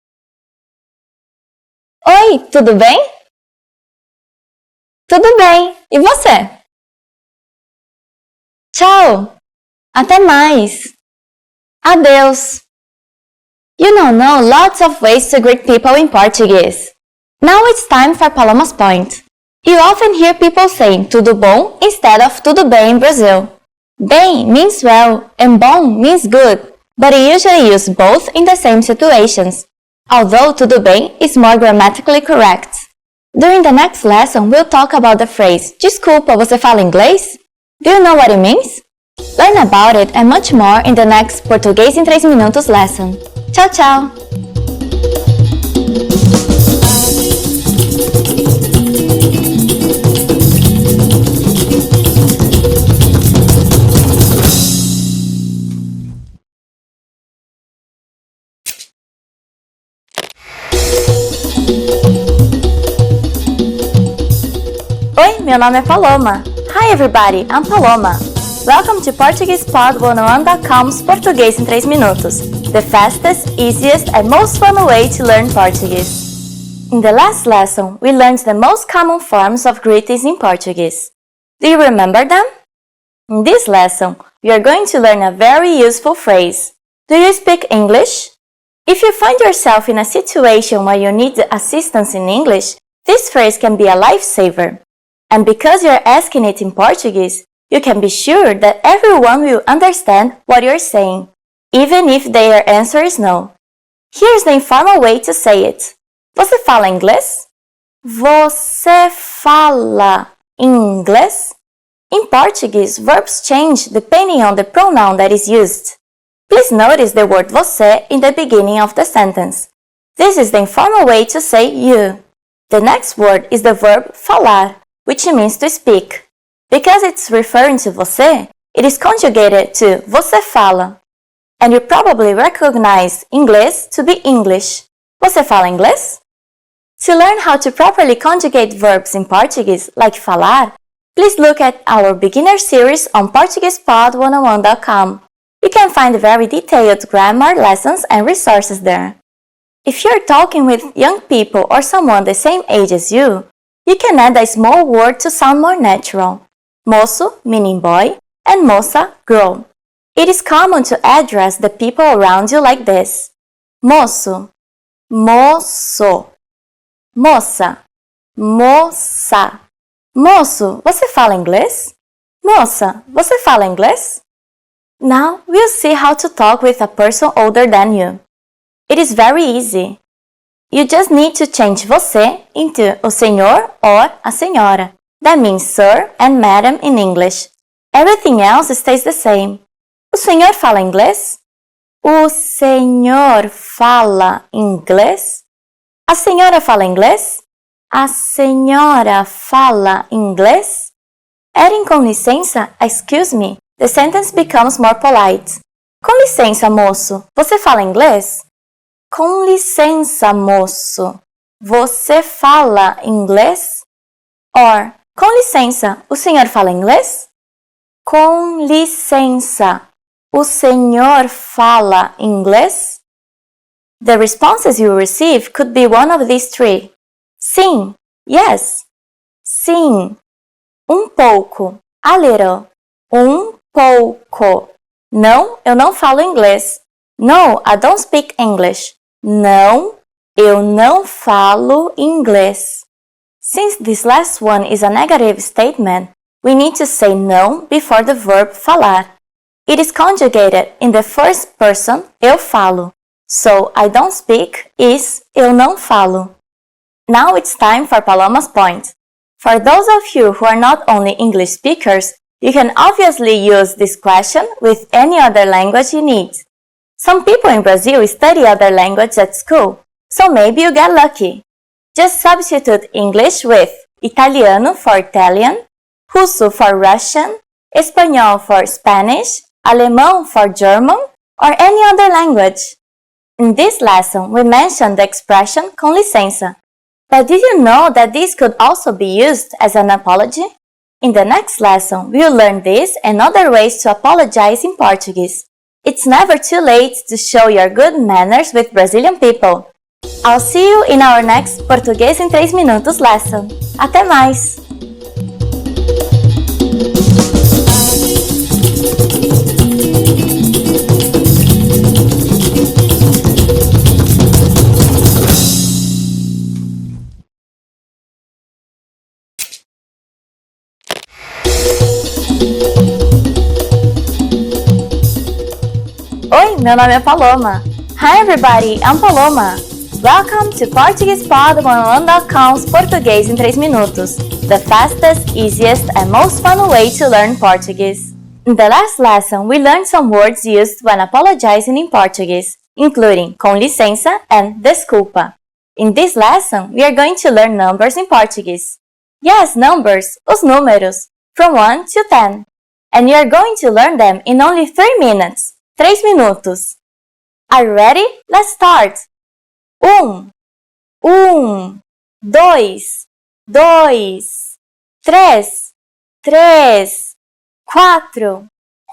Oi, tudo bem? Tudo bem, e você? Tchau, até mais. Adeus. You now know lots of ways to greet people in Portuguese. Now it's time for Paloma's point. You often hear people saying tudo bom instead of tudo bem in Brazil. Bem means well and bom means good, but you usually use both in the same situations. Although tudo bem is more grammatically correct. During the next lesson, we'll talk about the phrase Desculpa, você fala inglês? Do you know what it means? Learn about it and much more in the next Português em 3 minutos lesson. Tchau, tchau! Oi, meu nome é Paloma. Hi everybody, I'm Paloma. Welcome to PortuguesePod101.com's Português em 3 minutos, the fastest, easiest and most fun way to learn Portuguese. In the last lesson, we learned the most common forms of greetings in Portuguese. Do you remember them? In this lesson, we are going to learn a very useful phrase. Do you speak English? If you find yourself in a situation where you need assistance in English, this phrase can be a lifesaver. And because you're asking it in Portuguese, you can be sure that everyone will understand what you're saying, even if their answer is no. Here's the informal way to say it. Você fala inglês? Você fala inglês? In Portuguese, verbs change depending on the pronoun that is used. Please notice the word você in the beginning of the sentence. This is the informal way to say you. The next word is the verb falar, which means to speak. Because it's referring to você, it is conjugated to você fala. And you probably recognize inglês to be English. Você fala inglês? To learn how to properly conjugate verbs in Portuguese, like falar, please look at our beginner series on PortuguesePod101.com. You can find very detailed grammar lessons and resources there. If you're talking with young people or someone the same age as you can add a small word to sound more natural. Moço, meaning boy, and moça, girl. It is common to address the people around you like this. Moço, moço. Moça, moça. Moço, você fala inglês? Moça, você fala inglês? Now we'll see how to talk with a person older than you. It is very easy. You just need to change você into o senhor or a senhora. That means sir and madam in English. Everything else stays the same. O senhor fala inglês? O senhor fala inglês? A senhora fala inglês? A senhora fala inglês? Adding com licença, excuse me, the sentence becomes more polite. Com licença, moço, você fala inglês? Com licença, moço, você fala inglês? Or, com licença, o senhor fala inglês? Com licença, o senhor fala inglês? The responses you receive could be one of these three. Sim, yes. Sim, um pouco, a little. Um pouco. Não, eu não falo inglês. No, I don't speak English. Não, eu não falo inglês. Since this last one is a negative statement, we need to say não before the verb falar. It is conjugated in the first person, eu falo. So, I don't speak is eu não falo. Now it's time for Paloma's point. For those of you who are not only English speakers, you can obviously use this question with any other language you need. Some people in Brazil study other languages at school, so maybe you get lucky. Just substitute English with Italiano for Italian, Russo for Russian, Espanhol for Spanish, Alemão for German, or any other language. In this lesson, we mentioned the expression com licença. But did you know that this could also be used as an apology? In the next lesson, we will learn this and other ways to apologize in Portuguese. It's never too late to show your good manners with Brazilian people. I'll see you in our next Português em 3 minutos lesson. Até mais! Oi, meu nome é Paloma. Hi everybody, I'm Paloma. Welcome to PortuguesePod101.com's Português em 3 minutos, the fastest, easiest, and most fun way to learn Portuguese. In the last lesson, we learned some words used when apologizing in Portuguese, including com licença and desculpa. In this lesson, we are going to learn numbers in Portuguese. Yes, numbers, os números, from 1 to 10. And you are going to learn them in only 3 minutes. 3 minutos. Are you ready? Let's start! 1, 2, 2, 3, 3, 4,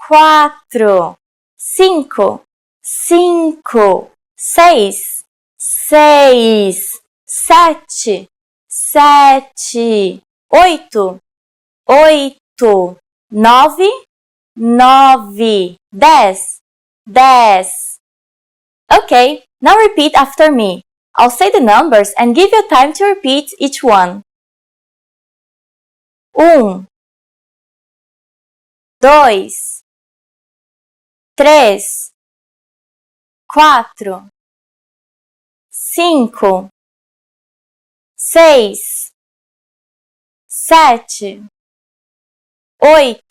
4, 5, 5, 6, 6, 7, 7, 8, 8, 9, 9, 10, 10. Okay, now repeat after me. I'll say the numbers and give you time to repeat each one. 1, 2, 3, 4, 5, 6, 7, 8,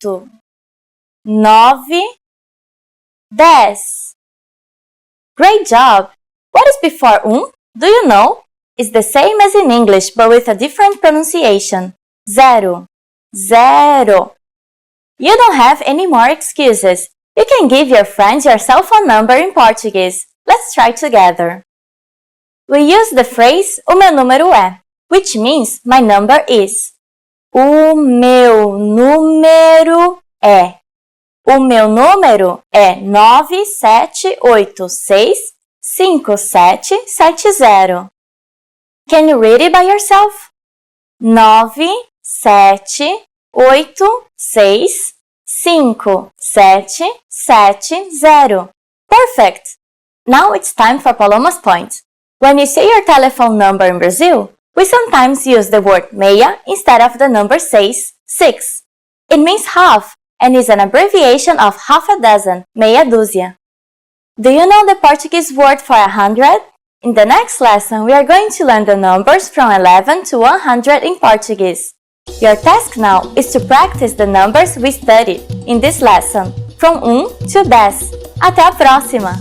9, 10. Great job! What is before Do you know? It's the same as in English, but with a different pronunciation. Zero. Zero. You don't have any more excuses. You can give your friends your cell phone number in Portuguese. Let's try together. We use the phrase o meu número é, which means my number is. O meu número é. O meu número é 97865770. Can you read it by yourself? 97865770. Perfect! Now it's time for Paloma's point. When you say your telephone number in Brazil, we sometimes use the word meia instead of the number 6. It means half and is an abbreviation of half a dozen, meia dúzia. Do you know the Portuguese word for 100? In the next lesson, we are going to learn the numbers from 11 to 100 in Portuguese. Your task now is to practice the numbers we studied in this lesson, from 1 to 10. Até a próxima!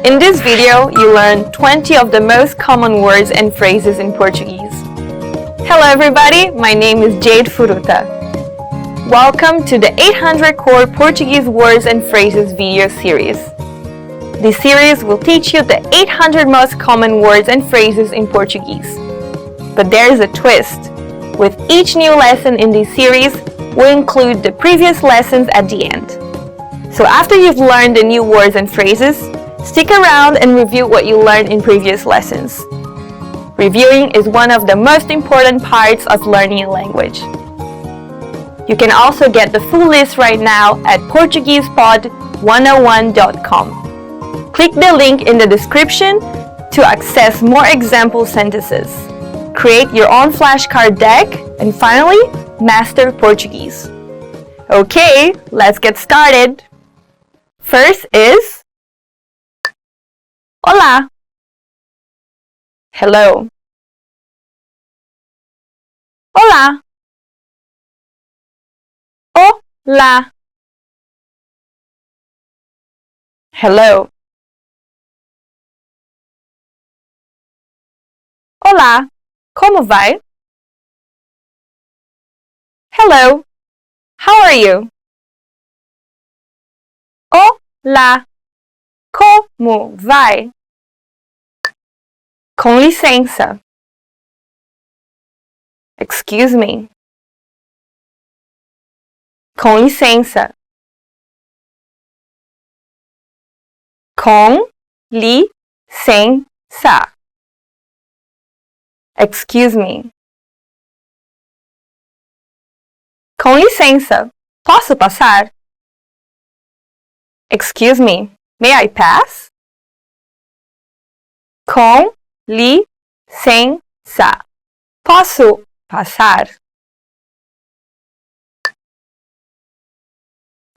In this video, you learn 20 of the most common words and phrases in Portuguese. Hello everybody, my name is Jade Furuta. Welcome to the 800 Core Portuguese Words and Phrases video series. This series will teach you the 800 most common words and phrases in Portuguese. But there is a twist. With each new lesson in this series, we'll include the previous lessons at the end. So after you've learned the new words and phrases, stick around and review what you learned in previous lessons. Reviewing is one of the most important parts of learning a language. You can also get the full list right now at PortuguesePod101.com. Click the link in the description to access more example sentences. Create your own flashcard deck and finally, master Portuguese. Okay, let's get started. First is Olá. Hello. Olá. Olá. Hello. Olá. Como vai? Hello. How are you? Olá. Como vai? Com licença. Excuse me. Com licença. Com licença. Excuse me. Com licença. Posso passar? Excuse me. May I pass? Com licença. Posso passar?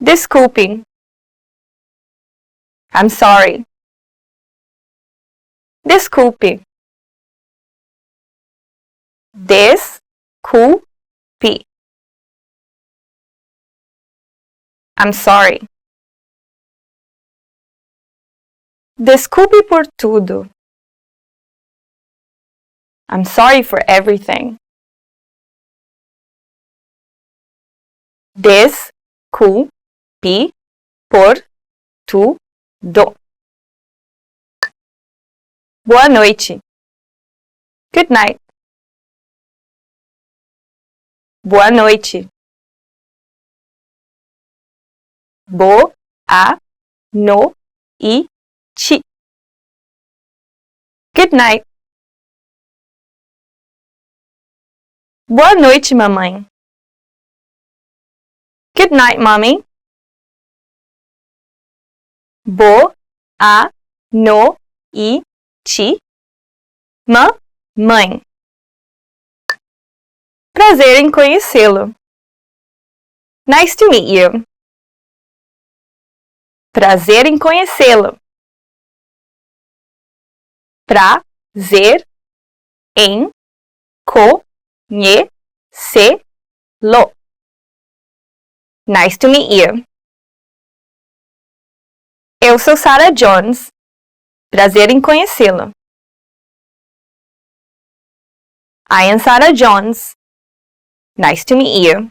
Desculpe. I'm sorry. Desculpe. Desculpe. I'm sorry. Desculpe por tudo. I'm sorry for everything. Desculpe por tudo. Boa noite. Good night. Boa noite. Boa noite. Good night. Boa noite, mamãe. Good night, mommy. Boa noite, mamãe. Prazer em conhecê-lo. Nice to meet you. Prazer em conhecê-lo. Prazer em conhecê-lo. Nice to meet you. Eu sou Sarah Jones. Prazer em conhecê-lo. I am Sarah Jones. Nice to meet you.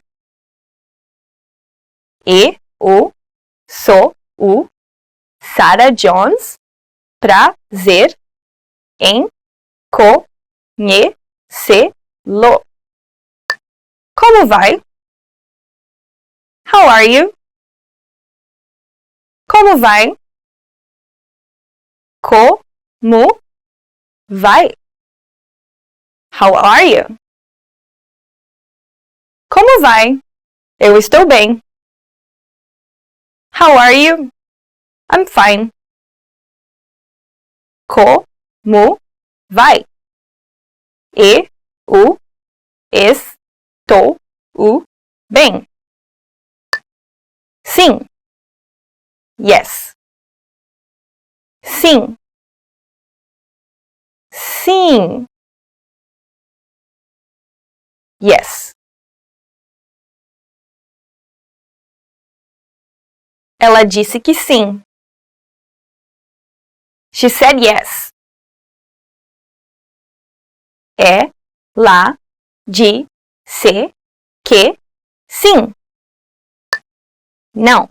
Eu sou Sarah Jones. Prazer em conhecê-lo. Como vai? How are you? Como vai? Como vai? How are you? Como vai? Eu estou bem. How are you? I'm fine. Como vai? Eu estou bem. Sim. Yes. Sim. Sim. Yes. Ela disse que sim. She said yes. Ela disse que sim. Não.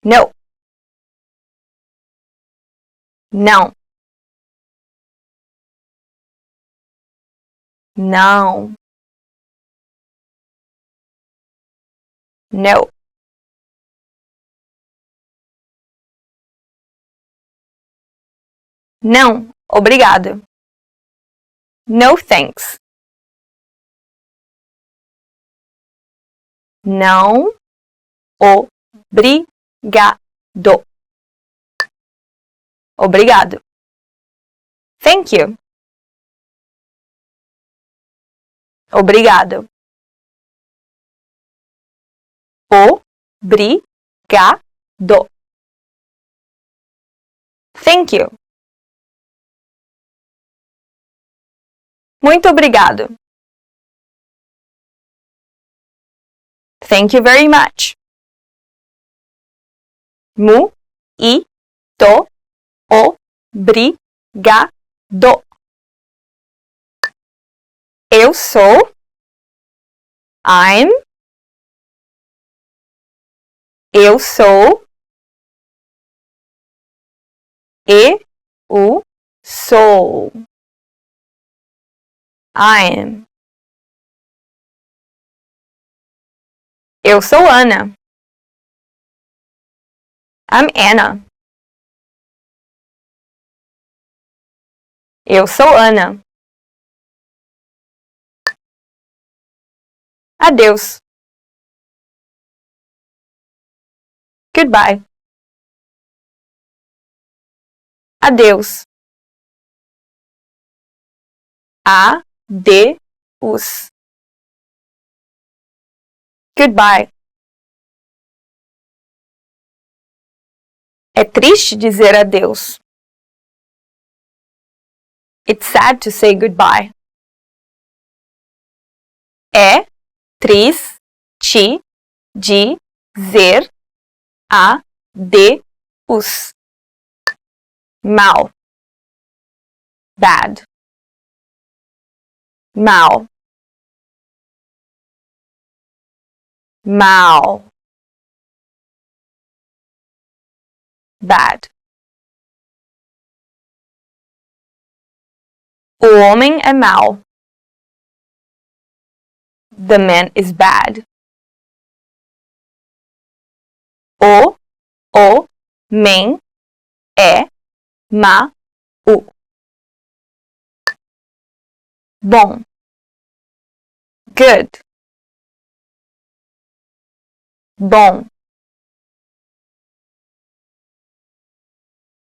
No. Não. Não. No. Não, obrigado. No thanks. Não, obrigado. Obrigado. Thank you. Obrigado. Obrigado. Thank you. Muito obrigado. Thank you very much. Muito obrigado. Eu sou. I'm. Eu sou. Eu sou. I'm. Eu sou Ana. I'm Anna. Eu sou Ana. Adeus. Goodbye. Adeus. Adeus. Goodbye. É triste dizer adeus. It's sad to say goodbye. É triste dizer adeus. Mal. Bad. Mal. Mal. Bad. O homem é mau. The man is bad. O homem é mau. Bom. Good. Bom.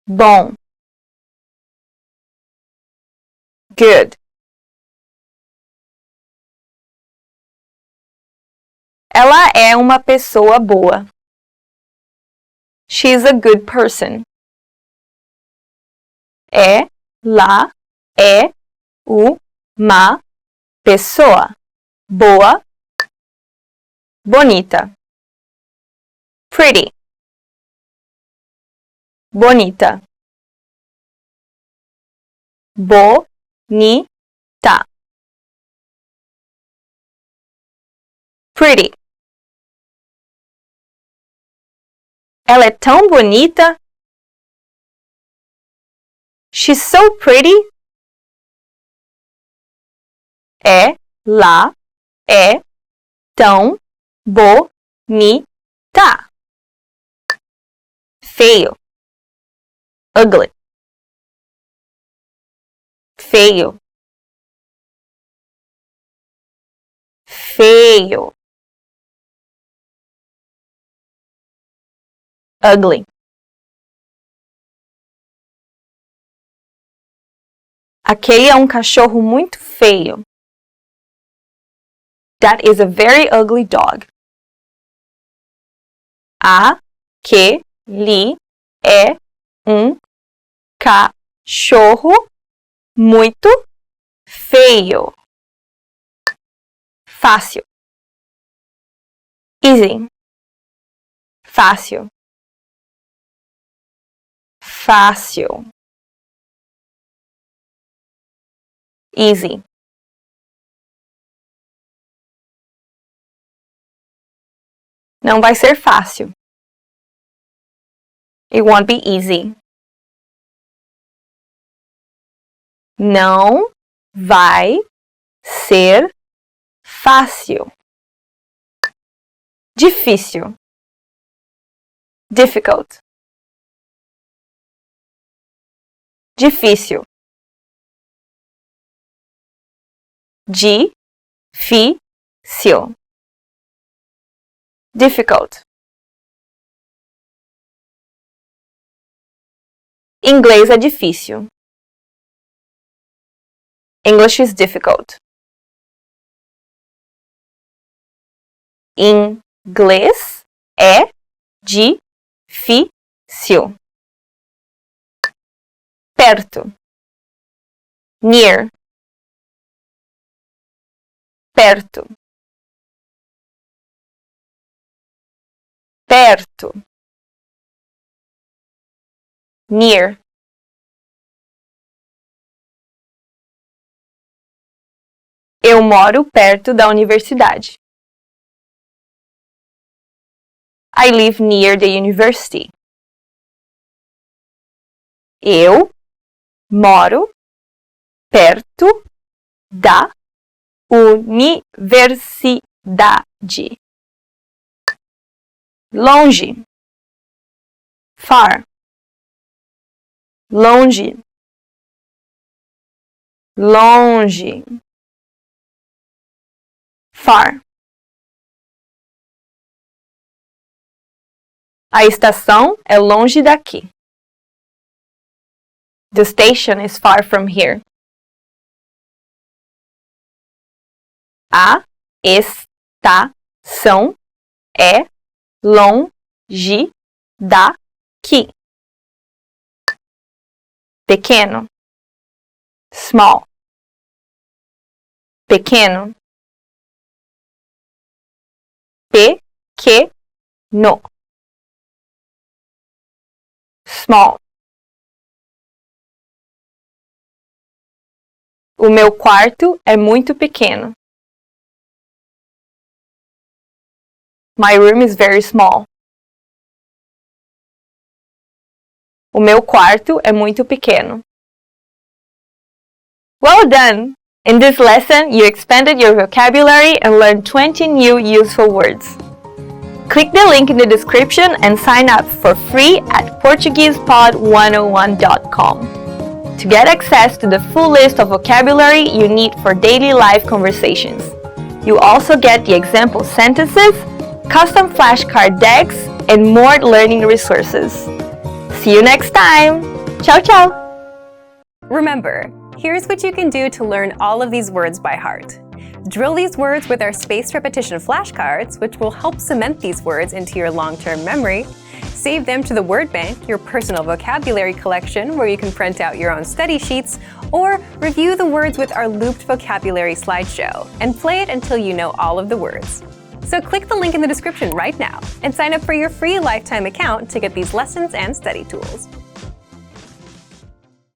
Bom. Good. Ela é uma pessoa boa. She's a good person. Ela é uma pessoa boa, bonita. Pretty. Bonita. Pretty. Ela é tão bonita. She's so pretty. Ela é tão bonita. Feio. Ugly. Feio. Feio. Ugly. Aquele é um cachorro muito feio. That is a very ugly dog. Aquele é um cachorro muito feio. Fácil. Easy. Fácil. Fácil. Easy. Não vai ser fácil. It won't be easy. Não vai ser fácil. Difícil. Difficult. Difícil. Difícil. Difficult. Inglês é difícil. English is difficult. Inglês é difícil. Perto. Near. Perto. Perto. Near. Eu moro perto da universidade. I live near the university. Eu moro perto da universidade. Longe. Far. Longe. Longe. Far. A estação é longe daqui. The station is far from here. A estação é longe daqui. Pequeno. Small. Pequeno. Pequeno. Small. O meu quarto é muito pequeno. My room is very small. O meu quarto é muito pequeno. Well done! In this lesson, you expanded your vocabulary and learned 20 new useful words. Click the link in the description and sign up for free at PortuguesePod101.com. To get access to the full list of vocabulary you need for daily life conversations. You also get the example sentences, custom flashcard decks, and more learning resources. See you next time! Ciao, ciao! Remember, here's what you can do to learn all of these words by heart. Drill these words with our spaced repetition flashcards, which will help cement these words into your long-term memory. Save them to the word bank, your personal vocabulary collection, where you can print out your own study sheets, or review the words with our looped vocabulary slideshow, and play it until you know all of the words. So click the link in the description right now and sign up for your free lifetime account to get these lessons and study tools.